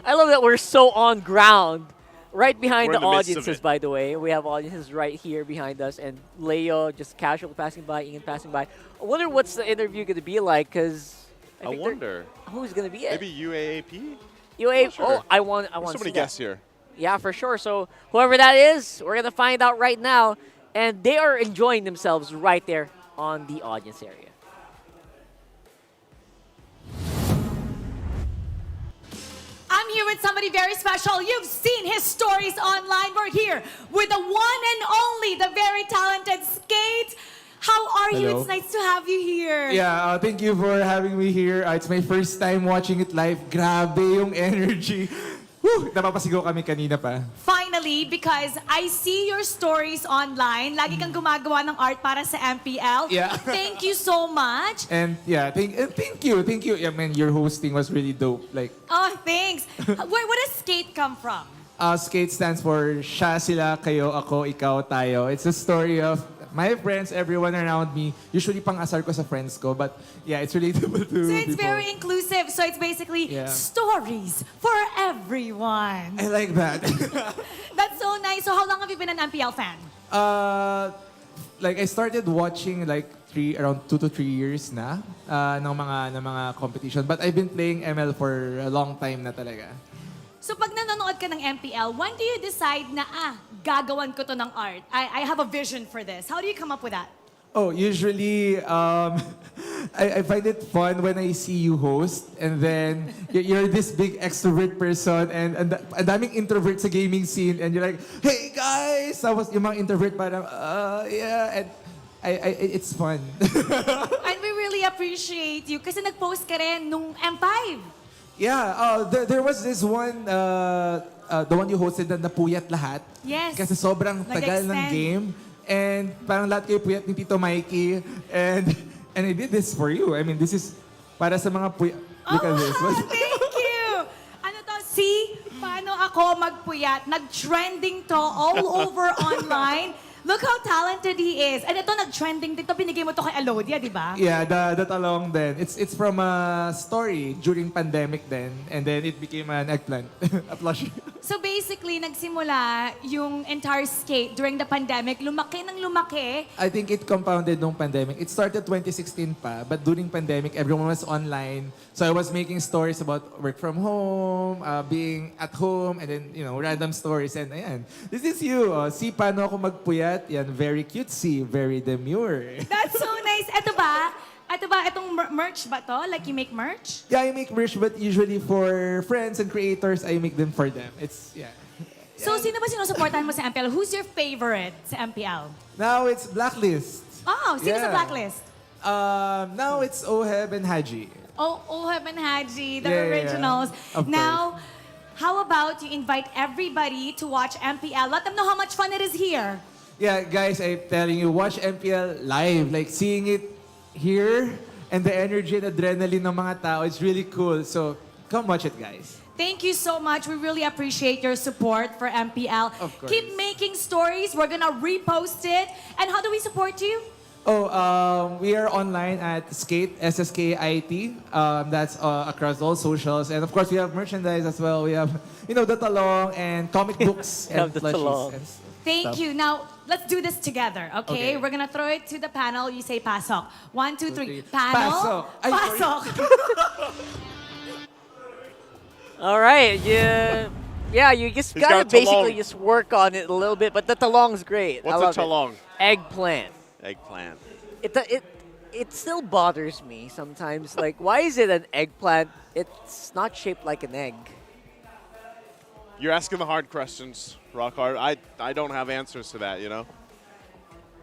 I love that we're so on ground, right behind We're the in the midst of audiences, it. by the way. We have audiences right here behind us, and Leo just casually passing by, Ian passing by. I wonder what's the interview going to be like, because I wonder. who's going to be it? Maybe UAAP? UA. Sure. Oh, I want. There's to so see many that. guests here. Yeah, for sure. So whoever that is, we're gonna find out right now, and they are enjoying themselves right there on the audience area. I'm here with somebody very special. You've seen his stories online. We're here with the one and only, the very talented Skate. How are you? Hello. It's nice to have you here. Yeah, thank you for having me here. It's my first time watching it live. Grabe yung energy. Woo! Napapasigaw kami kanina pa. Finally, because I see your stories online. Lagi kang gumagawa ng art para sa MPL. Yeah. Thank you so much. And yeah, thank you. I mean, your hosting was really dope. Like, Oh, thanks. Where does Skate come from? Skate stands for siya, sila, kayo, ako, ikaw, tayo. It's a story of my friends, everyone around me. Usually pang-asar ko sa friends ko, but yeah, it's relatable to So it's people. very inclusive. So it's basically Yeah. stories for everyone. I like that. That's so nice. So how long have you been an MPL fan? Like I started watching like around 2 to 3 years na ng mga competition, but I've been playing ML for a long time na talaga. So pag nanonood ka ng MPL, when do you decide na, gagawan ko to ng art? I have a vision for this. How do you come up with that? Oh, usually I find it fun when I see you host, and then you're this big extrovert person, and ang daming introvert sa gaming scene, and you're like, hey guys! Tapos yung mga introvert parang, yeah, and it's fun. And we really appreciate you kasi nag-post ka rin nung M5. Yeah, there was this one, the one you hosted na napuyat lahat. Yes. Kasi sobrang tagal ng Nag-extend. game. And parang lahat kayo puyat ni Tito Mikey. And I did this for you. I mean, this is para sa mga puyat. Look at this. Thank you! Ano to, see? Paano ako magpuyat? Nag-trending to all over online. Look how talented he is. And ito, nag-trending dito. Binigay mo to kay Alodia, di ba? Yeah, the talong then. It's from a story during pandemic then. And then it became an eggplant. A plushie. So basically, nagsimula yung entire skate during the pandemic. Lumaki ng lumaki. I think it compounded nung pandemic. It started 2016 pa, but during pandemic, everyone was online. So I was making stories about work from home, being at home, and then, random stories. And ayan, this is you. See paano ako magpuyat. Yan, very cutesy, very demure. That's so nice. Ito ba, itong merch ba to? Like you make merch? Yeah, I make merch, but usually for friends and creators, I make them for them. It's, yeah. So sino ba sinusuportahan mo sa MPL? Who's your favorite sa MPL? Now it's Blacklist. Oh, sino sa Yeah. Blacklist? Now it's Oheb and Haji. Oh, Oheb and Haji, the Yeah, yeah, originals. of Now, how about you invite everybody to watch MPL? Let them know how much fun it is here. Yeah, guys, I'm telling you, watch MPL live. Like, seeing it here and the energy and adrenaline ng mga tao, it's really cool. So, come watch it, guys. Thank you so much. We really appreciate your support for MPL. Of course. Keep making stories. We're gonna repost it. And how do we support you? We are online at Skate, SSKIT. That's across all socials. And of course, we have merchandise as well. We have, the talong and comic books We and have the plushies. talong. And Thank stuff. you. Now, let's do this together, okay? Okay. We're gonna throw it to the panel. You say pasok. 1, 2, 3. three. Panel. Pasok. Ay, sorry. Pasok. All right, yeah, you just He's gotta got basically talong. just work on it a little bit, but the talong's great. I What's a love it. talong? Eggplant. Eggplant. It still bothers me sometimes. Like, why is it an eggplant? It's not shaped like an egg. You're asking the hard questions, Rockhard. I don't have answers to that,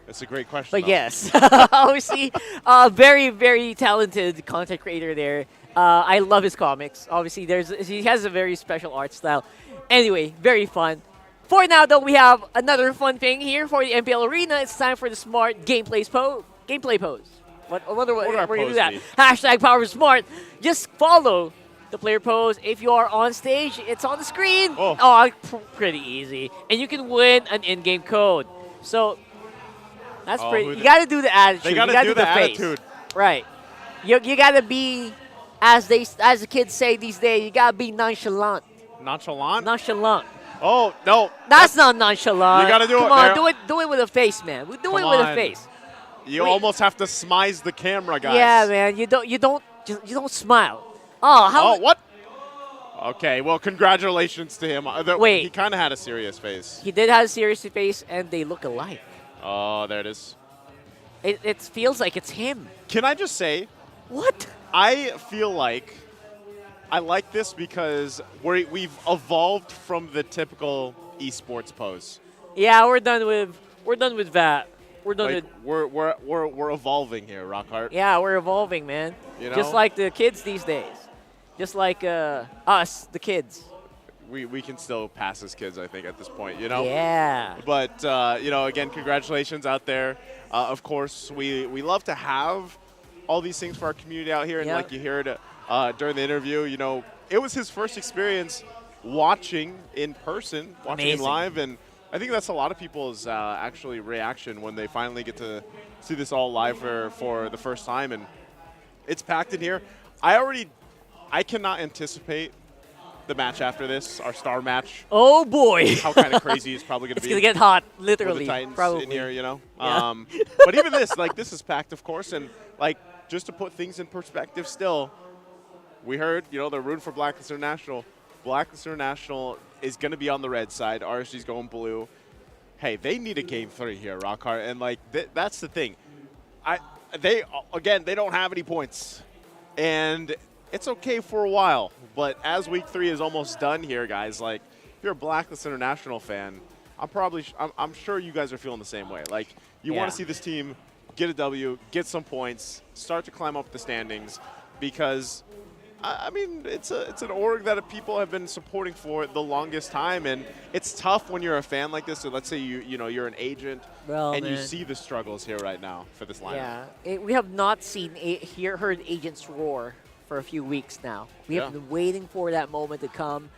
It's a great question. But though. yes, obviously, very, very talented content creator there. I love his comics. Obviously, he has a very special art style. Anyway, very fun. For now, though, we have another fun thing here for the MPL Arena. It's time for the smart gameplay pose. What would our we're gonna do pose that. be? Hashtag Power Smart. Just follow the player pose. If you are on stage, it's on the screen. Pretty easy. And you can win an in-game code. So, That's pretty. You got to do the attitude. They got to do the attitude. Right. You got to be, as the kids say these days, you got to be nonchalant. Nonchalant? Nonchalant. Oh, no. That's not nonchalant. You got to do it. Come on, do it with a face, man. Do it with a face. You almost have to smize the camera, guys. Yeah, man. You don't smile. Oh, what? Okay, well, congratulations to him. Wait. He kind of had a serious face. He did have a serious face, and they look alike. Oh, there it is. It feels like it's him. Can I just say? What? I feel like I like this because we've evolved from the typical esports pose. Yeah, we're done with that. We're done like, with. We're evolving here, Rockhart. Yeah, we're evolving, man. You know? Just like the kids these days. Just like us, the kids. We can still pass as kids, I think, at this point, you know? Yeah. But, you know, again, congratulations out there. Of course, we love to have all these things for our community out here. And like you heard during the interview, you know, it was his first experience watching in person, watching him live. And I think that's a lot of people's actually reaction when they finally get to see this all live for the first time. And it's packed in here. I cannot anticipate the match after this, our star match. Oh boy! How kind of crazy it's probably going to be. It's going to get hot, literally. With the Titans probably. in here, you know. Yeah. But even this, like, this is packed, of course, and like just to put things in perspective, still, we heard, you know, they're rooting for Blacklist International. Blacklist International is going to be on the red side. RSG's going blue. Hey, they need a game 3 here, Rockhart, and like that's the thing. They don't have any points, and it's okay for a while, but as week 3 is almost done here, guys, like, if you're a Blacklist International fan, I'm sure you guys are feeling the same way. Like, you want to see this team get a W, get some points, start to climb up the standings, because, I mean, it's an org that people have been supporting for the longest time, and it's tough when you're a fan like this. So let's say you're an agent, you see the struggles here right now for this lineup. Yeah, we have not heard agents roar for a few weeks now. We have been waiting for that moment to come.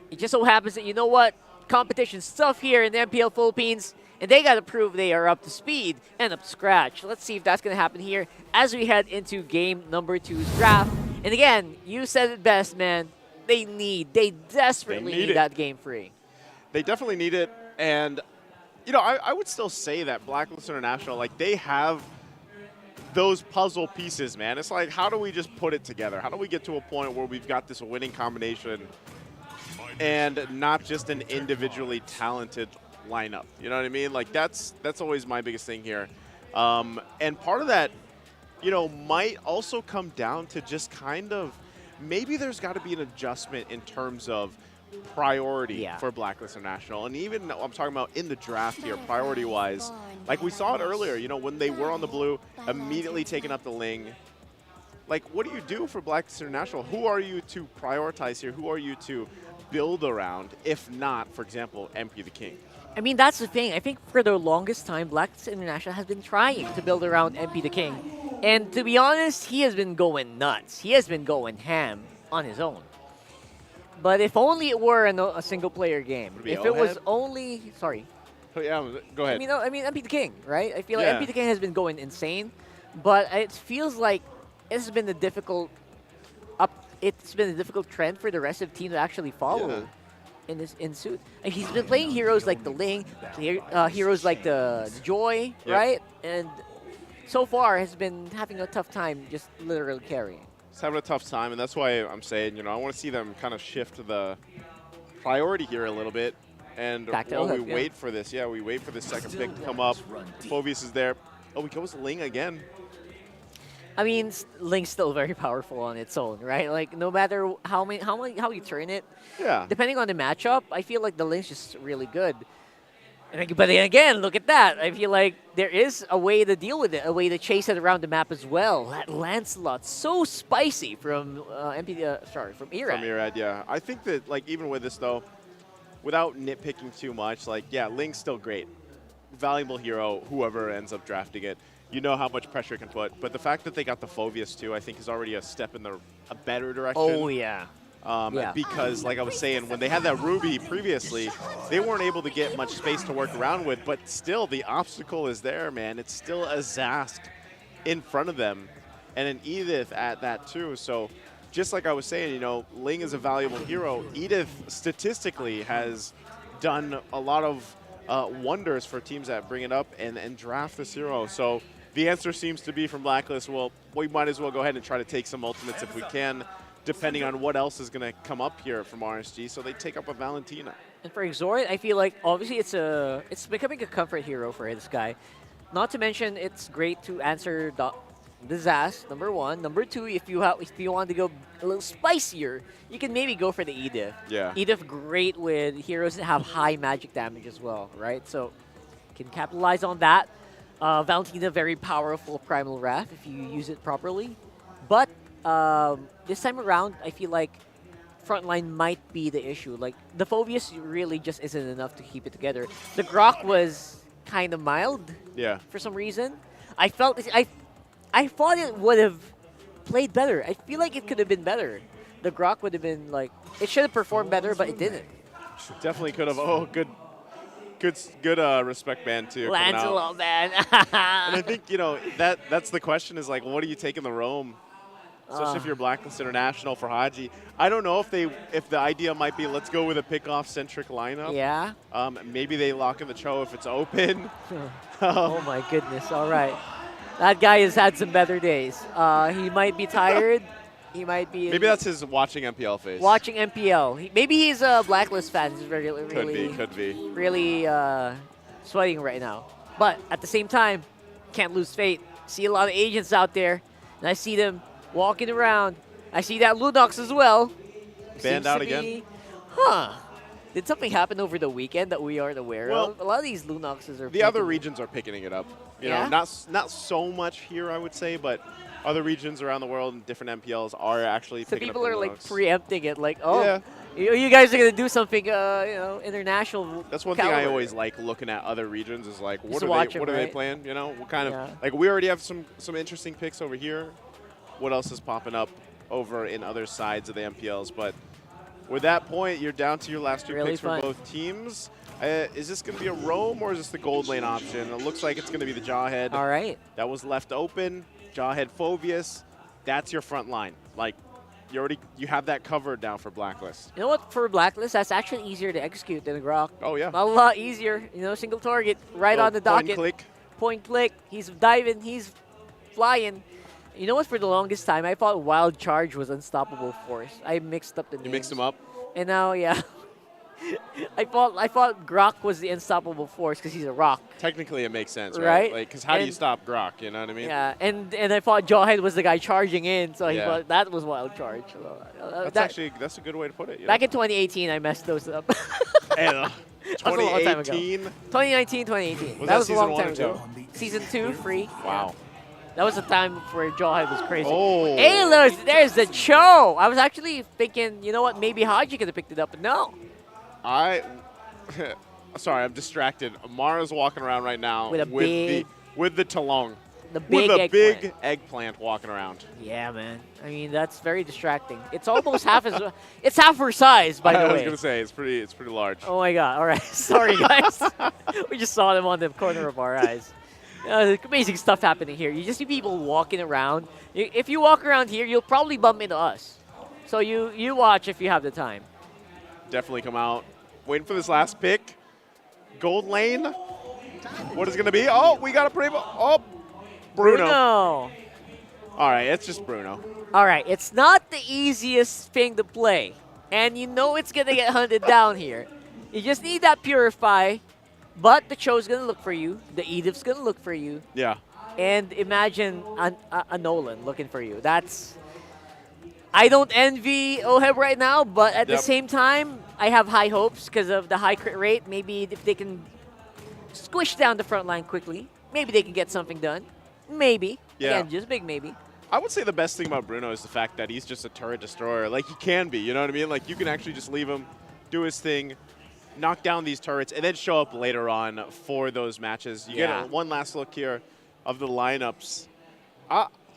It just so happens that, you know what, competition's tough here in the MPL Philippines, and they got to prove they are up to speed and up to scratch. Let's see if that's going to happen here as we head into game number 2's draft. And again, you said it best, man. They desperately need that game 3. They definitely need it, and you know, I would still say that Blacklist International, like, they have those puzzle pieces, man. It's like, how do we just put it together? How do we get to a point where we've got this winning combination and not just an individually talented lineup? You know what I mean? Like, that's always my biggest thing here. And part of that, you know, might also come down to just kind of, maybe there's got to be an adjustment in terms of priority for Blacklist International. And even, I'm talking about in the draft here, priority-wise, like we saw it earlier, you know, when they were on the blue, immediately taking up the Ling. Like, what do you do for Blacklist International? Who are you to prioritize here? Who are you to build around, if not, for example, MP the King? I mean, that's the thing. I think for the longest time, Blacklist International has been trying to build around MP the King. And to be honest, he has been going nuts. He has been going ham on his own. But if only it were a single-player game. If it was only... Sorry. Oh, yeah, go ahead. I mean, MP the King, right? I feel like MP the King has been going insane. But it feels like it's been a difficult trend for the rest of the team to actually follow in suit. Like, he's been playing heroes like the Ling, heroes like the Joy, right? And so far has been having a tough time just literally carrying. He's having a tough time, and that's why I'm saying, you know, I want to see them kind of shift the priority here a little bit. And while we wait for this, we wait for the second pick to come up. Phoveus is there. Oh, he goes Ling again. I mean, Ling's still very powerful on its own, right? Like, no matter how you turn it, depending on the matchup, I feel like the Ling's just really good. But then again, look at that. I feel like there is a way to deal with it, a way to chase it around the map as well. That Lancelot, so spicy from from Irad. From Irad, yeah. I think that, like, even with this, though, without nitpicking too much, like, Ling's still great. Valuable hero, whoever ends up drafting it. You know how much pressure it can put. But the fact that they got the Phoveus, too, I think is already a step in a better direction. Oh, yeah. Because, like I was saying, when they had that Ruby previously, they weren't able to get much space to work around with, but still, the obstacle is there, man. It's still a Zask in front of them, and an Edith at that, too. So, just like I was saying, you know, Ling is a valuable hero. Edith, statistically, has done a lot of wonders for teams that bring it up and draft this hero. So, the answer seems to be from Blacklist, well, we might as well go ahead and try to take some ultimates if we can, depending on what else is going to come up here from RSG. So they take up a Valentina. And for Exort, I feel like obviously it's becoming a comfort hero for this guy. Not to mention, it's great to answer the Zaz, number one. Number two, if you want to go a little spicier, you can maybe go for the Edith. Yeah. Edith great with heroes that have high magic damage as well, right? So can capitalize on that. Valentina, very powerful Primal Wrath if you use it properly. But this time around, I feel like frontline might be the issue. Like, the Phobius really just isn't enough to keep it together. The Grok was kind of mild for some reason. I thought it would have played better. I feel like it could have been better. The Grok would have been like, it should have performed better, but it didn't. Definitely could have. Oh, good respect band too. Lancelot, man. And I think, you know, that's the question is like, what do you take in the Rome? Especially if you're Blacklist International for Haji. I don't know if the idea might be let's go with a pickoff-centric lineup. Yeah. Maybe they lock in the Cho if it's open. Oh my goodness, all right. That guy has had some better days. He might be tired. He might be. Maybe that's his watching MPL face. Watching MPL. Maybe he's a Blacklist fan. He's Could be. Really sweating right now. But at the same time, can't lose faith. See a lot of agents out there, and I see them walking around. I see that Lunox as well. Banned out again. Did something happen over the weekend that we aren't aware of? A lot of these Lunoxes are. The other regions are picking it up. You Yeah? know, not so much here, I would say, but other regions around the world and different MPLs are actually So picking up people are the like Lunox. preempting it, like, oh, Yeah. you guys are gonna do something, international. That's one thing I caliber. always like looking at other regions is like, Just what are watch they 'em, what are they right? playing? You know, what kind Yeah. of like we already have some interesting picks over here. What else is popping up over in other sides of the MPLs? But with that point, you're down to your last two Really picks fun. for both teams. Is this going to be a Rome or is this the gold lane option? It looks like it's going to be the Jawhead. All right. That was left open. Jawhead Phobius. That's your front line. Like, you have that covered now for Blacklist. You know what? For Blacklist, that's actually easier to execute than a Grok. Oh, yeah. A lot easier. You know, single target, right on the docket. Point click. He's diving. He's flying. You know what? For the longest time, I thought Wild Charge was Unstoppable Force. I mixed up the names. You mixed them up? And now, yeah. I thought Grok was the Unstoppable Force because he's a rock. Technically, it makes sense, Right? right? Like, because how do you And- stop Grok? You know what I mean? Yeah, and I thought Jawhead was the guy charging in, so he Yeah. thought that was Wild Charge. That's a good way to put it. You Back know? in 2018, I messed those up. And, That was a long time ago. 2018? 2019, 2018. Was that that was a long season time one or ago. Season 2, free. Wow. That was the time where Jawhead was crazy. Oh. Hey, look, there's the Cho. I was actually thinking, you know what, maybe Haji could have picked it up, but no. Sorry, I'm distracted. Amara's walking around right now With a big- with the talong. The with big a big eggplant. eggplant walking around. Yeah, man. I mean, that's very distracting. It's almost half as it's half her size, by the I way. was gonna say it's pretty large. Oh my God! All right, sorry guys. We just saw them on the corner of our eyes. Amazing stuff happening here. You just see people walking around. If you walk around here, you'll probably bump into us. So you watch if you have the time. Definitely come out. Waiting for this last pick. Gold lane. What is it gonna be? Oh, we got a pretty. Oh, Bruno. All right, it's just Bruno. All right, it's not the easiest thing to play, and you know it's gonna get hunted down here. You just need that Purify, but the Cho's gonna look for you. The Edith's gonna look for you. Yeah. And imagine a Nolan looking for you. I don't envy Oheb right now, but at the same time, I have high hopes because of the high crit rate. Maybe if they can squish down the front line quickly, maybe they can get something done. Maybe. Yeah. Again, just big maybe. I would say the best thing about Bruno is the fact that he's just a turret destroyer. Like, he can be, you know what I mean? Like, you can actually just leave him, do his thing, knock down these turrets, and then show up later on for those matches. You get one last look here of the lineups.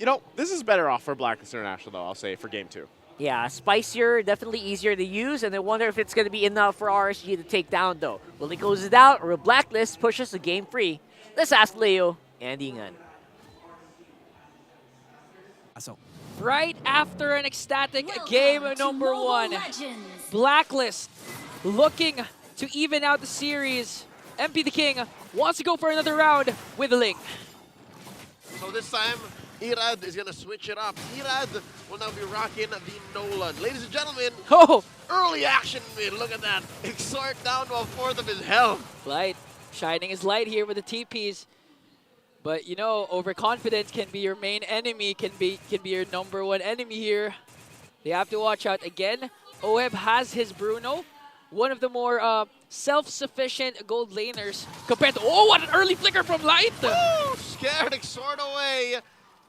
You know, this is better off for Blacklist International, though, I'll say, for Game 2. Yeah, spicier, definitely easier to use, and I wonder if it's going to be enough for RSG to take down, though. Will he close it out, or will Blacklist push us to game free? Let's ask Leo and Ingan. Right after an ecstatic game number 1, Blacklist looking to even out the series. MP the King wants to go for another round with Ling. So this time, Irad is going to switch it up. Irad will now be rocking the Nolan. Ladies and gentlemen, early action mid. Look at that. Exhort down to a fourth of his health. Light, shining his light here with the TPs. But you know, overconfidence can be your main enemy, can be your number 1 enemy here. They have to watch out. Again, Oheb has his Bruno, one of the more self-sufficient gold laners compared to, oh, what an early flicker from Light! Woo! Scared Exhort away.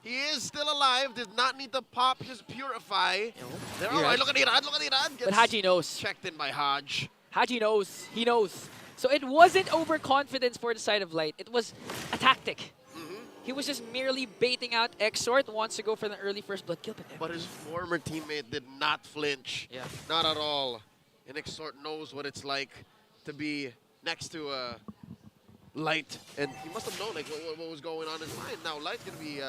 He is still alive, did not need to pop his Purify. They're all right, look at Irad, look at Irad. But Haji knows. Checked in by Haj. Haji knows, he knows. So it wasn't overconfidence for the side of Light, it was a tactic. He was just merely baiting out Exhort, wants to go for the early first blood kill. But his former teammate did not flinch. Yeah. Not at all. And Exhort knows what it's like to be next to Light. And he must have known like what was going on in his mind. Now Light's going to be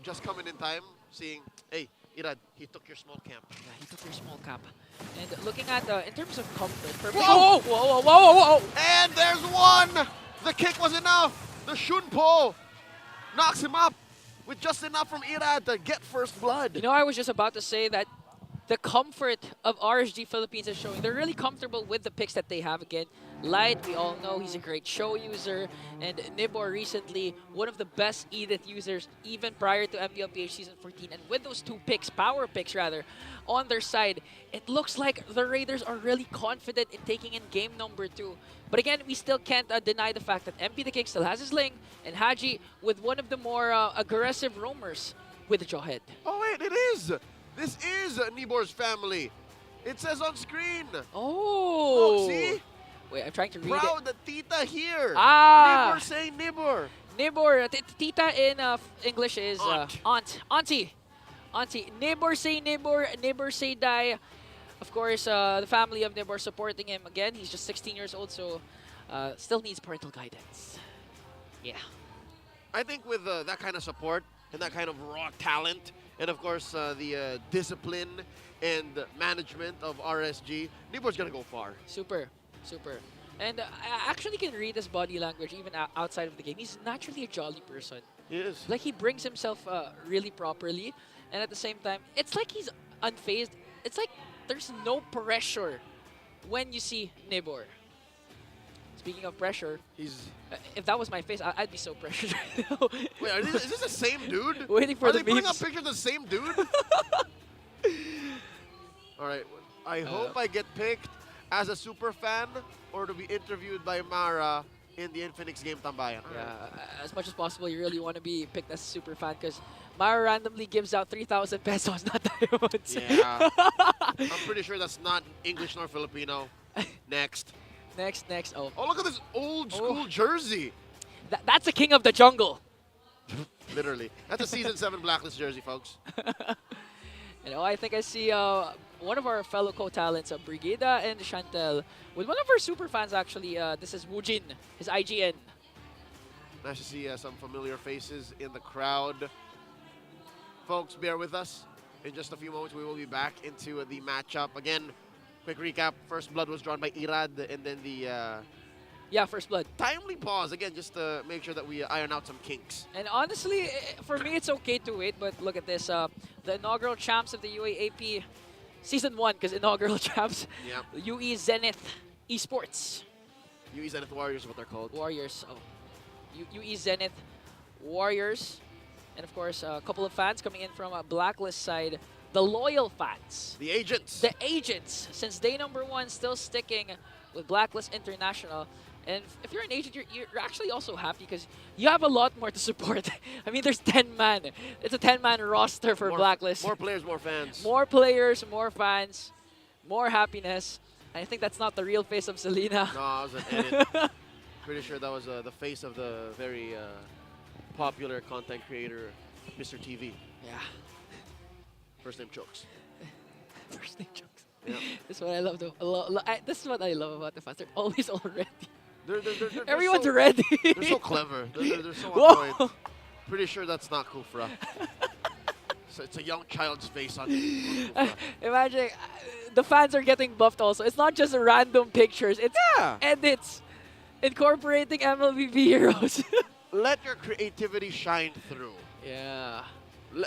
just coming in time, seeing, hey, Irad, he took your small camp. Yeah, he took your small camp. And looking at, in terms of comfort, whoa! Whoa, whoa, whoa, whoa, whoa! And there's one! The kick was enough! The Shunpo knocks him up with just enough from Irad to get first blood. You know, I was just about to say that the comfort of RSG Philippines is showing. They're really comfortable with the picks that they have. Again, Light, we all know he's a great show user. And Nibor recently, one of the best Edith users, even prior to TLPH Season 14. And with those 2 picks, power picks rather, on their side, it looks like the Raiders are really confident in taking in game number 2. But again, we still can't deny the fact that MP the King still has his Ling, and Haji with one of the more aggressive roamers with the Jawhead. Oh wait, it is! This is Nibor's family. It says on screen. Oh! Look, see? Wait, I'm trying to read Proud it. the tita here. Ah! Nibor saying Nibor. Nibor, tita in English is aunt. Auntie. Auntie. Nibor say Nibor, Nibor say die. Of course, the family of Nibor supporting him again. He's just 16 years old, so still needs parental guidance. Yeah. I think with that kind of support and that kind of raw talent, and of course the discipline and management of RSG, Nibor's gonna go far. Super, super. And I actually can read his body language even outside of the game. He's naturally a jolly person. He is. Like, he brings himself really properly, and at the same time, it's like he's unfazed. It's like there's no pressure when you see Nibor. Speaking of pressure, if that was my face, I'd be so pressured right now. Wait, is this the same dude? Waiting for the Are they putting up memes. pictures of the same dude? All right, I hope I get picked as a super fan or to be interviewed by Mara in the Infinix game Tambayan. Yeah, as much as possible, you really want to be picked as a super fan because Mara randomly gives out 3,000 pesos, not diamonds. Yeah. I'm pretty sure that's not English nor Filipino. Next. Next. Oh, look at this old school jersey. That's the king of the jungle. Literally. That's a Season 7 Blacklist jersey, folks. You know, I think I see one of our fellow co-talents, Brigida and Chantel, with one of our super fans actually. This is Woojin, his IGN. Nice to see some familiar faces in the crowd. Folks, bear with us. In just a few moments, we will be back into the matchup. Again, quick recap. First blood was drawn by Irad, and then the... yeah, first blood. Timely pause, again, just to make sure that we iron out some kinks. And honestly, for me, it's okay to wait, but look at this. The inaugural champs of the UAAP Season 1, because inaugural champs, UE Zenith Esports. UE Zenith Warriors is what they're called. Warriors. Oh. UE Zenith Warriors. And of course, a couple of fans coming in from a Blacklist side. The loyal fans. The agents. The agents. Since day number 1, still sticking with Blacklist International. And if you're an agent, you're actually also happy because you have a lot more to support. I mean, there's 10 man. It's a 10-man roster for Blacklist. More players, more fans. More players, more fans, more happiness. And I think that's not the real face of Selena. No, I was an edit. Pretty sure that was the face of the very popular content creator, Mr. TV. Yeah. First name Chokes. First name jokes. This is what I love. This is what I love about the fans. They're always all ready. Everyone's so, ready. They're so clever. They're so on Whoa. point. Pretty sure that's not Kufra. So it's a young child's face on Kufra. Imagine the fans are getting buffed also. It's not just random pictures. It's edits incorporating MLBB heroes. Let your creativity shine through. Yeah.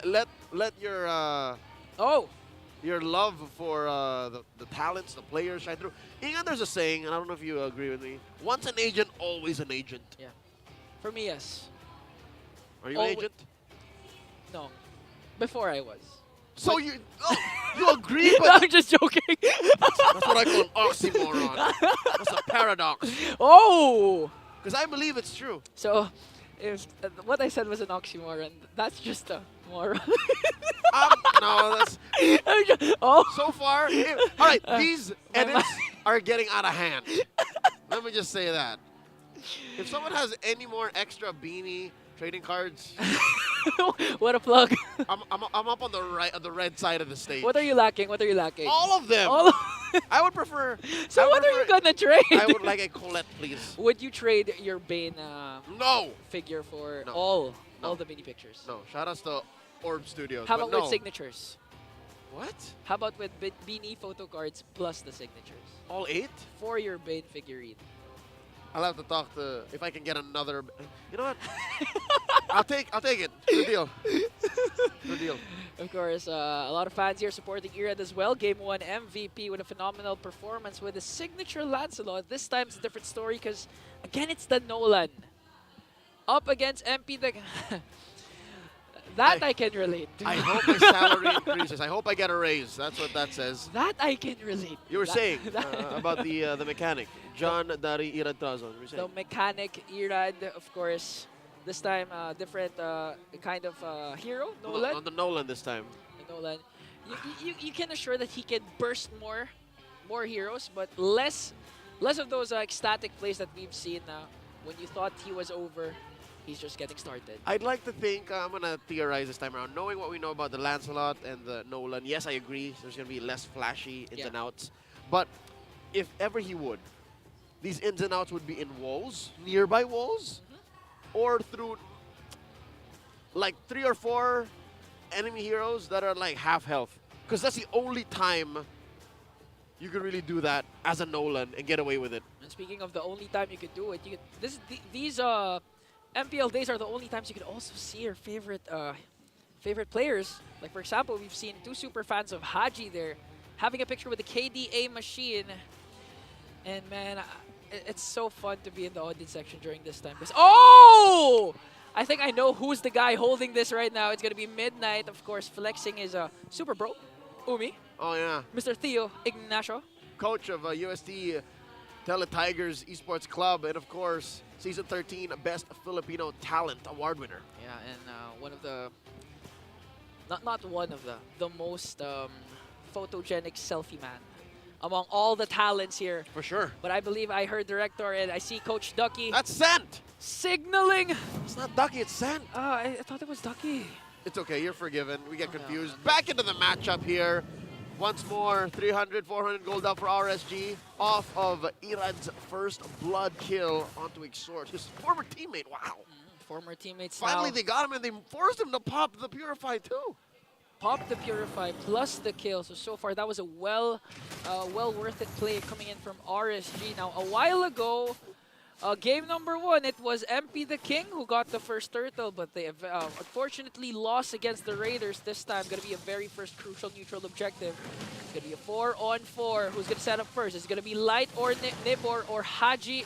Let your your love for the talents, the players shine through. Even there's a saying, and I don't know if you agree with me. Once an agent, always an agent. Yeah. For me, yes. Are you an agent? No. Before I was. So you agree, but No, I'm just joking. that's what I call an oxymoron. That's a paradox. Oh! Because I believe it's true. So, if what I said was an oxymoron, that's just a moron. No, that's... So far, all right, these edits are getting out of hand. Let me just say that. If someone has any more extra beanie trading cards... What a plug. I'm up on the red side of the stage. What are you lacking? What are you lacking? All of them. I would prefer... So what are you gonna trade? I would like a Colette, please. Would you trade your Bane figure for all the mini pictures? No. Shout outs to Orb Studios. How about with signatures? What? How about with Beanie photo cards plus the signatures? All 8? For your Bane figurine. I'll have to talk to if I can get another. You know what? I'll take it. Good deal. Good deal. Of course, a lot of fans here supporting Irad as well. Game 1 MVP with a phenomenal performance with a signature Lancelot. This time it's a different story because again it's the Nolan up against MP. I can relate to. I hope my salary increases. I hope I get a raise. That's what that says. That I can relate. You were saying about the mechanic, John Dari Irad Trazon. The mechanic Irad, of course. This time, different kind of hero, Nolan. On the Nolan this time. The Nolan. You can assure that he can burst more heroes, but less of those ecstatic plays that we've seen when you thought he was over. He's just getting started. I'd like to think, I'm going to theorize this time around, knowing what we know about the Lancelot and the Nolan. Yes, I agree. There's going to be less flashy ins and outs. But if ever he would, these ins and outs would be in walls, nearby walls, or through like 3 or 4 enemy heroes that are like half health. Because that's the only time you can really do that as a Nolan and get away with it. And speaking of the only time you could do it, these MPL days are the only times you could also see your favorite players. Like for example, we've seen 2 super fans of Haji there having a picture with the KDA machine. And man, it's so fun to be in the audience section during this time. Oh! I think I know who's the guy holding this right now. It's going to be Midnight, of course, flexing his super bro, Umi. Oh, yeah. Mr. Theo Ignacio. Coach of UST TeleTigers Esports Club, and of course, Season 13 Best Filipino Talent Award winner. Yeah, and one of the, not one of the most photogenic selfie man among all the talents here. For sure. But I believe I heard Director and I see Coach Ducky. That's Sant! Signaling! It's not Ducky, it's Sant. I thought it was Ducky. It's okay, you're forgiven. We get confused. Back into the matchup here. Once more, 300, 400 gold up for RSG. Off of Irad's first blood kill onto Exort. His former teammate, wow. Former teammates Finally, now. they got him and they forced him to pop the Purify too. Pop the Purify plus the kill. So far, that was a well worth it play coming in from RSG. Now, a while ago, game number 1, it was MP the King who got the first turtle, but they unfortunately lost against the Raiders this time. Going to be a very first crucial neutral objective. It's going to be a 4-on-4. Who's going to set up first? It's going to be Light or Nibor or Haji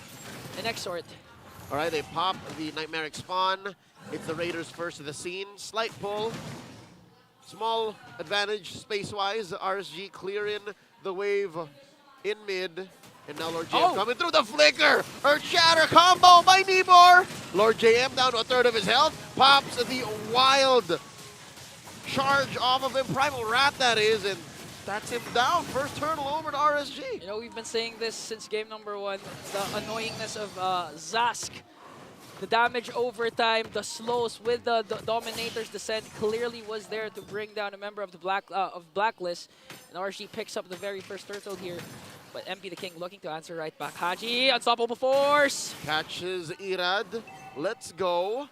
and Exort. All right, they pop the Nightmaric Spawn. It's the Raiders first to the scene. Slight pull. Small advantage space-wise. RSG clearing the wave in mid. And now Lord JM coming through the flicker. Earth Shatter combo by Nibor. Lord JM down to 1/3 of his health. Pops the wild charge off of him. Primal Rat, that is. And that's him down. First turtle over to RSG. You know, we've been saying this since game number 1. The annoyingness of Zask. The damage over time, the slows with the Dominator's descent clearly was there to bring down a member of the Blacklist. And RSG picks up the very first turtle here. But MP the King looking to answer right back. Haji, unstoppable force. Catches Irad. Let's go.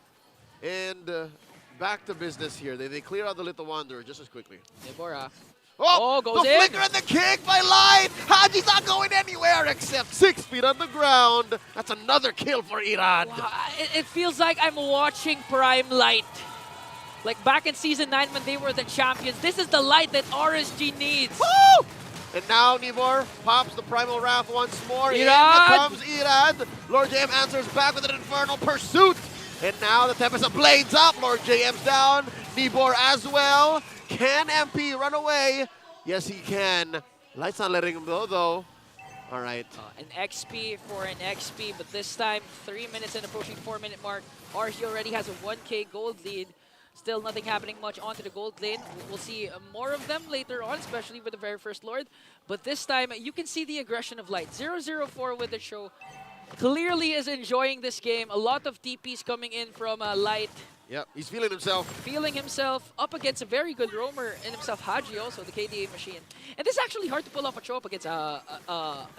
And back to business here. They clear out the Little Wanderer just as quickly. Deborah. Oh, goes the in. flicker and the kick by Light. Haji's not going anywhere except 6 feet on the ground. That's another kill for Irad. Wow, it feels like I'm watching Prime Light. Like back in Season 9 when they were the champions. This is the Light that RSG needs. Woo! And now Nibor pops the Primal Wrath once more. Irad! In comes Irad. Lord JM answers back with an Infernal Pursuit. And now the Tempest of Blades up. Lord JM's down. Nibor as well. Can MP run away? Yes, he can. Light's not letting him go, though. All right. An XP for an XP, but this time 3 minutes and approaching 4-minute mark. RSG already has a 1K gold lead. Still nothing happening much onto the gold lane. We'll see more of them later on, especially with the very first Lord. But this time, you can see the aggression of Light. 0-0-4 with the show. Clearly is enjoying this game. A lot of TPs coming in from Light. Yep, he's feeling himself. Feeling himself up against a very good roamer in himself, Haji also, the KDA machine. And this is actually hard to pull off a show up against a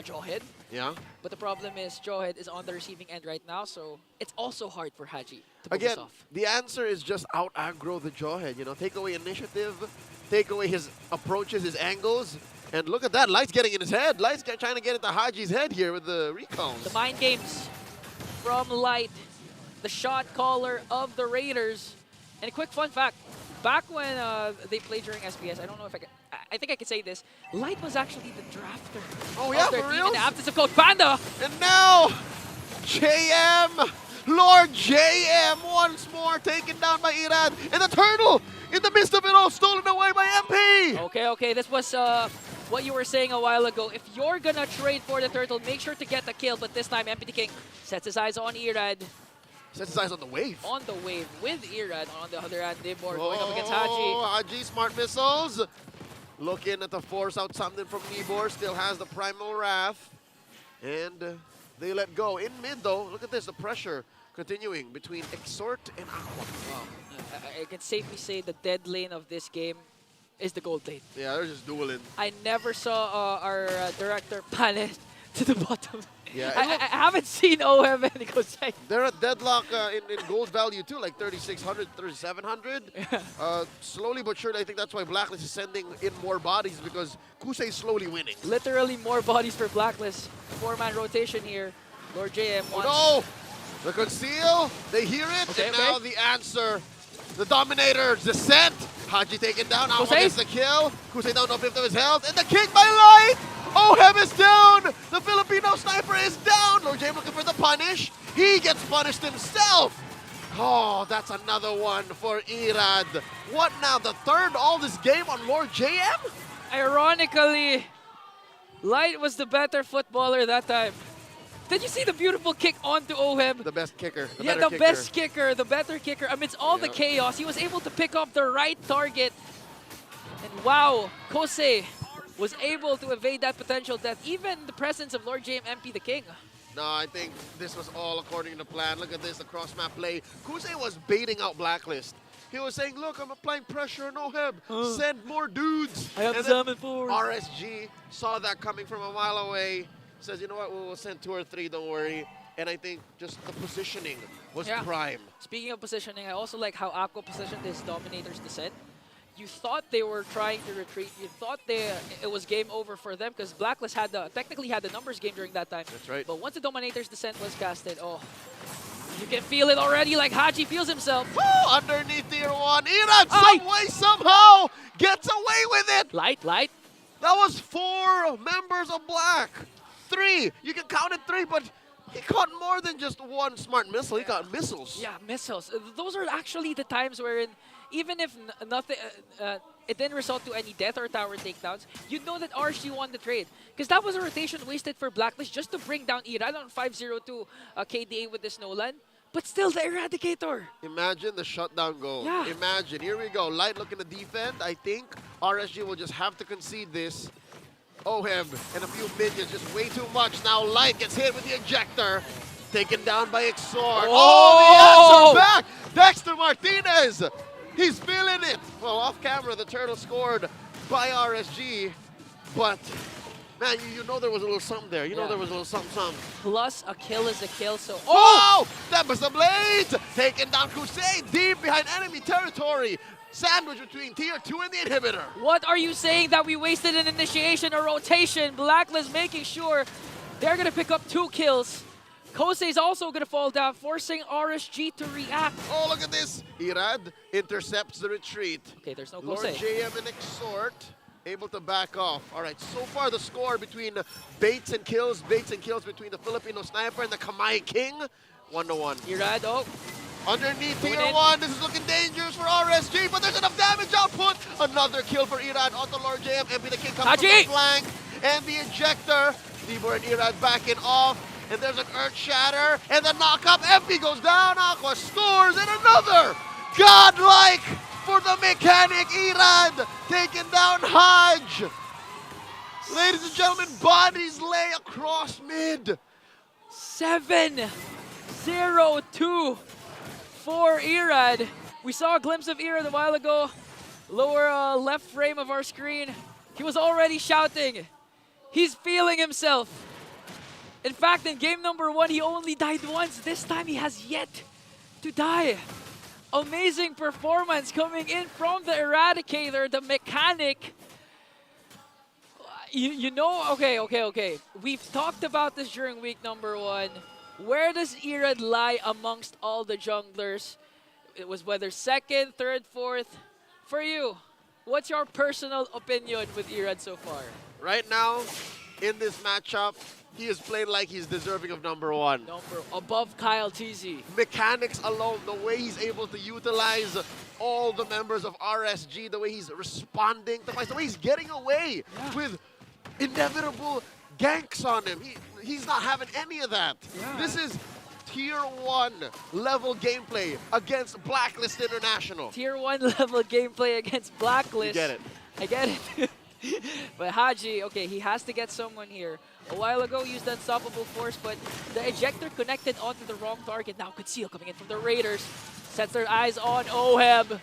Jawhead. Yeah. But the problem is Jawhead is on the receiving end right now, so it's also hard for Haji to pull this Again, off. the answer is just out-aggro the Jawhead. You know, take away initiative, take away his approaches, his angles. And look at that, Light's getting in his head. Light's trying to get into Haji's head here with the recons. The mind games from Light, the shot caller of the Raiders. And a quick fun fact, back when they played during SBS, I don't know if I think I can say this, Light was actually the drafter. Oh yeah, of their for team real? in the absence of Coach Panda. And now, JM, Lord JM once more taken down by Irad. And the turtle, in the midst of it all, stolen away by MP. Okay, this was what you were saying a while ago. If you're gonna trade for the turtle, make sure to get the kill. But this time, MP the King sets his eyes on Irad. Sets his eyes on the wave. On the wave with Irad. On the other hand, Nibor going up against Haji. Haji, smart missiles. Looking at the force out something from Nibor. Still has the Primal Wrath. And they let go. In mid, though, look at this. The pressure continuing between Exhort and Aqua. Wow. I can safely say the dead lane of this game is the gold lane. Yeah, they're just dueling. I never saw our director panic to the bottom. Yeah, I haven't seen OM and Kusey. They're at deadlock in gold value too, like 3,600, 3,700. Slowly but surely, I think that's why Blacklist is sending in more bodies because Kusey is slowly winning. Literally more bodies for Blacklist. 4-man rotation here. Lord JM wants... Oh no! The conceal, they hear it, and now the answer. The Dominator's descent. Haji taken down, Aqua gets the kill. Kusey down to 5th of his health, and the kick by Light! Ohem is down! The Filipino sniper is down! Lord JM looking for the punish. He gets punished himself. Oh, that's another one for Irad. What now? The third all this game on Lord JM? Ironically, Light was the better footballer that time. Did you see the beautiful kick onto Ohem? The best kicker. Best kicker, the better kicker. Amidst all the chaos, he was able to pick up the right target. And wow, Kusey was able to evade that potential death, even in the presence of Lord JM MP the King. No, I think this was all according to plan. Look at this, the cross-map play. Kusey was baiting out Blacklist. He was saying, look, I'm applying pressure on Oheb. Send more dudes. I have summon force. RSG saw that coming from a mile away. Says, you know what, we'll send 2 or 3, don't worry. And I think just the positioning was prime. Speaking of positioning, I also like how Aqua positioned his Dominator's descent. You thought they were trying to retreat. You thought it was game over for them because Blacklist technically had the numbers game during that time. That's right. But once the Dominator's descent was casted, you can feel it already like Haji feels himself. Woo! Underneath tier 1, Irad some way, somehow gets away with it. Light. That was 4 members of Black. 3. You can count it 3, but he caught more than just 1 smart missile. He got missiles. Yeah, missiles. Those are actually the times wherein even if nothing, it didn't result to any death or tower takedowns, you'd know that RSG won the trade. Because that was a rotation wasted for Blacklist just to bring down Irad on 5-0-2 KDA with this Nolan. But still, the Eradicator. Imagine the shutdown goal. Yeah. Imagine. Here we go. Light looking to defend. I think RSG will just have to concede this. Oheb and a few minions, just way too much. Now Light gets hit with the ejector. taken down by Exort. Oh! The answer back! Dexter Martinez! He's feeling it! Well, off camera, the turtle scored by RSG, but man, you know there was a little something there. You know there was a little something. Plus, a kill is a kill, so... Oh! That was the Blades! Taking down Kusey deep behind enemy territory. Sandwich between Tier 2 and the Inhibitor. What are you saying that we wasted an initiation or rotation? Blacklist making sure they're going to pick up 2 kills. Kusey's also going to fall down, forcing RSG to react. Oh, look at this. Irad intercepts the retreat. Okay, there's no Lord Kusey. JM and Exort able to back off. All right, so far the score between baits and kills between the Filipino Sniper and the Kamai King, 1-1. Irad, oh. Underneath Tier 1, this is looking dangerous for RSG, but there's enough damage output. Another kill for Irad onto Lord JM. MP the King comes from the flank. And the ejector. Tibor and Irad backing off. And there's an Earth Shatter. And the knock-up. MP goes down. Aqua scores. And another. Godlike for the mechanic Irad. Taking down Haj. Ladies and gentlemen, bodies lay across mid. 7-0-2 for Irad. We saw a glimpse of Irad a while ago. Lower left frame of our screen. He was already shouting. He's feeling himself. In fact, in game number 1, he only died once. This time, he has yet to die. Amazing performance coming in from the Eradicator, the mechanic. You know, okay. We've talked about this during week number 1. Where does Irad lie amongst all the junglers? It was whether 2nd, 3rd, 4th. For you, what's your personal opinion with Irad so far? Right now, in this matchup, he is playing like he's deserving of number 1. Above KyleTzy. Mechanics alone, the way he's able to utilize all the members of RSG, the way he's responding to fights, the way he's getting away with inevitable ganks on him. He's not having any of that. This is Tier 1 level gameplay against Blacklist International. Tier 1 level gameplay against Blacklist. You get it. I get it. But Haji, okay, he has to get someone here. A while ago, used Unstoppable Force, but the ejector connected onto the wrong target. Now Conceal coming in from the Raiders. Sets their eyes on Oheb.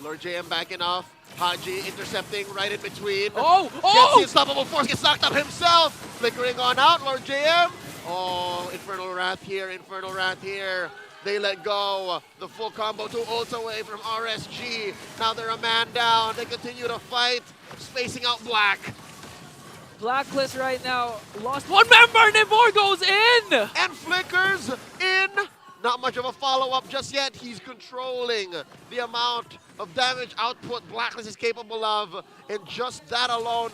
Lord JM backing off. Haji intercepting right in between. Oh! Gets the Unstoppable Force, gets knocked up himself. Flickering on out, Lord JM. Oh, Infernal Wrath here, Infernal Wrath here. They let go. The full combo, 2 ults away from RSG. Now they're a man down. They continue to fight, spacing out Black. Blacklist right now lost 1 member. Nivor goes in! And flickers in. Not much of a follow-up just yet. He's controlling the amount of damage output Blacklist is capable of. And just that alone,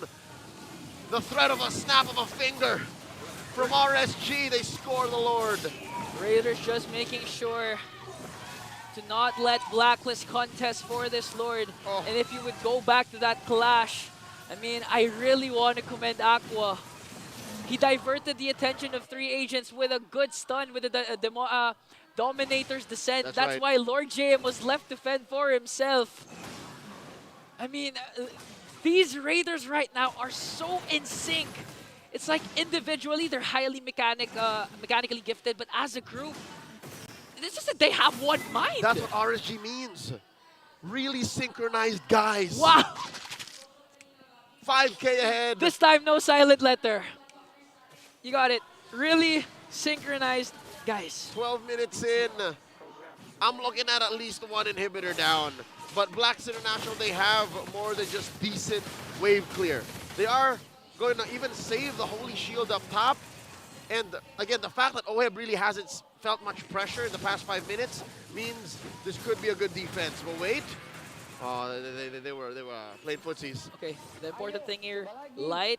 the threat of a snap of a finger from RSG, they score the Lord. Raiders just making sure to not let Blacklist contest for this Lord. And if you would go back to that clash, I mean, I really want to commend Aqua. He diverted the attention of 3 agents with a good stun with the Dominator's Descent. That's right. why Lord JM was left to fend for himself. I mean, these Raiders right now are so in sync. It's like individually, they're highly mechanically gifted, but as a group, it's just that they have one mind. That's what RSG means. Really synchronized guys. Wow. 5K ahead. This time, no silent letter. You got it. Really synchronized guys. 12 minutes in. I'm looking at least 1 inhibitor down. But Blacks International, they have more than just decent wave clear. They are going to even save the Holy Shield up top. And again, the fact that Oheb really hasn't felt much pressure in the past 5 minutes means this could be a good defense. But wait. Oh, they were playing footsies. Okay, the important thing here, Light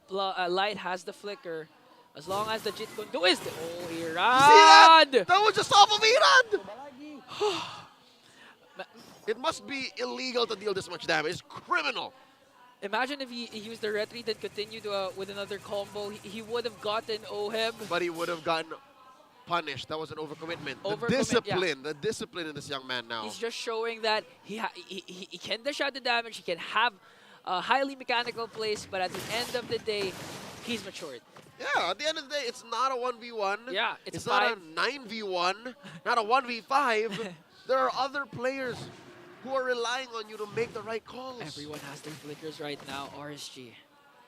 has the flicker. As long as the Jit Kundu is the... Oh, Irad! That was just off of Irad! It must be illegal to deal this much damage. It's criminal. Imagine if he used the retreat and continued with another combo. He would have gotten Oheb. But he would have gotten punished. That was an overcommitment. The discipline in this young man now. He's just showing that he can dish out the damage. He can have a highly mechanical plays, but at the end of the day, he's matured. Yeah, at the end of the day, it's not a 1v1. Yeah, it's not a 9v1, not a 1v5. There are other players who are relying on you to make the right calls. Everyone has their flickers right now. RSG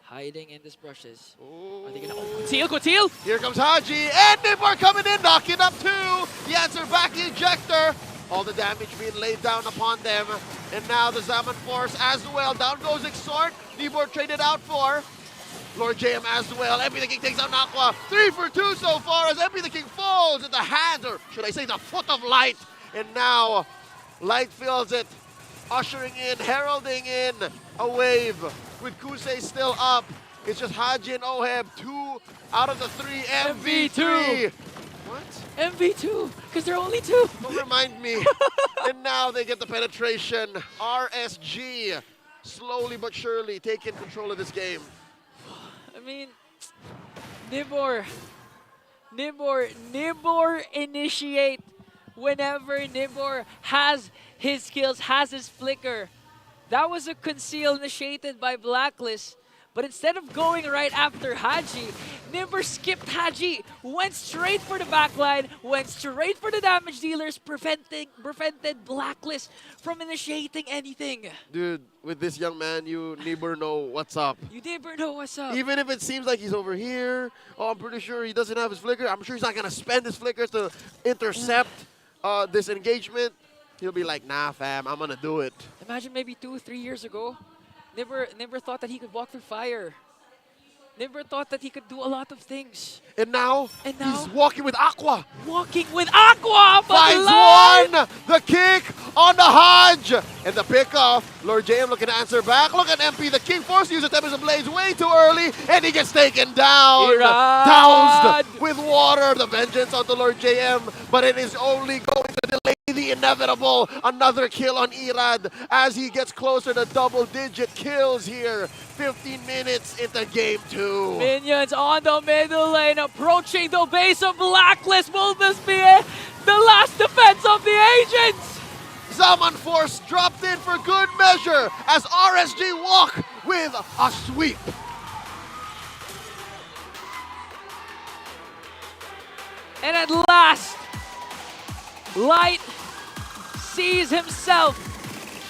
hiding in these brushes. Are they gonna open? Teal! Here comes Haji, and Nibor coming in, knocking up two. The answer back, the ejector. All the damage being laid down upon them. And now the Zaman Force as well. Down goes Exhort. Nibor traded out for Lord JM as well. MP the King takes out Aqua. 3 for 2 so far as MP the King falls at the hands, or should I say the foot of Light. And now Light fills it, ushering in, heralding in a wave with Kusey still up. It's just Haji and Oheb, 2 out of the 3 MV3. What? MV2, because they're only 2. Don't remind me. And now they get the penetration. RSG slowly but surely taking control of this game. I mean, Nibor initiate whenever Nibor has his skills, has his flicker. That was a conceal initiated by Blacklist. But instead of going right after Haji, Nibor skipped Haji, went straight for the backline, went straight for the damage dealers, prevented Blacklist from initiating anything. Dude, with this young man, you never know what's up. You never know what's up. Even if it seems like he's over here, oh, I'm pretty sure he doesn't have his flicker. I'm sure he's not going to spend his flicker to intercept this engagement. He'll be like, nah, fam, I'm going to do it. Imagine maybe 2-3 years ago, Never thought that he could walk through fire. Never thought that he could do a lot of things. And now he's walking with Aqua. Walking with Aqua! Finds one! The kick on the Hodge! And the pickoff. Lord JM looking to answer back. Look at MP. The King forced to use the Tempest Blaze way too early. And he gets taken down. Doused with water. The vengeance onto Lord JM. But it is only going to delay the inevitable. Another kill on Irad as he gets closer to double-digit kills here. 15 minutes into game 2. Minions on the middle lane approaching the base of Blacklist. Will this be it? The last defense of the agents? Zaman Force dropped in for good measure as RSG walk with a sweep. And at last, Light sees himself,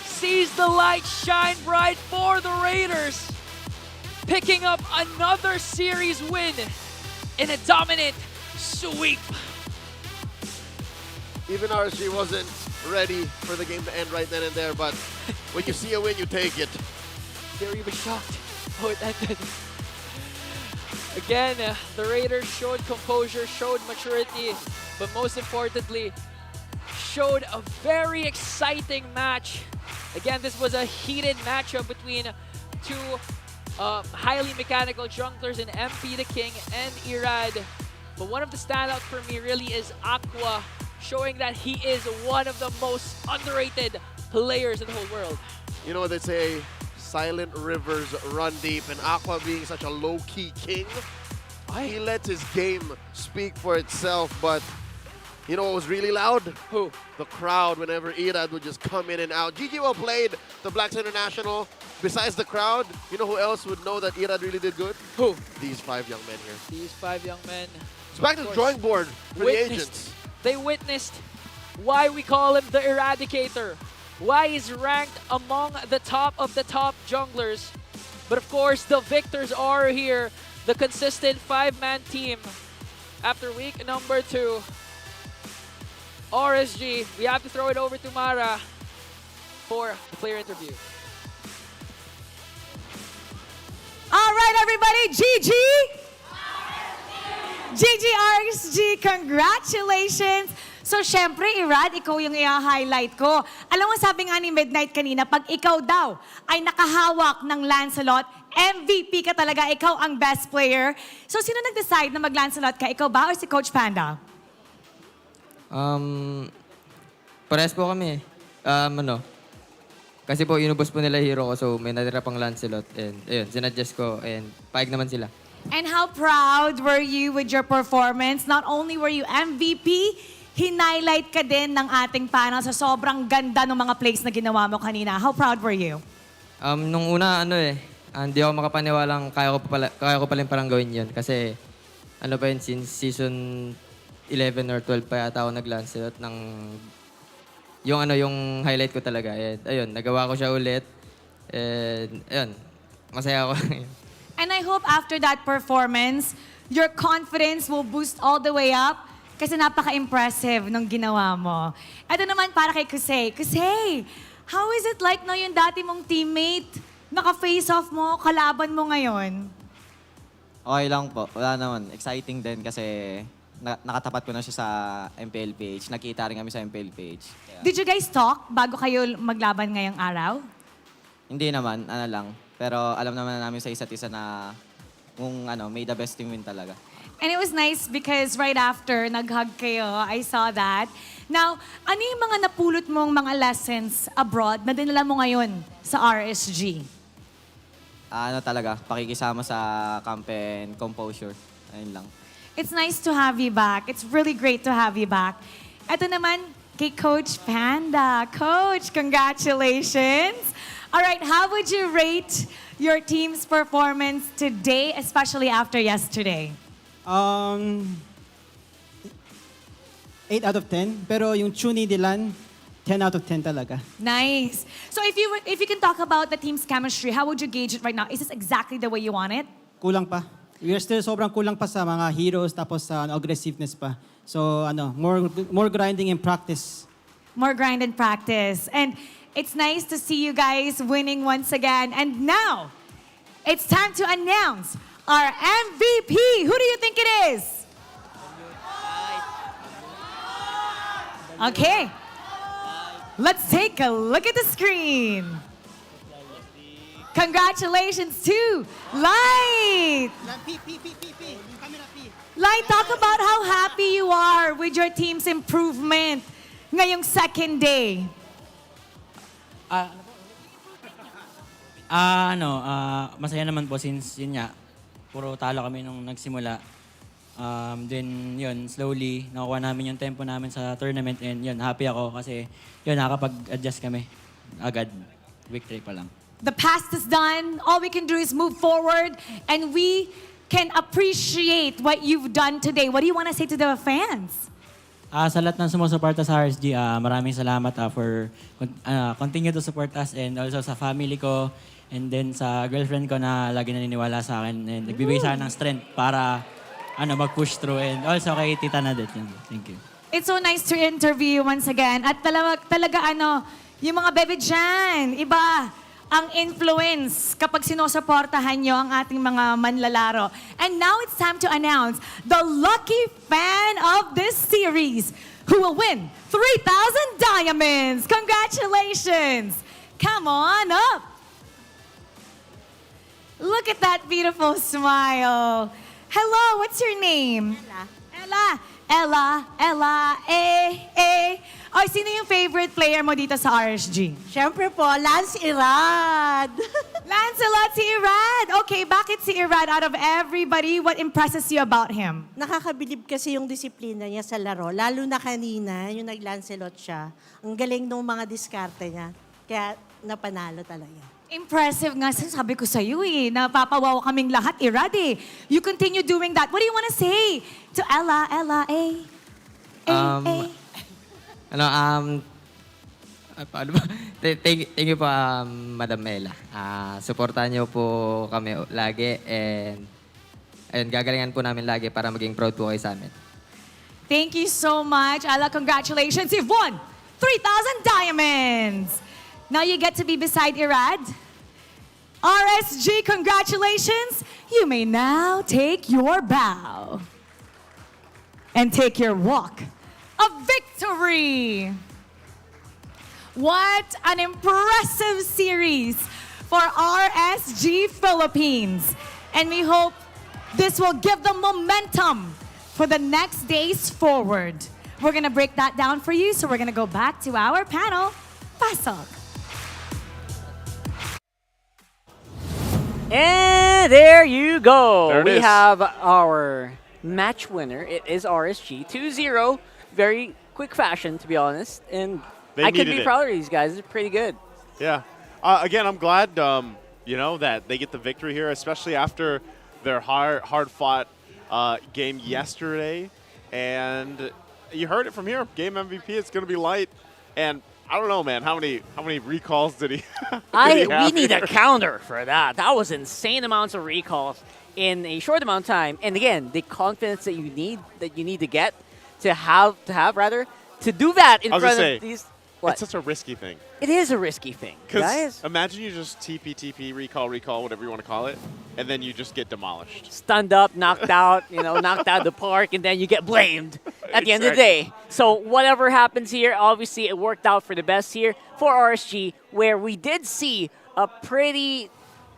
sees the light shine bright for the Raiders, picking up another series win in a dominant sweep. Even RSG wasn't ready for the game to end right then and there, but when you see a win, you take it. They were even shocked how it ended. Again, the Raiders showed composure, showed maturity, but most importantly, showed a very exciting match. Again, this was a heated matchup between two highly mechanical junglers in MP the King and Irad. But one of the standouts for me really is Aqua, showing that he is one of the most underrated players in the whole world. You know what they say, silent rivers run deep, and Aqua being such a low-key king, he lets his game speak for itself, but you know what was really loud? Who? The crowd whenever Irad would just come in and out. GG well played, the Blacks International. Besides the crowd, you know who else would know that Irad really did good? Who? These 5 young men here. These 5 young men. It's back to the drawing board for the agents. They witnessed why we call him the Eradicator. Why he's ranked among the top of the top junglers. But of course, the victors are here. The consistent 5-man team. After week number 2, RSG, we have to throw it over to Mara for the player interview. All right, everybody, GG! GG RSG, congratulations! So, syempre, Irad, ikaw yung i-highlight ko. Alam mo, sabi nga ni Midnight kanina, pag ikaw daw ay nakahawak ng Lancelot, MVP ka talaga, ikaw ang best player. So, sino nag-decide na mag-Lancelot ka? Ikaw ba or si Coach Panda? Parehas po kami. Kasi po, inubos po nila hero ko, so may natira pang Lancelot. And ayun, sinadjust ko, and paig naman sila. And how proud were you with your performance? Not only were you MVP, hinighlight ka din ng ating panel sa sobrang ganda ng mga plays na ginawa mo kanina. How proud were you? Nung una, Hindi ako makapaniwalang kaya ko palang parang gawin yun. Kasi ano pa yun, since season 11 or 12 pa yata ako nag-Lancelot ng yung highlight ko talaga. And ayun, nagawa ko siya ulit. And ayun, masaya ako. And I hope after that performance, your confidence will boost all the way up kasi napaka-impressive nung ginawa mo. Ito naman para kay Kusey. Kusey, how is it like na yung dati mong teammate, naka-face off mo, kalaban mo ngayon? Okay lang po. Wala naman. Exciting din kasi nakatapat ko na siya sa MPL page. Nakita rin kami sa MPL page. Kaya, Did you guys talk bago kayo maglaban ngayong araw? hindi naman, ano lang. Pero alam naman namin sa isa't isa na kung may the best team win talaga. And it was nice because right after, nag-hug kayo. I saw that. Now, ano yung mga napulot mong mga lessons abroad na dinala mo ngayon sa RSG? Ano talaga, pakikisama sa camp and composure. Ayun lang. It's nice to have you back. It's really great to have you back. Ito naman kay Coach Panda. Coach, congratulations. All right, how would you rate your team's performance today, especially after yesterday? 8 out of 10. Pero yung Chuni Dilan, 10 out of 10 talaga. Nice. So if you can talk about the team's chemistry, how would you gauge it right now? Is this exactly the way you want it? Kulang pa. We are still sobrang kulang pa sa mga heroes tapos sa aggressiveness pa. So more grinding and practice. More grind and practice. And it's nice to see you guys winning once again. And now, it's time to announce our MVP. Who do you think it is? Okay. Let's take a look at the screen. Congratulations to Light. Light, talk about how happy you are with your team's improvement ngayong second day. Masaya naman po since yun nga, puro talo kami nung nagsimula. Then yun, slowly, nakuha namin yung tempo namin sa tournament and yun, happy ako kasi yun, nakakapag-adjust kami agad. Victory pa lang. The past is done. All we can do is move forward and we can appreciate what you've done today. What do you want to say to the fans? Sa lahat ng sumusuporta sa RSG, maraming salamat for continue to support us and also sa family ko and then sa girlfriend ko na lagi naniniwala sa akin and nagbibigay sa akin ng strength para mag-push through and also kay Tita Nadet. Thank you. It's so nice to interview you once again. At talaga yung mga bebe dyan, iba ang influence kapag sinusuportahan nyo ang ating mga manlalaro. And now it's time to announce the lucky fan of this series who will win 3,000 diamonds. Congratulations! Come on up. Look at that beautiful smile. Hello, what's your name? Ella, Ay, sino yung favorite player mo dito sa RSG? Siyempre po, Lance Irad. Lancelot, si Irad. Okay, bakit si Irad out of everybody? What impresses you about him? Nakakabilib kasi yung disiplina niya sa laro. Lalo na kanina, yung nag-Lancelot siya. Ang galing ng mga diskarte niya. Kaya napanalo talaga. Impressive nga. Sabi ko sa'yo napapawaw kaming lahat, Irad You continue doing that. What do you want to say to Ella, Paano ba? Thank you po, Madam Ella. Suportahan niyo po kami lagi and ayun, gagalingan po namin lagi para maging proud po kayo sa amin. Thank you so much, Ella. Congratulations. You've won 3,000 diamonds. Now you get to be beside Irad. RSG, congratulations. You may now take your bow and take your walk of victory. What an impressive series for RSG Philippines. And we hope this will give them momentum for the next days forward. We're going to break that down for you, so we're going to go back to our panel. Pasok. And there you go. There it We is. have our match winner. It is RSG 2-0. Very quick fashion, to be honest. And They I could needed be it. proud of these guys. They're pretty good. Yeah. Again, I'm glad you know, that they get the victory here, especially after their hard-fought game yesterday. And you heard it from here. Game MVP, it's going to be light. And I don't know, man, how many recalls did he We need a counter for that. That was insane amounts of recalls in a short amount of time. And again, the confidence that you need to get to do that in front of these. What? It's such a risky thing. It is a risky thing, guys. Imagine you just TP, recall, whatever you want to call it, and then you just get demolished. Stunned up, knocked out, knocked out of the park, and then you get blamed at the end of the day. So whatever happens here, obviously it worked out for the best here for RSG, where we did see a pretty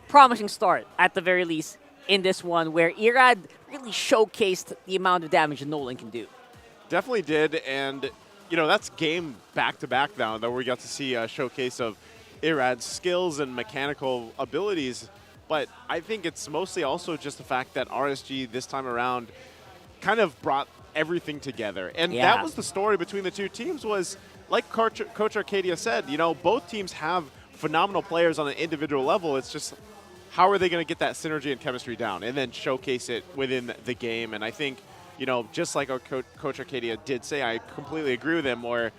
promising start at the very least in this one, where Irad really showcased the amount of damage Nolan can do. Definitely did, and that's game back-to-back now that we got to see a showcase of Irad's skills and mechanical abilities. But I think it's mostly also just the fact that RSG this time around kind of brought everything together. And that was the story between the two teams was, like Coach Arcadia said, both teams have phenomenal players on an individual level. It's just how are they going to get that synergy and chemistry down and then showcase it within the game. And I think just like our Coach Arcadia did say, I completely agree with him, where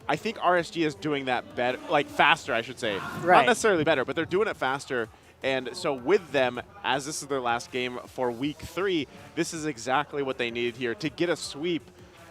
I think RSG is doing that better, like faster, I should say. Right. Not necessarily better, but they're doing it faster. And so with them, as this is their last game for week 3, this is exactly what they needed here to get a sweep,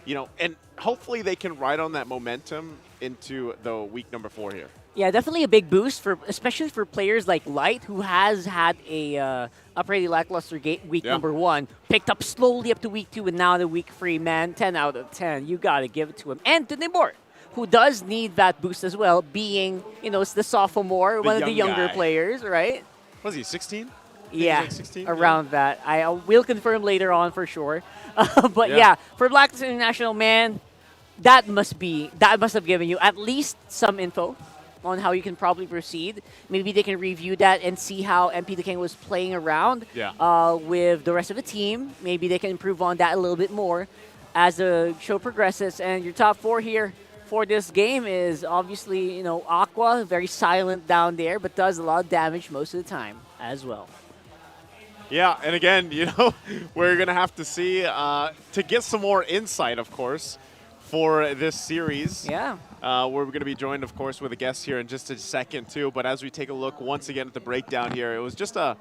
and hopefully they can ride on that momentum into the week number 4 here. Yeah, definitely a big boost especially for players like Light, who has had a pretty lackluster week number 1, picked up slowly up to week 2, and now the week 3, man, 10 out of 10. You got to give it to him. And to Nibor, who does need that boost as well, being, the sophomore, one of the younger players, right? Was he 16? Yeah, like 16? around that. I will confirm later on for sure. But yeah, for Blacklist International, man, that must have given you at least some info on how you can probably proceed. Maybe they can review that and see how MP the King was playing around with the rest of the team. Maybe they can improve on that a little bit more as the show progresses. And your top 4 here for this game is obviously, Aqua, very silent down there, but does a lot of damage most of the time as well. Yeah, and again, we're going to have to see to get some more insight, of course, for this series. Yeah. We're going to be joined, of course, with a guest here in just a second, too. But as we take a look once again at the breakdown here, it was just a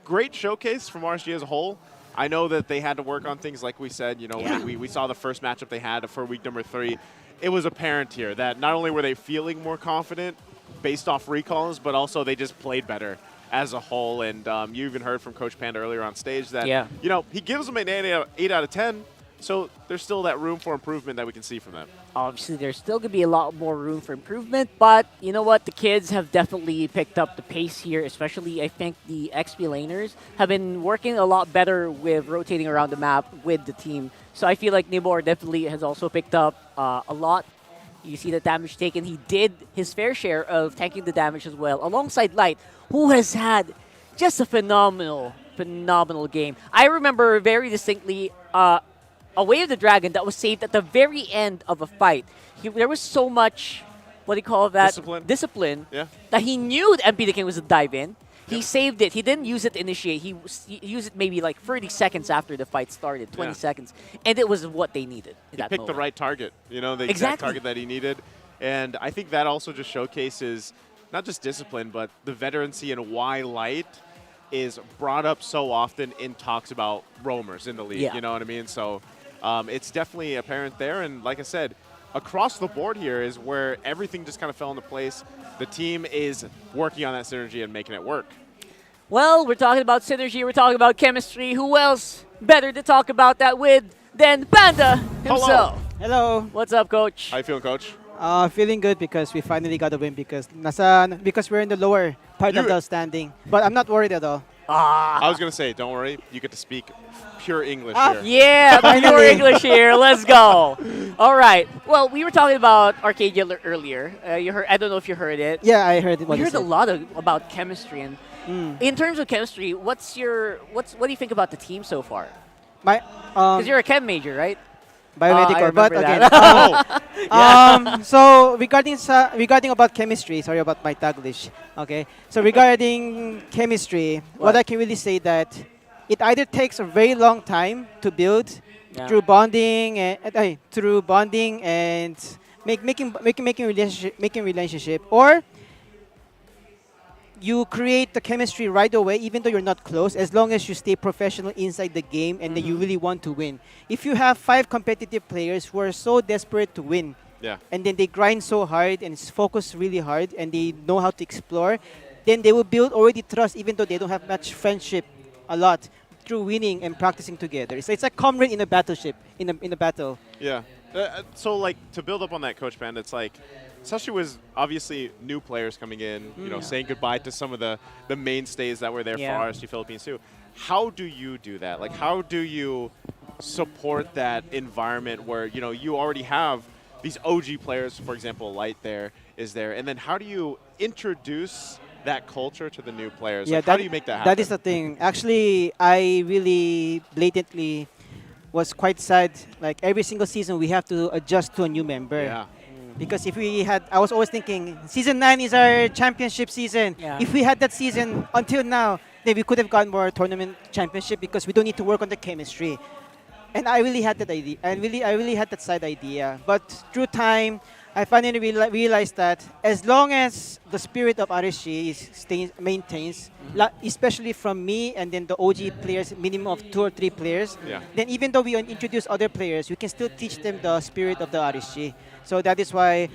great showcase from RSG as a whole. I know that they had to work on things, like we said. We saw the first matchup they had for week number 3. It was apparent here that not only were they feeling more confident based off recalls, but also they just played better as a whole. And you even heard from Coach Panda earlier on stage that, he gives them an 8 out of 10. So there's still that room for improvement that we can see from them. Obviously, there's still going to be a lot more room for improvement, but you know what? The kids have definitely picked up the pace here, especially I think the XP laners have been working a lot better with rotating around the map with the team. So I feel like Nibor definitely has also picked up a lot. You see the damage taken. He did his fair share of tanking the damage as well, alongside Light, who has had just a phenomenal game. I remember very distinctly a Way of the Dragon that was saved at the very end of a fight. There was so much, what do you call that? Discipline. That he knew the MP the King was a dive in. He saved it. He didn't use it to initiate. He used it maybe like 30 seconds after the fight started, 20 seconds. And it was what they needed. He picked the right target, the exact target that he needed. And I think that also just showcases not just discipline, but the veterancy and why Light is brought up so often in talks about roamers in the league. You know what I mean? So it's definitely apparent there. And like I said, across the board here is where everything just kind of fell into place. The team is working on that synergy and making it work. Well, we're talking about synergy. We're talking about chemistry. Who else better to talk about that with than Panda himself? Hello. What's up, Coach? How you feeling, Coach? Feeling good because we finally got a win because we're in the lower part of the standing. But I'm not worried at all. I was going to say, don't worry. You get to speak pure English here. Yeah, pure English here. Let's go. All right. Well, we were talking about Arcadia earlier. You heard? I don't know if you heard it. Yeah, I heard it. We heard a lot about chemistry. And in terms of chemistry, what do you think about the team so far? Because you're a chem major, right? Biomedical, but again. So regarding about chemistry, sorry about my Taglish. Okay. So regarding chemistry, what I can really say that it either takes a very long time to build through bonding and making relationship, or you create the chemistry right away, even though you're not close, as long as you stay professional inside the game and that you really want to win. If you have 5 competitive players who are so desperate to win, and then they grind so hard and focus really hard and they know how to explore, then they will build already trust, even though they don't have much friendship a lot, through winning and practicing together. So it's like comrade in a battleship, in a battle. Yeah. So, like, to build up on that, Coach Band, it's like, especially with obviously new players coming in, you know, saying goodbye to some of the mainstays that were there for RSG Philippines too. How do you do that? Like, how do you support that environment where, you know, you already have these OG players, for example, Light is there, and then how do you introduce that culture to the new players? Yeah, like, how do you make that happen? That is the thing. Actually, I really blatantly was quite sad. Like every single season, we have to adjust to a new member. Yeah. Because if we had, I was always thinking, season 9 is our championship season. Yeah. If we had that season until now, then we could have gotten more tournament championship because we don't need to work on the chemistry. And I really had that idea. I really had that side idea. But through time, I finally realized that as long as the spirit of RSG maintains, especially from me and then the OG players, minimum of 2 or 3 players, then even though we introduce other players, we can still teach them the spirit of the RSG. So that is why,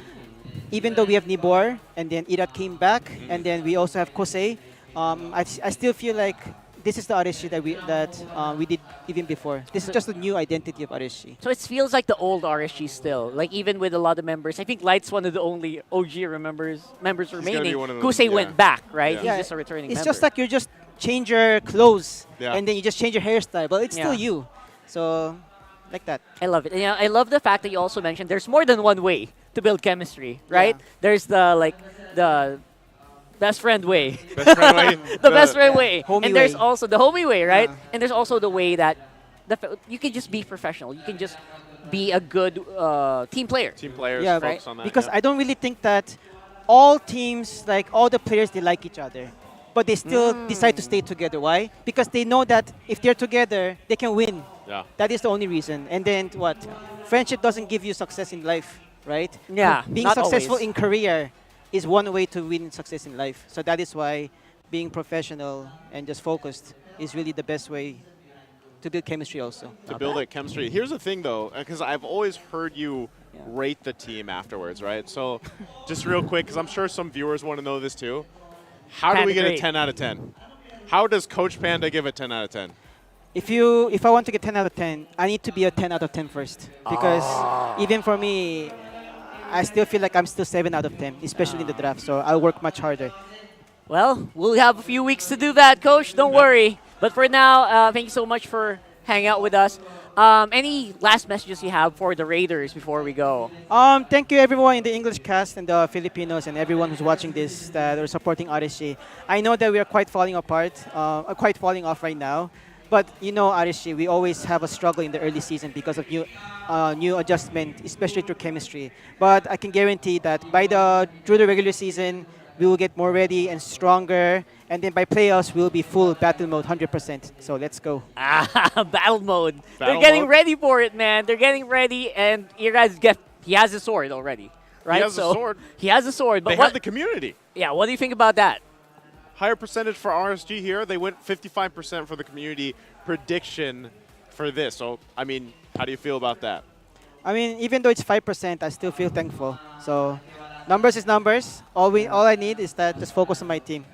even though we have Nibor and then Irat came back, and then we also have Kusey, I still feel like this is the RSG that we did even before. This is just a new identity of RSG. So it feels like the old RSG still. Like even with a lot of members, I think Light's one of the only OG members remaining. Kusey went back, right? Yeah. He's just a returning It's member. just like you just change your clothes and then you just change your hairstyle, but it's still you. So, like that. I love it. And, I love the fact that you also mentioned there's more than one way to build chemistry, right? There's the best friend way. Best friend way. The best friend way. Homie and there's way. also the homie way, right? And there's also the way that you can just be professional. You can just be a good team player. Team players focus on that. Because I don't really think that all teams, like all the players, they like each other. But they still decide to stay together. Why? Because they know that if they're together, they can win. Yeah. That is the only reason. And then what? Friendship doesn't give you success in life, right? Yeah, Being not successful always. in career is one way to win success in life. So that is why being professional and just focused is really the best way to build chemistry also. To build that chemistry. Here's the thing, though, because I've always heard you rate the team afterwards, right? So just real quick, because I'm sure some viewers want to know this too. How do we get a 10 out of 10? How does Coach Panda give a 10 out of 10? If I want to get 10 out of 10, I need to be a 10 out of 10 first. Because even for me, I still feel like I'm still 7 out of 10, especially in the draft. So I'll work much harder. Well, we'll have a few weeks to do that, Coach. Don't worry. But for now, thank you so much for hanging out with us. Any last messages you have for the Raiders before we go? Thank you everyone in the English cast and the Filipinos and everyone who's watching this that are supporting RSG. I know that we are quite falling apart, quite falling off right now. But you know, RSG, we always have a struggle in the early season because of new adjustment, especially through chemistry. But I can guarantee that through the regular season, we will get more ready and stronger. And then by playoffs, we'll be full battle mode, 100%. So let's go. Battle mode. They're Battle getting mode? ready for it, man. They're getting ready, and you guys he has a sword already, right? He has a sword. He has a sword. But They have the community. Yeah, what do you think about that? Higher percentage for RSG here. They went 55% for the community prediction for this. So, I mean, how do you feel about that? I mean, even though it's 5%, I still feel thankful. So numbers is numbers. All I need is that just focus on my team.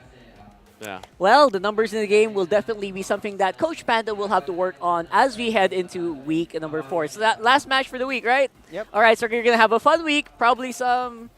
Yeah. Well, the numbers in the game will definitely be something that Coach Panda will have to work on as we head into week number 4. So that last match for the week, right? Yep. All right, so you're going to have a fun week, probably some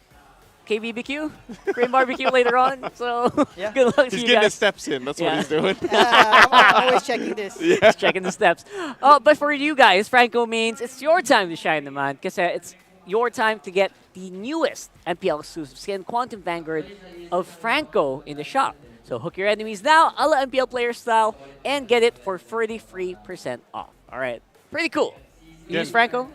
KBBQ, Korean barbecue later on. So good luck to He's you getting guys. his steps in. That's what he's doing. I'm always checking this. Just checking the steps. But for you guys, Franco means it's your time to shine, naman. Kasi it's your time to get the newest MPL exclusive skin, Quantum Vanguard of Franco, in the shop. So hook your enemies now, a la MPL player style, and get it for 33% off. All right. Pretty cool. You use Franco?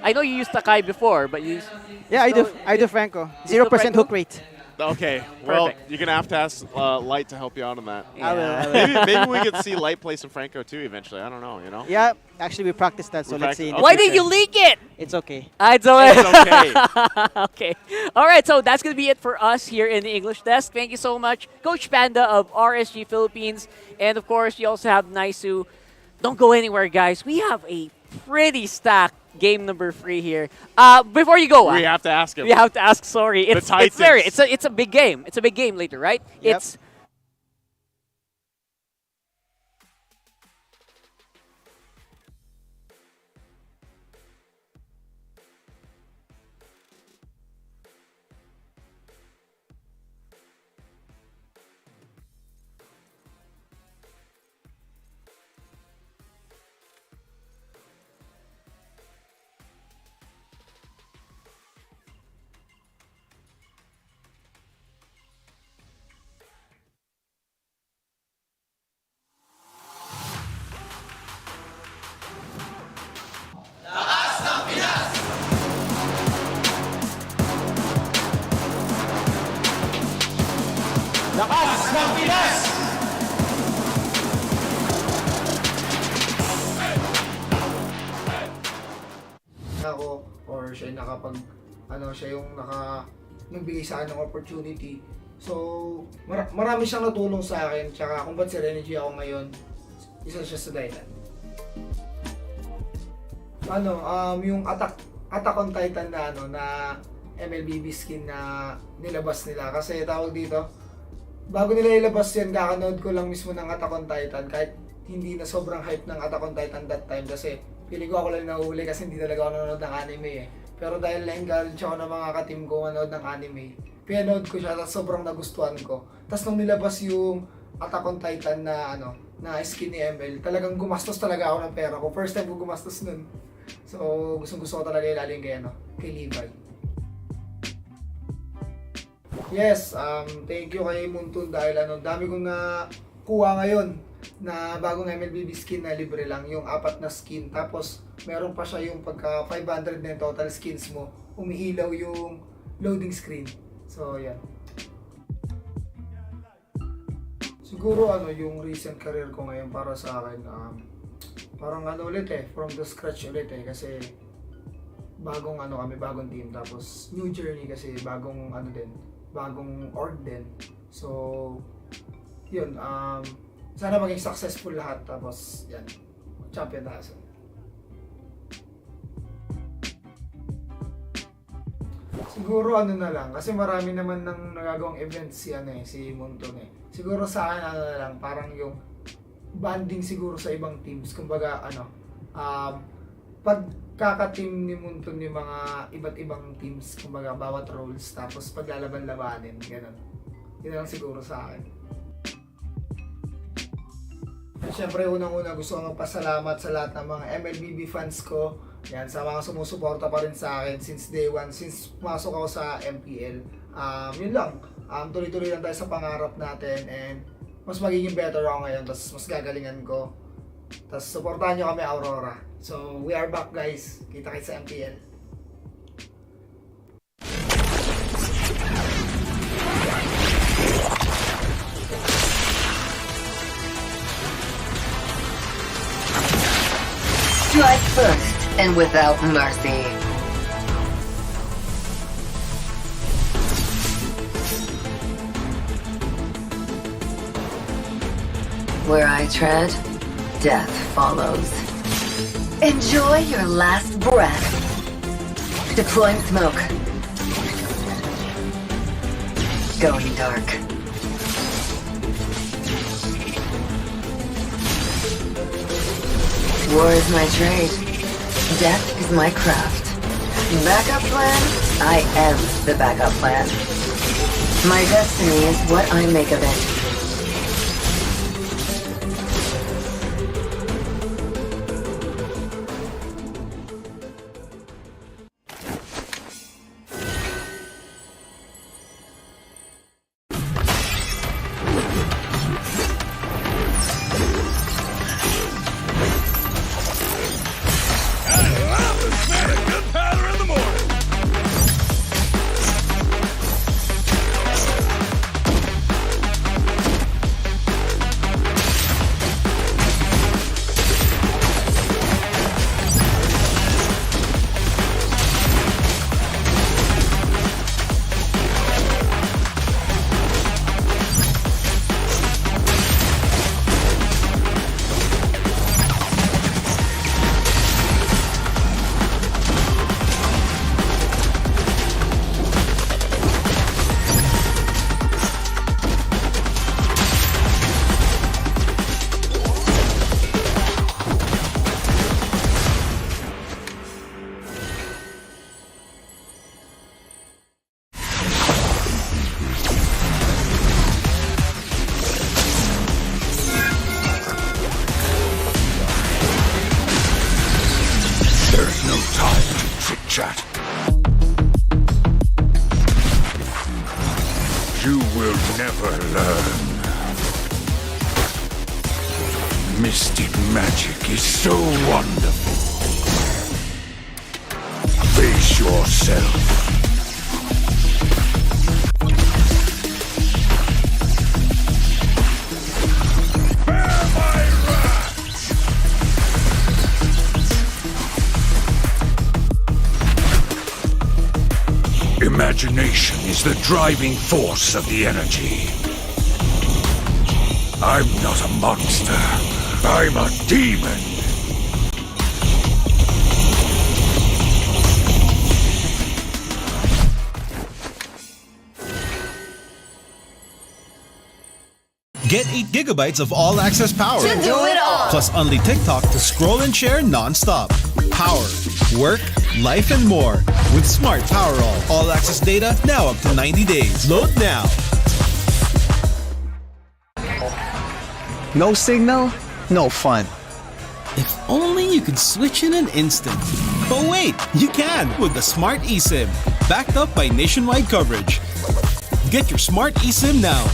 I know you used Takai before, but you use... Yeah, I do Franco. 0% hook rate. Okay, well, Perfect. you're going to have to ask Light to help you out on that. I will. Maybe we could see Light play some Franco too eventually. I don't know, you know? Yeah, actually we practiced that, so We let's see. in the Why did future. you leak it? It's okay. It's okay. It's okay. Okay. All right, so that's going to be it for us here in the English desk. Thank you so much, Coach Panda of RSG Philippines. And of course, you also have Naisu. Don't go anywhere, guys. We have a pretty stacked game number 3 here. Before you go, We have to ask him. we have to ask. Sorry, it's Titans. very. It's a big game. It's a big game later, right? Yep. It's Lakas ng Pinas! Ako or siya yung siya yung nagbigay sa akin ng opportunity. So, marami siyang natulong sa akin. Tsaka kung ba't si Energy ako ngayon, isa siya sa dahilan. Yung Attack on Titan na MLBB skin na nilabas nila. Kasi tawag dito, bago nila ilabas yan, kakanood ko lang mismo ng Attack on Titan. Kahit hindi na sobrang hype ng Attack on Titan that time kasi pili ko ako lang nahuli kasi hindi talaga ako nanonood ng anime eh. Pero dahil na-encourage ako ng mga ka-team ko manood ng anime, pinanood ko siya at sobrang nagustuhan ko. Tapos nung nilabas yung Attack on Titan na skin ni ML, talagang gumastos talaga ako ng pera ko. First time ko gumastos nun. So gusto ko talaga ilalim kay Levi. Yes, thank you kay Muntun dahil dami kong nakuha ngayon na bagong MLBB skin na libre lang, yung 4 na skin. Tapos meron pa siya yung pagka 500 na yung total skins mo, umihilaw yung loading screen. So yan. Siguro yung recent career ko ngayon para sa akin, parang ulit from the scratch ulit kasi bagong kami, bagong team, tapos new journey kasi bagong bagong org din. So yun, sana maging successful lahat, tapos yan, champion tayo. Siguro na lang, kasi marami naman nang nagagawang events si Munton Siguro sa akin na lang, parang yung banding siguro sa ibang teams. Kumbaga pagkaka-team ni Munton yung mga iba't ibang teams, kumbaga bawat roles, tapos paglalaban-labanin, gano'n. Yun lang siguro sa akin. Siyempre, unang-una gusto kong magpasalamat sa lahat ng mga MLBB fans ko. Yan, sa mga sumusuporta pa rin sa akin since day one, since pumasok ako sa MPL. Yun lang, tuloy-tuloy lang tayo sa pangarap natin and mas magiging better ako ngayon, tapos mas gagalingan ko. Tapos supportahan nyo kami, Aurora. So, we are back guys. Kita-kits sa MPL. Strike first and without mercy. Where I tread, death follows. Enjoy your last breath. Deploying smoke. Going dark. War is my trade. Death is my craft. Backup plan? I am the backup plan. My destiny is what I make of it. There's no time to chit-chat. You will never learn. Mystic magic is so wonderful. Face yourself. Imagination is the driving force of the energy. I'm not a monster. I'm a demon. Get 8 gigabytes of all-access power. To do it all. Plus only TikTok to scroll and share non-stop. Power, work, life, and more. With Smart Power all-access data now up to 90 days. Load now. No signal, no fun. If only you could switch in an instant. But wait, you can with the Smart eSIM. Backed up by nationwide coverage. Get your Smart eSIM now.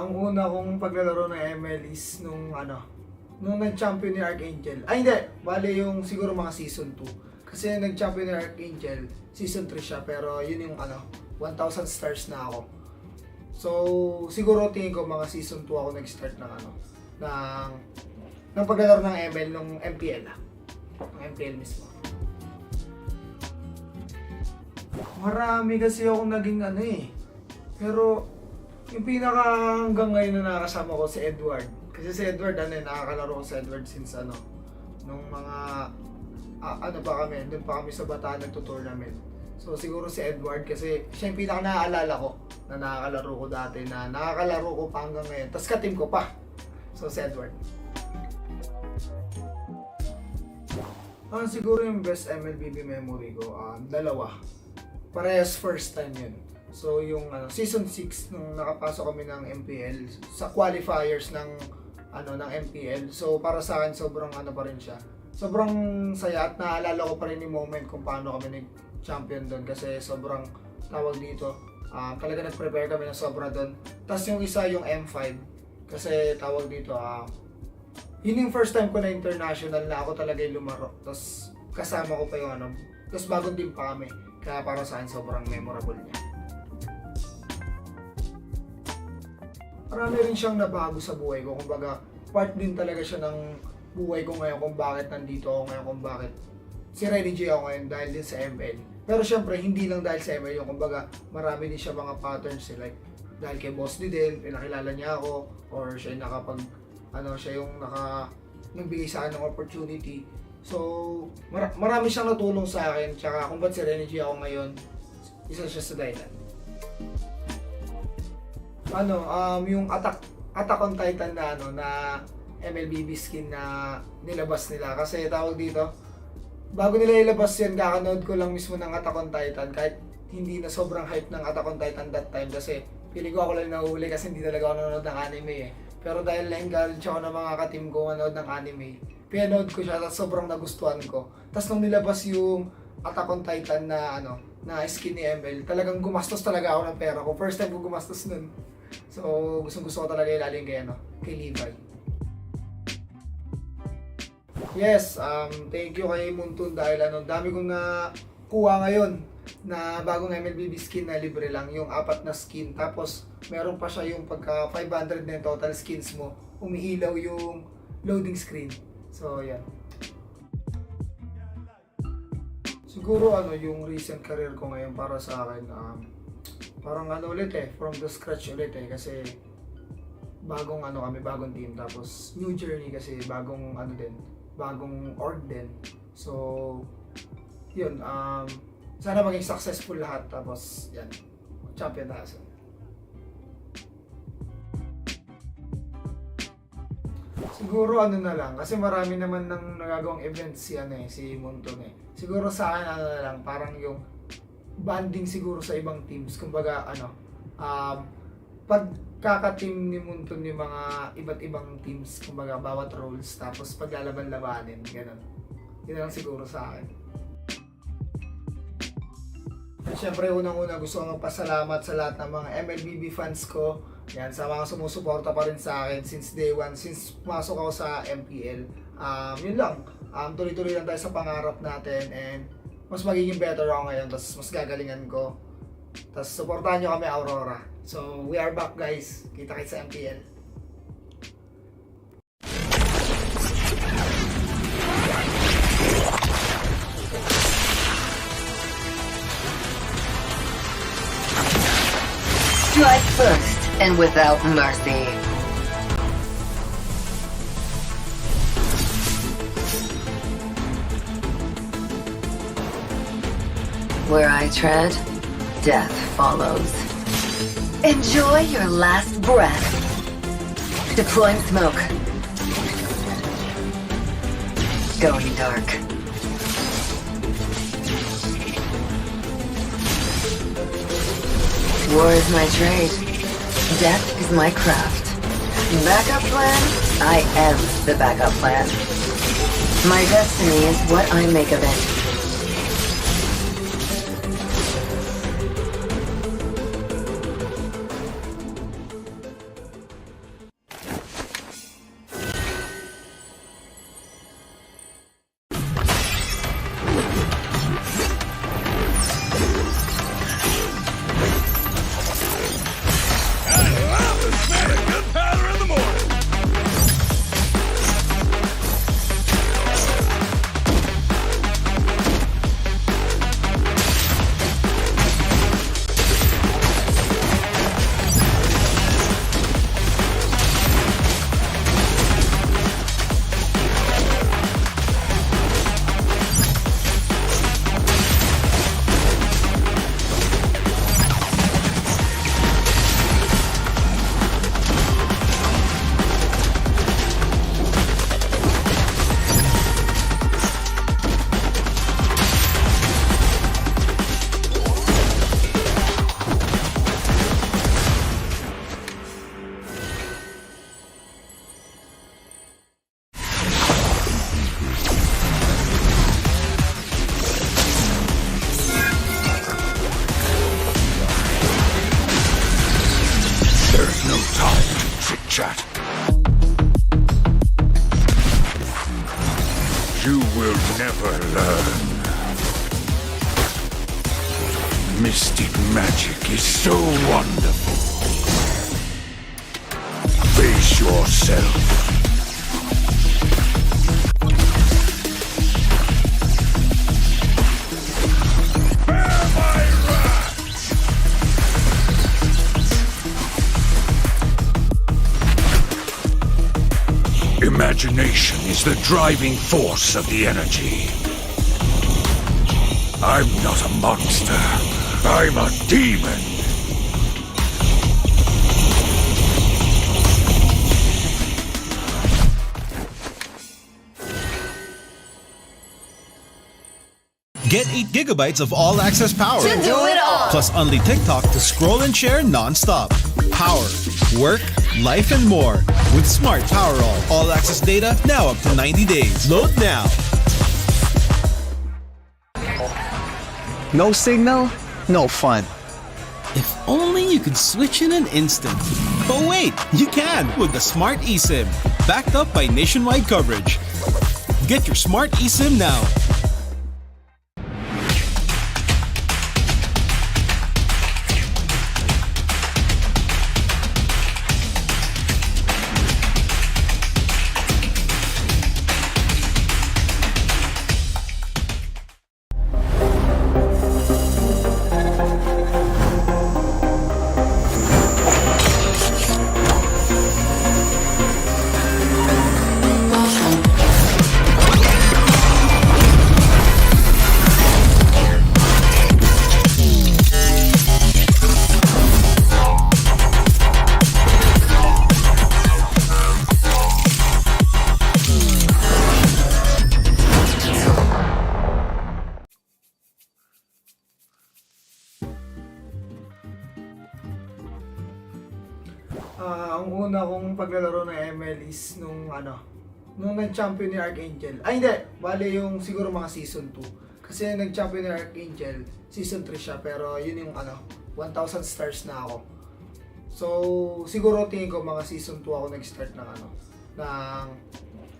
Ang una kong paglalaro ng ML is nung nag-champion ni Archangel. Ay hindi, bale yung siguro mga season 2. Kasi nag-champion ni Archangel, season 3 siya, pero yun yung 1,000 stars na ako. So, siguro tingin ko mga season 2 ako nag-start ng paglalaro ng ML nung MPL. Ng MPL mismo. Marami kasi ako naging pero yung pinaka hanggang ngayon na nakasama ko si Edward. Kasi si Edward, nakakalaro ko si Edward since nung mga, pa kami, doon pa kami sa Bataan nagto-tournament. So siguro si Edward kasi siya yung pinaka naaalala ko na nakakalaro ko dati, na nakakalaro ko pa hanggang ngayon. Tapos ka-team ko pa. So si Edward. Siguro yung best MLBB memory ko, dalawa. Parehas first time yun. So yung season 6 nung nakapasok kami ng MPL sa qualifiers ng MPL. So para sa akin sobrang pa rin siya. Sobrang saya at naalala ko pa rin yung moment kung paano kami nag-champion doon kasi sobrang tawag dito. Talaga nag-prepare kami ng sobra doon. Tapos yung isa yung M5 kasi tawag dito yun yung first time ko na international na ako talaga yung lumaro. Tapos kasama ko pa yung tapos bagong team pa kami. Kaya para sa akin sobrang memorable niya. Marami rin siyang nabago sa buhay ko. Kumbaga, part din talaga siya ng buhay ko ngayon kung bakit nandito ako ngayon, kung bakit si Ready J ako ngayon dahil din sa ML. Pero syempre, hindi lang dahil sa ML yung kumbaga, marami din siya mga patterns like dahil kay Boss D din, pinakilala niya ako or siya yung siya yung nagbigay sa akin ng opportunity. So, marami siyang natulong sa akin. Tsaka kung ba't si Ready J ako ngayon, isa siya sa dahilan. Yung Attack on Titan na MLBB skin na nilabas nila. Kasi tawag dito, bago nila ilabas yan, kakanood ko lang mismo ng Attack on Titan. Kahit hindi na sobrang hype ng Attack on Titan that time. Kasi pili ko ako lang nahuli kasi hindi talaga ako nanonood ng anime Pero dahil na-encourage ako ng mga ka-team ko manood ng anime, pinanood ko siya at sobrang nagustuhan ko. Tapos nung nilabas yung Attack on Titan na skin ni ML, talagang gumastos talaga ako ng pera ko. First time ko gumastos nun. So, gusto ko talaga ilalim kay Levi. Yes, thank you kay Muntun dahil dami kong nakuha ngayon na bagong MLBB skin na libre lang, yung 4 na skin. Tapos, meron pa siya yung pagka 500 na yung total skins mo, umiilaw yung loading screen. So, yan. Siguro yung recent career ko ngayon para sa akin, parang ulit from the scratch ulit kasi bagong kami, bagong team, tapos new journey kasi bagong bagong org din. So, yun, sana maging successful lahat, tapos yan, champion tayo. Siguro na lang, kasi marami naman nang nagagawang events si Munton Siguro sa akin na lang, parang yung banding siguro sa ibang teams. Kumbaga pagkaka-team ni Munton yung mga iba't ibang teams, kumbaga bawat roles, tapos paglalaban-labanin, ganun. Yun lang siguro sa akin. Siyempre, unang-una gusto ko magpasalamat sa lahat ng mga MLBB fans ko. Yan, sa mga sumusuporta pa rin sa akin since day one, since pumasok ako sa MPL. Yun lang, tuloy-tuloy lang tayo sa pangarap natin, and mas magiging better ako ngayon, tapos mas gagalingan ko. Tapos supportahan nyo kami, Aurora. So, we are back guys. Kita-kits sa MPL. Strike first and without mercy. Where I tread, death follows. Enjoy your last breath. Deploying smoke. Going dark. War is my trade. Death is my craft. Backup plan? I am the backup plan. My destiny is what I make of it. chat. You will never learn. Mystic magic is so wonderful. Face yourself. Imagination is the driving force of the energy. I'm not a monster. I'm a demon. Get 8 gigabytes of all-access power. To do it all. Plus only TikTok to scroll and share non-stop. Power, work, life, and more. With Smart Power all-access data now up to 90 days. Load now. No signal, no fun. If only you could switch in an instant. But wait, you can with the Smart eSIM. Backed up by nationwide coverage. Get your Smart eSIM now. Ang una kong paglalaro ng ML is nung nag-champion ni Archangel. Ay hindi, bale yung siguro mga season 2. Kasi nag-champion ni Archangel, season 3 siya, pero yun yung 1,000 stars na ako. So, siguro tingin ko mga season 2 ako nag-start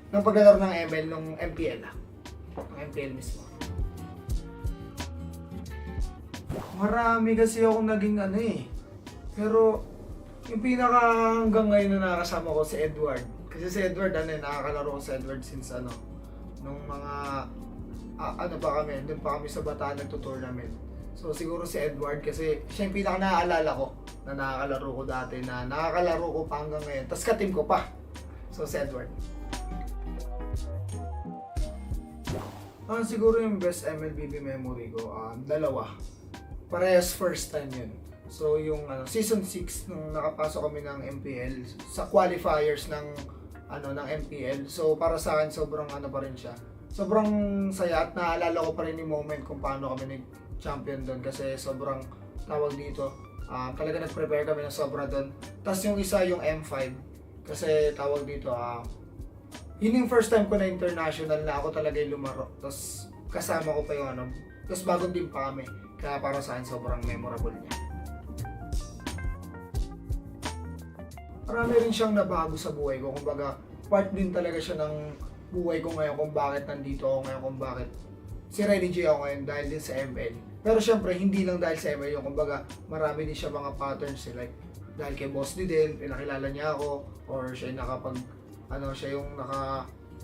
ng paglalaro ng ML nung MPL. Ng MPL mismo. Marami kasi akong naging pero yung pinaka hanggang ngayon na nakasama ko si Edward. Kasi si Edward, nakakalaro ko si Edward since nung mga, pa kami, doon pa kami sa Bataan nagto-tournament. So siguro si Edward kasi siya yung pinaka naaalala ko na nakakalaro ko dati, na nakakalaro ko pa hanggang ngayon. Tapos ka-team ko pa. So si Edward. Siguro yung best MLBB memory ko, dalawa. Parehas first time yun. So yung season 6 nung nakapasok kami ng MPL sa qualifiers ng MPL. So para sa akin sobrang pa rin siya. Sobrang saya at naalala ko pa rin yung moment kung paano kami nag-champion doon kasi sobrang tawag dito. Talaga nag-prepare kami ng sobra doon. Tapos yung isa yung M5 kasi tawag dito yun yung first time ko na international na ako talaga yung lumaro. Tapos kasama ko pa yung tapos bagong team pa kami. Kaya para sa akin sobrang memorable niya. Marami rin siyang nabago sa buhay ko. Kumbaga, part din talaga siya ng buhay ko ngayon kung bakit nandito ako ngayon, kung bakit si Renny J ako ngayon dahil din sa ML. Pero syempre, hindi lang dahil sa ML yung kumbaga, marami din siya mga patterns like dahil kay Boss D din, pinakilala niya ako or siya yung siya yung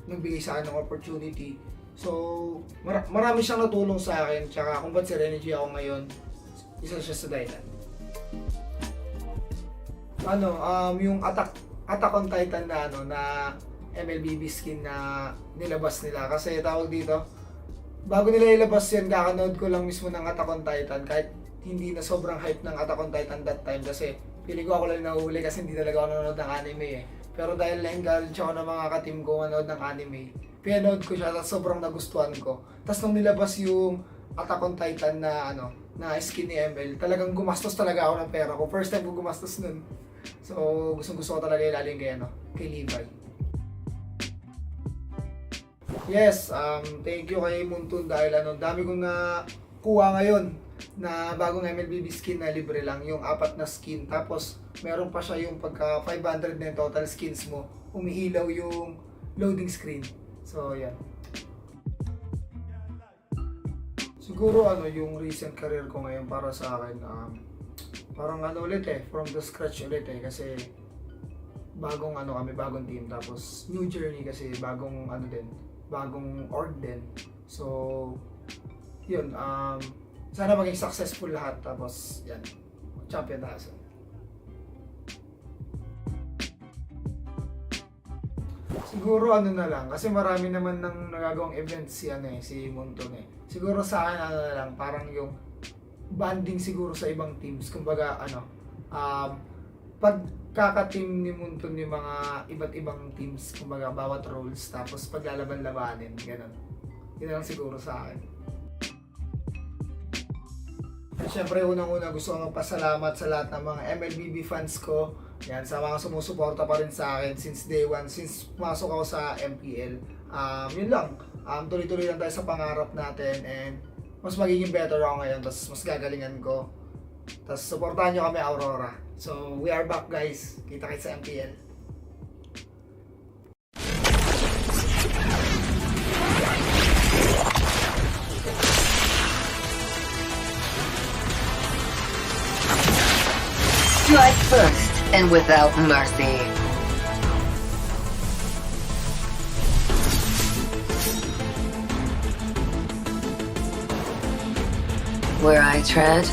nagbigay sa akin ng opportunity. So, marami siyang natulong sa akin. Tsaka kung ba't si Renny J ako ngayon, isa siya sa dahilan. Yung Attack on Titan na MLBB skin na nilabas nila. Kasi tawag dito, bago nila ilabas yan, kakanood ko lang mismo ng Attack on Titan. Kahit hindi na sobrang hype ng Attack on Titan that time. Kasi feeling ko ako lang nahuli kasi hindi talaga ako nanonood ng anime Pero dahil na-encourage ako ng mga ka-team ko manood ng anime, pinanood ko siya at sobrang nagustuhan ko. Tapos nung nilabas yung Attack on Titan na skin ni ML, talagang gumastos talaga ako ng pera ko. First time ko gumastos nun. So, gusto ko talaga ilalim kay Levi. Yes, thank you kay Muntun dahil dami kong nakuha ngayon na bagong MLBB skin na libre lang, yung 4 na skin. Tapos, meron pa siya yung pagka 500 na total skins mo, umiilaw yung loading screen. So, yan. Siguro yung recent career ko ngayon para sa akin, parang ulit from the scratch ulit kasi bagong bagong team, tapos new journey kasi bagong bagong org din. So, yun, sana maging successful lahat, tapos yan, champion tayo. Siguro na lang, kasi marami naman nang nagagawang events si Monton Siguro sa akin na lang, parang yung banding siguro sa ibang teams. Kumbaga pagkaka-team ni Monton yung mga iba't ibang teams, kumbaga bawat roles, tapos paglalaban-labanin, gano'n. Yun lang siguro sa akin. Siyempre, unang-una gusto kong magpasalamat sa lahat ng mga MLBB fans ko. Yan, sa mga sumusuporta pa rin sa akin since day one, since pumasok ako sa MPL. Yun lang, tuloy-tuloy lang tayo sa pangarap natin and mas magiging better ako ngayon, tapos mas gagalingan ko. Tapos supportahan nyo kami, Aurora. So, we are back guys. Kita-kits sa MPL. Strike first and without mercy. Where I tread,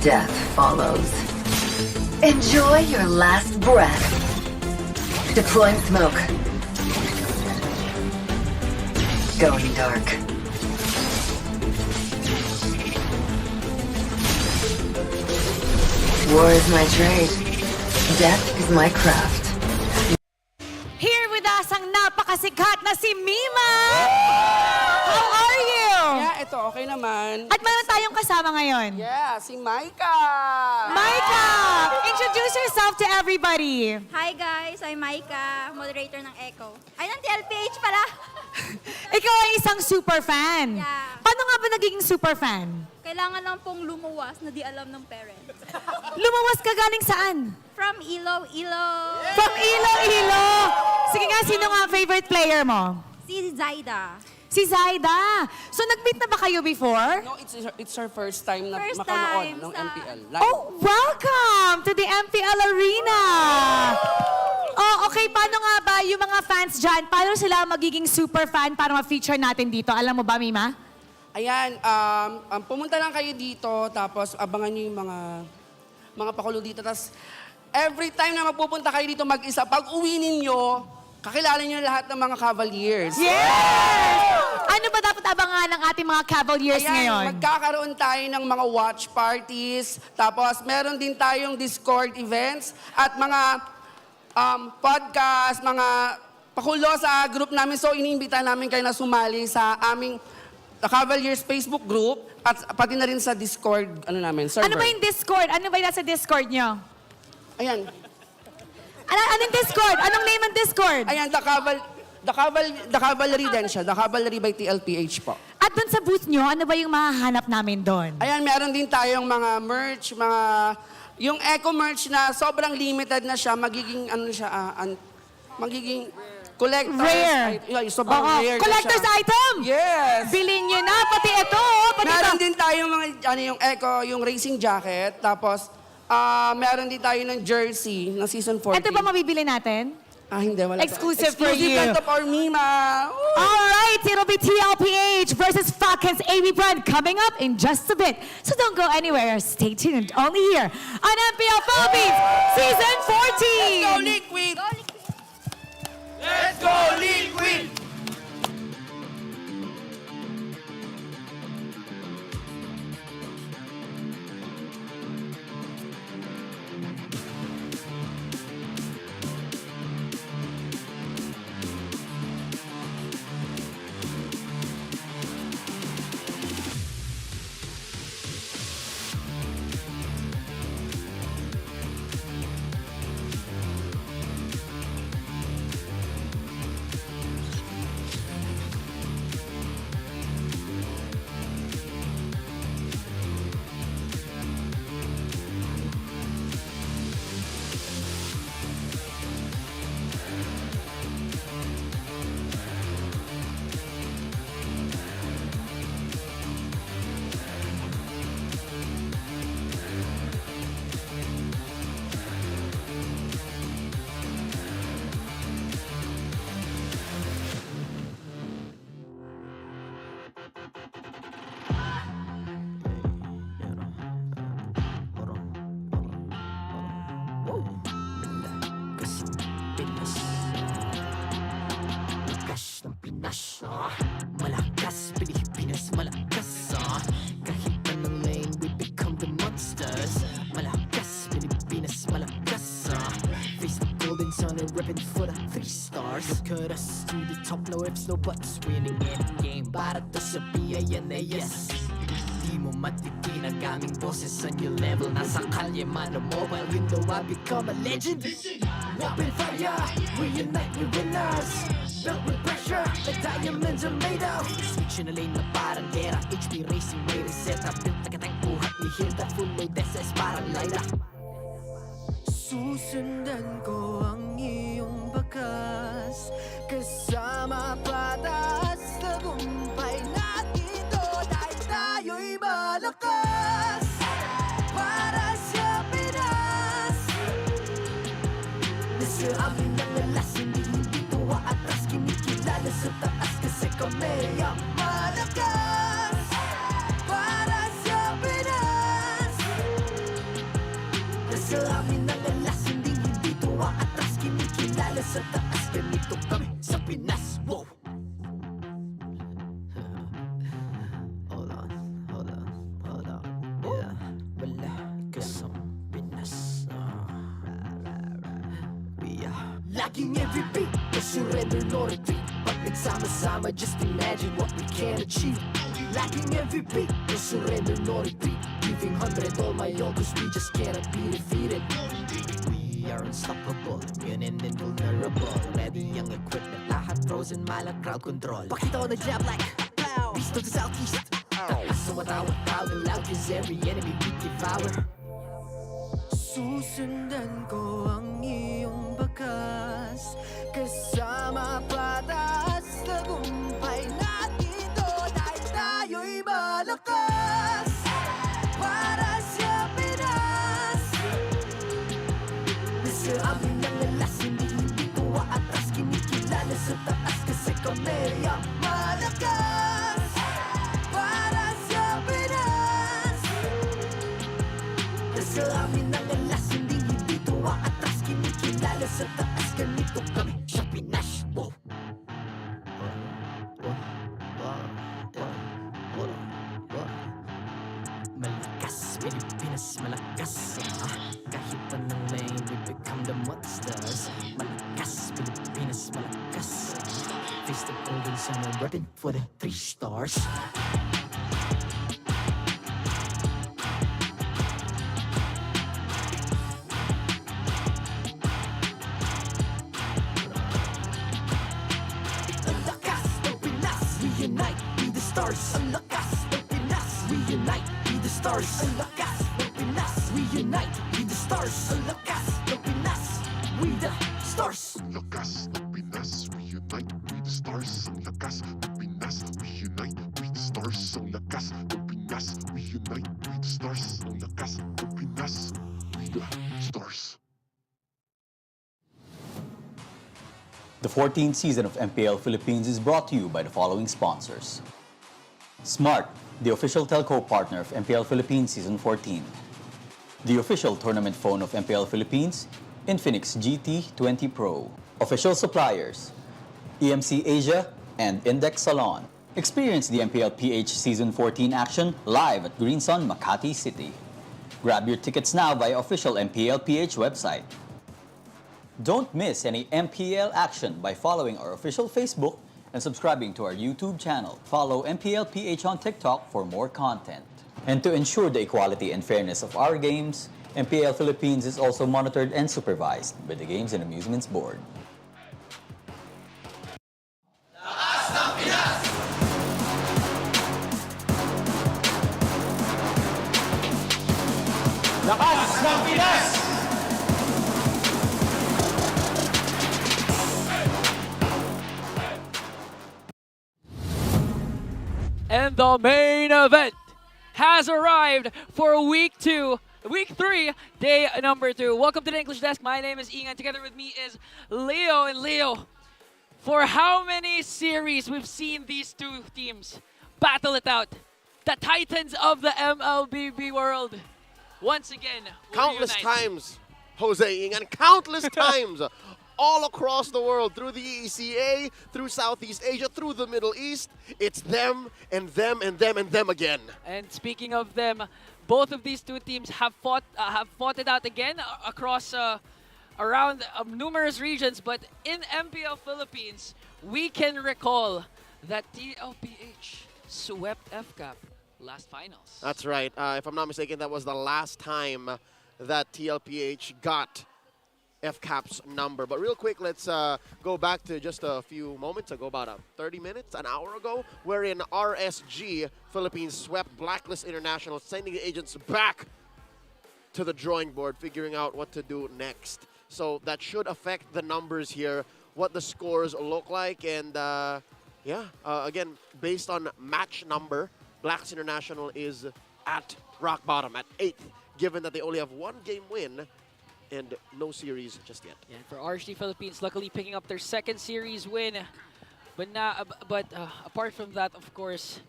death follows. Enjoy your last breath. Deploying smoke. Going dark. War is my trade. Death is my craft. Here with us ang napakasikat na si Mima! How are you? Yeah, ito, okay naman. At meron tayong kasama ngayon. Yeah, si Maika! Maika! Introduce yourself to everybody. Hi guys, I'm Maika, moderator ng Echo. Ay, ng TLPH pala. Ikaw ay isang super fan. Yeah. Paano nga ba nagiging super fan? Kailangan lang pong lumuwas na di alam ng parents. Lumawas ka galing saan? From Iloilo. From Iloilo! Sige nga, sino nga favorite player mo? Si Zaida. Si Zaida. So, nag-meet na ba kayo before? No, it's her first time na First makanood time ng sa- MPL. Live. Oh, welcome to the MPL Arena! Oh, okay. Paano nga ba yung mga fans dyan? Paano sila magiging super fan para ma-feature natin dito? Alam mo ba, Mima? Ayan, pumunta lang kayo dito, tapos abangan nyo yung mga pakulo dito. Tapos, every time na magpupunta kayo dito mag-isa, pag uwi ninyo, kakilala nyo lahat ng mga Cavaliers. Yes! Ano ba dapat abangan ng ating mga Cavaliers Ayan, ngayon? magkakaroon tayo ng mga watch parties, tapos meron din tayong Discord events, at mga podcast, mga pakulo sa group namin. So, iniimbita namin kayo na sumali sa aming The Cavaliers Facebook group at pati na rin sa Discord server. Ano ba yung Discord? Ano ba yung nasa Discord nyo? Ayan. Anong Discord? Anong name ng Discord? Ayan, The Cavalry din siya. The Cavalry by TLPH po. At dun sa booth nyo, ano ba yung mahahanap namin doon? Ayan, meron din tayong mga merch, yung Echo merch na sobrang limited na siya, magiging magiging collector's Rare. Sobrang Oo, rare collector's na siya. item! Yes! Bilhin nyo na, pati ito. Meron din tayong mga, yung Echo, yung racing jacket, tapos meron din tayo ng jersey ng season 14. Ito ba mabibili natin? Hindi, wala. Exclusive for you. Exclusive lang to for Mima. All right, it'll be TLPH versus Falcons APBren coming up in just a bit. So don't go anywhere. Stay tuned. Only here on MPL Philippines Season 14. Let's go, Liquid! Let's go, Liquid! Malakas, Pilipinas, malakas Kahit anong lane, we become the monsters Malakas, Pilipinas, malakas Face the golden sun and ribbon for the 3 stars Look at us to the top, no ifs, no buts Winning any game, para to sa yes Di mo matikin ang aming boses on your level Nasa kalye man o mobile, you know I become a legend Open fire, we unite, we winners Built with pressure, the diamonds are made of Switch na lane na parang gera HP Racing, may reset up Built na katang buhat ni Hilda Full load SS parang Lyra Susundan ko ang iyong bakas Kasama patas Tagumpay natin doon Ay tayo'y malakas Para sa Pinas Nasa amin ang alas Hindi tuwa atras Kinikilala sa taas Kasi kami ang malakas Para sa Pinas Nasa amin ang alas Hindi tuwa atras Kinikilala sa taas Ganito kami sa Pinas Wow! Hold on Yeah, malakas ang Pinas Laging every beat, no surrender, no retreat Pag nagsama-sama, just imagine what we can achieve Lacking MVP, no surrender, no retreat. Giving 100 all my all, cause we just cannot be defeated. We are unstoppable, immune and invulnerable. Ready ang equipment, lahat frozen, malang crowd control. Pakita ko na jab like beast of the southeast. So matawag proud and loud, cause every enemy we devour. Susundan ko ang iyong bakas, kasama patas, tagumpay natin to, dahil tayo'y malakas. Para sa Pinas, nasa amin ang alas, hindi ko aatras, kinikilala sa taas, kasi kami ang malakas. Para sa Pinas, nasa amin ang alas, hindi ko aatras, kinikilala sa taas, ganito kami sa Pinas. Malakas, Pilipinas, malakas. Kahit anong lane, we become the monsters. Malakas, Pilipinas, malakas. Face the golden sun and repping for the 3 stars. Ang lakas ng Pinas, we unite, be the stars. Ang lakas ng Pinas, we unite, be the stars. Ang lakas ng Pinas, we unite, be the stars. Ang lakas ng Pinas, we the stars. Ang lakas ng Pinas, we unite, we the stars. Ang lakas ng Pinas, we unite, we the stars. Ang lakas ng Pinas, we unite, we the stars. Ang lakas ng Pinas, we the stars. The 14th season of MPL Philippines is brought to you by the following sponsors. Smart, the official telco partner of MPL Philippines Season 14. The official tournament phone of MPL Philippines, Infinix GT20 Pro. Official suppliers, EMC Asia and Index Salon. Experience the TLPH Season 14 action live at Green Sun, Makati City. Grab your tickets now via official MPLPH website. Don't miss any MPL action by following our official Facebook and subscribing to our YouTube channel. Follow MPLPH on TikTok for more content. And to ensure the equality and fairness of our games, MPL Philippines is also monitored and supervised by the Games and Amusements Board. Lakas ng Pinas! And the main event has arrived for week 3, day number 2. Welcome to the English Desk. My name is Ingan. Together with me is Leo. And Leo, for how many series we've seen these two teams battle it out? The Titans of the MLBB world. Once again, Countless times, Jose Ingan, countless times. All across the world, through the ECA, through Southeast Asia, through the Middle East. It's them and them and them and them again. And speaking of them, both of these two teams have fought it out again across around numerous regions. But in MPL Philippines, we can recall that TLPH swept FCAP last finals. That's right. If I'm not mistaken, that was the last time that TLPH got FCAP's number. But real quick, let's go back to just a few moments ago, about 30 minutes, an hour ago, wherein RSG Philippines swept Blacklist International, sending the agents back to the drawing board, figuring out what to do next. So that should affect the numbers here, what the scores look like. And again, based on match number, Blacklist International is at rock bottom, at 8th, given that they only have 1 game win and no series just yet. Yeah, for RSG Philippines, luckily picking up their 2nd series win. But apart from that, of course,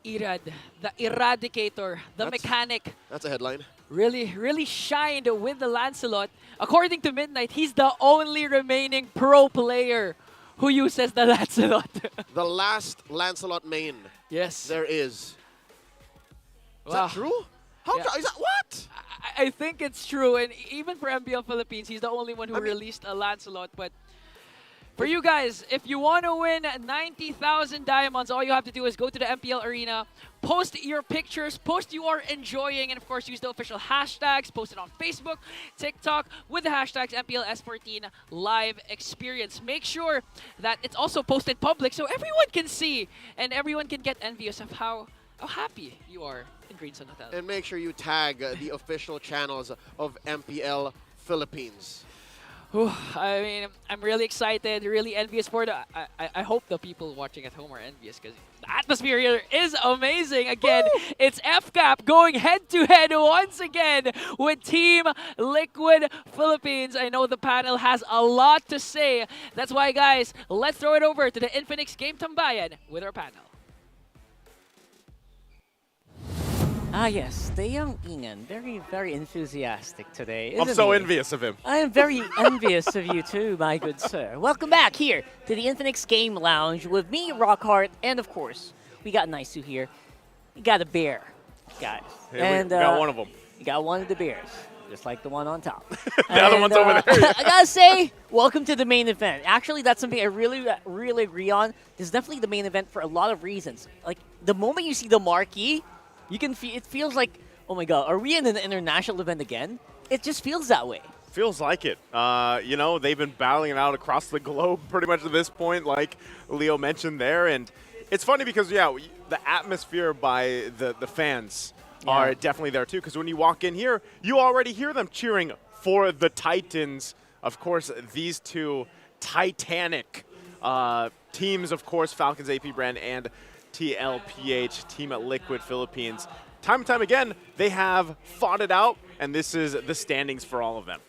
Irad, the Eradicator, the mechanic. That's a headline. Really shined with the Lancelot. According to Midnight, he's the only remaining pro player who uses the Lancelot. The last Lancelot main. Yes. There is. Is Wow. that true? How is that what? I think it's true, and even for MPL Philippines, he's the only one who released a Lancelot. But For you guys, if you want to win 90,000 diamonds, all you have to do is go to the MPL Arena, post your pictures, post you are enjoying, and of course use the official hashtags, post it on Facebook, TikTok, with the hashtags MPL S14 Live Experience. Make sure that it's also posted public so everyone can see and everyone can get envious of how happy you are in Green Sun Hotel. And make sure you tag the official channels of MPL Philippines. I mean, I'm really excited, really envious for the. I hope the people watching at home are envious because the atmosphere here is amazing. Again, it's FCAP going head-to-head once again with Team Liquid Philippines. I know the panel has a lot to say. That's why, guys, let's throw it over to the Infinix Game Tambayan with our panel. Ah, yes, the young Ian, very enthusiastic today. I'm so envious of him. I am very envious of you too, my good sir. Welcome back here to the Infinix Game Lounge with me, Rockhart, and of course, we got Nice here. We got a bear, guys. Yeah, we got one of them. You got one of the bears, just like the one on top. The other one's over there. I gotta say, welcome to the main event. Actually, that's something I really agree on. This is definitely the main event for a lot of reasons. Like, the moment you see the marquee, you can feel, it feels like, oh my god, are we in an international event again? It just feels that way. Feels like it. You know, they've been battling it out across the globe pretty much at this point, like Leo mentioned there. And it's funny because, yeah, the atmosphere by the fans are definitely there too. Because when you walk in here, you already hear them cheering for the Titans. Of course, these two titanic teams, of course, Falcons, APBren, and TLPH, Team at Liquid Philippines. Time and time again, they have fought it out, and this is the standings for all of them.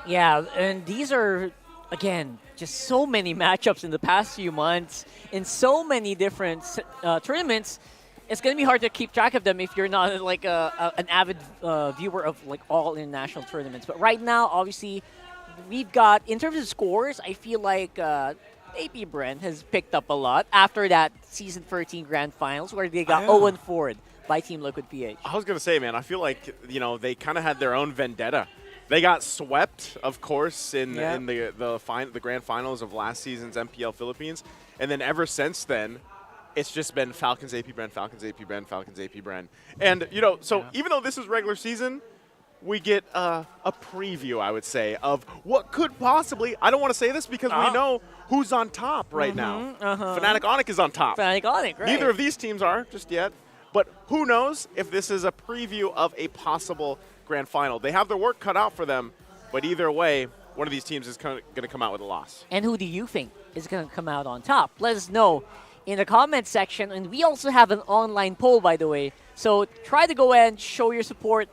Yeah, and these are, again, just so many matchups in the past few months in so many different tournaments. It's going to be hard to keep track of them if you're not like an avid viewer of like all international tournaments. But right now, obviously, we've got, in terms of scores, I feel like APBren has picked up a lot after that Season 13 Grand Finals where they got 0-4 by Team Liquid PH. I was going to say, man, I feel like, you know, they kind of had their own vendetta. They got swept, of course, in the Grand Finals of last season's MPL Philippines. And then ever since then, it's just been Falcons, APBren, Falcons, APBren, Falcons, APBren. And, you know, so even though this is regular season, we get a preview, I would say, of what could possibly, I don't want to say this because we know who's on top right now. Fnatic Onic is on top. Fnatic Onic, right. Neither of these teams are just yet. But who knows if this is a preview of a possible grand final. They have their work cut out for them, but either way, one of these teams is going to come out with a loss. And who do you think is going to come out on top? Let us know in the comment section. And we also have an online poll, by the way. So try to go ahead and show your support.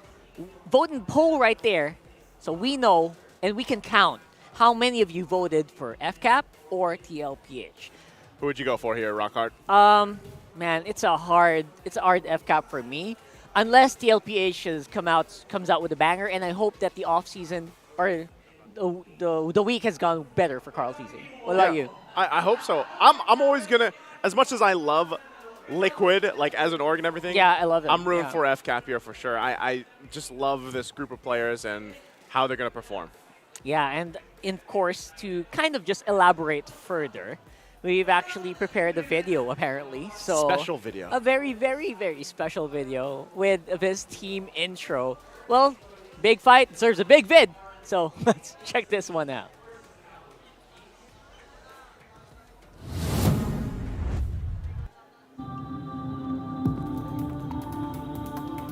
Vote and poll right there so we know and we can count how many of you voted for FCAP or TLPH. Who would you go for here, Rockhart? Man, it's a hard FCAP for me. Unless TLPH comes out with a banger, and I hope that the off season or the week has gone better for KarlTzy. What about you? I hope so. I'm always gonna, as much as I love Liquid, like as an org and everything. Yeah, I love it. I'm rooting for FCAP here for sure. I just love this group of players and how they're gonna perform. Yeah, and of course, to kind of just elaborate further, we've actually prepared a video, apparently. So special video. A very, very, very special video with this team intro. Well, big fight deserves a big vid. So let's check this one out.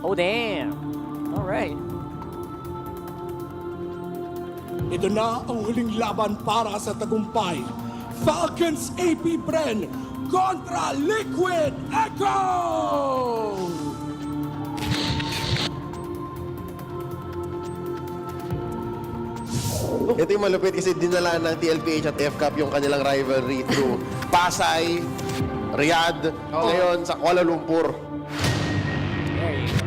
Oh, damn. All right. Ito na ang huling laban para sa tagumpay. Falcons APBren kontra Liquid Echo! Ito yung malupit kasi dinala ng TLPH at FCAP yung kanilang rivalry through Pasay, Riyadh, ngayon sa Kuala Lumpur. There you go.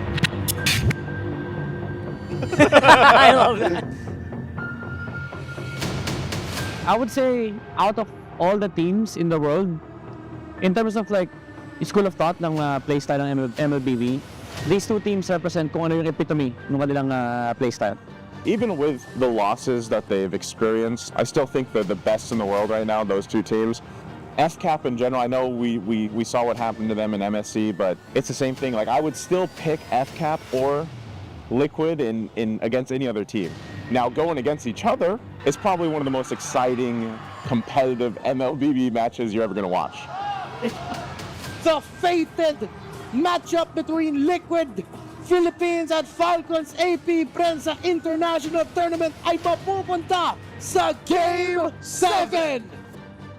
I love that. I would say out of all the teams in the world, in terms of like school of thought ng playstyle ng MLBV, these two teams represent kung ano yung epitome ng kanilang playstyle. even with the losses that they've experienced, I still think they're the best in the world right now, those two teams. FCAP in general, I know we saw what happened to them in MSC, but it's the same thing. Like, I would still pick FCAP or Liquid in against any other team. Now, going against each other is probably one of the most exciting, competitive MLBB matches you're ever going to watch. The fated matchup between Liquid Philippines at Falcons APBren sa International Tournament ay mapupunta sa Game 7!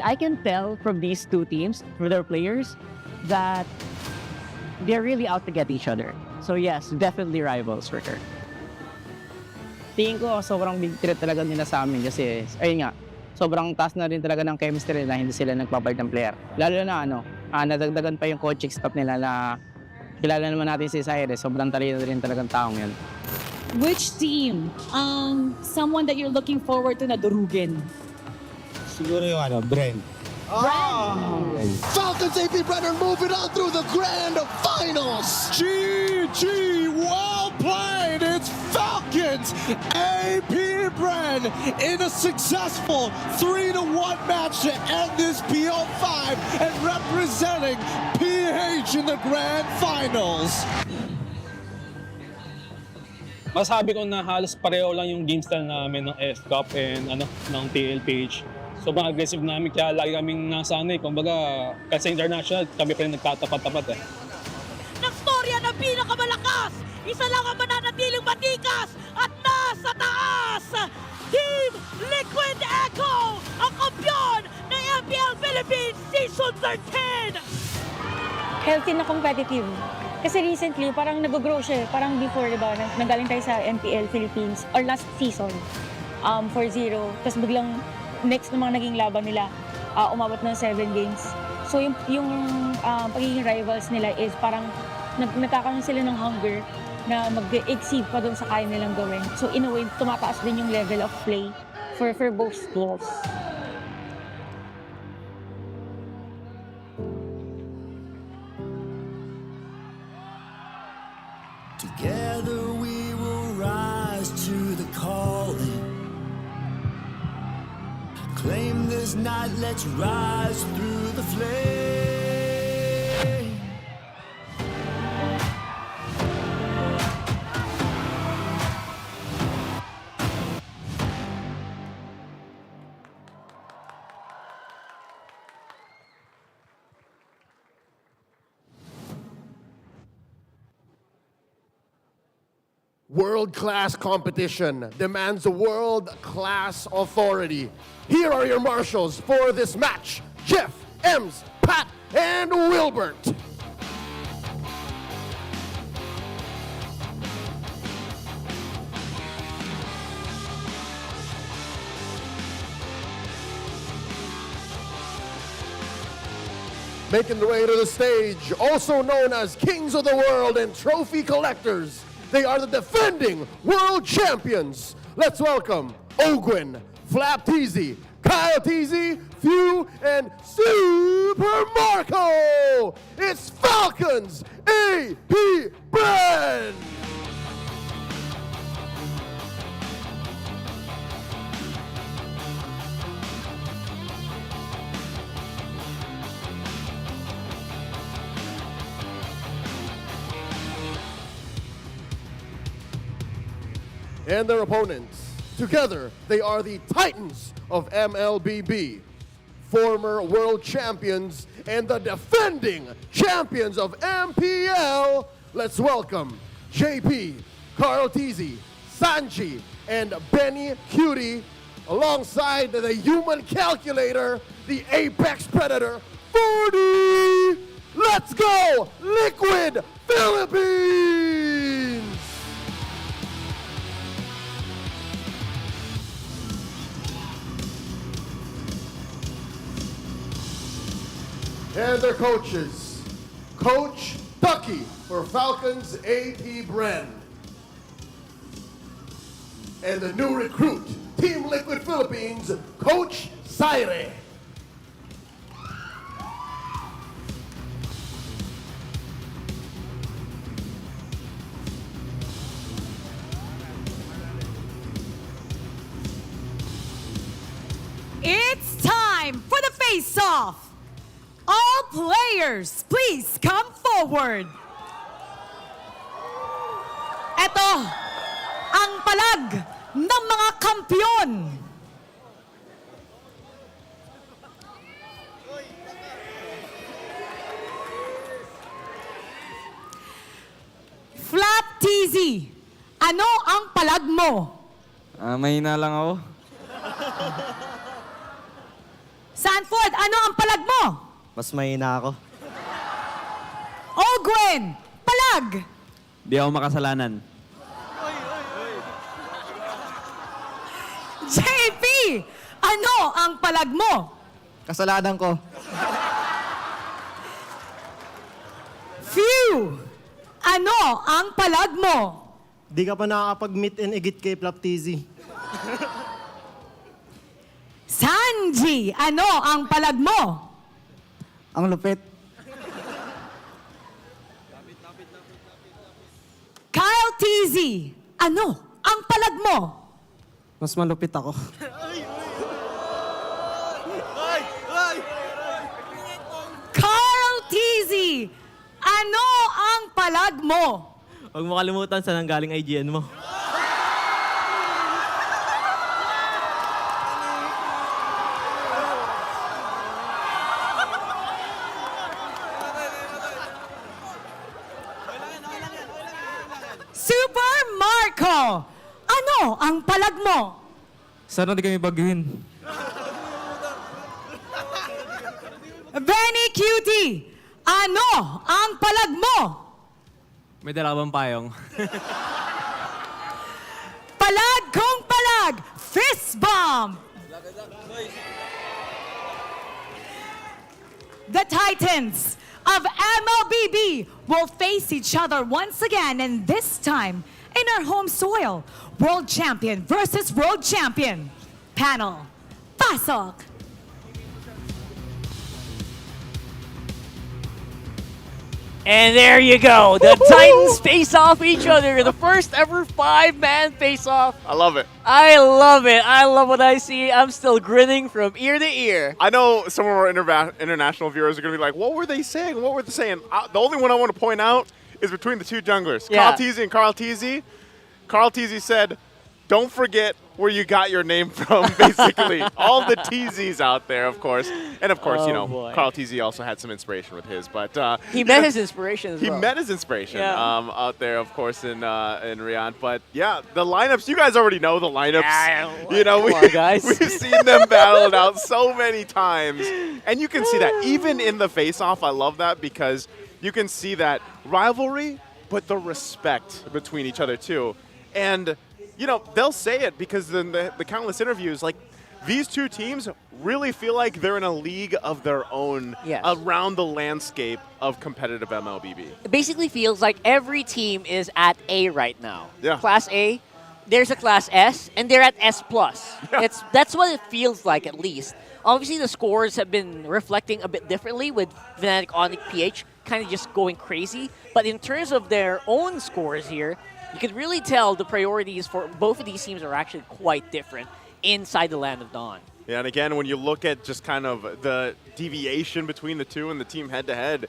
I can tell from these two teams, from their players, that they're really out to get each other. So yes, definitely rivals for sure. Tingin ko sobrang big threat talaga nila sa amin kasi, ayun nga, sobrang taas na rin talaga ng chemistry na hindi sila nagpapalit ng player. Lalo na nadagdagan pa yung coaching staff nila na kilala naman natin si Cyrus, sobrang talino rin talagang taong yan. Which team, someone that you're looking forward to na durugin? Siguro yung Bren. Falcons APBren are moving on through the grand finals. GG, well played. It's Falcons APBren in a successful 3-1 match to end this BL5 and representing PH in the grand finals. Masabi ko na halos pareho lang yung game style namin ng FCAP and ng TLPH. Sobrang aggressive namin kaya lagi kaming nasanay. Kumbaga, kasi international, kami pa rin nagtatapat-tapat eh. Nagstorya ng pinakamalakas! Isa lang ang mananatiling matikas at nasa taas! Team Liquid Echo, ang kampyon ng MPL Philippines Season 13! Healthy na competitive. Kasi recently, parang nag-grow siya. Parang before, diba, nanggaling tayo sa MPL Philippines or last season, 4-0. Tapos biglang next na mga naging laban nila, umabot ng 7 games. So yung pagiging rivals nila is parang nagkakaroon sila ng hunger na mag-exceed pa doon sa kaya nilang gawin. So in a way, tumataas din yung level of play for both schools. Together we will rise to the calling. Claim this night, let's rise through the flame. World-class competition demands a world-class authority. Here are your marshals for this match: Jeff, Ems, Pat, and Wilbert. Making the way to the stage, also known as Kings of the World and Trophy Collectors, they are the defending world champions. Let's welcome Ogwin, FLAPTZ, KyleTzy, Few, and Super Marco! It's Falcons APBren! And their opponents. Together, they are the Titans of MLBB, former world champions and the defending champions of MPL. Let's welcome JP, KarlTzy, Sanchi, and Benny Cutie, alongside the human calculator, the Apex Predator, 40! Let's go, Liquid Philippines! And their coaches, Coach Tucky for Falcons APBren. And the new recruit, Team Liquid Philippines, Coach Cyrus. It's time for the face-off. All players, please come forward. Ito ang palag ng mga kampiyon. FLAP-TZ, ano ang palag mo? Mahina lang ako. Sanford, ano ang palag mo? Mas mahina ako. Ogwen, palag. Di ako makasalanan. JP, ano ang palag mo? Kasalanan ko. Few, ano ang palag mo? Di ka pa nakakapag-meet and egit kay FLAP-TZ. Sanji, ano ang palag mo? Ang lupit. KyleTzy, ano ang palag mo? Mas malupit ako. KarlTzy, ano ang palag mo? Huwag mo kalimutan saan ang galing IGN mo. Super Marco, ano ang palag mo? Sana di kami baguhin. Benny Cutie, ano ang palag mo? May dalawang payong. Palag kong palag, fist bomb! The Titans of MLBB will face each other once again, and this time in our home soil. World champion versus world champion. Panel, pasok! And there you go. The Titans face off each other. The first ever 5-man face off. I love it. I love it. I love what I see. I'm still grinning from ear to ear. I know some of our international viewers are going to be like, what were they saying? What were they saying? The only one I want to point out is between the two junglers, Yeah. KyleTzy and KarlTzy. KarlTzy said, don't forget where you got your name from, basically. All the TZs out there, of course. And of course, Oh, you know, boy. KarlTzy also had some inspiration with his. But He met his inspiration as He well. met his inspiration Yeah. out there, of course, in Riyadh. But yeah, the lineups, you guys already know the lineups. You know, Come on, guys. we've seen them battled out so many times. And you can see that even in the face-off, I love that because you can see that rivalry, but the respect between each other too. And you know, they'll say it because in the countless interviews, like, these two teams really feel like they're in a league of their own Yes. around the landscape of competitive MLBB. It basically feels like every team is at A right now. Yeah. Class A, there's a Class S, and they're at S+. That's what it feels like, at least. Obviously, the scores have been reflecting a bit differently with Fnatic, Onic, PH kind of just going crazy. But in terms of their own scores here, you can really tell the priorities for both of these teams are actually quite different inside the Land of Dawn. Yeah, and again, when you look at just kind of the deviation between the two and the team head-to-head,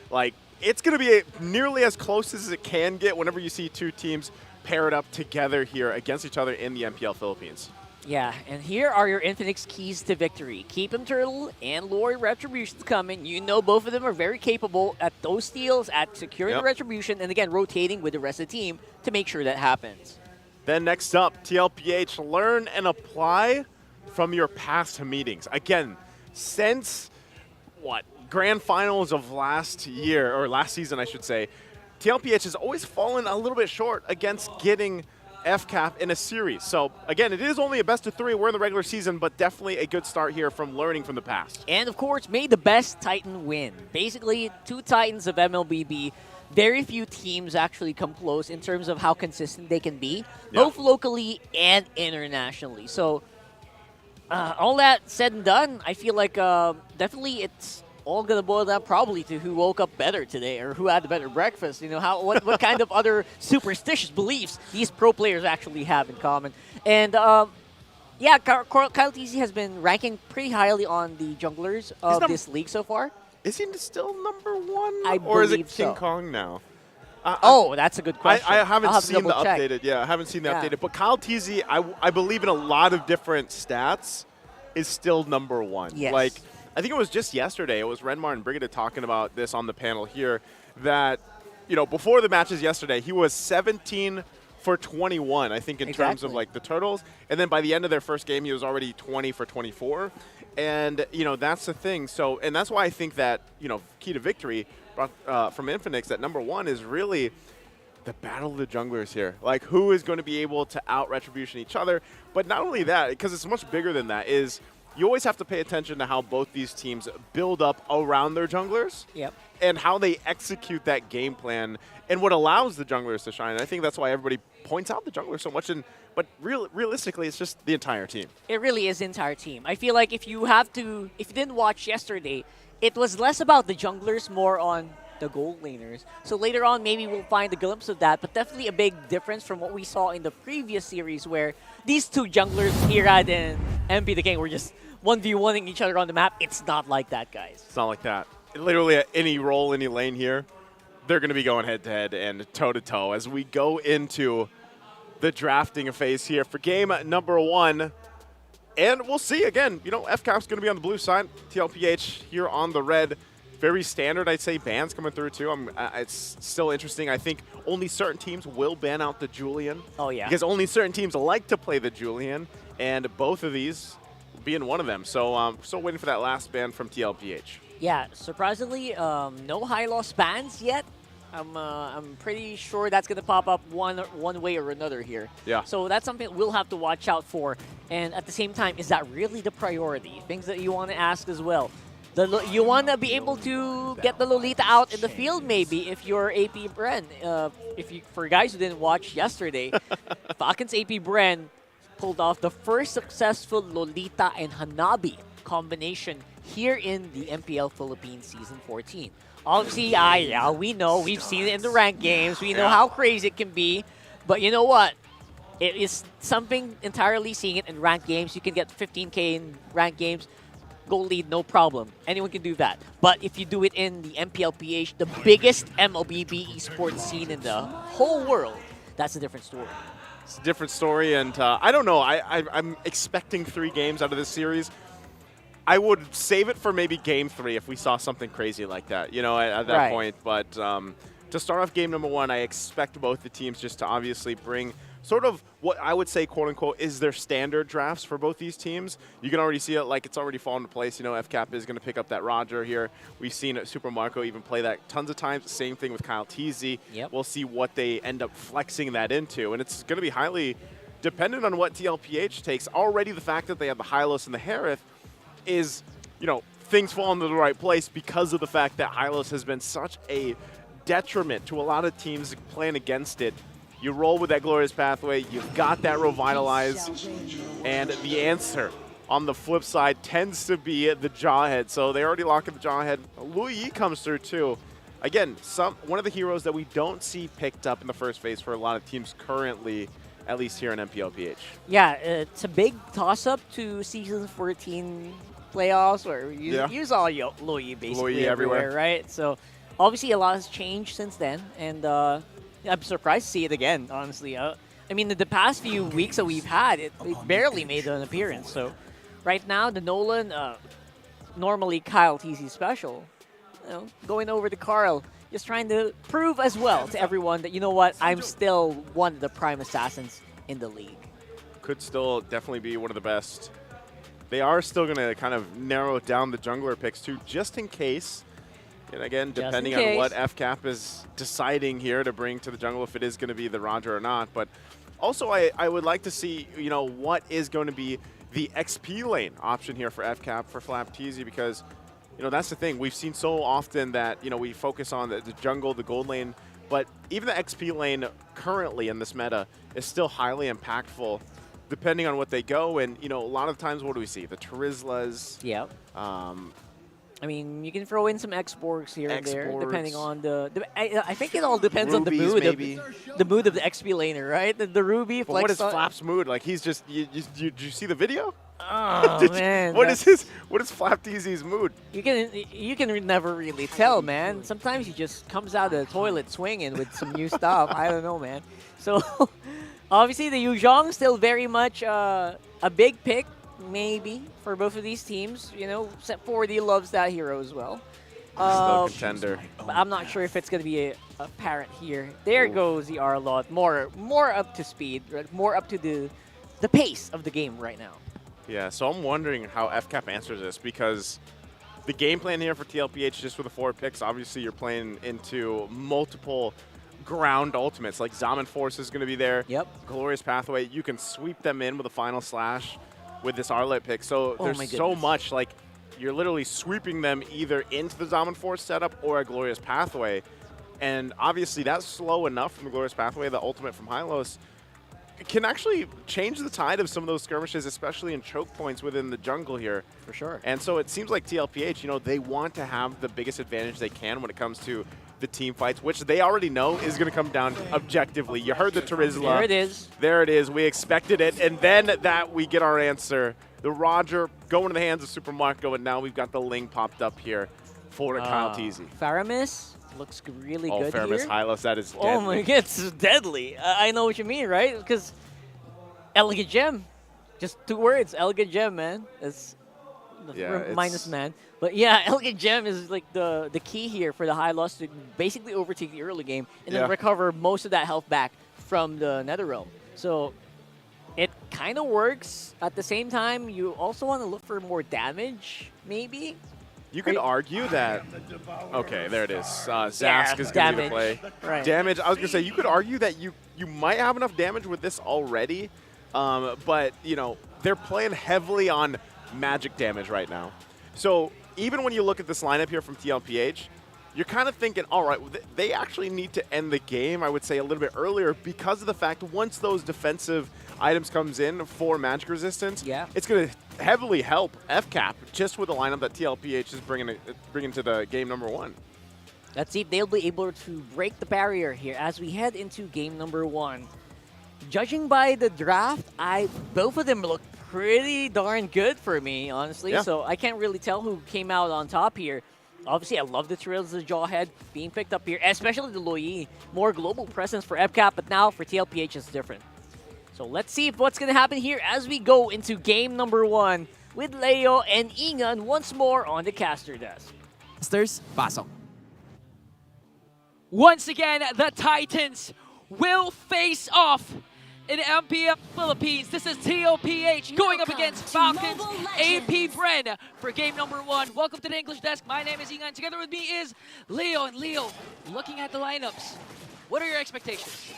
like, it's going to be nearly as close as it can get whenever you see two teams paired up together here against each other in the MPL Philippines. Yeah, and here are your Infinix keys to victory. Keep 'em Turtle and Lori Retribution's coming. You know both of them are very capable at those steals, at securing the Retribution, and again, rotating with the rest of the team to make sure that happens. Then next up, TLPH, learn and apply from your past meetings. Again, since, grand finals of last year, or last season, I should say, TLPH has always fallen a little bit short against getting FCAP in a series. So again, it is only a best of 3. We're in the regular season, but definitely a good start here from learning from the past. And of course, may the best Titan win. Basically, 2 Titans of MLBB. Very few teams actually come close in terms of how consistent they can be, both locally and internationally. So all that said and done, I feel like definitely it's all going to boil down probably to who woke up better today or who had the better breakfast. You know, what kind of other superstitious beliefs these pro players actually have in common. And Yeah, KyleTzy has been ranking pretty highly on the junglers of this league so far. Is he still #1? I or is it believe King so. Kong now? Oh, that's a good question. I haven't I'll have to seen the double check. updated. Yeah, I haven't seen the Yeah. updated. But KyleTzy, I believe in a lot of different stats, is still #1. Yes. Like, I think it was just yesterday. It was Renmar and Brigida talking about this on the panel here. That, before the matches yesterday, he was 17 for 21. I think in terms of like the turtles, and then by the end of their first game, he was already 20 for 24. And that's the thing. So, and that's why I think that key to victory from Infinix, that #1 is really the battle of the junglers here. Like, who is going to be able to out-retribution each other? But not only that, because it's much bigger than that, is you always have to pay attention to how both these teams build up around their junglers. Yep. And how they execute that game plan and what allows the junglers to shine. And I think that's why everybody points out the junglers so much. But realistically, it's just the entire team. It really is the entire team. I feel like if you didn't watch yesterday, it was less about the junglers, more on the gold laners. So later on, maybe we'll find a glimpse of that, but definitely a big difference from what we saw in the previous series where these two junglers, Irad and MP the King, were just 1v1ing each other on the map. It's not like that, guys. It's not like that. Literally at any role, any lane here, they're going to be going head-to-head and toe-to-toe as we go into the drafting phase here for game #1. And we'll see, again, FCAP's going to be on the blue side, TLPH here on the red. Very standard, I'd say, bans coming through, too. It's still interesting. I think only certain teams will ban out the Julian. Oh, yeah. Because only certain teams like to play the Julian, and both of these being one of them. So still waiting for that last ban from TLPH. Yeah, surprisingly, no high loss bans yet. I'm pretty sure that's going to pop up one way or another here. Yeah. So that's something we'll have to watch out for. And at the same time, is that really the priority? Things that you want to ask as well. You want to be able to get the Lolita out in the field, maybe, if you're APBren. For guys who didn't watch yesterday, Falcons APBren pulled off the first successful Lolita and Hanabi combination here in the MPL Philippines Season 14. Obviously, yeah, we know. We've seen it in the ranked games. We know how crazy it can be. But you know what? It is something entirely seeing it in ranked games. You can get 15K in ranked games. Goal lead, no problem. Anyone can do that. But if you do it in the MPLPH, the biggest MLBB esports scene in the whole world, that's a different story. It's a different story, and I don't know. I'm expecting 3 games out of this series. I would save it for maybe game 3 if we saw something crazy like that, at that point. But to start off game #1, I expect both the teams just to obviously bring sort of what I would say, quote-unquote, is their standard drafts for both these teams. You can already see it, like it's already fallen into place. FCAP is going to pick up that Roger here. We've seen Super Marco even play that tons of times. Same thing with KyleTzy. Yep. We'll see what they end up flexing that into. And it's going to be highly dependent on what TLPH takes. Already the fact that they have the Hylos and the Harith is, things fall into the right place because of the fact that Hylos has been such a detriment to a lot of teams playing against it. You roll with that Glorious Pathway, you've got that Revitalize, and the answer on the flip side tends to be the Jawhead. So they already lock in the Jawhead. Lu Yi comes through too. Again, one of the heroes that we don't see picked up in the first phase for a lot of teams currently, at least here in MPLPH. Yeah, it's a big toss-up to Season 14 playoffs where you saw Lu Yi basically everywhere, right? So obviously a lot has changed since then, and I'm surprised to see it again, honestly. I mean, the past few weeks that we've had, it barely made an appearance. So right now, the Nolan, normally KyleTzy special, going over to Karl, just trying to prove as well to everyone that, you know what, I'm still one of the prime assassins in the league. Could still definitely be one of the best. They are still going to kind of narrow down the jungler picks too, just in case. And again, depending on what FCAP is deciding here to bring to the jungle, if it is going to be the Roger or not. But also, I would like to see, what is going to be the XP lane option here for FCAP, for KyleTzy, because, that's the thing. We've seen so often that, we focus on the jungle, the gold lane, but even the XP lane currently in this meta is still highly impactful depending on what they go. And, a lot of times, what do we see? The Terizlas. Yeah. I mean, you can throw in some exports here and there, Exports. depending on I think it all depends on the Rubies, mood, maybe. the mood of the XP laner, right? The Ruby. But what is flex Flap's mood? Like he's just. Did you see the video? Oh man. What is FlapTzy's mood? You can never really tell, man. Sometimes he just comes out of the toilet swinging with some new stuff. I don't know, man. So obviously the Yuzhong still very much a big pick, maybe for both of these teams. You know, except for the loves that hero as well. Still contender. But I'm not sure if it's gonna be a parent here. There goes the Arlott, more up to speed, right? More up to the pace of the game right now. Yeah, so I'm wondering how FCAP answers this, because the game plan here for TLPH, just with the 4 picks, obviously you're playing into multiple ground ultimates. Like Zaman Force is going to be there. Yep. Glorious Pathway. You can sweep them in with a Final Slash with this Arlott pick. So Oh my there's so goodness. much, like, you're literally sweeping them either into the Zaman Force setup or a Glorious Pathway. And obviously that's slow enough from the Glorious Pathway, the ultimate from Hylos, can actually change the tide of some of those skirmishes, especially in choke points within the jungle here. For sure. And so it seems like TLPH, you know, they want to have the biggest advantage they can when it comes to the team fights, which they already know is going to come down objectively. You heard the Terizla. There it is. There it is. We expected it. And then that we get our answer. The Roger going to the hands of Super Marco, and now we've got the Ling popped up here for KyleTzy. Faramis looks really good Faramis here. Hylos, that is deadly. Oh my god, it's deadly. I know what you mean, right? Because Elegant Gem. Just 2 words, Elegant Gem, man. It's minus man. But yeah, Elegant Gem is like the key here for the Hylos to basically overtake the early game and then recover most of that health back from the Netherrealm. So it kind of works. At the same time, you also want to look for more damage, maybe? You could argue that. Okay, there it is. Zask Yeah, is going to be the damage. play. Right. Damage. I was going to say, you could argue that you might have enough damage with this already, but, you know, they're playing heavily on magic damage right now. So even when you look at this lineup here from TLPH, you're kind of thinking, all right, they actually need to end the game, I would say, a little bit earlier because of the fact once those defensive items comes in for magic resistance, it's going to heavily help FCAP just with the lineup that TLPH is bringing to the game number 1. Let's see if they'll be able to break the barrier here as we head into game number 1. Judging by the draft, both of them look pretty darn good for me, honestly. Yeah. So I can't really tell who came out on top here. Obviously, I love the Trails, the Jawhead being picked up here, especially the Loyi. More global presence for FCAP, but now for TLPH it's different. So let's see what's going to happen here as we go into game number 1 with Leo and Ingan once more on the caster desk. Masters, pasok. Once again, the Titans will face off in MPL Philippines. This is TLPH going up against Falcons APBren for game number 1. Welcome to the English desk. My name is Ingan. Together with me is Leo. And Leo, looking at the lineups, what are your expectations?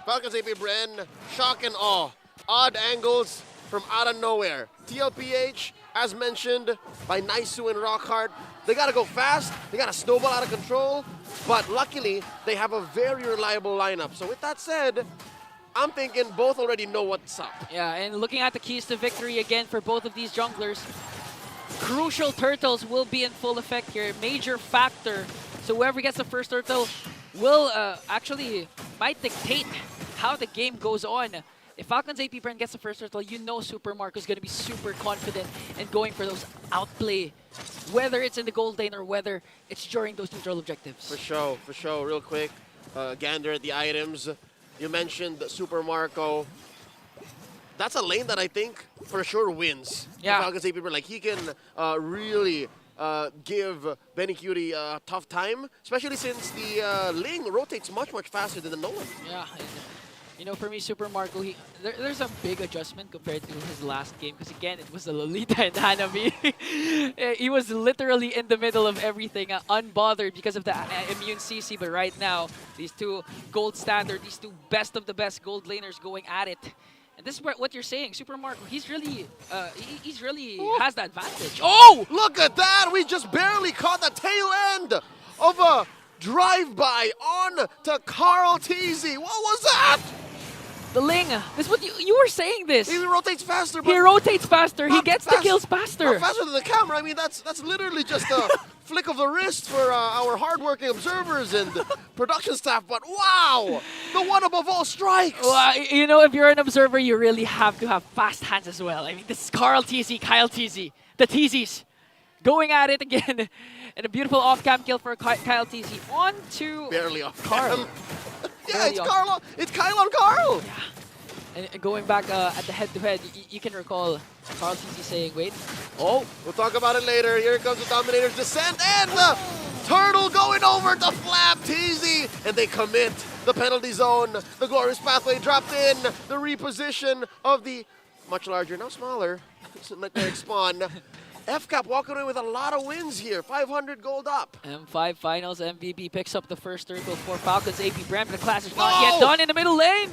Falcons APBren, shock and awe. Odd angles from out of nowhere. TLPH, as mentioned by Naisu and Rockhart, they got to go fast. They got to snowball out of control. But luckily, they have a very reliable lineup. So with that said, I'm thinking both already know what's up. Yeah, and looking at the keys to victory again for both of these junglers, crucial turtles will be in full effect here. Major factor. So whoever gets the first turtle will actually might dictate how the game goes on. If Falcons APBren gets the first turtle, you know Super Marco is going to be super confident and going for those outplay, whether it's in the gold lane or whether it's during those neutral objectives. For sure. Real quick, gander at the items. You mentioned Super Marco. That's a lane that I think for sure wins. Yeah. Falcons APBren, like he can really give Benny Cutie a tough time, especially since the Ling rotates much faster than the Nolan. Yeah, and, you know, for me, Super Marco, there's a big adjustment compared to his last game because, again, it was a Lolita and Hanabi. He was literally in the middle of everything, unbothered because of the immune CC. But right now, these two gold standard, these two best of the best gold laners going at it. And this is what you're saying, Super Marco, he's really has the advantage. Oh, look at that! We just barely caught the tail end of a drive-by on to KarlTzy. What was that? The Ling, this is what you were saying this. He rotates faster. He rotates faster. He gets the kills faster. Not faster than the camera. I mean, that's literally just a flick of the wrist for our hardworking observers and production staff. But wow, the one above all strikes. Well, you know, if you're an observer, you really have to have fast hands as well. I mean, this is KarlTzy, KyleTzy, the Tzies, going at it again. And a beautiful off-cam kill for KyleTzy. On to barely off Karl. Yeah, it's Karl. It's Kyle on Karl. Yeah. And going back at the head-to-head, you can recall KarlTzy saying, wait. Oh. We'll talk about it later. Here comes the Dominator's descent and the turtle going over to flap Tzy. And they commit the penalty zone. The glorious pathway dropped in. The reposition of the much larger, now smaller, Nightmare Spawn. FCAP walking away with a lot of wins here. 500 gold up. M5 Finals MVP picks up the first turtle for Falcons APBren, but the clash is not yet done in the middle lane.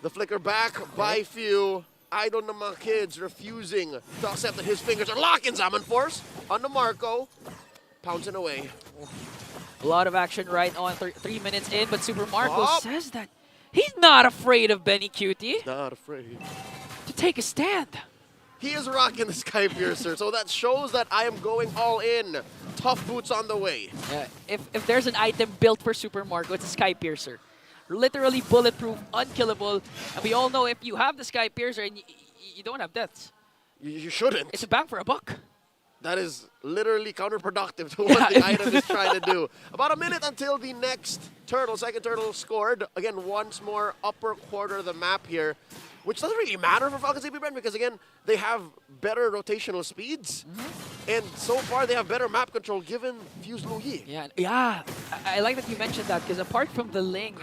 The flicker back by few. Idol na mga kids refusing to accept that his fingers are locked in Zaman Force on the Marco. Pouncing away. A lot of action right on 3 minutes in, but Super Marco says that he's not afraid of Benny Cutie. Not afraid. To take a stand. He is rocking the Sky Piercer, so that shows that I am going all in. Tough boots on the way. If there's an item built for Super Marco, it's a Sky Piercer. Literally bulletproof, unkillable. And we all know if you have the Sky Piercer and you don't have deaths. You shouldn't. It's a bang for a buck. That is literally counterproductive to what the item is trying to do. About a minute until the next turtle, second turtle scored. Again, once more upper quarter of the map here, which doesn't really matter for Falcons APBren because, again, they have better rotational speeds. And so far, they have better map control given Fuse Luyi. Yeah. I like that you mentioned that because apart from the Ling,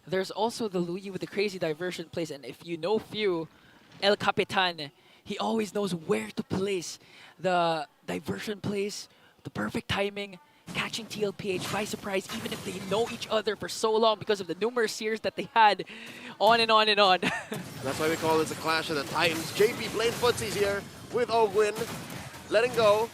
there's also the Luyi with the crazy diversion plays. And if you know Few, El Capitan, he always knows where to place the diversion plays, the perfect timing, catching TLPH by surprise, even if they know each other for so long because of the numerous years that they had on and on and on. That's why we call this a clash of the Titans. JP playing footsies here with Ogwin, letting go.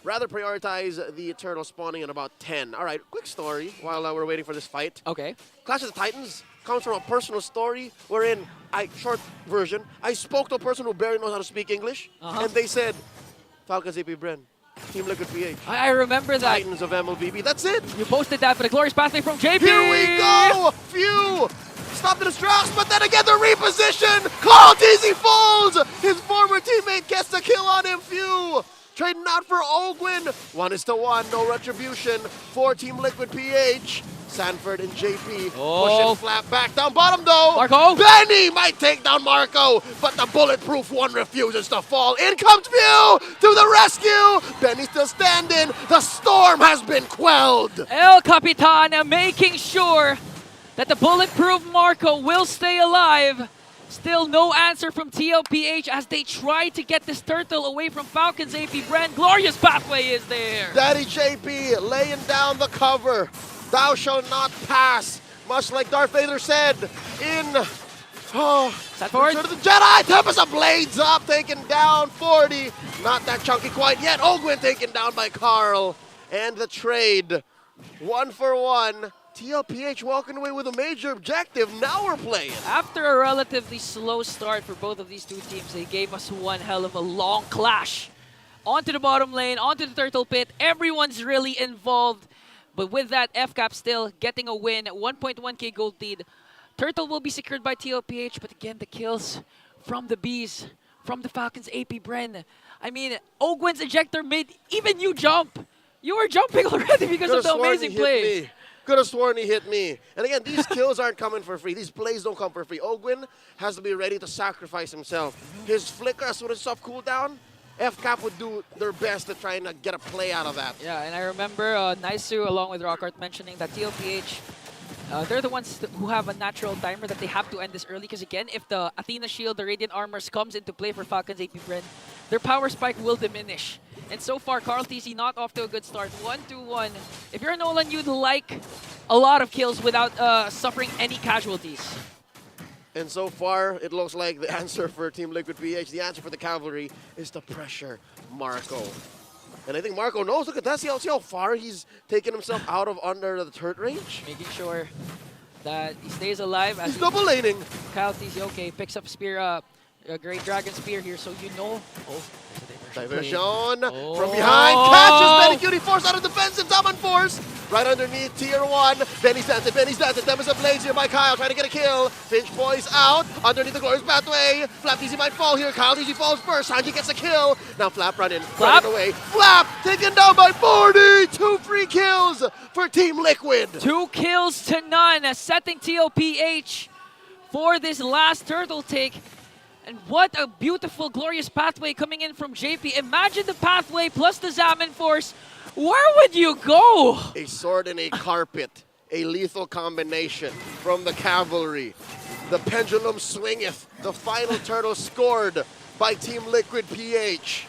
Rather prioritize the turtle spawning in about 10. All right, quick story while we're waiting for this fight. Okay. Clash of the Titans comes from a personal story wherein, short version, I spoke to a person who barely knows how to speak English, and they said, Falcons APBren, Team Liquid PH. I remember that. Titans of MLBB, that's it. You posted that for the glorious pathway from JP. Here we go! Few! Stop the distracts, but then again the reposition! KarlTzy folds! His former teammate gets the kill on him, Few! Trading out for Ogwin. 1-1, no retribution for Team Liquid PH. Sanford and JP pushing flat back down bottom though. Marco. Benny might take down Marco, but the bulletproof one refuses to fall. In comes Few to the rescue. Benny still standing. The storm has been quelled. El Capitan making sure that the bulletproof Marco will stay alive. Still no answer from TLPH as they try to get this turtle away from Falcons APBren. Glorious pathway is there. Daddy JP laying down the cover. Thou shalt not pass. Much like Darth Vader said in Return of the Jedi. Tempest of Blades up, taken down 40. Not that chunky quite yet. Ogwin taken down by Karl. And the trade, 1-for-1. TLPH walking away with a major objective. Now we're playing. After a relatively slow start for both of these two teams, they gave us one hell of a long clash. Onto the bottom lane, onto the turtle pit. Everyone's really involved. But with that, FCAP still getting a win. 1.1k gold lead. Turtle will be secured by TLPH, but again, the kills from the Bees, from the Falcons APBren. I mean, Ogwin's ejector made even you jump. You were jumping already because of the amazing play. Could have sworn he hit me. And again, these kills aren't coming for free. These plays don't come for free. Ogwin has to be ready to sacrifice himself. His flicker, as soon as it's off cooldown, FCAP would do their best to try and get a play out of that. Yeah, and I remember Naisu along with Rockhart mentioning that TLPH, they're the ones who have a natural timer that they have to end this early because again, if the Athena Shield, the Radiant Armors comes into play for Falcons APBren, their power spike will diminish. And so far, KarlTzy not off to a good start. 1-1. If you're Nolan, you'd like a lot of kills without suffering any casualties. And so far, it looks like the answer for Team Liquid PH, the answer for the Cavalry, is to pressure Marco. And I think Marco knows. Look at that. See how far he's taken himself out of under the turret range? Making sure that he stays alive. As He's double laning. KyleTzy, okay, picks up spear, a great dragon spear here, so you know. Oh, Diversion Oh. from behind. Catches Benny Cutie, forced out of defensive. Diamond Force right underneath tier 1. Benny stands it. Damage of Blades here by Kyle, trying to get a kill. Finch Boys out underneath the glorious pathway. FlapTzy might fall here. KyleTzy falls first. Sanji gets a kill. Now Flap running away. Flap taken down by 40. 2 free kills for Team Liquid. 2 kills to none, setting TLPH for this last turtle take. And what a beautiful, glorious pathway coming in from JP. Imagine the pathway plus the Zaman Force. Where would you go? A sword and a carpet. A lethal combination from the cavalry. The pendulum swingeth. The final turtle scored by Team Liquid PH.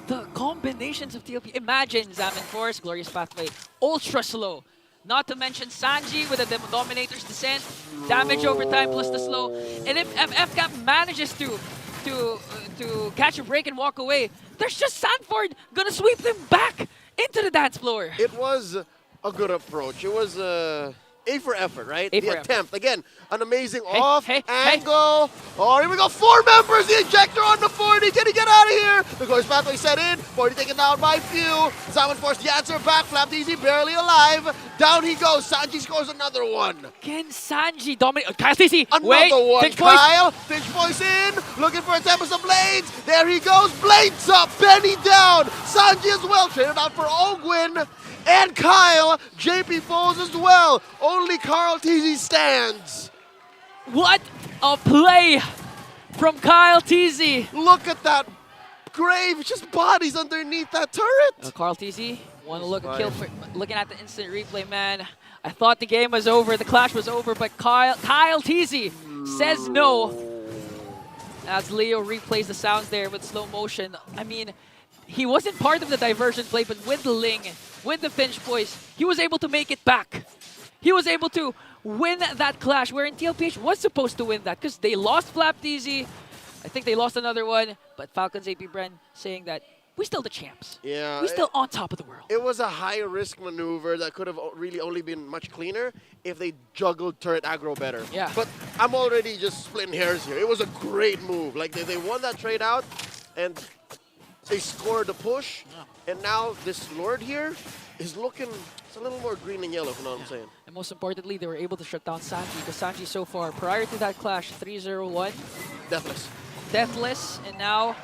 The combinations of TLP. Imagine Zaman Force, glorious pathway, ultra slow. Not to mention Sanji with the Dominator's Descent, damage over time plus the slow. And if FCAP manages to catch a break and walk away, there's just Sanford gonna sweep them back into the dance floor. It was a good approach. It was A for effort, right? A the for attempt. Again, an amazing angle. Oh, here we go. 4 members. The ejector on the 40. Can he get out of here? The glorious pathway set in. 40 taken down by few. Zaman forced the answer back. FlapTzy barely alive. Down he goes. Sanji scores another one. Can Sanji dominate? KyleTzy. Another one. Kyle. Finch Voice in. Looking for a Tempest of Blades. There he goes. Blades up. Benny down. Sanji as well. Traded out for Ogwin. And Kyle, JP falls as well. Only KarlTzy stands. What a play from KyleTzy. Look at that grave, just bodies underneath that turret. KarlTzy, want to look a kill for looking at the instant replay, man. I thought the game was over, the clash was over, but KyleTzy says no. As Leo replays the sounds there with slow motion. I mean, he wasn't part of the diversion play, but with the Ling, with the Finch voice, he was able to make it back. He was able to win that clash, wherein TLPH was supposed to win that because they lost FlapTzy. I think they lost another one, but Falcons APBren saying that we still the champs. Yeah, we still on top of the world. It was a high-risk maneuver that could have really only been much cleaner if they juggled turret aggro better. Yeah. But I'm already just splitting hairs here. It was a great move. Like, they won that trade out, and they scored the push, and now this Lord here is looking, it's a little more green and yellow, if you know what I'm saying. And most importantly, they were able to shut down Sanji, because Sanji so far, prior to that clash, 3-0-1. Deathless. Deathless, and now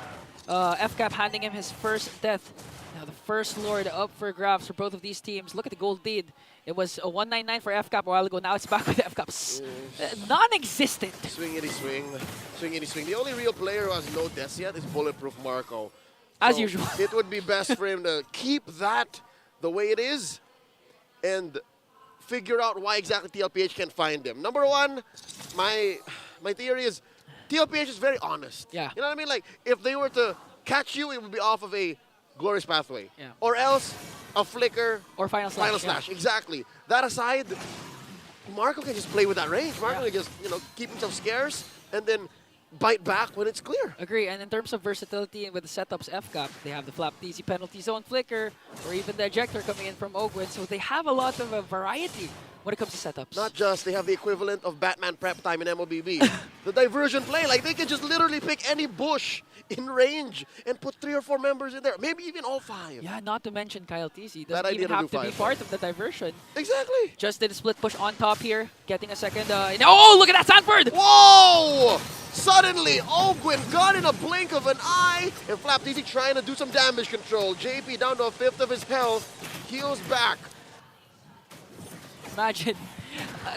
FCAP handing him his first death. Now the first Lord up for grabs for both of these teams. Look at the gold lead. It was a 199 for FCAP a while ago. Now it's back with FCAP's non-existent. Swingity swing. Swingity swing. The only real player who has no deaths yet is Bulletproof Marco. As so usual. It would be best for him to keep that the way it is and figure out why exactly TLPH can find him. Number one, my theory is TLPH is very honest. Yeah. You know what I mean? Like, if they were to catch you, it would be off of a glorious pathway. Yeah. Or else a flicker. Or final slash. Final slash, exactly. That aside, Marco can just play with that range. Marco can just, keep himself scarce and then bite back when it's clear. Agree, and in terms of versatility and with the setups FCAP, they have the FlapTzy penalty zone flicker, or even the ejector coming in from Ogwin, so they have a lot of variety when it comes to setups. Not just, they have the equivalent of Batman prep time in MLBB. The diversion play, like they can just literally pick any bush in range and put 3 or 4 members in there, maybe even all 5. Yeah, not to mention KyleTzy. That Doesn't idea even to have do to be 5. part of the diversion. Exactly. Just did a split push on top here, getting a second. Oh, look at that Sanford! Whoa! Suddenly, Ogwin got in a blink of an eye, and FlapTzy trying to do some damage control. JP down to a 1/5 of his health, heals back. Imagine,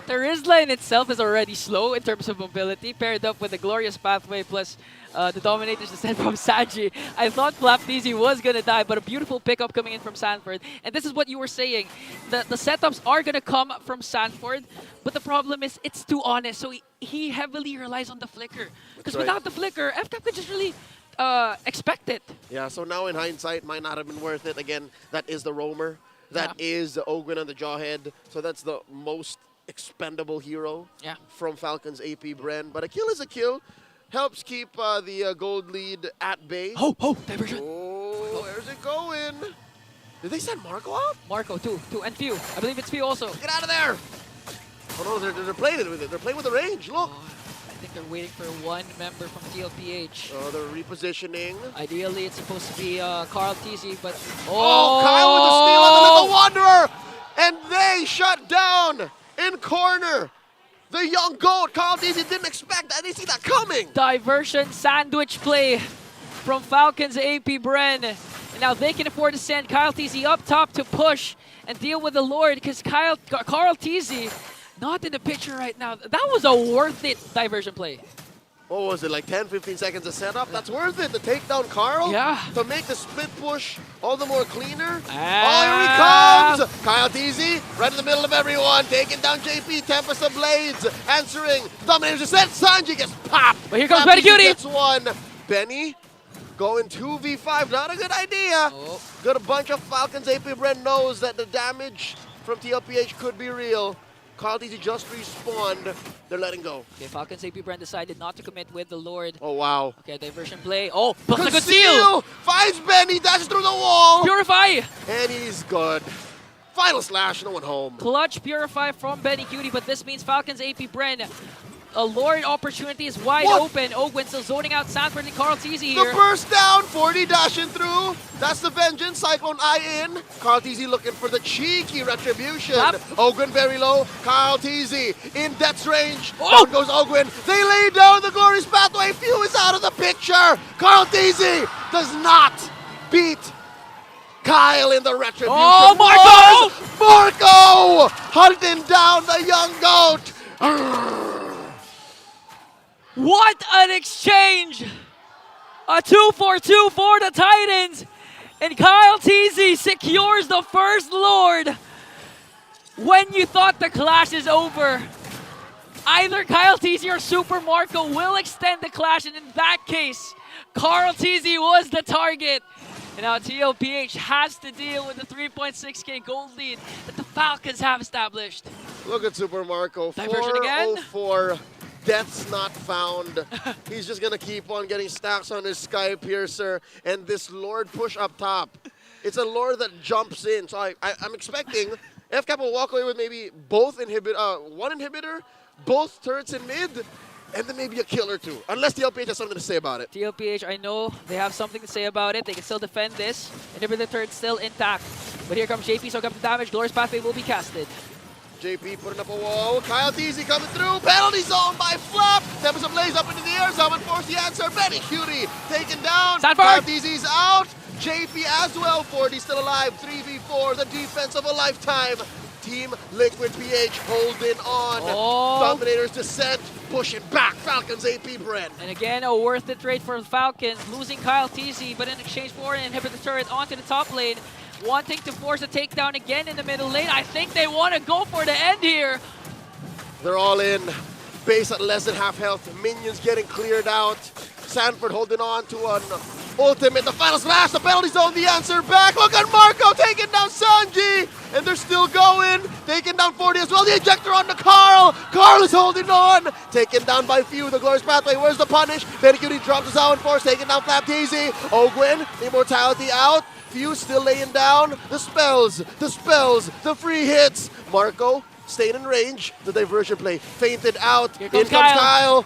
Terizla in itself is already slow in terms of mobility, paired up with the glorious pathway plus the Dominator's Descent from Sanji. I thought FlapTzy was going to die, but a beautiful pickup coming in from Sanford. And this is what you were saying. The setups are going to come from Sanford, but the problem is it's too honest. So he heavily relies on the flicker. Because without the flicker, FCAP could just really expect it. Yeah, so now in hindsight, might not have been worth it. Again, that is the roamer. That is the Ogwin and the Jawhead. So that's the most expendable hero from Falcons APBren. But a kill is a kill. Helps keep the gold lead at bay. Oh, diversion. Oh, where's it going? Did they send Marco out? Marco, two, and Few. I believe it's Few also. Get out of there! Oh no, they're playing it with it. They're playing with the range. Look. I think they're waiting for one member from TLPH. Oh, they're repositioning. Ideally, it's supposed to be KarlTzy, but Oh, Kyle with the steal on the Little Wanderer! And they shut down in corner. The young goat, KarlTzy, didn't expect that. They see that coming. Diversion sandwich play from Falcons APBren. And now they can afford to send KyleTzy up top to push and deal with the Lord because KarlTzy not in the picture right now. That was a worth it diversion play. What was it, like 10, 15 seconds of setup? That's worth it to take down Karl. Yeah. To make the split push all the more cleaner. Ah. Oh, here he comes! KyleTzy, right in the middle of everyone, taking down JP, Tempest of Blades, answering. Dominator's descent, Sanji gets popped. But here comes Benny Cutie. Gets one. Benny going 2v5, not a good idea. Got a bunch of Falcons. APBren knows that the damage from TLPH could be real. KarlTzy just respawned. They're letting go. Okay, Falcons APBren decided not to commit with the Lord. Oh, wow. Okay, diversion play. Oh, plus a Good good steal! Finds Benny, dashes through the wall. Purify! And he's good. Final slash, no one home. Clutch Purify from Benny Cutie, but this means Falcons APBren. A Lord opportunity is wide open. Ogwen still zoning out Sanford and KarlTzy here. The burst down, 40 dashing through. That's the vengeance, Cyclone Eye in. KarlTzy looking for the cheeky retribution. Ogwen very low, KarlTzy in death's range. Down goes Ogwen. They lay down the glorious pathway. Few is out of the picture. KarlTzy does not beat Kyle in the retribution. Oh, Marco hunting down the young goat. What an exchange! A 2-for-2 for the Titans. And KyleTzy secures the first Lord. When you thought the clash is over, either KyleTzy or Super Marco will extend the clash, and in that case, KarlTzy was the target. And now TLPH has to deal with the 3.6k gold lead that the Falcons have established. Look at Super Marco, Diversion again. 404. Death's not found. He's just gonna keep on getting stacks on his Sky Piercer and this Lord push up top. It's a Lord that jumps in, so I'm expecting FCAP will walk away with maybe both one inhibitor, both turrets in mid, and then maybe a kill or two, unless TLPH has something to say about it. TLPH, I know they have something to say about it. They can still defend this. Inhibitor turret still intact. But here comes JP, soak up the damage. Glorious Pathway will be casted. JP putting up a wall. KyleTzy coming through. Penalty zone by Flop. Tempest of Blaze up into the air. Someone forced the answer. Benny Cutie taken down. KyleTzy's out. JP as well. 40 still alive. 3v4. The defense of a lifetime. Team Liquid PH holding on. Dominator's descent. Pushing back. Falcons APBren. And again, a worth it trade for the Falcons. Losing KyleTzy, but in exchange for an inhibitor turret onto the top lane. Wanting to force a takedown again in the middle lane. I think they want to go for the end here. They're all in. Base at less than half health. Minions getting cleared out. Sanford holding on to an ultimate. The final slash. The penalty zone. The answer back. Look at Marco taking down Sanji. And they're still going. Taking down 40 as well. The ejector on to Karl. Karl is holding on. Taken down by few. The glorious pathway. Where's the punish? Benny Cutie drops his out and force. Taking down FlapTzy. Ogwen. Immortality out. Few still laying down. The spells, the free hits. Marco staying in range. The diversion play fainted out. Here In comes comes Kyle. Kyle.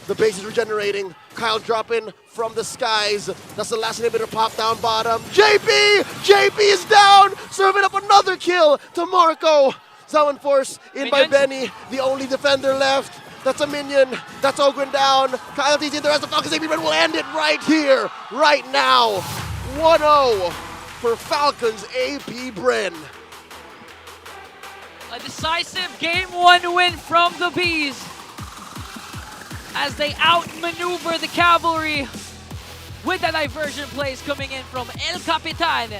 The base is regenerating. Kyle dropping from the skies. That's the last inhibitor pop down bottom. JP is down. Serving up another kill to Marco. Someone force in by Benny. The only defender left. That's a minion. That's Ogwen down. KyleTzy and the rest of Falcons APBren will end it right here, right now. 1-0 for Falcons APBren. A decisive Game 1 win from the Bees as they outmaneuver the Cavalry with the diversion plays coming in from El Capitan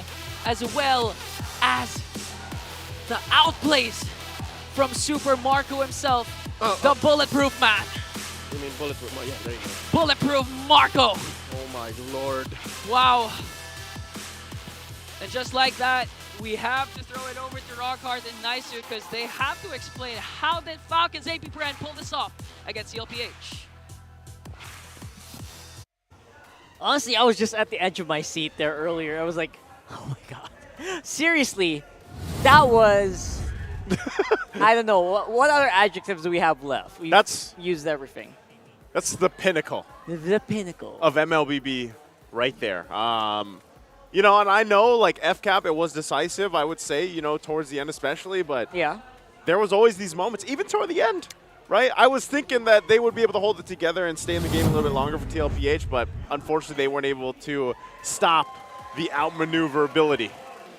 as well as the outplays from Super Marco himself, the Bulletproof Man. You mean Bulletproof? Yeah, there you go. Bulletproof Marco. Oh my lord. Wow. And just like that, we have to throw it over to Rockhard and Nisu because they have to explain how did Falcons APBren pull this off against TLPH. Honestly, I was just at the edge of my seat there earlier. I was like, oh my god. Seriously, that was I don't know. What other adjectives do we have left? We've used everything. That's the pinnacle. The pinnacle. Of MLBB right there. You know, and I know, like, FCAP, it was decisive, I would say, you know, towards the end especially, but yeah, there was always these moments, even toward the end, right? I was thinking that they would be able to hold it together and stay in the game a little bit longer for TLPH, but unfortunately they weren't able to stop the outmaneuverability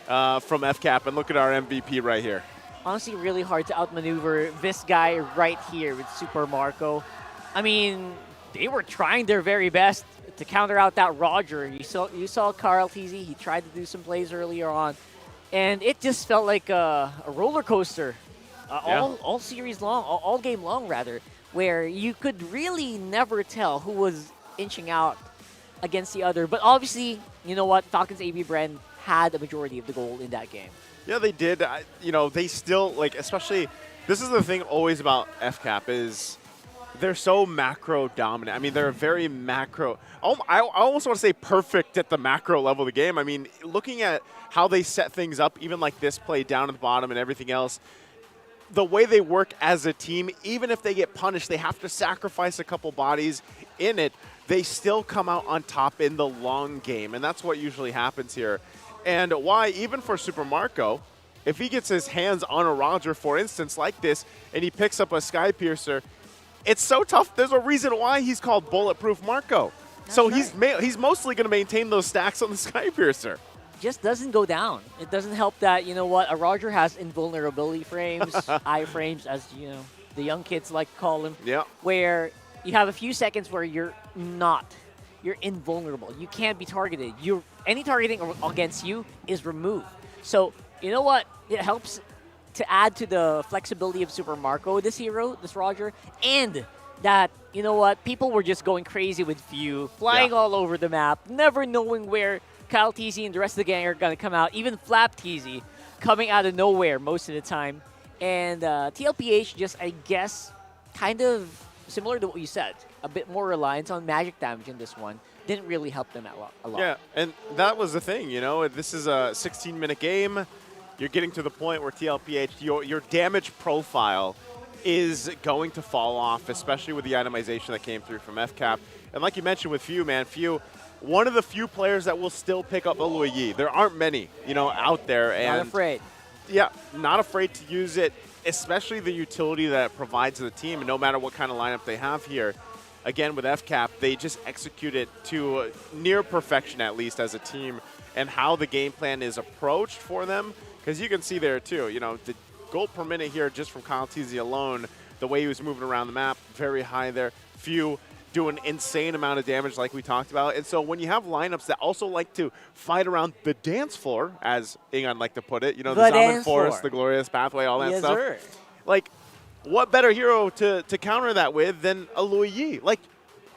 from FCAP. And look at our MVP right here. Honestly, really hard to outmaneuver this guy right here with Super Marco. I mean, they were trying their very best to counter out that Roger. You saw KarlTzy. He tried to do some plays earlier on, and it just felt like a roller coaster, all series long, all game long rather, where you could really never tell who was inching out against the other. But obviously, you know what, Falcons APBren had a majority of the goal in that game. Yeah, they did. You know, they still, like, especially, this is the thing always about FCAP is they're so macro dominant. I mean, they're very macro. I almost want to say perfect at the macro level of the game. I mean, looking at how they set things up, even like this play down at the bottom and everything else, the way they work as a team, even if they get punished, they have to sacrifice a couple bodies in it. They still come out on top in the long game, and that's what usually happens here. And why, even for Super Marco, if he gets his hands on a Roger, for instance, like this, and he picks up a Sky Piercer, it's so tough. There's a reason why he's called Bulletproof Marco. That's so right. He's mostly going to maintain those stacks on the Sky Piercer. Just doesn't go down. It doesn't help that, you know what, a Roger has invulnerability frames, I-frames, as, you know, the young kids like to call them, where you have a few seconds where you're invulnerable. You can't be targeted. Any targeting against you is removed. So, you know what, it helps to add to the flexibility of Super Marco, this hero, this Roger, and that, you know what, people were just going crazy with Few, flying all over the map, never knowing where KyleTzy and the rest of the gang are going to come out, even FlapTzy coming out of nowhere most of the time. And TLPH just, I guess, kind of similar to what you said, a bit more reliance on magic damage in this one. Didn't really help them a lot. Yeah, and that was the thing, you know, this is a 16-minute game. You're getting to the point where TLPH, your damage profile is going to fall off, especially with the itemization that came through from FCAP. And like you mentioned with Few, man, Few, one of the few players that will still pick up a Luyi. There aren't many, you know, out there. And not afraid. Yeah, not afraid to use it, especially the utility that it provides to the team. And no matter what kind of lineup they have here, again, with FCAP, they just execute it to near perfection, at least as a team, and how the game plan is approached for them. Because you can see there, too, you know, the goal per minute here just from KyleTzy alone, the way he was moving around the map, very high there. Few do an insane amount of damage like we talked about. And so when you have lineups that also like to fight around the dance floor, as Ingan like to put it, you know, the Zaman Forest, the Glorious Pathway, all that stuff. Sir. Like, what better hero to counter that with than a Luyi? Like,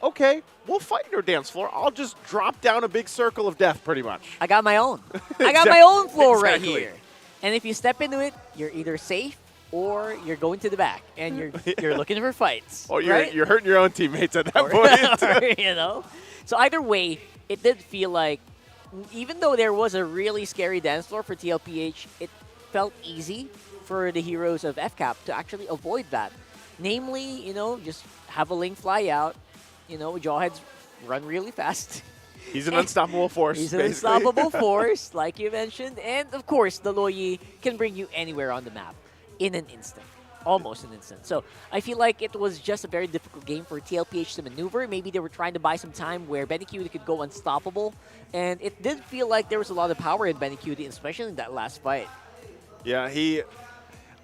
okay, we'll fight your dance floor. I'll just drop down a big circle of death, pretty much. I got my own. I got my own floor right here. And if you step into it, you're either safe or you're going to the back and you're looking for fights. Or right? you're hurting your own teammates at that point. You know? So either way, it did feel like, even though there was a really scary dance floor for TLPH, it felt easy for the heroes of FCAP to actually avoid that. Namely, you know, just have a link fly out, you know, Jawheads run really fast. He's an unstoppable force. He's an unstoppable force, like you mentioned. And, of course, the Luyi can bring you anywhere on the map in an instant, almost an instant. So I feel like it was just a very difficult game for TLPH to maneuver. Maybe they were trying to buy some time where BennyQt could go unstoppable. And it did feel like there was a lot of power in BennyQt, especially in that last fight. Yeah,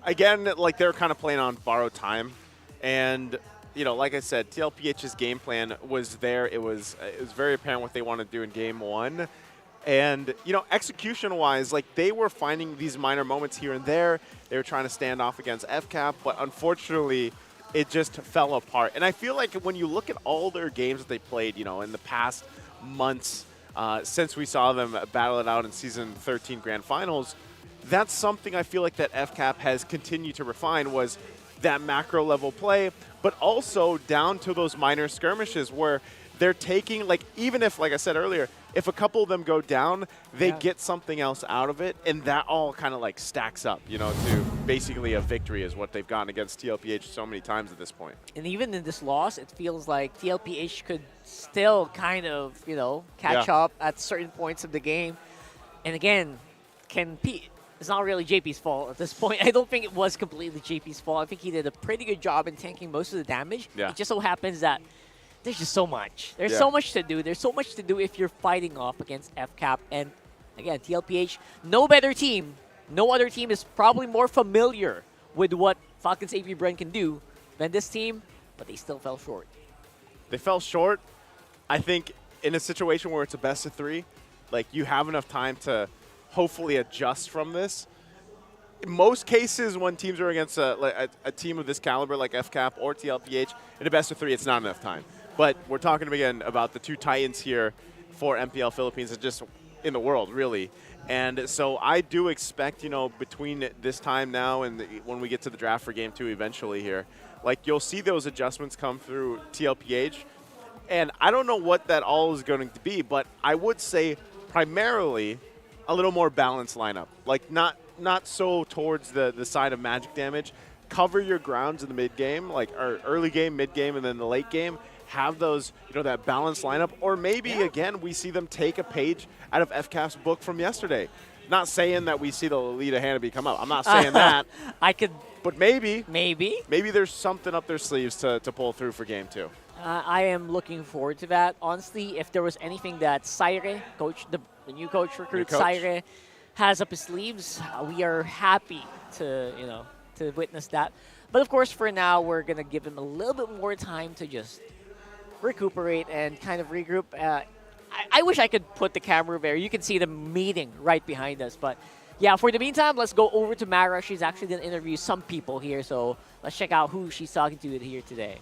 again, like they're kind of playing on borrowed time. And, you know, like I said, TLPH's game plan was there. It was very apparent what they wanted to do in game one. And, you know, execution-wise, like, they were finding these minor moments here and there. They were trying to stand off against FCAP, but unfortunately, it just fell apart. And I feel like when you look at all their games that they played, you know, in the past months since we saw them battle it out in Season 13 Grand Finals, that's something I feel like that FCAP has continued to refine was that macro-level play, but also down to those minor skirmishes where they're taking, like, even if, like I said earlier, if a couple of them go down, they get something else out of it, and that all kind of, like, stacks up, you know, to basically a victory is what they've gotten against TLPH so many times at this point. And even in this loss, it feels like TLPH could still kind of, you know, catch up at certain points of the game. And again, it's not really JP's fault at this point. I don't think it was completely JP's fault. I think he did a pretty good job in tanking most of the damage. Yeah. It just so happens that there's just so much. There's so much to do. There's so much to do if you're fighting off against FCAP. And again, TLPH, no better team. No other team is probably more familiar with what Falcons APBren can do than this team, but they still fell short. They fell short. I think in a situation where it's a best of 3, like you have enough time to hopefully adjust from this. In most cases, when teams are against a team of this caliber like FCAP or TLPH, in a best of 3, it's not enough time. But we're talking again about the 2 titans here for MPL Philippines and just in the world, really. And so I do expect, you know, between this time now and when we get to the draft for Game 2 eventually here, like you'll see those adjustments come through TLPH. And I don't know what that all is going to be, but I would say primarily a little more balanced lineup. Like not so towards the side of magic damage. Cover your grounds in the mid-game, like or early game, mid-game, and then the late game. Have those, you know, that balanced lineup. Or maybe, again, we see them take a page out of FCAP's book from yesterday. Not saying that we see the Lolita Hanabi come up. I'm not saying that. But maybe. Maybe there's something up their sleeves to pull through for Game 2. I am looking forward to that. Honestly, if there was anything that Ch4knu, coach, the new coach recruit Ch4knu, has up his sleeves, we are happy to, you know, to witness that. But of course, for now, we're gonna give him a little bit more time to just recuperate and kind of regroup. I wish I could put the camera there. You can see the meeting right behind us. But yeah, for the meantime, let's go over to Mara. She's actually going to interview some people here. So let's check out who she's talking to here today.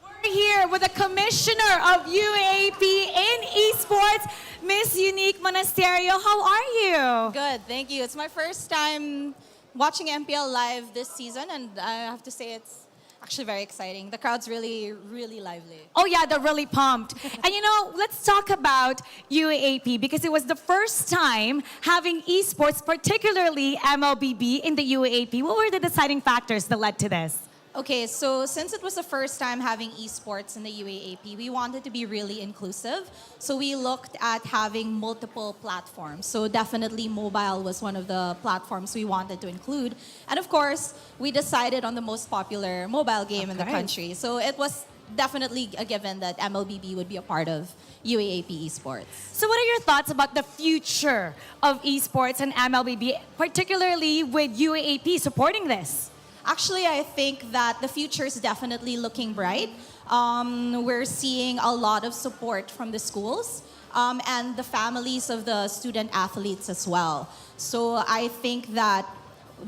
We're here with the commissioner of UAP in esports, Miss Unique Monasterio. How are you? Good, thank you. It's my first time watching MPL live this season, and I have to say it's actually very exciting. The crowd's really, really lively. Oh yeah, they're really pumped. And you know, let's talk about UAP because it was the first time having esports, particularly MLBB in the UAP. What were the deciding factors that led to this? Okay, so since it was the first time having esports in the UAAP, we wanted to be really inclusive. So we looked at having multiple platforms. So definitely mobile was one of the platforms we wanted to include. And of course, we decided on the most popular mobile game in the country. So it was definitely a given that MLBB would be a part of UAAP esports. So what are your thoughts about the future of esports and MLBB, particularly with UAAP supporting this? Actually, I think that the future is definitely looking bright. We're seeing a lot of support from the schools and the families of the student athletes as well. So I think that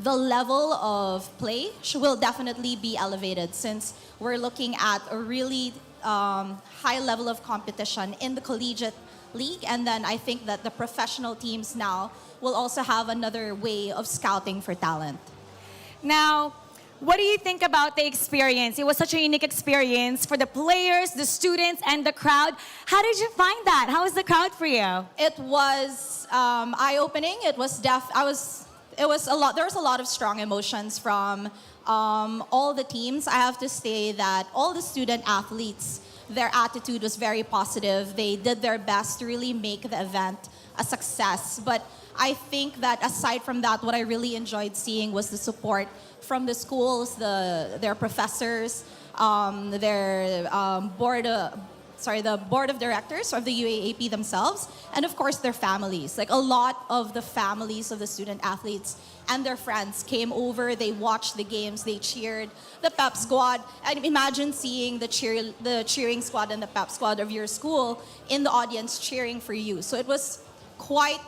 the level of play will definitely be elevated since we're looking at a really high level of competition in the collegiate league. And then I think that the professional teams now will also have another way of scouting for talent. Now, what do you think about the experience? It was such a unique experience for the players, the students, and the crowd. How did you find that? How was the crowd for you? It was eye-opening. It was There was a lot of strong emotions from all the teams. I have to say that all the student athletes, their attitude was very positive. They did their best to really make the event a success. But I think that aside from that, what I really enjoyed seeing was the support from the schools, their professors, the board of directors of the UAAP themselves, and of course their families. Like a lot of the families of the student athletes and their friends came over, they watched the games, they cheered the pep squad. And imagine seeing the cheering squad and the pep squad of your school in the audience cheering for you. So it was quite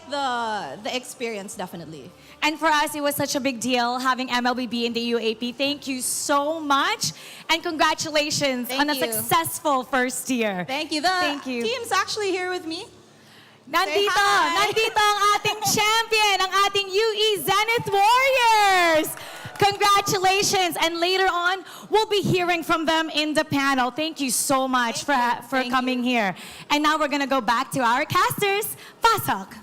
the experience, definitely. And for us, it was such a big deal having MLBB in the UAP. Thank you so much. And congratulations on a successful first year. Thank you. The team's actually here with me. Nandito ang ating champion, ang ating UE Zenith Warriors. Congratulations. And later on, we'll be hearing from them in the panel. Thank you so much for coming here. And now we're going to go back to our casters. Pasok.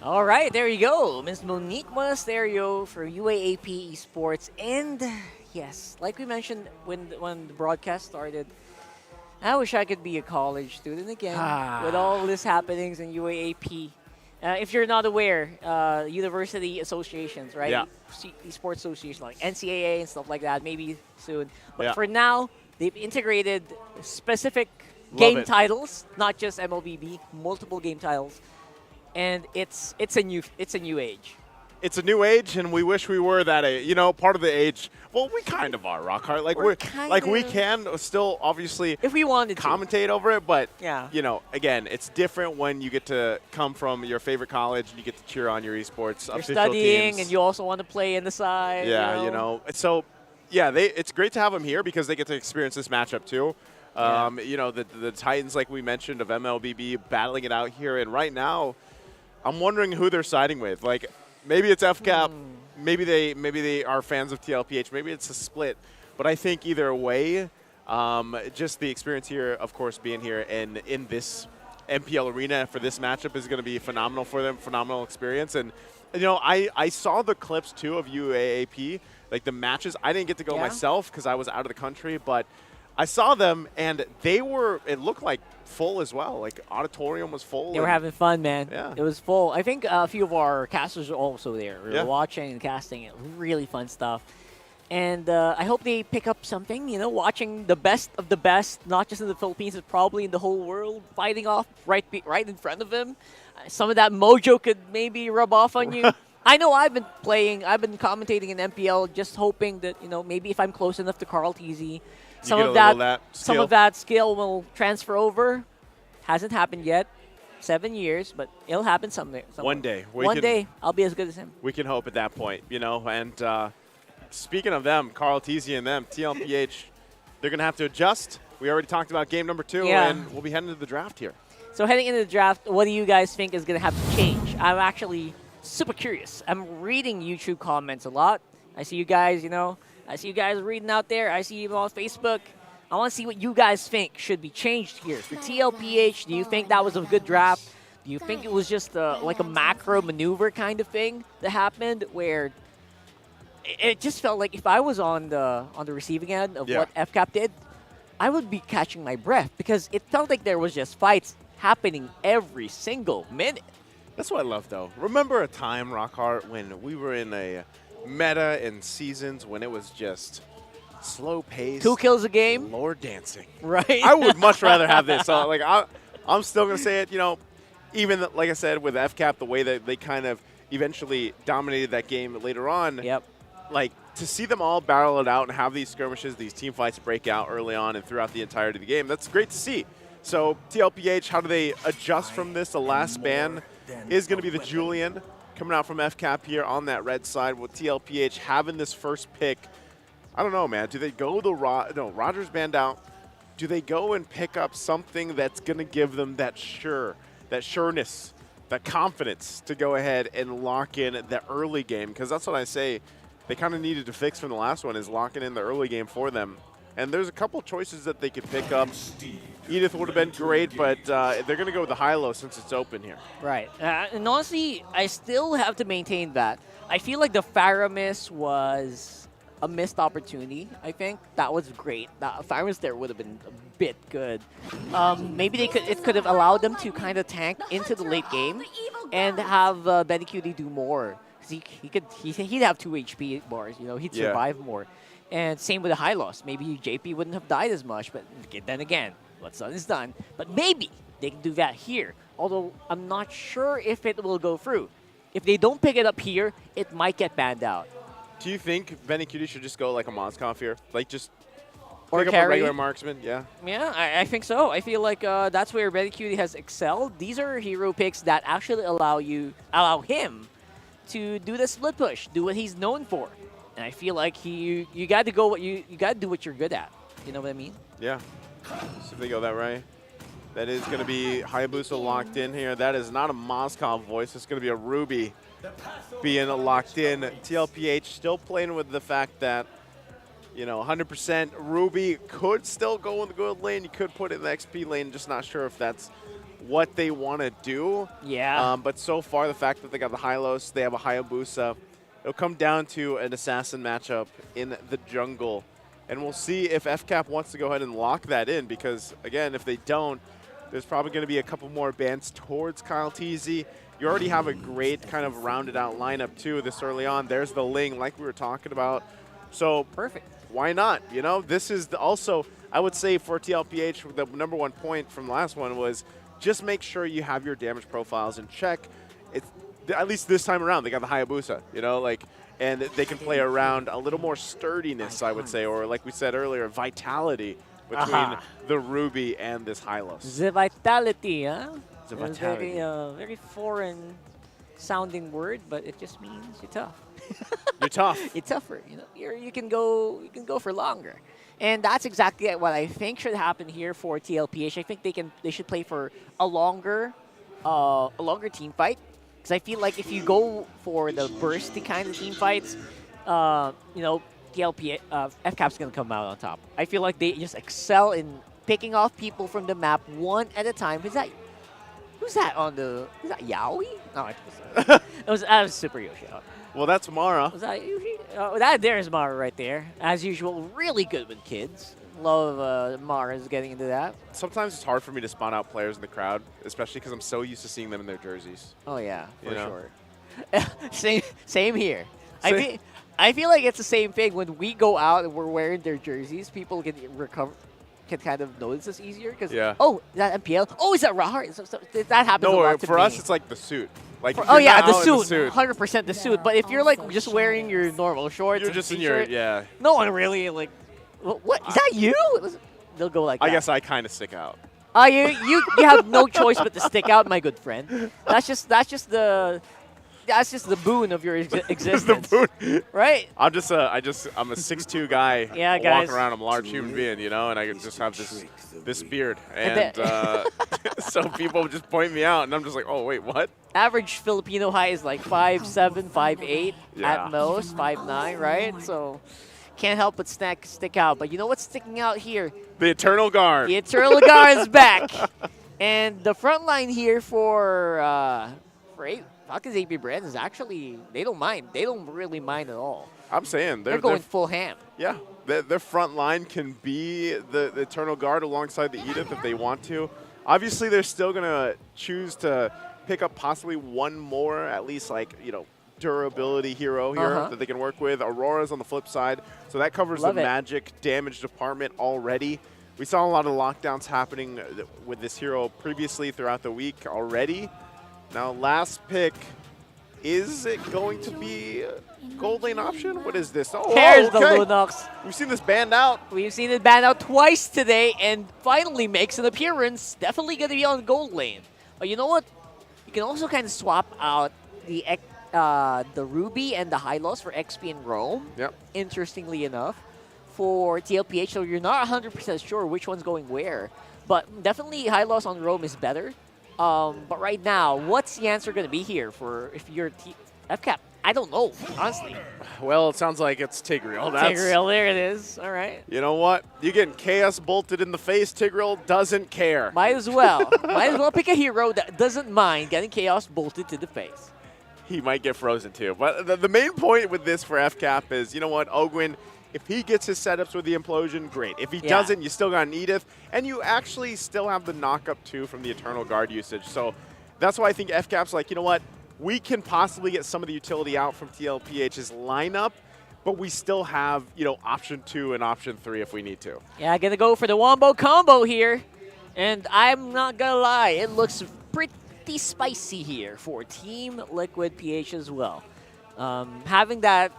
All right, there you go. Ms. Monique Monasterio for UAAP Esports. And yes, like we mentioned when the broadcast started, I wish I could be a college student again with all this happenings in UAAP. If you're not aware, university associations, right? Yeah. Esports associations like NCAA and stuff like that, maybe soon. But Yeah. for now, they've integrated specific Love game it. titles, not just MLBB, multiple game titles. And it's a new age. It's a new age, and we wish we were that age. You know, part of the age. Well, we kind of are, Rockhart. Like we can still obviously, if we wanted, commentate over it. But yeah, you know, again, it's different when you get to come from your favorite college and you get to cheer on your esports you're official studying, teams. and you also want to play in the side. Yeah, you know. So, yeah, it's great to have them here because they get to experience this matchup too. You know, the Titans, like we mentioned, of MLBB battling it out here, and right now, I'm wondering who they're siding with. Like, maybe it's FCAP, maybe they are fans of TLPH, maybe it's a split. But I think either way, just the experience here, of course, being here and in this MPL arena for this matchup is going to be phenomenal for them, phenomenal experience. And you know, I saw the clips too of UAAP, like the matches. I didn't get to go myself because I was out of the country, but I saw them and they were. It looked like full as well. Like auditorium was full. They were having fun, man. Yeah. It was full. I think a few of our casters are also there. We were Yeah. watching and casting it. Really fun stuff. And I hope they pick up something, you know, watching the best of the best, not just in the Philippines, but probably in the whole world, fighting off right in front of him. Some of that mojo could maybe rub off on you. I know I've been commentating in MPL, just hoping that, you know, maybe if I'm close enough to KarlTzy, some of that skill will transfer over. Hasn't happened yet. 7 years, but it'll happen someday. One day. One day, I'll be as good as him. We can hope at that point, you know. And speaking of them, KarlTzy and them, TLPH, they're going to have to adjust. We already talked about game number 2, and we'll be heading to the draft here. So heading into the draft, what do you guys think is going to have to change? I'm actually super curious. I'm reading YouTube comments a lot. I see you guys, you know, I see you guys reading out there. I see you on Facebook. I want to see what you guys think should be changed here. For TLPH, do you think that was a good draft? Do you think it was just like a macro maneuver kind of thing that happened where it just felt like if I was on the receiving end of what FCAP did, I would be catching my breath because it felt like there was just fights happening every single minute. That's what I love, though. Remember a time, Rockhart, when we were in a meta in seasons when it was just slow pace, 2 kills a game, Lord dancing. Right. I would much rather have this. So, like, I'm still gonna say it. You know, even like I said with FCAP, the way that they kind of eventually dominated that game later on. Yep. Like to see them all barrel it out and have these skirmishes, these team fights break out early on and throughout the entirety of the game. That's great to see. So TLPH, how do they adjust from this? The last ban is going to be the Julian coming out from FCAP here on that red side with TLPH having this first pick. I don't know, man. Do they go the Rogers banned out? Do they go and pick up something that's going to give them that sureness, that confidence to go ahead and lock in the early game? Because that's what I say they kind of needed to fix from the last one is locking in the early game for them. And there's a couple choices that they could pick up. Edith would have been great, but they're going to go with the high-low since it's open here. Right. And honestly, I still have to maintain that. I feel like the Faramis was a missed opportunity, I think. That was great. Faramis there would have been a bit good. Maybe it could have allowed them to kind of tank into the late game and have BennyQD do more. He'd have 2 HP bars, you know, he'd survive more. And same with the high loss. Maybe JP wouldn't have died as much, but then again, what's done is done. But maybe they can do that here. Although I'm not sure if it will go through. If they don't pick it up here, it might get banned out. Do you think BennyQD should just go like a Moskov here? Like just or pick up a regular marksman? Yeah. Yeah, I think so. I feel like that's where BennyQD has excelled. These are hero picks that actually allow him to do the split push, do what he's known for. And I feel like you got to go you got to do what you're good at. You know what I mean? Yeah. See if they go that right. That is going to be Hayabusa locked in here. That is not a Moskov voice. It's going to be a Ruby being locked in. TLPH still playing with the fact that, you know, 100% Ruby could still go in the good lane. You could put it in the XP lane. Just not sure if that's what they want to do. Yeah. But so far, the fact that they got the Hylos, they have a Hayabusa, it'll come down to an assassin matchup in the jungle. And we'll see if FCAP wants to go ahead and lock that in because, again, if they don't, there's probably going to be a couple more bans towards KyleTzy. You already have a great kind of rounded out lineup, too, this early on. There's the Ling, like we were talking about. So perfect. Why not? You know, this is also, I would say for TLPH, the number one point from the last one was just make sure you have your damage profiles in check. It's, at least this time around, they got the Hayabusa, you know, like, and they can play around a little more sturdiness, I would say, or like we said earlier, vitality between the Ruby and this Hylos. The vitality, huh? The It's vitality. very foreign sounding word, but it just means you're tough. You're tough. You're tougher. You know, you can go for longer, and that's exactly what I think should happen here for TLPH. I think they should play for a longer team fight. Because I feel like if you go for the bursty kind of team fights, you know, FCAP's going to come out on top. I feel like they just excel in picking off people from the map one at a time. Who's that Is that Yaoi? No, it was Super Yoshi. Well, that's Mara. Was that Yoshi? That there's Mara right there. As usual, really good with kids. Love Mara's getting into that. Sometimes it's hard for me to spawn out players in the crowd, especially because I'm so used to seeing them in their jerseys. Oh yeah, for You know? sure. same here. Same. I feel like it's the same thing when we go out and we're wearing their jerseys. People can kind of notice us easier because oh, is that MPL? Oh, is that Rahar? So that happens a lot to for me. us it's like the suit. Like Oh yeah, the suit. 100% the suit. But if you're like just wearing your normal shorts, You're and just in your t-shirt, no one really like. What is that? You? They'll go like that. I guess I kind of stick out. You have no choice but to stick out, my good friend. That's just the boon of your existence. The boon. Right? I'm a 6'2" guy. Yeah, guys. Walking around, I'm a large human being, you know, and I just have this beard, and so people just point me out, and I'm just like, oh wait, what? Average Filipino height is like 5'7", 5'8", Yeah. at most 5'9", right? So can't help but stick out. But you know what's sticking out here? The Eternal Guard. The Eternal Guard is back, and the front line here for Falcons APBren is actually they don't mind. They don't really mind at all. I'm saying They're going full ham. Yeah, their front line can be the Eternal Guard alongside the Edith if they want to. Obviously, they're still gonna choose to pick up possibly one more, at least like durability hero here that they can work with. Aurora's on the flip side, so that covers the magic damage department already. We saw a lot of lockdowns happening with this hero previously throughout the week already. Now, last pick, is it going to be a gold lane option? What is this? Oh, There's okay. the Lunox. We've seen this banned out. We've seen it banned out twice today, and finally makes an appearance. Definitely going to be on gold lane. But you know what? You can also kind of swap out the Ruby and the Hylos for XP and Roam. Yep. Interestingly enough, for TLPH, so you're not 100% sure which one's going where. But definitely Hylos on Roam is better. But right now, what's the answer going to be here for if you're FCAP? I don't know, honestly. Well, it sounds like it's Tigreal. Tigreal, there it is. All right. You know what? You getting chaos bolted in the face. Tigreal doesn't care. Might as well. Might as well pick a hero that doesn't mind getting chaos bolted to the face. He might get frozen too. But the main point with this for FCAP is, you know what, Ogwin, if he gets his setups with the implosion, great. If he doesn't, you still got an Edith, and you actually still have the knock-up too from the Eternal Guard usage. So that's why I think FCAP's like, you know what, we can possibly get some of the utility out from TLPH's lineup, but we still have, option 2 and option 3 if we need to. Yeah, gonna go for the wombo combo here. And I'm not gonna lie, it looks pretty spicy here for Team Liquid PH as well. Having that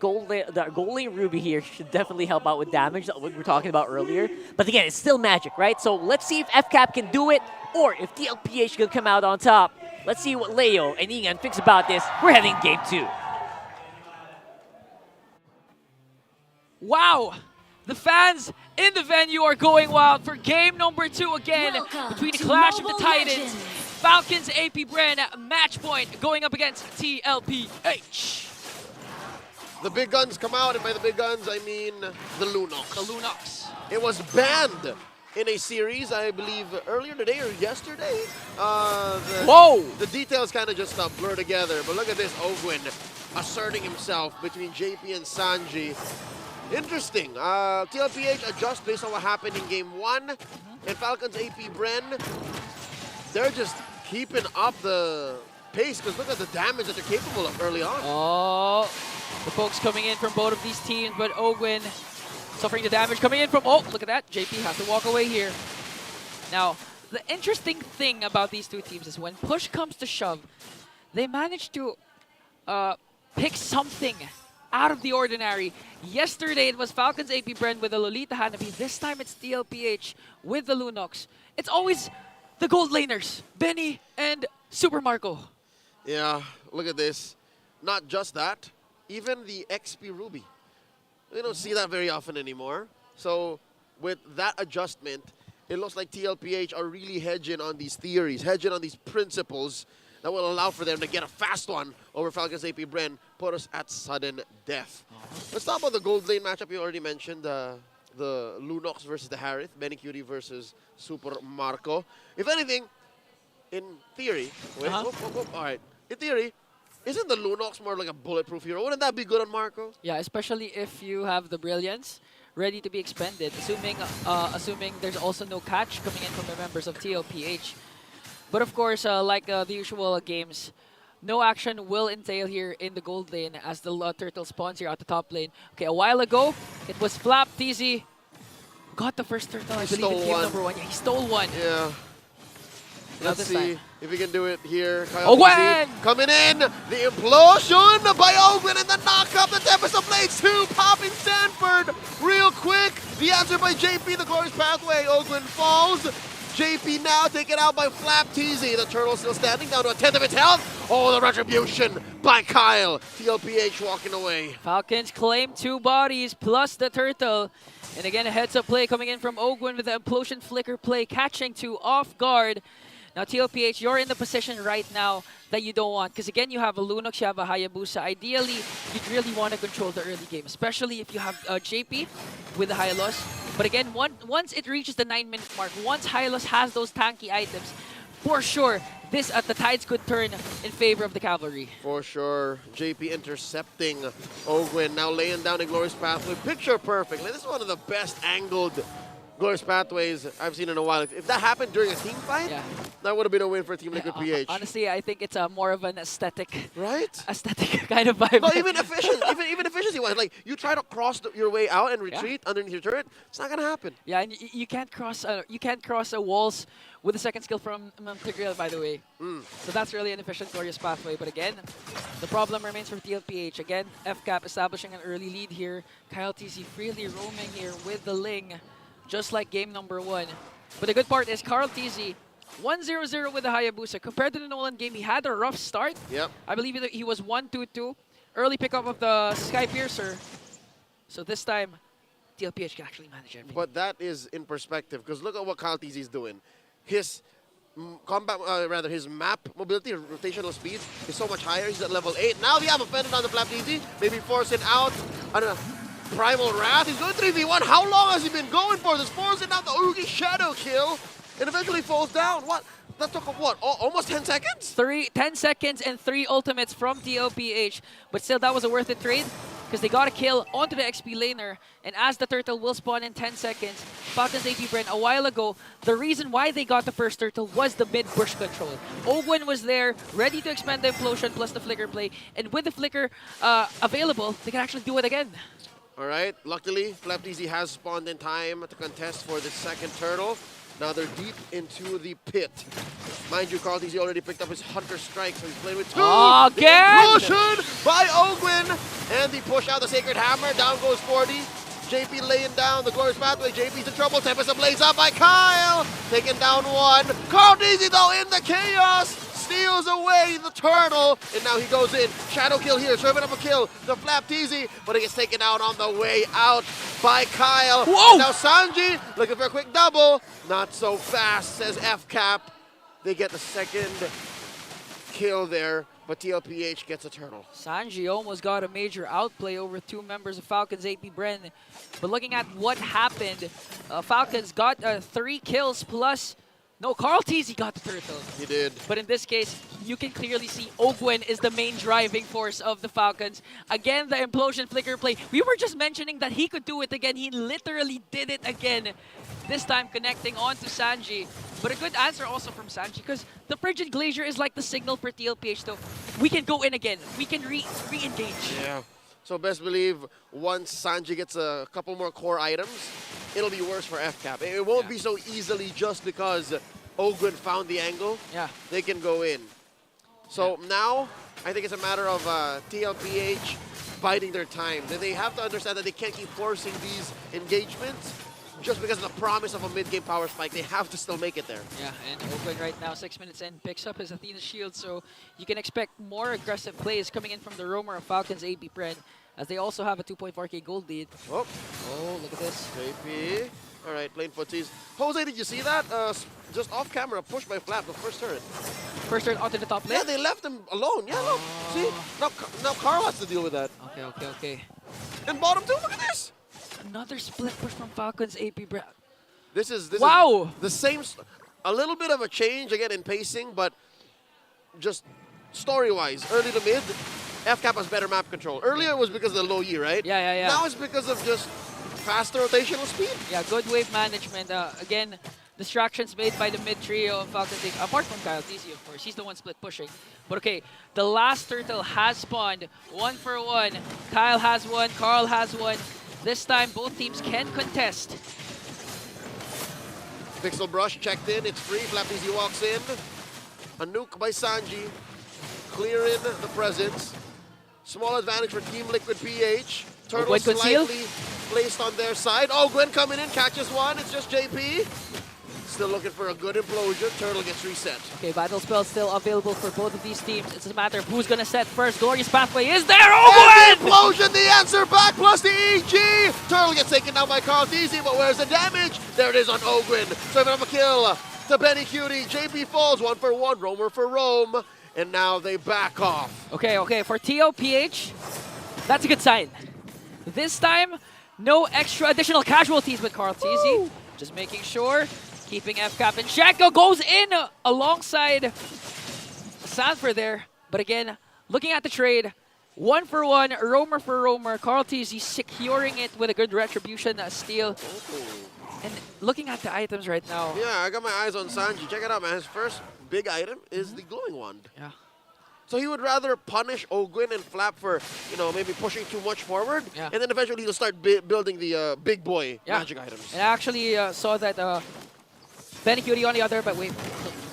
gold lane Ruby here should definitely help out with damage that we were talking about earlier. But again, it's still magic, right? So let's see if FCAP can do it, or if TLPH can come out on top. Let's see what Leo and Ian thinks about this. We're heading game 2. Wow! The fans in the venue are going wild for game number 2 again between the Clash of the Titans. Falcons APBren match point going up against TLPH. The big guns come out, and by the big guns, I mean the Lunox. The Lunox. It was banned in a series, I believe earlier today or yesterday. The details kind of just blur together. But look at this, Ogwin asserting himself between JP and Sanji. Interesting. TLPH adjust based on what happened in game 1. And Falcons APBren, they're just keeping up the pace because look at the damage that they're capable of early on. Oh, the pokes coming in from both of these teams, but Ogwin suffering the damage coming in from, oh, look at that. JP has to walk away here. Now, the interesting thing about these two teams is when push comes to shove, they manage to pick something out of the ordinary. Yesterday, it was Falcons APBren with the Lolita Hanabi. This time, it's TLPH with the Lunox. It's always the gold laners, Benny and Super Marco. Yeah, look at this. Not just that, even the XP Ruby. We don't see that very often anymore. So with that adjustment, it looks like TLPH are really hedging on these theories, hedging on these principles that will allow for them to get a fast one over Falcons APBren, put us at sudden death. Let's talk about the gold lane matchup you already mentioned, the Lunox versus the Harith, Benny Cutie versus Super Marco. If anything, in theory, all right, in theory, isn't the Lunox more like a bulletproof hero? Wouldn't that be good on Marco? Yeah, especially if you have the Brilliance ready to be expended, assuming there's also no catch coming in from the members of TLPH. But of course, like the usual games, no action will entail here in the gold lane as the turtle spawns here at the top lane. Okay, a while ago, it was FLAPTZ. Got the first turtle, I believe, in game number 1. Yeah, he stole one. Yeah. Let's see if we can do it here. KyleTzy coming in. The implosion by Ogwin and the knock up. The Tempest of Blades 2 popping Stanford real quick. The answer by JP, the glorious pathway. Ogwin falls. JP now taken out by FLAPTZ. The turtle still standing down to a 10th of its health. Oh, the retribution by Kyle. TLPH walking away. Falcons claim 2 bodies plus the turtle. And again, a heads-up play coming in from Ogwin with the implosion flicker play, catching 2 off guard. Now, TLPH, you're in the position right now that you don't want. Because again, you have a Lunox, you have a Hayabusa. Ideally, you'd really want to control the early game, especially if you have JP with the Hylos. But again, once it reaches the 9-minute mark, once Hylos has those tanky items, for sure, the tides could turn in favor of the cavalry. For sure. JP intercepting Ogwin, now laying down a glorious pathway. Picture perfectly. This is one of the best angled glorious pathways I've seen in a while. If that happened during a team fight, that would have been a win for Team Liquid PH. Honestly, I think it's more of an aesthetic, aesthetic kind of vibe. But even efficiency-wise, like you try to cross your way out and retreat underneath your turret, it's not gonna happen. Yeah, and you can't cross. You can't cross walls with the second skill from Tigreal, by the way. So that's really an efficient glorious pathway. But again, the problem remains for TLPH. Again, FCAP establishing an early lead here. KyleTzy freely roaming here with the Ling, just like game number 1. But the good part is KarlTzy 1-0-0 with the Hayabusa. Compared to the Nolan game, he had a rough start. Yep. I believe he was 1-2-2. Early pickup of the Sky Piercer. So this time, TLPH can actually manage everything. But that is in perspective, because look at what KyleTzy is doing. His his map mobility, rotational speed is so much higher. He's at level 8. Now they have offended on the FLAPTZ, maybe forcing out Primal Wrath. He's going 3v1. How long has he been going for this? Forcing out the Oogie Shadow kill and eventually falls down. What? That took what? Almost 10 seconds? 10 seconds and 3 ultimates from TLPH. But still, that was a worth it trade because they got a kill onto the XP laner. And as the turtle will spawn in 10 seconds, Falcons APBren a while ago, the reason why they got the first turtle was the mid-bush control. Ogwin was there, ready to expand the implosion plus the flicker play. And with the flicker available, they can actually do it again. All right, luckily, FLAPTZ has spawned in time to contest for the second turtle. Now they're deep into the pit. Mind you, KarlTzy already picked up his Hunter Strike, so he's playing with 2. Again! The implosion by Ogwin, and the push out the Sacred Hammer. Down goes 40. JP laying down the glorious pathway. JP's in trouble. Tempest ablaze up by Kyle. Taking down 1. KarlTzy, though, in the chaos. Steals away the turtle, and now he goes in. Shadow kill here, serving up a kill. The FLAPTZ, but he gets taken out on the way out by Kyle. Whoa! And now Sanji looking for a quick double. Not so fast, says FCAP. They get the second kill there. but TLPH gets a turtle. Sanji almost got a major outplay over 2 members of Falcons APBren. But looking at what happened, Falcons got 3 kills plus... No, KarlTzy got the turtle. He did. But in this case, you can clearly see Ogwen is the main driving force of the Falcons. Again, the implosion flicker play. We were just mentioning that he could do it again. He literally did it again. This time connecting onto Sanji. But a good answer also from Sanji because the Frigid Glacier is like the signal for TLPH though. We can go in again. We can re-engage. Yeah. So best believe once Sanji gets a couple more core items, it'll be worse for FCAP. It won't be so easily just because Ogwen found the angle. Yeah. They can go in. So now, I think it's a matter of TLPH biding their time. They have to understand that they can't keep forcing these engagements just because of the promise of a mid-game power spike. They have to still make it there. Yeah, and Ogwen right now, 6 minutes in, picks up his Athena shield, so you can expect more aggressive plays coming in from the roamer of Falcons APBren, as they also have a 2.4k gold lead. Oh, look at this. JP. All right, playing footsies. Jose, did you see that? Just off camera, pushed by Flap, the first turret. First turret onto the top lane? Yeah, they left him alone. Yeah, look. See? Now Karl has to deal with that. Okay. And bottom 2, look at this. Another split push from Falcons APBren. This is wow. The same, a little bit of a change again in pacing, but just story-wise, early to mid, FCAP has better map control. Earlier it was because of the low E, right? Yeah. Now it's because of just faster rotational speed. Yeah, good wave management. Again, distractions made by the mid trio of Falcons, apart from KyleTzy, of course. He's the one split pushing. But okay, the last turtle has spawned. 1 for 1. Kyle has 1, Karl has 1. This time, both teams can contest. Pixel Brush checked in, it's free. FlapTzy walks in. A nuke by Sanji, clearing the presence. Small advantage for Team Liquid PH. Turtle slightly placed on their side. Oh, Gwen coming in, catches one. It's just JP. Still looking for a good implosion. Turtle gets reset. Okay, battle spell still available for both of these teams. It's a matter of who's gonna set first. Glorious Pathway is there. Oh, Gwen! Implosion, the answer back, plus the EG. Turtle gets taken down by KarlTzy, but where's the damage? There it is on Ogwen. 7 of a kill to Benny Cutie. JP falls 1 for 1, roamer for roam. And now they back off. Okay, for TLPH, that's a good sign. This time, no extra additional casualties with KarlTzy. Just making sure, keeping FCAP in check. Goes in alongside Sanford there. But again, looking at the trade, 1 for 1, roamer for roamer. KarlTzy securing it with a good retribution steal. And looking at the items right now. Yeah, I got my eyes on Sanji. Check it out, man. His first big item is the glowing wand. Yeah. So he would rather punish Ogwen and Flap for, maybe pushing too much forward. Yeah. And then eventually he'll start building the big boy magic items. And I actually saw that Benny Cutie on the other, but wait,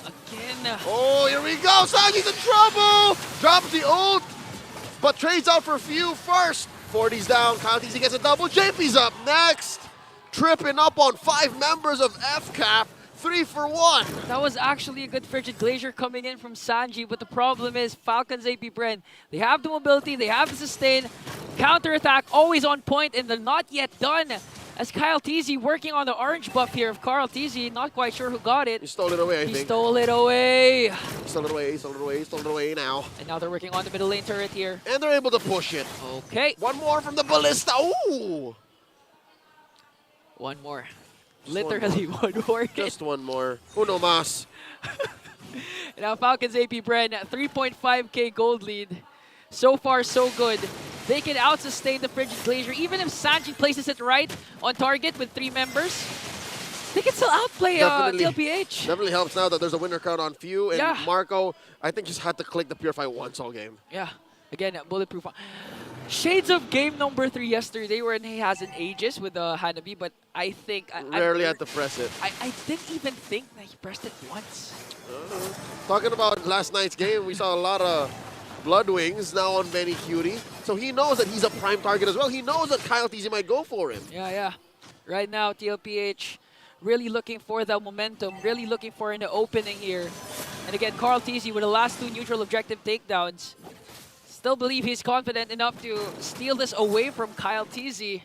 again. Oh, here we go. Sanji's in trouble. Drops the ult, but trades out for few first. 40's down. KyleTzy gets a double. JP's up next. Tripping up on 5 members of FCAP. 3 for 1. That was actually a good Frigid Glacier coming in from Sanji, but the problem is Falcons APBren. They have the mobility, they have the sustain, counter-attack always on point, and they're not yet done. As KyleTzy working on the orange buff here of KarlTzy, not quite sure who got it. He stole it away, I think. He stole it away. He stole it away now. And now they're working on the middle lane turret here. And they're able to push it. Okay. One more from the Ballista. Ooh! One more. Literally one more. Just one more. Uno mas. Now Falcons APBren, 3.5k gold lead. So far, so good. They can out-sustain the Frigid Glacier. Even if Sanji places it right on target with 3 members, they can still outplay TLPH. Definitely helps now that there's a winner count on few. And Yeah. Marco, I think, just had to click the Purify once all game. Yeah. Again, bulletproof. Shades of game number 3 yesterday wherein he has an Aegis with Hanabi, but I think... Rarely had to press it. I didn't even think that he pressed it once. Talking about last night's game, we saw a lot of Blood Wings now on Benny Cutie. So he knows that he's a prime target as well. He knows that KyleTzy might go for him. Yeah. Right now, TLPH really looking for the momentum, really looking for an opening here. And again, KarlTzy with the last 2 neutral objective takedowns. Still believe he's confident enough to steal this away from KyleTzy.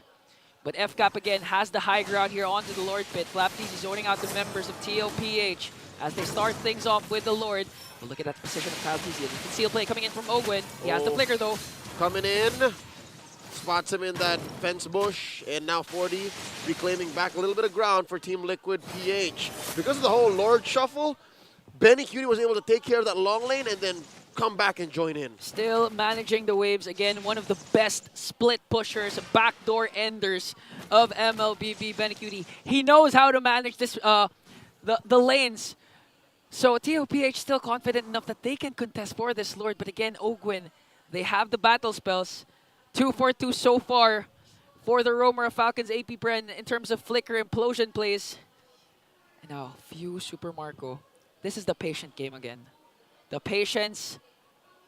But FCAP again has the high ground here onto the Lord Pit. FlapTzy zoning out the members of TLPH. as they start things off with the Lord. But look at that position of KyleTzy. You can see a play coming in from Ogwin. He has the flicker though. Coming in. Spots him in that fence bush, and now 40 reclaiming back a little bit of ground for Team Liquid PH. Because of the whole Lord shuffle, BLCK was able to take care of that long lane and then come back and join in. Still managing the waves. Again, one of the best split pushers, backdoor enders of MLBB, BLCK. He knows how to manage this, the lanes. So TLPH still confident enough that they can contest for this Lord. But again, Ogwin, they have the battle spells. 2 for 2 so far for the roamer of Falcons APBren in terms of flicker implosion plays. And now, Few Super Marco. This is the patient game again. The patience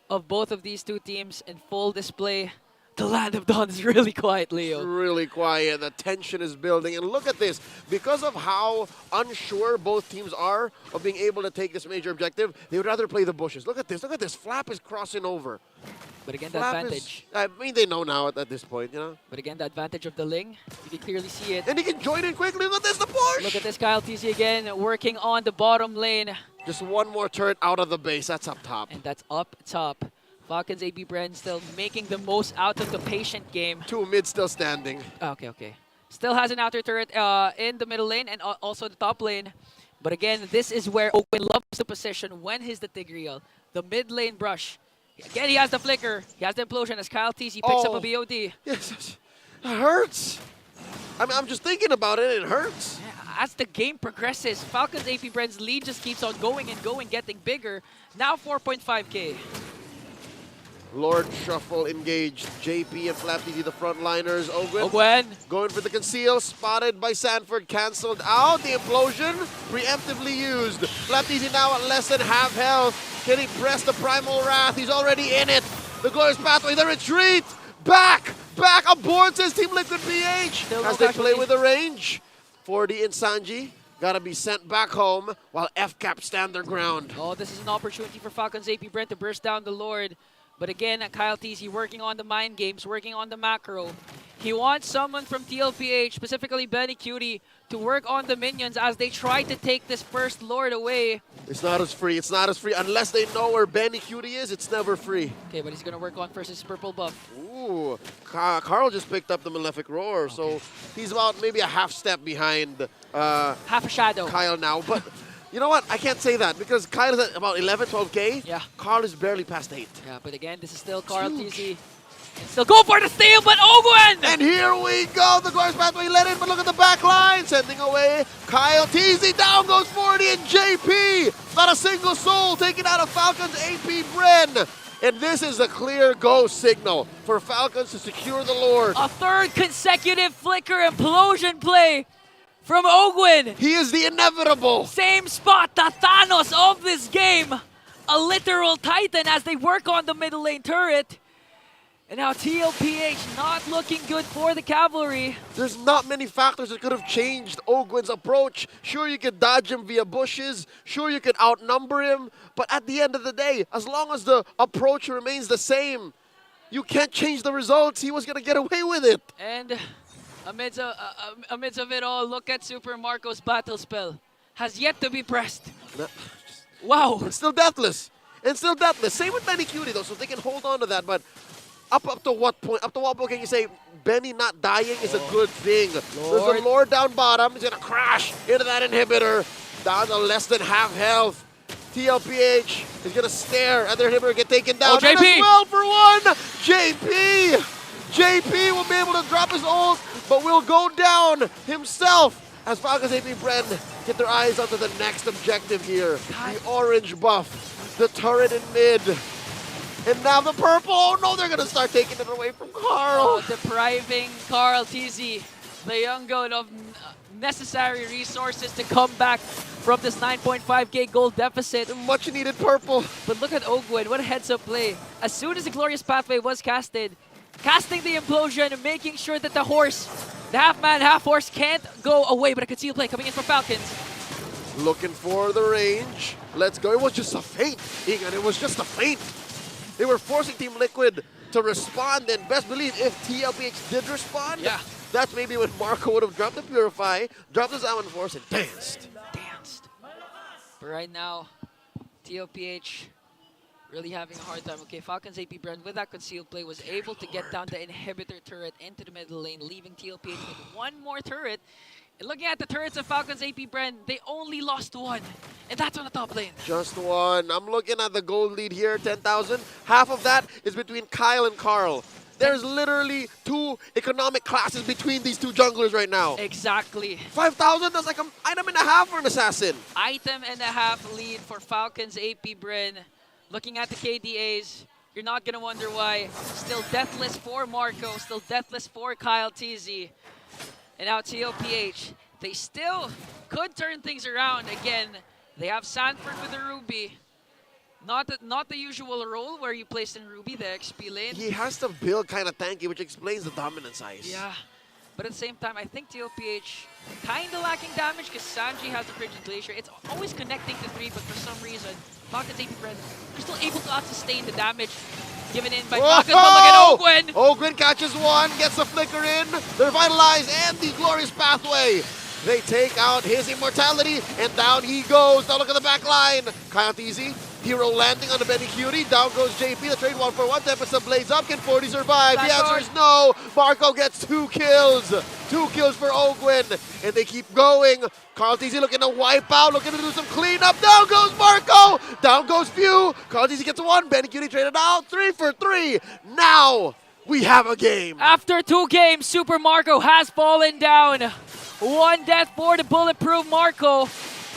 of both of these two teams in full display. The Land of Dawn is really quiet, Leo. It's really quiet. The tension is building. And look at this. Because of how unsure both teams are of being able to take this major objective, they would rather play the bushes. Look at this. Look at this. Flap is crossing over. But again, the Flap advantage. I mean, they know now at this point, you know? But again, the advantage of the Ling. You can clearly see it. And he can join in quickly. Look at this, the push! Look at this, KyleTzy again, working on the bottom lane. Just one more turret out of the base. That's up top. And that's up top. Falcons APBren still making the most out of the patient game. 2 mid still standing. Okay. Still has an outer turret in the middle lane and also the top lane. But again, this is where Ogwin loves the position when he's the Tigreal. The mid lane brush. Again, he has the flicker. He has the implosion as KyleTzy picks up a BOD. Yes, it hurts. I mean, I'm just thinking about it. It hurts. Yeah, as the game progresses, Falcons APBren's lead just keeps on going and going, getting bigger. Now 4.5K. Lord Shuffle engaged. JP and FlapTzy, the frontliners. Ogwin going for the conceal. Spotted by Sanford. Cancelled out. The implosion preemptively used. FlapTzy now at less than half health. Can he press the Primal Wrath? He's already in it. The Glorious Pathway. The retreat. Back aboard, says Team Liquid PH. As they play with the range. 40 and Sanji. Gotta be sent back home while FCAP stand their ground. Oh, this is an opportunity for Falcons APBren to burst down the Lord. But again, KyleTzy working on the mind games, working on the macro. He wants someone from TLPH, specifically BLCK, to work on the minions as they try to take this first Lord away. It's not as free. It's not as free. Unless they know where BLCK is, it's never free. Okay, but he's going to work on first his purple buff. Ooh, Karl just picked up the Malefic Roar, so he's about maybe a half step behind half a shadow. Kyle now. But you know what? I can't say that because Kyle is at about 11, 12K. Yeah. Karl is barely past 8. Yeah, but again, this is still KarlTzy. Still go for the steal, but Ogwin! And here we go. The Glorious Pathway let in, but look at the back line. Sending away KyleTzy. Down goes 40 and JP. Not a single soul taken out of Falcons APBren. And this is a clear go signal for Falcons to secure the Lord. A third consecutive flicker implosion play from Ogwin. He is the inevitable. Same spot, the Thanos of this game. A literal titan as they work on the middle lane turret. And now TLPH not looking good for the cavalry. There's not many factors that could have changed Ogwin's approach. Sure, you could dodge him via bushes. Sure, you could outnumber him. But at the end of the day, as long as the approach remains the same, you can't change the results. He was going to get away with it. And amidst of it all, look at Super Marco's battle spell. Has yet to be pressed. Wow. It's still deathless. Same with BLCK though, so they can hold on to that. But up to what point? Up to what point can you say Benny not dying is a good thing? Lord. There's a Lord down bottom. He's going to crash into that inhibitor. Down to less than half health. TLPH is going to stare at their inhibitor get taken down. Oh, JP! And as well for one, JP will be able to drop his ult, but will go down himself as Falcons APBren get their eyes onto the next objective here. The orange buff, the turret in mid. And now the purple. Oh no, they're going to start taking it away from Karl. Oh, depriving KarlTzy, the young goat, of necessary resources to come back from this 9.5K gold deficit. Much needed purple. But look at Ogwin, what a heads-up play. As soon as the Glorious Pathway was casted, casting the implosion and making sure that the horse, the half-man, half-horse can't go away. But a concealed play coming in from Falcons. Looking for the range. Let's go. It was just a feint, Egan. It was just a feint. They were forcing Team Liquid to respond, and best believe if TLPH did respond, that's maybe when Marco would have dropped the Purify, dropped his Almond Force, and danced. But right now, TLPH really having a hard time. Okay, Falcons APBren with that concealed play was able to get down the inhibitor turret into the middle lane, leaving TLPH with one more turret. And looking at the turrets of Falcons APBren, they only lost one, and that's on the top lane. Just one. I'm looking at the gold lead here, 10,000. Half of that is between Kyle and Karl. There's literally 2 economic classes between these 2 junglers right now. Exactly. 5,000, that's like an item and a half for an assassin. Item and a half lead for Falcons APBren. Looking at the KDAs, you're not going to wonder why. Still deathless for Marco, still deathless for KyleTzy. And now TLPH, they still could turn things around. Again, they have Sanford with the Ruby. Not the usual role where you place in Ruby, the XP lane. He has to build kind of tanky, which explains the dominance ice. Yeah, but at the same time, I think TLPH kind of lacking damage because Sanji has the Frigid Glacier. It's always connecting to 3, but for some reason, Falcons APBren are still able to sustain the damage given in by Falcons. But look at Ogwen! Ogwen catches one, gets the flicker in, the Revitalize, and the Glorious Pathway. They take out his immortality, and down he goes. Now look at the back line. KyleTzy, hero landing on the Benny Cutie. Down goes JP, the trade 1-for-1. Tempest blades up. Can 40 survive? The answer is no. Marco gets 2 kills. 2 kills for Ogwen, and they keep going. KarlTzy looking to wipe out, looking to do some cleanup. Down goes Marco. Down goes Few. KarlTzy gets 1. Benny Cutie traded out. 3 for 3. Now we have a game. After 2 games, Super Marco has fallen down. 1 death for the bulletproof Marco.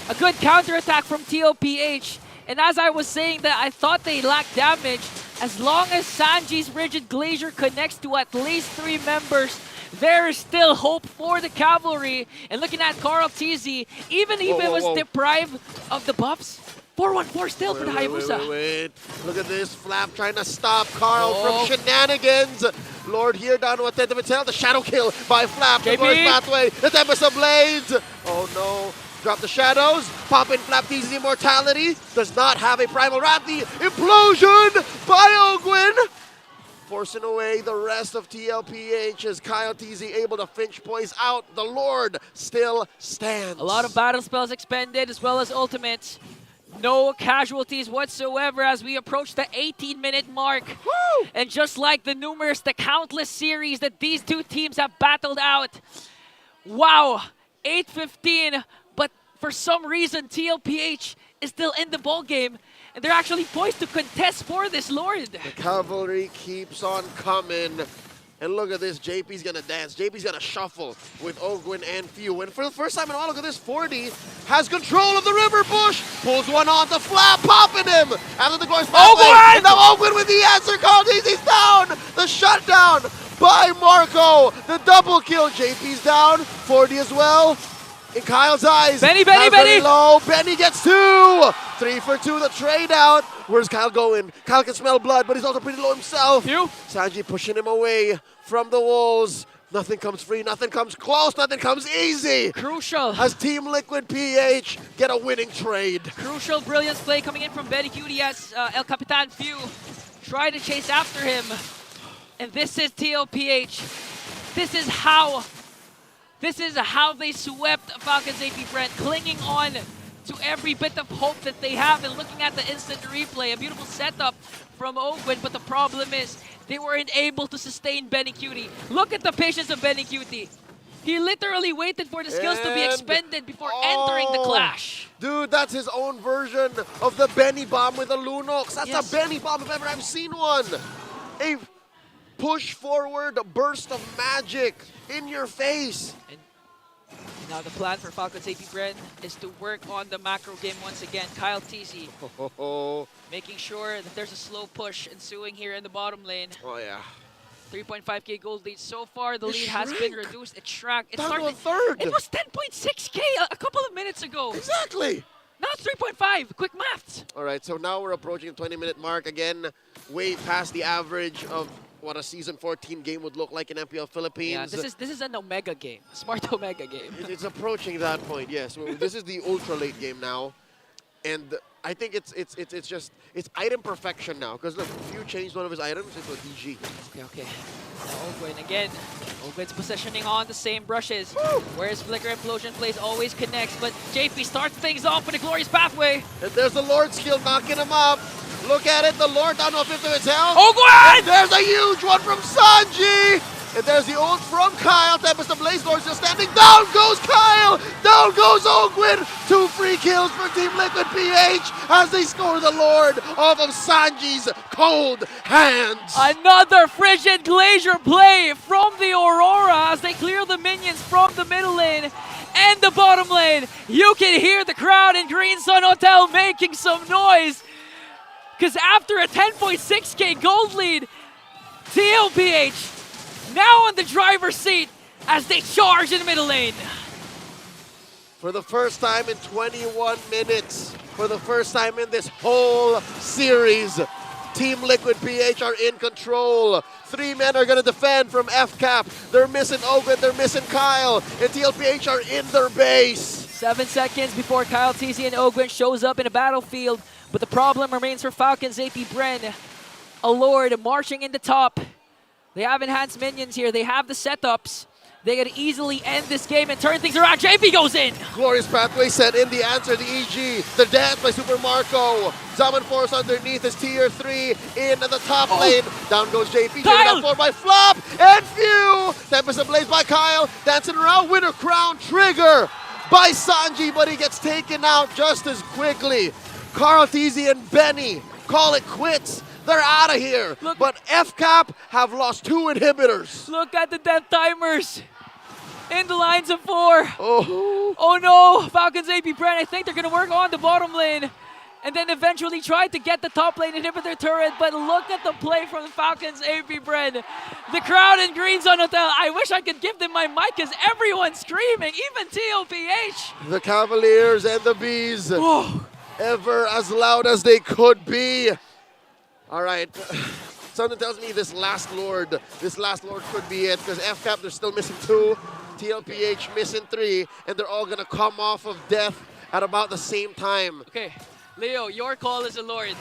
A good counterattack from TLPH. And as I was saying that I thought they lacked damage, as long as Sanji's Rigid Glacier connects to at least 3 members, there is still hope for the cavalry. And looking at KarlTzy, even if it was deprived of the buffs, 4-1-4 still for the Hayabusa. Wait. Look at this. Flap trying to stop Karl from shenanigans. Lord here down to a tenth of its health. The shadow kill by Flap. The Glorious Pathway. The Tempest of Blades. Oh no. Drop the shadows. Pop in FlapTzy's immortality. Does not have a Primal Wrath. The implosion by Ogwen. Forcing away the rest of TLPH as KyleTzy able to Finch poise out. The Lord still stands. A lot of battle spells expended as well as ultimates. No casualties whatsoever as we approach the 18-minute mark. Woo! And just like the countless series that these 2 teams have battled out. Wow, 8-15, but for some reason TLPH is still in the ball game, and they're actually poised to contest for this Lord. The cavalry keeps on coming. And look at this, JP's gonna dance. JP's gonna shuffle with Ogwen and Few. And for the first time in a while, look at this, 40 has control of the river bush. Pulls one on the Flap, popping him. After the Glorious Pathway. And now Ogwen with the answer. KarlTzy's down. The shutdown by Marco. The double kill. JP's down. 40 as well. In Kyle's eyes. Benny! Low. Benny gets 2. 3 for 2, the trade out. Where's Kyle going? Kyle can smell blood, but he's also pretty low himself. Sanji pushing him away from the walls. Nothing comes free, nothing comes close, nothing comes easy. Crucial. As Team Liquid PH get a winning trade. Crucial brilliance play coming in from Benny Cutie as El Capitan Few try to chase after him. And this is TLPH. This is how they swept Falcons APBren, clinging on to every bit of hope that they have. And looking at the instant replay, a beautiful setup from Ogwen, but the problem is they weren't able to sustain Benny Cutie. Look at the patience of Benny Cutie. He literally waited for the skills to be expended before entering the clash. Dude, that's his own version of the Benny Bomb with a Lunox. That's a Benny Bomb if ever I've seen one. A push forward burst of magic in your face. And now the plan for Falcons APBren is to work on the macro game once again. KyleTzy making sure that there's a slow push ensuing here in the bottom lane. Oh yeah. 3.5k gold lead. So far, the lead has been reduced. It shrank. It started started. Third. It was 10.6k a couple of minutes ago. Exactly. Now it's 3.5. Quick maths. All right, so now we're approaching the 20-minute mark again, way past the average of what a Season 14 game would look like in MPL Philippines. Yeah, this is an Omega game, a smart Omega game. It's approaching that point, yes. This is the ultra late game now. And I think it's just it's item perfection now. Because look, if you change one of his items into a DG. Okay. Now Ogwin again. Ogwin's positioning on the same brushes. Whereas Flicker Implosion plays always connects, but JP starts things off with a glorious pathway. And there's the Lord skill knocking him up. Look at it, the Lord down on 5th of his health. Ogwin! And there's a huge one from Sanji. And there's the ult from Kyle. Tempest of Blaze Lord still standing. Down goes Kyle. Down goes Ogwin. 2 free kills for Team Liquid PH as they score the Lord off of Sanji's cold hands. Another frigid glacier play from the Aurora as they clear the minions from the middle lane and the bottom lane. You can hear the crowd in Green Sun Hotel making some noise. Because after a 10.6k gold lead, TLPH now on the driver's seat as they charge in the middle lane. For the first time in 21 minutes, for the first time in this whole series, Team Liquid PH are in control. 3 men are going to defend from FCAP. They're missing Ogwin, they're missing Kyle, and TLPH are in their base. 7 seconds before KyleTzy and Ogwin shows up in a battlefield, but the problem remains for Falcons APBren. A Lord marching in the top. They have enhanced minions here. They have the setups. They could easily end this game and turn things around. JP goes in. Glorious pathway set in the answer, the EG. The dance by Super Marco. Zaman Force underneath is tier 3 in the top lane. Down goes JP. Down 4 by Flop and Few. Tempest Ablaze by Kyle. Dancing around. Winner crown trigger by Sanji, but he gets taken out just as quickly. KarlTzy and Benny call it quits. They're out of here. Look, but FCAP have lost 2 inhibitors. Look at the death timers in the lines of 4. Oh no, Falcons APBren, I think they're going to work on the bottom lane and then eventually try to get the top lane inhibitor turret, but look at the play from the Falcons APBren. The crowd in Green Sun Hotel, I wish I could give them my mic because everyone's screaming, even TLPH. The Cavaliers and the Bees, ever as loud as they could be. All right, something tells me this last Lord could be it because FCAP, they're still missing 2, TLPH missing 3, and they're all gonna come off of death at about the same time. Okay, Leo, your call is a Lord.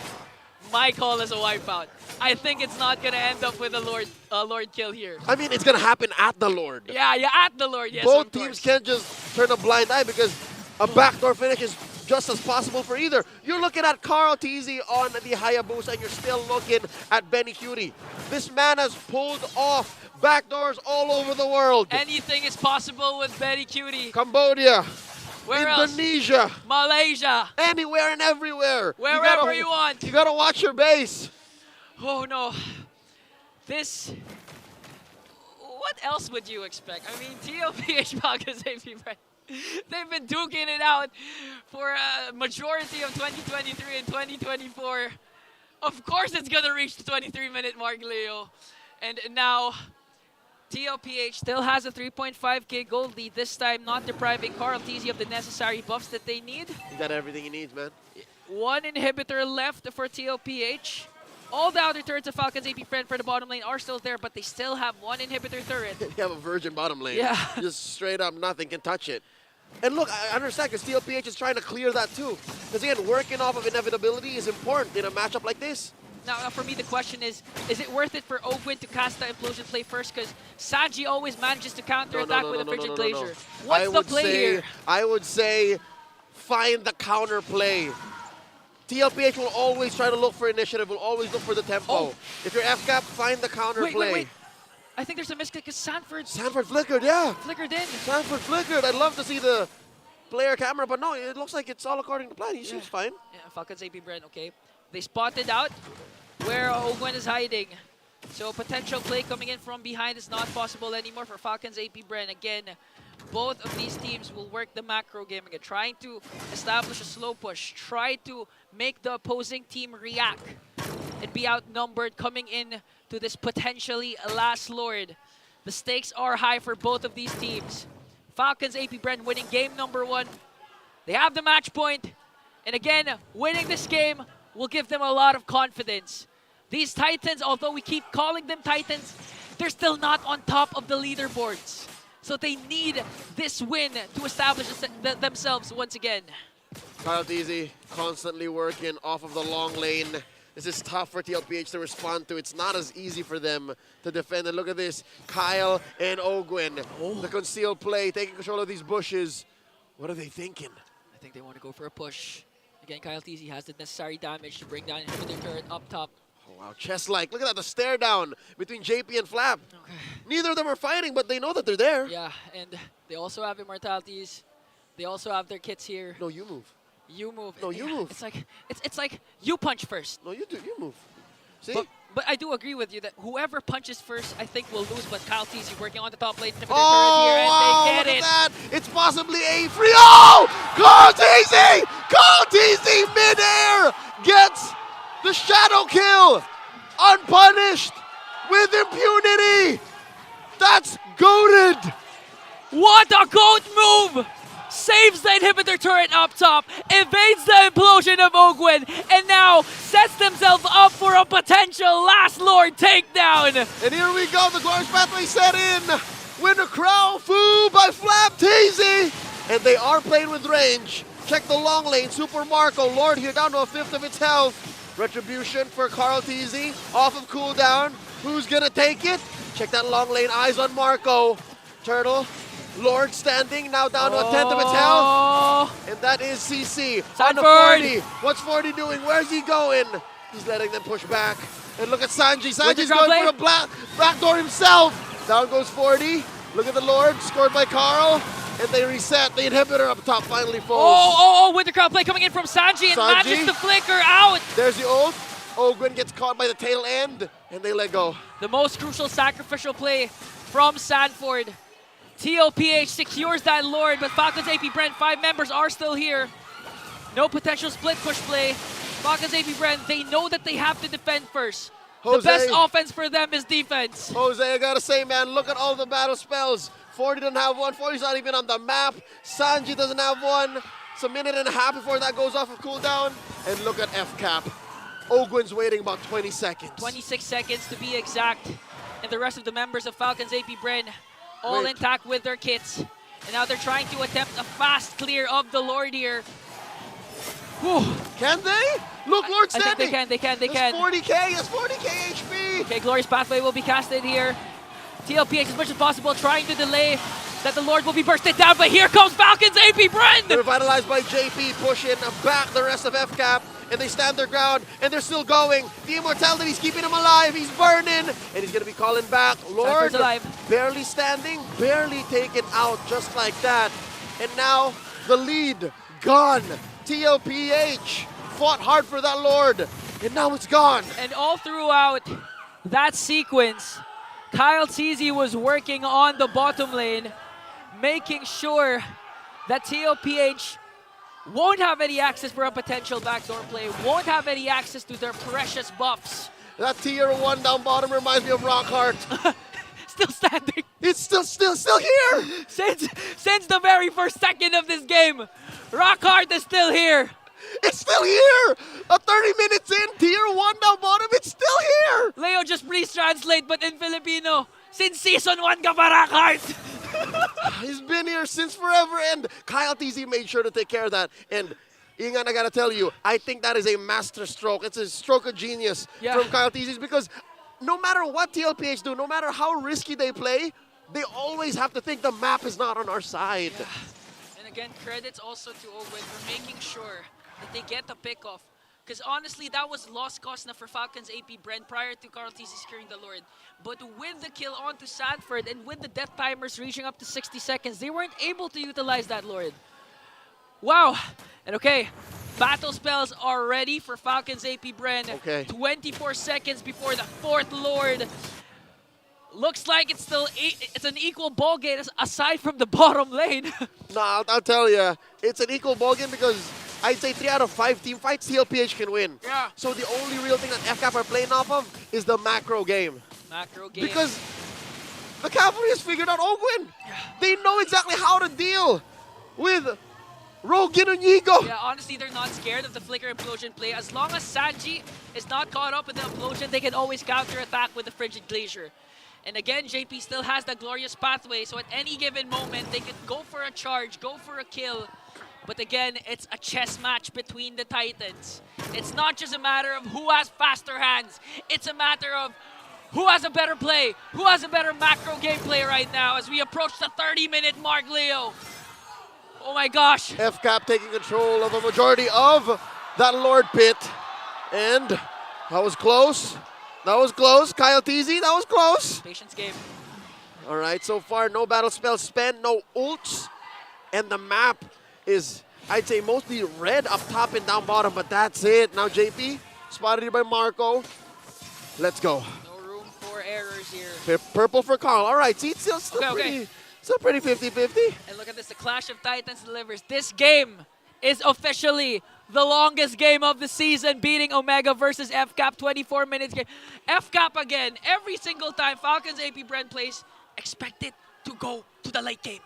My call is a wipeout. I think it's not gonna end up with a Lord kill here. I mean, it's gonna happen at the Lord. Yeah, at the Lord, yes. Both teams can't just turn a blind eye because a backdoor finish is just as possible for either. You're looking at KarlTzy on the Hayabusa and you're still looking at Benny Cutie. This man has pulled off backdoors all over the world. Anything is possible with Benny Cutie. Cambodia. Where Indonesia. Else? Malaysia. Anywhere and everywhere. Wherever you want. You gotta watch your base. Oh no. This... What else would you expect? I mean, TLPH Falcons APBren. They've been duking it out for a majority of 2023 and 2024. Of course it's going to reach the 23-minute mark, Leo. And now, TLPH still has a 3.5k gold lead, this time not depriving KarlTzy of the necessary buffs that they need. He got everything he needs, man. 1 inhibitor left for TLPH. All the other turrets of Falcons APBren for the bottom lane are still there, but they still have 1 inhibitor turret. They have a virgin bottom lane. Yeah. Just straight up, nothing can touch it. And look, I understand because TLPH is trying to clear that too. Because again, working off of inevitability is important in a matchup like this. Now, for me, the question is it worth it for Ogwin to cast the Implosion play first? Because Sanji always manages to counter-attack with a Frigid Glacier. What's the play here? I would say find the counter play. TLPH will always try to look for initiative, will always look for the tempo. If you're FCAP, find the counter play. Wait. I think there's a misclick because Sanford flickered, yeah. Flickered in. Sanford flickered. I'd love to see the player camera, but no, it looks like it's all according to plan. He seems fine. Yeah, Falcons APBren, okay. They spotted out where Ogwin is hiding. So potential play coming in from behind is not possible anymore for Falcons APBren. Again, both of these teams will work the macro game again, trying to establish a slow push, try to make the opposing team react and be outnumbered coming in to this potentially last Lord. The stakes are high for both of these teams. Falcons APBren winning game number 1. They have the match point. And again, winning this game will give them a lot of confidence. These Titans, although we keep calling them Titans, they're still not on top of the leaderboards. So they need this win to establish themselves once again. KyleTzy constantly working off of the long lane. This is tough for TLPH to respond to. It's not as easy for them to defend. And look at this, Kyle and Ogwin, the concealed play, taking control of these bushes. What are they thinking? I think they want to go for a push. Again, KyleTzy has the necessary damage to bring down inhibitor turret up top. Oh, wow, chess-like. Look at that, the stare down between JP and Flap. Okay. Neither of them are fighting, but they know that they're there. Yeah, and they also have immortalities. They also have their kits here. No, you move. You move. No, you move. It's like you punch first. No, you do. You move. See? But I do agree with you that whoever punches first, I think will lose. But KyleTzy working on the top lane. Oh, here, and wow, they get look it. at that. It's possibly a free. Oh! KarlTzy! KarlTzy midair gets the shadow kill. Unpunished with impunity. That's goated. What a goat move! Saves the inhibitor turret up top, evades the implosion of Ogwin, and now sets themselves up for a potential Last Lord takedown. And here we go, the glorious pathway set in. Win a crown foo by FlapTzy. And they are playing with range. Check the long lane, Super Marco. Lord here down to a fifth of its health. Retribution for KarlTzy, off of cooldown. Who's gonna take it? Check that long lane, eyes on Marco. Turtle. Lord standing, now down to a tenth of its health. And that is CC on the 40. What's 40 doing? Where's he going? He's letting them push back. And look at Sanji. Sanji's going for a backdoor himself. Down goes 40. Look at the Lord, scored by Karl. And they reset. The inhibitor up top finally falls. Oh, with the crowd play coming in from Sanji and manages to flicker out. There's the ult. Ogwin gets caught by the tail end, and they let go. The most crucial sacrificial play from Sanford. TLPH secures that Lord, but Falcons APBren, 5 members are still here. No potential split push play. Falcons APBren, they know that they have to defend first. Jose, the best offense for them is defense. Jose, I gotta say, man, look at all the battle spells. 40 doesn't have one. 40's not even on the map. Sanji doesn't have one. It's a minute and a half before that goes off of cooldown. And look at FCAP. Ogwin's waiting about 20 seconds. 26 seconds to be exact. And the rest of the members of Falcons APBren all intact with their kits. And now they're trying to attempt a fast clear of the Lord here. Whew. Can they? Look, Lord standing. I think they can. That's 40k, that's 40k HP. Okay, Glorious Pathway will be casted here. TLPH as much as possible trying to delay that the Lord will be bursted down, but here comes Falcons APBren! They're revitalized by JP, pushing back the rest of FCAP, and they stand their ground, and they're still going. The immortality's keeping him alive, he's burning, and he's gonna be calling back. Lord, barely standing, barely taken out, just like that. And now, the lead, gone. TLPH fought hard for that Lord, and now it's gone. And all throughout that sequence, KyleTzy was working on the bottom lane, making sure that TLPH won't have any access for a potential backdoor play, won't have any access to their precious buffs. That tier 1 down bottom reminds me of Rockhart. Still standing. It's still here. Since the very first second of this game, Rockhart is still here. It's still here! 30 minutes in, tier 1 down bottom, it's still here! Leo, just please translate, but in Filipino, since season 1 ka pa, Rockhart! He's been here since forever, and KyleTzy made sure to take care of that. And Ingan, I gotta tell you, I think that is a master stroke. It's a stroke of genius from KyleTzy, because no matter what TLPH do, no matter how risky they play, they always have to think the map is not on our side. Yeah. And again, credits also to Ogwin for making sure that they get the pick-off. Because honestly, that was lost cause na for Falcons APBren prior to KarlTzy securing the Lord. But with the kill onto Sanford and with the death timers reaching up to 60 seconds, they weren't able to utilize that Lord. Wow. And okay, battle spells are ready for Falcons APBren. Okay. 24 seconds before the 4th Lord. Looks like it's an equal ball game aside from the bottom lane. Nah, I'll tell you, it's an equal ball game because I'd say 3 out of 5 team fights TLPH can win. Yeah. So the only real thing that FCAP are playing off of is the macro game. Macro game. Because the Cavalry has figured out Ogwin. Yeah. They know exactly how to deal with Rogue Inigo. Yeah, honestly, they're not scared of the Flicker Implosion play. As long as Sanji is not caught up in the Implosion, they can always counter-attack with the Frigid Glacier. And again, JP still has the Glorious Pathway, so at any given moment, they could go for a charge, go for a kill. But again, it's a chess match between the Titans. It's not just a matter of who has faster hands. It's a matter of who has a better play, who has a better macro gameplay right now as we approach the 30-minute mark, Leo. Oh my gosh. FCAP taking control of a majority of that Lord Pit. And that was close. That was close. KyleTzy, that was close. Patience game. All right, so far no battle spells spent, no ults. And the map is, I'd say, mostly red up top and down bottom, but that's it. Now JP, spotted here by Marco. Let's go. No room for errors here. Purple for Karl. All right, see, it's still pretty 50-50. And look at this, the Clash of Titans delivers. This game is officially the longest game of the season, beating Omega versus FCAP, 24 minutes game. FCAP again, every single time Falcons APBren plays, expect it to go to the late game.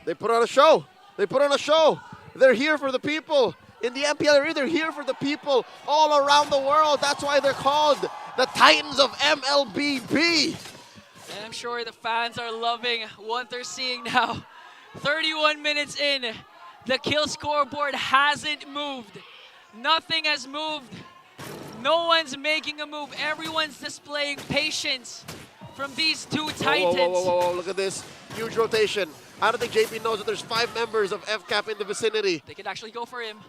They put on a show. They put on a show. They're here for the people. In the MPL area, they're here for the people all around the world. That's why they're called the Titans of MLBB. And I'm sure the fans are loving what they're seeing now. 31 minutes in, the kill scoreboard hasn't moved. Nothing has moved. No one's making a move. Everyone's displaying patience from these two Titans. Whoa, look at this. Huge rotation. I don't think JP knows that there's 5 members of FCAP in the vicinity. They could actually go for him.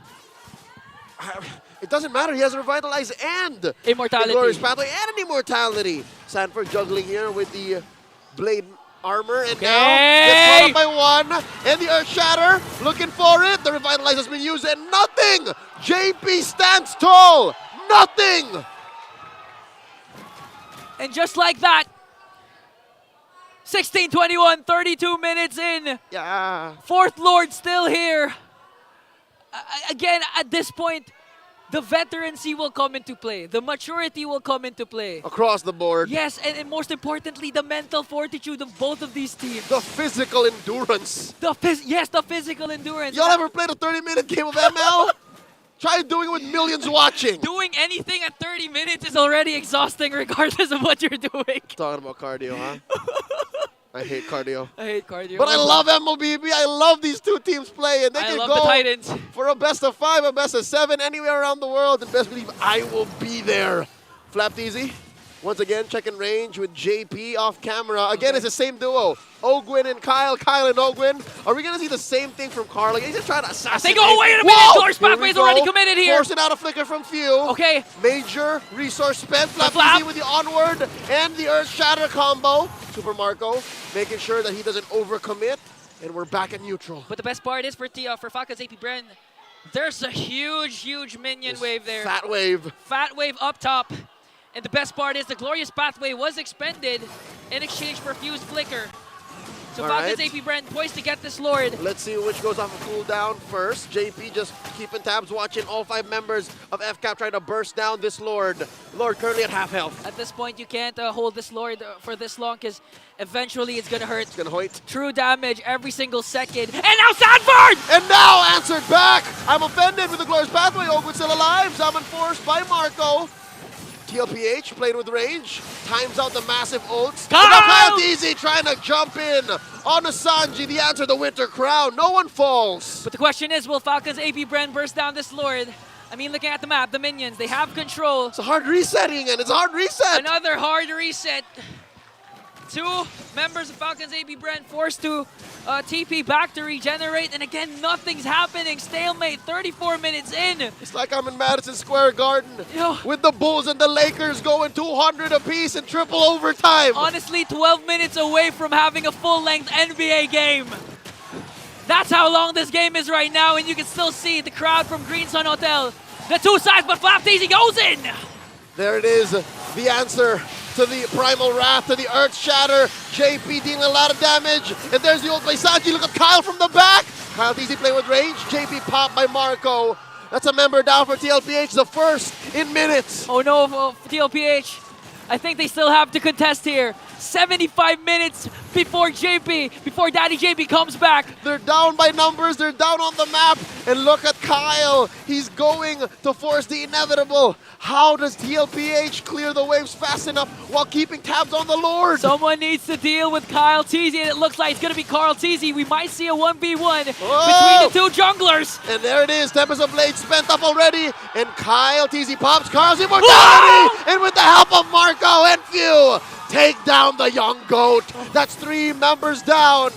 It doesn't matter. He has Revitalize and Immortality. A Glorious Pathway and an Immortality. Sanford juggling here with the Blade armor. And now gets caught up by 1. And the Earth Shatter looking for it. The Revitalize has been used and nothing. JP stands tall. Nothing. And just like that, 16-21, 32 minutes in. Yeah. Fourth Lord still here. Again, at this point, the veterancy will come into play. The maturity will come into play. Across the board. Yes, and most importantly, the mental fortitude of both of these teams. The physical endurance. The physical endurance. Y'all ever played a 30-minute game of ML? Try doing it with millions watching. Doing anything at 30 minutes is already exhausting regardless of what you're doing. Talking about cardio, huh? I hate cardio. I hate cardio. But I love MLBB. I love these two teams play. And they can love go the Titans. for a best of 5, a best of 7, anywhere around the world. And best believe I will be there. FlapTzy, once again, checking range with JP off camera. Again, it's the same duo. Ogwin and Kyle. Kyle and Ogwin. Are we going to see the same thing from Karl? He's just trying to assassinate. They go, wait a minute. Glorious Pathway is already committed here. Forcing out a flicker from Few. Okay. Major resource spent. FlapTzy with the onward and the Earth Shatter combo. Super Marco making sure that he doesn't overcommit. And we're back at neutral. But the best part is for Falcons APBren, there's a huge minion wave there. Fat wave. Fat wave up top. And the best part is the Glorious Pathway was expended in exchange for Fuse Flicker. So Falcons APBren poised to get this Lord. Let's see which goes off a cooldown first. JP just keeping tabs, watching all 5 members of FCAP trying to burst down this Lord. Lord currently at half health. At this point, you can't hold this Lord for this long because eventually it's going to hurt. It's going to hoit. True damage every single second. And now Sanford! And now answered back. I'm offended with the Glorious Pathway. Ogwin still alive. Zaman forced by Marco. TLPH playing with range, times out the massive ults. KyleTzy trying to jump in on Asanji. The answer, the Winter Crown. No one falls. But the question is, will Falcons APBren burst down this Lord? I mean, looking at the map, the minions, they have control. It's a hard resetting, and it's a hard reset. Another hard reset. 2 members of Falcons APBren forced to TP back to regenerate, and again, nothing's happening. Stalemate, 34 minutes in. It's like I'm in Madison Square Garden with the Bulls and the Lakers going 200 apiece in triple overtime. Honestly, 12 minutes away from having a full-length NBA game. That's how long this game is right now, and you can still see the crowd from Green Sun Hotel. The 2 sides, but FlapTzy goes in. There it is, the answer to the Primal Wrath, to the Earth Shatter. JP dealing a lot of damage. And there's the old play. Sanji, look at Kyle from the back. KyleTzy playing with range. JP popped by Marco. That's a member down for TLPH, the first in minutes. Oh no, TLPH. I think they still have to contest here. 75 minutes before Daddy JP comes back. They're down by numbers, they're down on the map, and look at Kyle. He's going to force the inevitable. How does TLPH clear the waves fast enough while keeping tabs on the Lord? Someone needs to deal with KyleTzy, and it looks like it's going to be KarlTzy. We might see a 1v1 between the two junglers. And there it is, Tempest of Blade spent up already, and KyleTzy pops Karl's immortality! And with the help of Marco and Few, take down the young goat. That's 3 members down.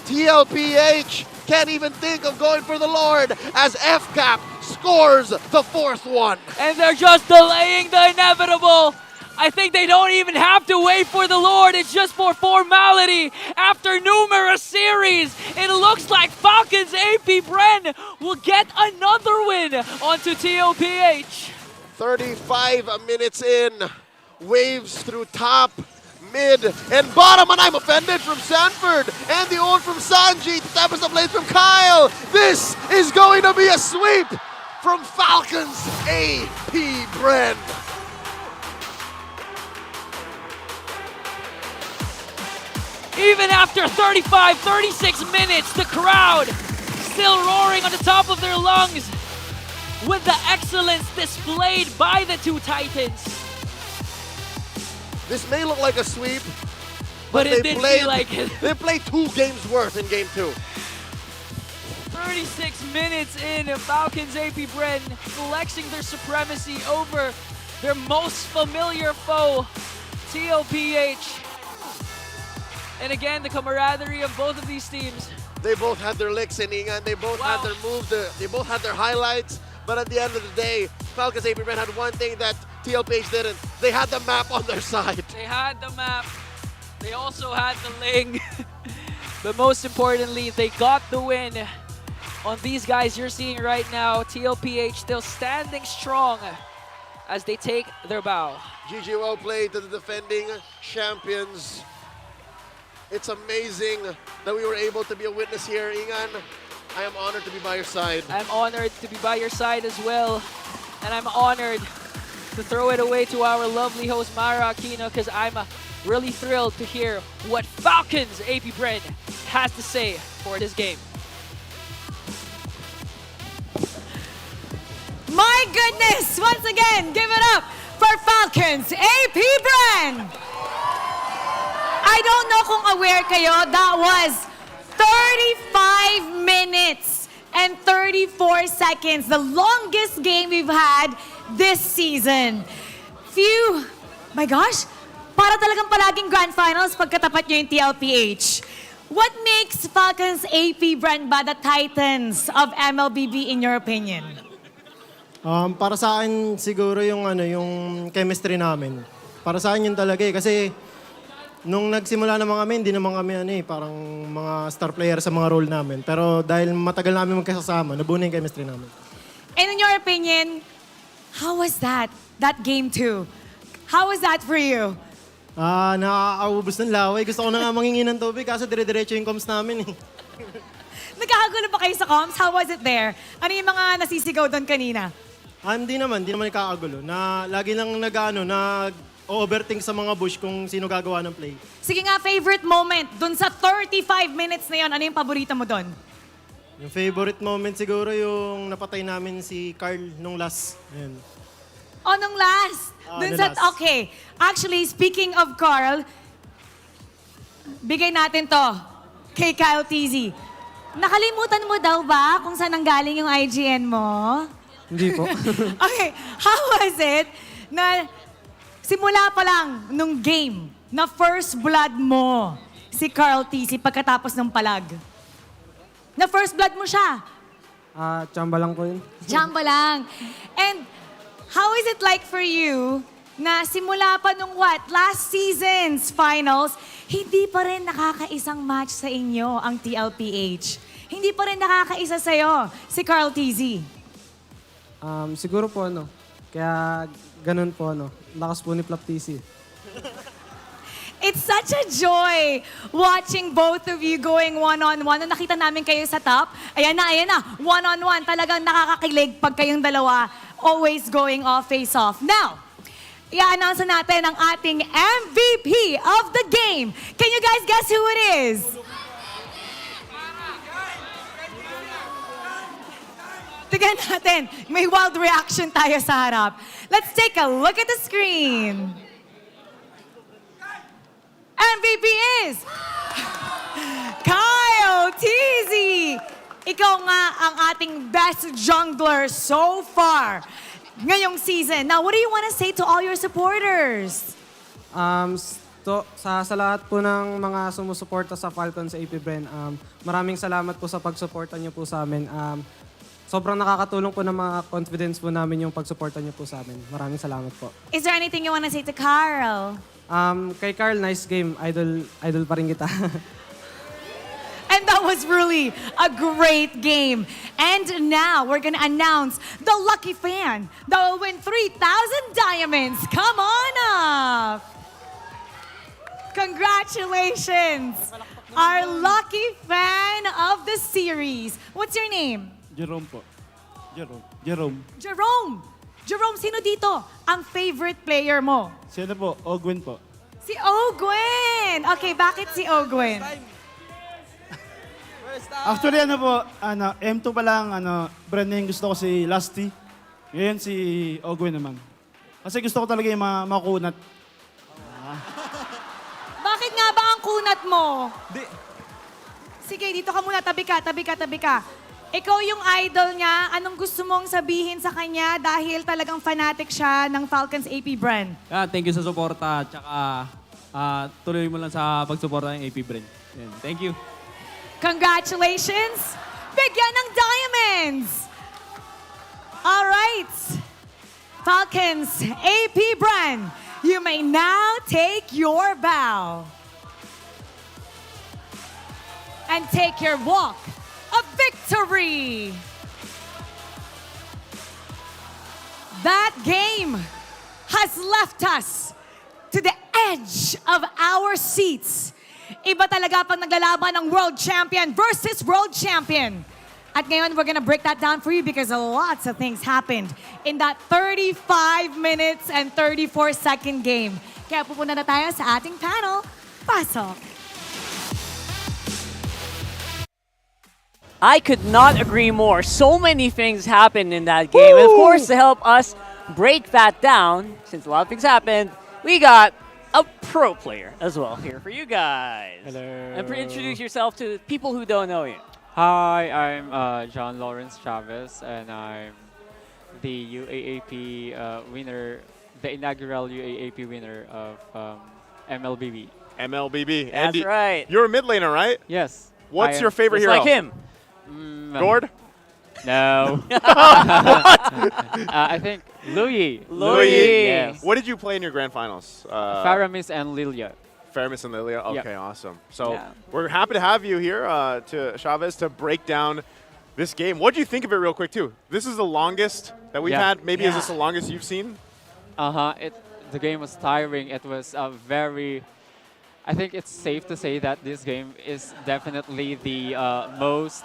TLPH can't even think of going for the Lord as FCAP scores the 4th one. And they're just delaying the inevitable. I think they don't even have to wait for the Lord. It's just for formality. After numerous series, it looks like Falcons APBren will get another win onto TLPH. 35 minutes in. Waves through top, mid, and bottom, and I'm offended from Sanford, and the ult from Sanji, Tempest of Blades from Kyle. This is going to be a sweep from Falcons APBren. Even after 35, 36 minutes, the crowd still roaring on the top of their lungs with the excellence displayed by the two Titans. This may look like a sweep, but it didn't feel like it. They played 2 games worth in game 2. 36 minutes in, Falcons APBren flexing their supremacy over their most familiar foe, TLPH. And again, the camaraderie of both of these teams. They both had their licks in Ingan, they both had their moves, they both had their highlights, but at the end of the day, Falcons APBren had one thing that TLPH didn't. They had the map on their side. They had the map. They also had the Ling. But most importantly, they got the win on these guys you're seeing right now. TLPH still standing strong as they take their bow. GG, well played to the defending champions. It's amazing that we were able to be a witness here, Ingan. I am honored to be by your side. I'm honored to be by your side as well. And I'm honored to throw it away to our lovely host, Mara Aquino, because I'm really thrilled to hear what Falcons APBren has to say for this game. My goodness! Once again, give it up for Falcons APBren! I don't know kung aware kayo, that was 35 minutes and 34 seconds, the longest game we've had this season. Phew! My gosh! Para talagang palaging grand finals pagkatapat nyo yung TLPH. What makes Falcons APBren ba the Titans of MLBB in your opinion? Para sa akin siguro yung chemistry namin. Para sa akin yun talaga kasi nung nagsimula naman kami, hindi naman kami parang mga star player sa mga role namin. Pero dahil matagal namin magkasama, nabuo na yung chemistry namin. And in your opinion, how was that game 2? How was that for you? Nakakaubos ng laway. Gusto ko na nga mangingi ng tubig kaso dire-diretso yung comms namin eh. Nagkakagulo ba kayo sa comms? How was it there? Ano yung mga nasisigaw doon kanina? Hindi naman nakakagulo. Lagi lang nag-overthink sa mga bush kung sino gagawa ng play. Sige nga, favorite moment dun sa 35 minutes na yon. Ano yung paborito mo doon? Yung favorite moment siguro yung napatay namin si Karl nung last. Ayan. Oh, nung last? Okay. Actually, speaking of Karl, bigay natin to kay KyleTzy. Nakalimutan mo daw ba kung saan nanggaling yung IGN mo? Hindi po. Okay, how was it na simula pa lang nung game na first blood mo si KarlTzy pagkatapos ng palag? Na first blood mo siya? Tsamba lang po yun. Tsamba lang. And how is it like for you na simula pa nung last season's finals, hindi pa rin nakakaisang match sa inyo ang TLPH? Hindi pa rin nakakaisa sa'yo si KarlTzy? Siguro po kaya ganun po lakas po ni FlopTC. It's such a joy watching both of you going one-on-one. Nung nakita namin kayo sa top, ayan na, one-on-one. Talagang nakakakilig pag kayong dalawa always going off face-off. Now, i-announce natin ang ating MVP of the game. Can you guys guess who it is? Tignan natin. May wild reaction tayo sa harap. Let's take a look at the screen. MVP is KyleTzy. Ikaw nga ang ating best jungler so far ngayong season. Now, what do you want to say to all your supporters? Sa lahat po ng mga sumusuporta sa Falcons APBren, maraming salamat po sa pagsuporta niyo po sa amin. Sobrang nakakatulong po ng mga confidence po namin yung pagsuporta niyo po sa amin. Maraming salamat po. Is there anything you want to say to Karl? Kay Karl, nice game. Idol pa rin kita. And that was really a great game. And now we're gonna announce the lucky fan that will win 3,000 diamonds. Come on up. Congratulations. Our lucky fan of the series. What's your name? Jerome po. Jerome. Jerome, sino dito ang favorite player mo? Sino po? Ogwen po. Si Ogwen. Okay, bakit si Ogwen? Actually, M2 pa lang, brand name gusto ko si Lusty. Ngayon si Ogwen naman. Kasi gusto ko talaga yung makunat. Bakit nga ba ang kunat mo? Sige, dito ka muna. Tabi ka. Ikaw yung idol niya. Anong gusto mong sabihin sa kanya dahil talagang fanatic siya ng Falcons APBren? Thank you sa suporta. Tsaka tuloy mo lang sa pagsuporta ng APBren. Thank you. Congratulations! Bigyan ng diamonds! All right. Falcons APBren, you may now take your bow. And take your walk of victory. That game has left us to the edge of our seats. Iba talaga pag naglalaban ng world champion versus world champion. At ngayon, we're gonna break that down for you because lots of things happened in that 35 minutes and 34-second game. Kaya pupunta na tayo sa ating panel. Pasok! I could not agree more. So many things happened in that game. And of course, to help us break that down, since a lot of things happened, we got a pro player as well here for you guys. Hello. And introduce yourself to people who don't know you. Hi, I'm John Lawrence Chavez, and I'm the UAAP winner, the inaugural UAAP winner of MLBB. MLBB. That's Andy, right. You're a mid laner, right? Yes. What's your favorite Just hero? like him. Gord? No. What? I think Louis. Louis. Yes. What did you play in your grand finals? Faramis and Lilia. Faramis and Lilia? Okay, Yep. awesome. So Yeah. we're happy to have you here, to Chavez, to break down this game. What do you think of it real quick, too? This is the longest that we've Yeah. had. Maybe is this the longest you've seen? The game was tiring. It was I think it's safe to say that this game is definitely the most...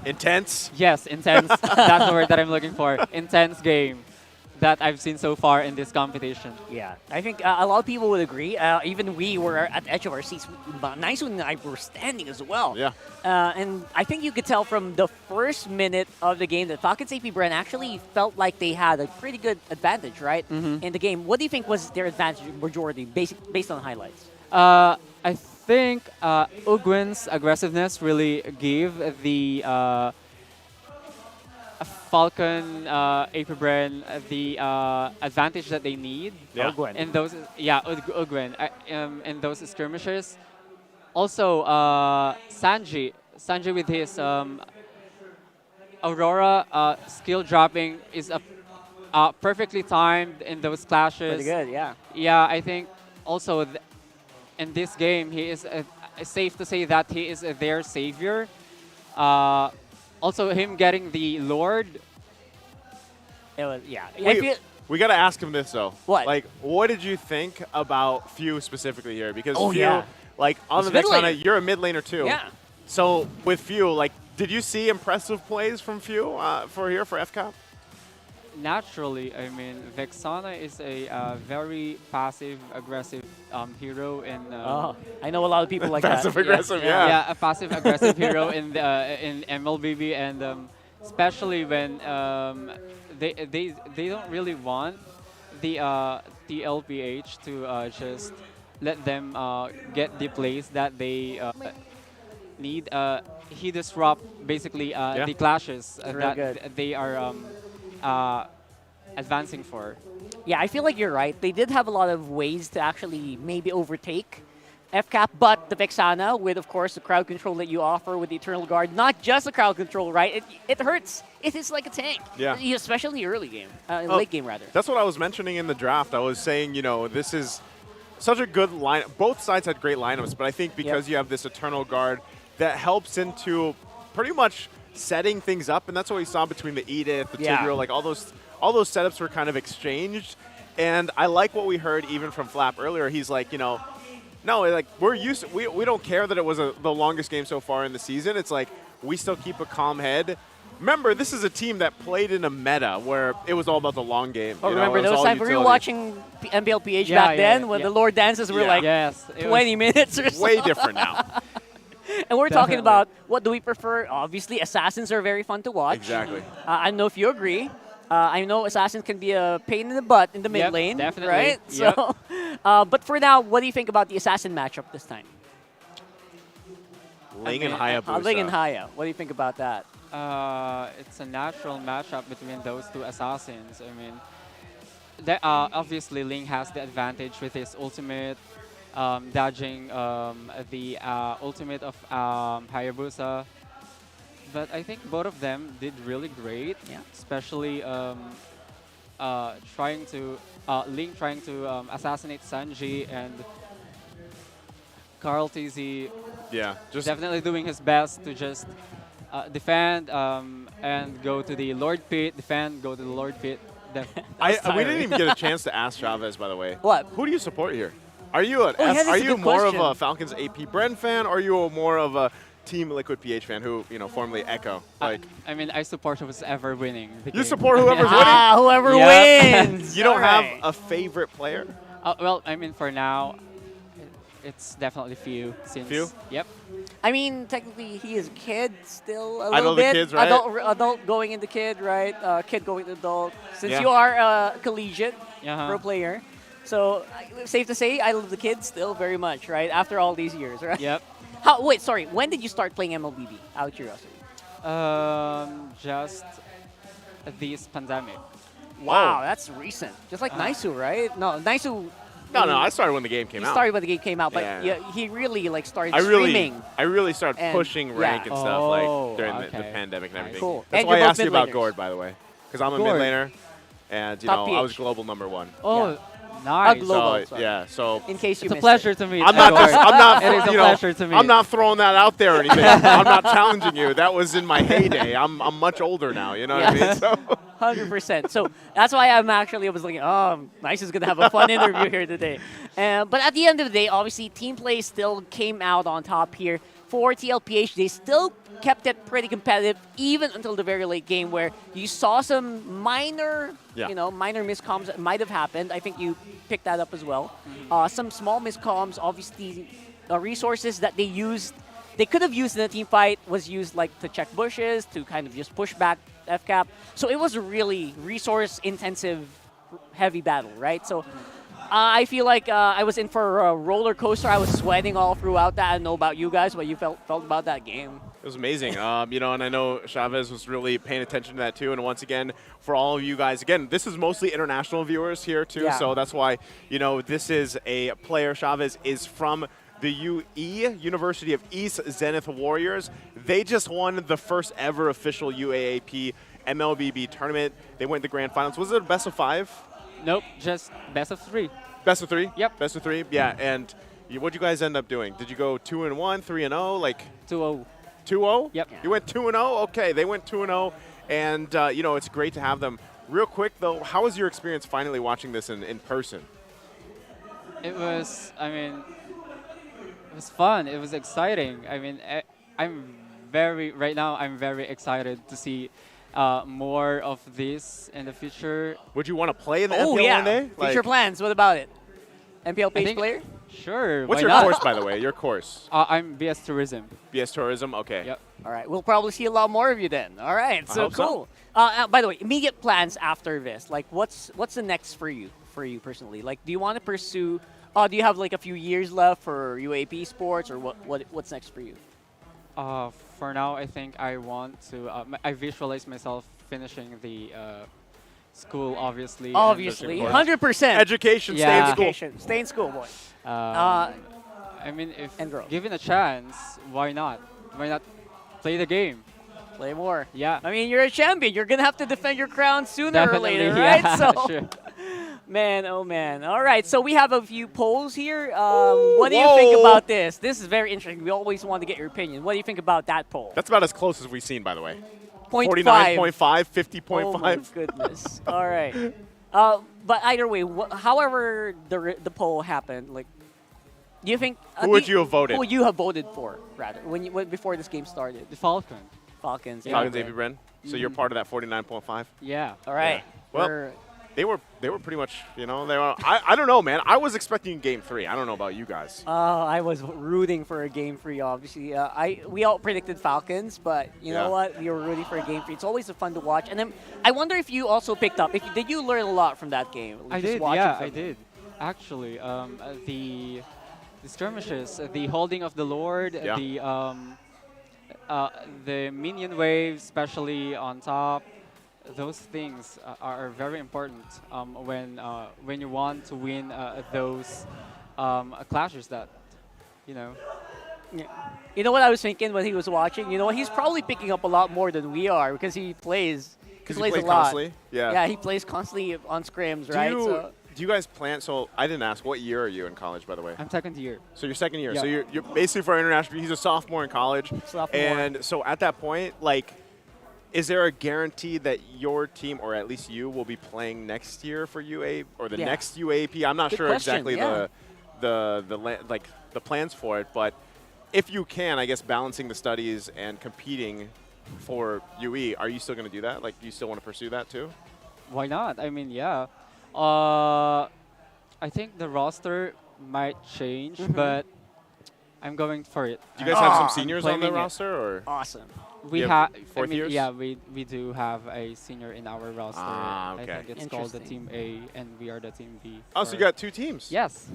Intense? Yes, intense. That's the word that I'm looking for. Intense game that I've seen so far in this competition. Yeah, I think a lot of people would agree. Even we were at the edge of our seats. Naisun and I were standing as well. Yeah. And I think you could tell from the first minute of the game that Falcons APBren actually felt like they had a pretty good advantage, right, in the game. What do you think was their advantage majority based on highlights? I think Ugwen's aggressiveness really gave the Falcon APBren the advantage that they need. Yeah. Ugwen. In those, Ugwen in those skirmishes. Also, Sanji with his Aurora skill dropping is perfectly timed in those clashes. Pretty good, yeah. Yeah, I think also in this game, he is safe to say that he is their savior. Also, him getting the Lord. It was, yeah. We got to ask him this, though. What? Like, what did you think about Few specifically here? Because Few, yeah. like, on He's the next mid line, laner. you're a mid laner, too. Yeah. So, with Few, like, did you see impressive plays from Few for FCAP? naturally, I mean, Vexana is a very passive-aggressive hero in. I know a lot of people like that. Passive-aggressive, yeah. Yeah, a passive-aggressive hero in MLBB, and especially when they don't really want the TLPH to just let them get the plays that they need. He disrupt basically the clashes Really good. they are advancing for. Yeah, I feel like you're right. They did have a lot of ways to actually maybe overtake FCAP, but the Vexana, with of course the crowd control that you offer with the Eternal Guard, not just the crowd control, right? It hurts. It is like a tank. Yeah. Especially early game, late game rather. That's what I was mentioning in the draft. I was saying, this is such a good line. Both sides had great lineups, but I think because you have this Eternal Guard that helps into pretty much setting things up, and that's what we saw between the Edith, the Tigreal, like all those setups were kind of exchanged. And I like what we heard even from Flap earlier. He's like, no, like we don't care that it was the longest game so far in the season. It's like we still keep a calm head. Remember, this is a team that played in a meta where it was all about the long game. Oh, remember those times we were watching MPLPH back then when the Lord Dances were like 20 minutes or so. Way different now. And we're talking about what do we prefer. Obviously, Assassins are very fun to watch. Exactly. I don't know if you agree. I know Assassins can be a pain in the butt in the mid lane, definitely. right? Yep. So, but for now, what do you think about the Assassin matchup this time? Ling and Hayabusa. Ling and Haya. What do you think about that? It's a natural matchup between those two assassins. I mean, obviously Ling has the advantage with his ultimate, dodging the ultimate of Hayabusa. But I think both of them did really great, especially Ling trying to assassinate Sanji, and KarlTzy just definitely doing his best to just defend and go to the Lord Pit, defend, go to the Lord Pit. We didn't even get a chance to ask Chavez, by the way. What? Who do you support here? Are you that's a good more of question. a Falcons APBren fan, or are you more of a Team Liquid PH fan who, formerly Echo? Like, I mean, I support whoever's ever winning. you support whoever's winning? Whoever wins. You don't have a favorite player? Well, I mean, for now, it's definitely few. Few? Yep. I mean, technically, he is a kid still a I know little the bit. kids, right? Adult going into kid, right? Kid going to adult. Since Yeah. you are collegiate Uh-huh. pro player, so safe to say, I love the kids still very much, right? After all these years, right? Yep. Wait, sorry. When did you start playing MLBB? Out of curiosity. Just this pandemic. Wow, that's recent. Just like Naisu, right? No, Naisu. No, I started when the game came He out. started when the game came out, but Yeah. he really started I streaming. really started And- pushing rank and stuff during the okay. pandemic and everything. Cool. That's And why I you're both asked you mid about laners. Gord, by the way, because I'm a Gord. mid laner, and Top I was PH. global #1. Oh, nice. global. So so In case you It's a missed pleasure it. to meet. I'm not. It is a pleasure to meet. I'm not throwing that out there or anything. I'm not challenging you. That was in my heyday. I'm much older now. You know what I mean? So 100%. So that's why I was looking, Nice is going to have a fun interview here today. But at the end of the day, obviously, team play still came out on top here. For TLPH, they still kept it pretty competitive even until the very late game where you saw some minor, minor miscoms that might have happened. I think you picked that up as well. Some small miscoms, obviously, resources that they could have used in a team fight was used like to check bushes, to kind of just push back FCAP. So it was a really resource-intensive, heavy battle, right? So I feel like I was in for a roller coaster. I was sweating all throughout that. I don't know about you guys, what you felt about that game. it was amazing. And I know Chavez was really paying attention to that too. And once again, for all of you guys, again, this is mostly international viewers here too. Yeah. So that's why, this is a player. Chavez is from the University of East Zenith Warriors. They just won the first ever official UAAP MLBB tournament. They went to grand finals. Was it a best of 5? Nope, just best of 3. Best of 3? Yep. Best of 3? Yeah. And what'd you guys end up doing? Did you go 2-1, 3-0? Like 2-0. 2-0? Yep. You went 2-0? Okay, they went 2-0. And, it's great to have them. Real quick, though, how was your experience finally watching this in person? It was, it was fun. It was exciting. Right now I'm very excited to see more of this in the future. Would you want to play in the Oh MPL yeah. one day? Future plans. What about it? MPL I page think- player? Sure. What's why your not? course, by the way? Your course? I'm BS Tourism. BS Tourism. Okay. Yep. All right. We'll probably see a lot more of you then. All right. I So hope so. cool. By the way, immediate plans after this. Like, what's the next for you personally? Like, do you want to pursue? Do you have like a few years left for UAP sports, or what's next for you? For now, I think I want to. I visualize myself finishing the school, obviously. and Obviously, of course- 100%. Education, stay in school. Education, stay in school, boy. I mean, if given a chance, why not? Why not play the game? Play more. Yeah. I mean, you're a champion. You're gonna have to defend your crown sooner Definitely, or later, yeah, right? So, sure. man, oh man. All right, so we have a few polls here. What do you think about this? This is very interesting. We always want to get your opinion. What do you think about that poll? That's about as close as we've seen, by the way. 0.5. 49.5, 50.5. Oh my goodness. All right. But either way, however the poll happened, like, do you think Who would you have voted? Who would you have voted for, rather, before this game started? The Falcons. Falcons. Falcons, APBren. So you're part of that 49.5. Yeah. All right. Well, they were pretty much, they were. I don't know, man. I was expecting Game 3. I don't know about you guys. I was rooting for a Game 3, obviously. We all predicted Falcons, but you know what? We were rooting for a Game 3. It's always fun to watch. And then I wonder if you also picked up. Did you learn a lot from that game? I Just did. watching Yeah, from I did. Actually, the skirmishes, the holding of the Lord, the minion waves, especially on top. Those things are very important when you want to win those clashes that, Yeah. You know what I was thinking when he was watching? You know what? He's probably picking up a lot more than we are because he plays. Because He he plays plays a lot. constantly? Yeah. Yeah, he plays constantly on scrims, right? Do you guys plan? So I didn't ask. What year are you in college, by the way? I'm second year. So you're second year. Yeah. So you're basically for international. He's a sophomore in college. Sophomore. And so at that point, like, is there a guarantee that your team, or at least you, will be playing next year for UA or the next UAP? I'm not Good sure question, exactly yeah. the plans for it, but if you can, I guess balancing the studies and competing for UE, are you still going to do that? Like, do you still want to pursue that too? Why not? I mean, yeah. I think the roster might change, but I'm going for it. Do you guys have some I'm seniors on the claiming it. roster, or Awesome. We You have fourth years? Yeah, we do have a senior in our roster. Ah, okay. I think it's called the Team A, and we are the Team B. Oh, so you got two teams? Yes.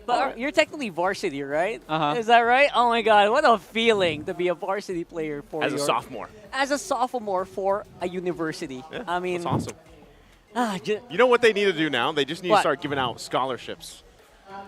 But you're technically varsity, right? Uh-huh. Is that right? Oh my God, what a feeling to be a varsity player for As a sophomore. As a sophomore for a university. Yeah, I mean, that's awesome. You know what they need to do now? They just need to What? start giving out scholarships.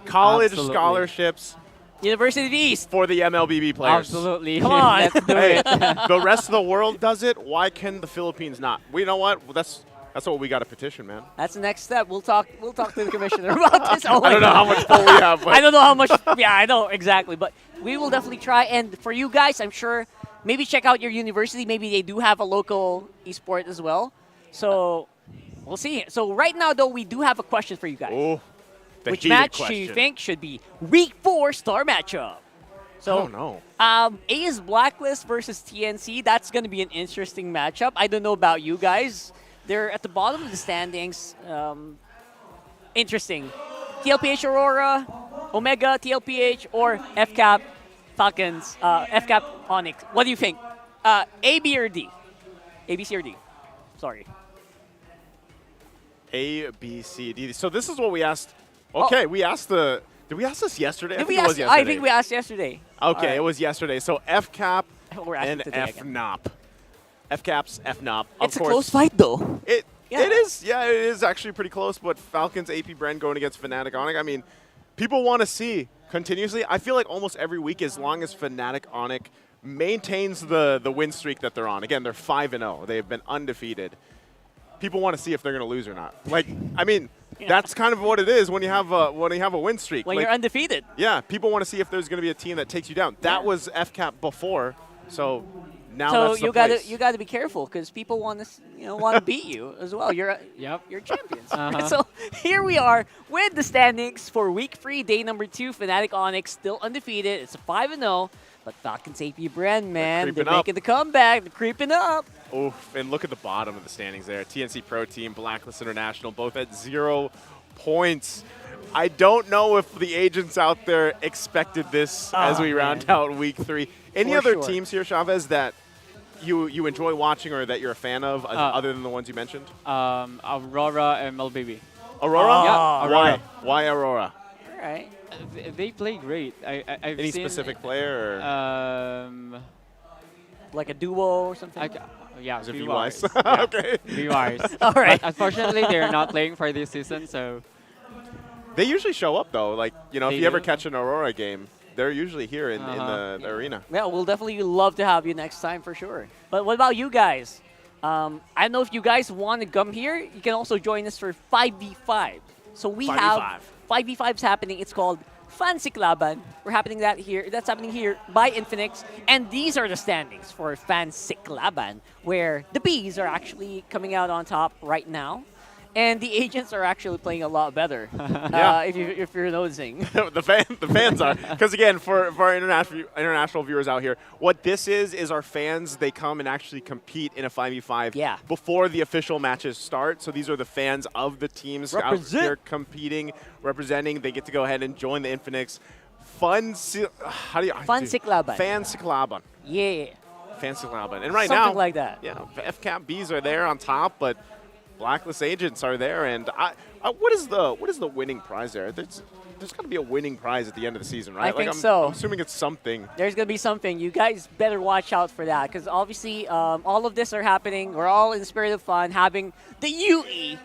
College Absolutely. scholarships. University of the East. For the MLBB players. Absolutely. Come on. Let's do Hey, it. the rest of the world does it. Why can the Philippines not? Well, you know what? That's what we got to petition, man. That's the next step. We'll talk to the commissioner about this. Oh I don't know how much pull we have. But I don't know how much. Yeah, I know exactly, but we will definitely try. And for you guys, I'm sure maybe check out your university. Maybe they do have a local esport as well. So we'll see. So right now, though, we do have a question for you guys. Oh, the Which heated match do question. you think should be Week 4 star matchup? So, Oh, no. A is Blacklist versus TNC. That's going to be an interesting matchup. I don't know about you guys. They're at the bottom of the standings. Interesting. TLPH Aurora, Omega, TLPH, or FCAP Falcons, FCAP Onic. What do you think? A, B, or D? A, B, C, or D? Sorry. A, B, C, D. So this is what we asked. Okay, we asked the. Did we ask this yesterday? I think it was yesterday. I think we asked yesterday. Okay, All it was yesterday. So FCAP We're asking and today again. FNOP. FCAP's FNOP. It's of a course, close fight, though. It is. Yeah, it is actually pretty close. But Falcons, APBren going against Fnatic Onic. I mean, people want to see continuously. I feel like almost every week, as long as Fnatic Onic maintains the win streak that they're on. Again, they're 5-0. They've been undefeated. People want to see if they're going to lose or not. Like, I mean, that's kind of what it is when you have a win streak. When Like, you're undefeated. yeah, people want to see if there's going to be a team that takes you down. That was FCAP before, so now So that's the you place. got to be careful because people want to beat you as well. You're champions. Uh-huh. So here we are with the standings for Week 3, day number 2. Fnatic Onic still undefeated. It's a 5-0. But Falcons APBren, man, they're creeping up. making the comeback. They're creeping up. Oof, and look at the bottom of the standings there. TNC Pro Team, Blacklist International, both at 0 points. I don't know if the agents out there expected this as we round out week 3. Any For other sure. teams here, Chavez, that you enjoy watching or that you're a fan of, other than the ones you mentioned? Aurora and Melbaby. Aurora? Yeah, Aurora. Why Aurora? All right. They play great. I've Any seen, specific player? Or? Like a duo or something? Yeah, Is it V-Wise. V-Wise? Yeah, Okay. V-Wise. All right. But unfortunately, they're not playing for this season, so... They usually show up, though. Like, you know, They if you ever do? catch an Aurora game, they're usually here in the arena. Yeah, we'll definitely love to have you next time for sure. But what about you guys? I don't know if you guys want to come here. You can also join us for 5v5. So we 5v5. have 5v5s happening. It's called Fancy Klaban. That's happening here by Infinix. And these are the standings for Fancy Klaban, where the Bees are actually coming out on top right now. And the agents are actually playing a lot better, if you're noticing. the fans are. Because, again, for our international viewers out here, what this is our fans, they come and actually compete in a 5v5 before the official matches start. So these are the fans of the teams out here competing, representing. They get to go ahead and join the Infinix Fancy Klaban. Yeah. Fancy Klaban. And right Something now, like that. Yeah, FCAP Bees are there on top, but Blacklist agents are there, and what is the winning prize there? There's got to be a winning prize at the end of the season, right? I think so. I'm assuming it's something. There's going to be something. You guys better watch out for that, because obviously all of this are happening. We're all in the spirit of fun, having the UE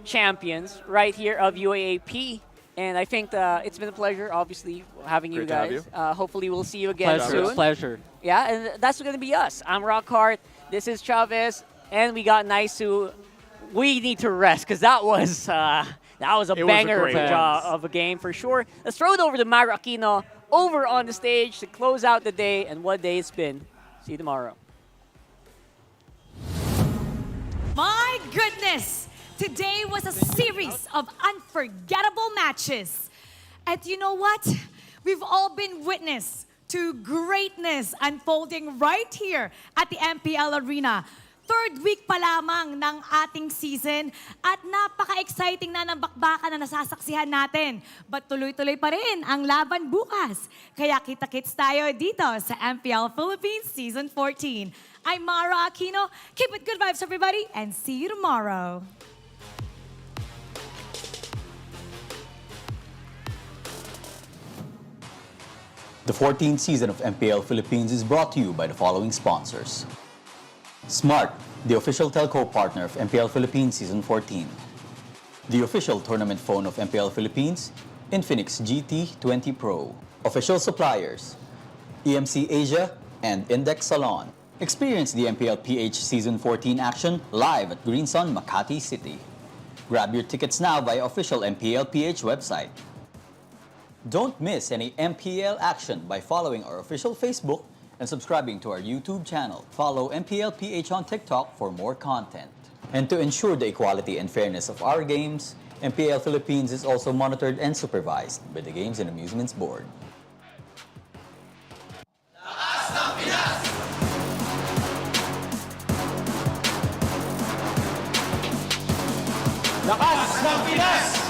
champions right here of UAAP. And I think it's been a pleasure, obviously, having you Great to have guys. you. Hopefully we'll see you again soon. Pleasure. Yeah, and that's going to be us. I'm Rockhart. This is Chavez. And we got Naisu. We need to rest because that was a banger of a game for sure. Let's throw it over to Mario Aquino over on the stage to close out the day, and what day it's been. See you tomorrow. My goodness! Today was a series of unforgettable matches. And you know what? We've all been witness to greatness unfolding right here at the MPL Arena. Third week pa lamang ng ating season at napaka-exciting na ng bakbakan na nasasaksihan natin. But tuloy-tuloy pa rin ang laban bukas. Kaya kita-kits tayo dito sa MPL Philippines Season 14. I'm Mara Aquino. Keep it good vibes, everybody, and see you tomorrow. The 14th season of MPL Philippines is brought to you by the following sponsors. Smart, the official telco partner of MPL Philippines Season 14. The official tournament phone of MPL Philippines, Infinix GT20 Pro. Official suppliers, EMC Asia and Index Salon. Experience the MPLPH Season 14 action live at Green Sun, Makati City. Grab your tickets now via official MPLPH website. Don't miss any MPL action by following our official Facebook and subscribing to our YouTube channel. Follow MPLPH on TikTok for more content. And to ensure the equality and fairness of our games, MPL Philippines is also monitored and supervised by the Games and Amusements Board. Lakas ng Pinas!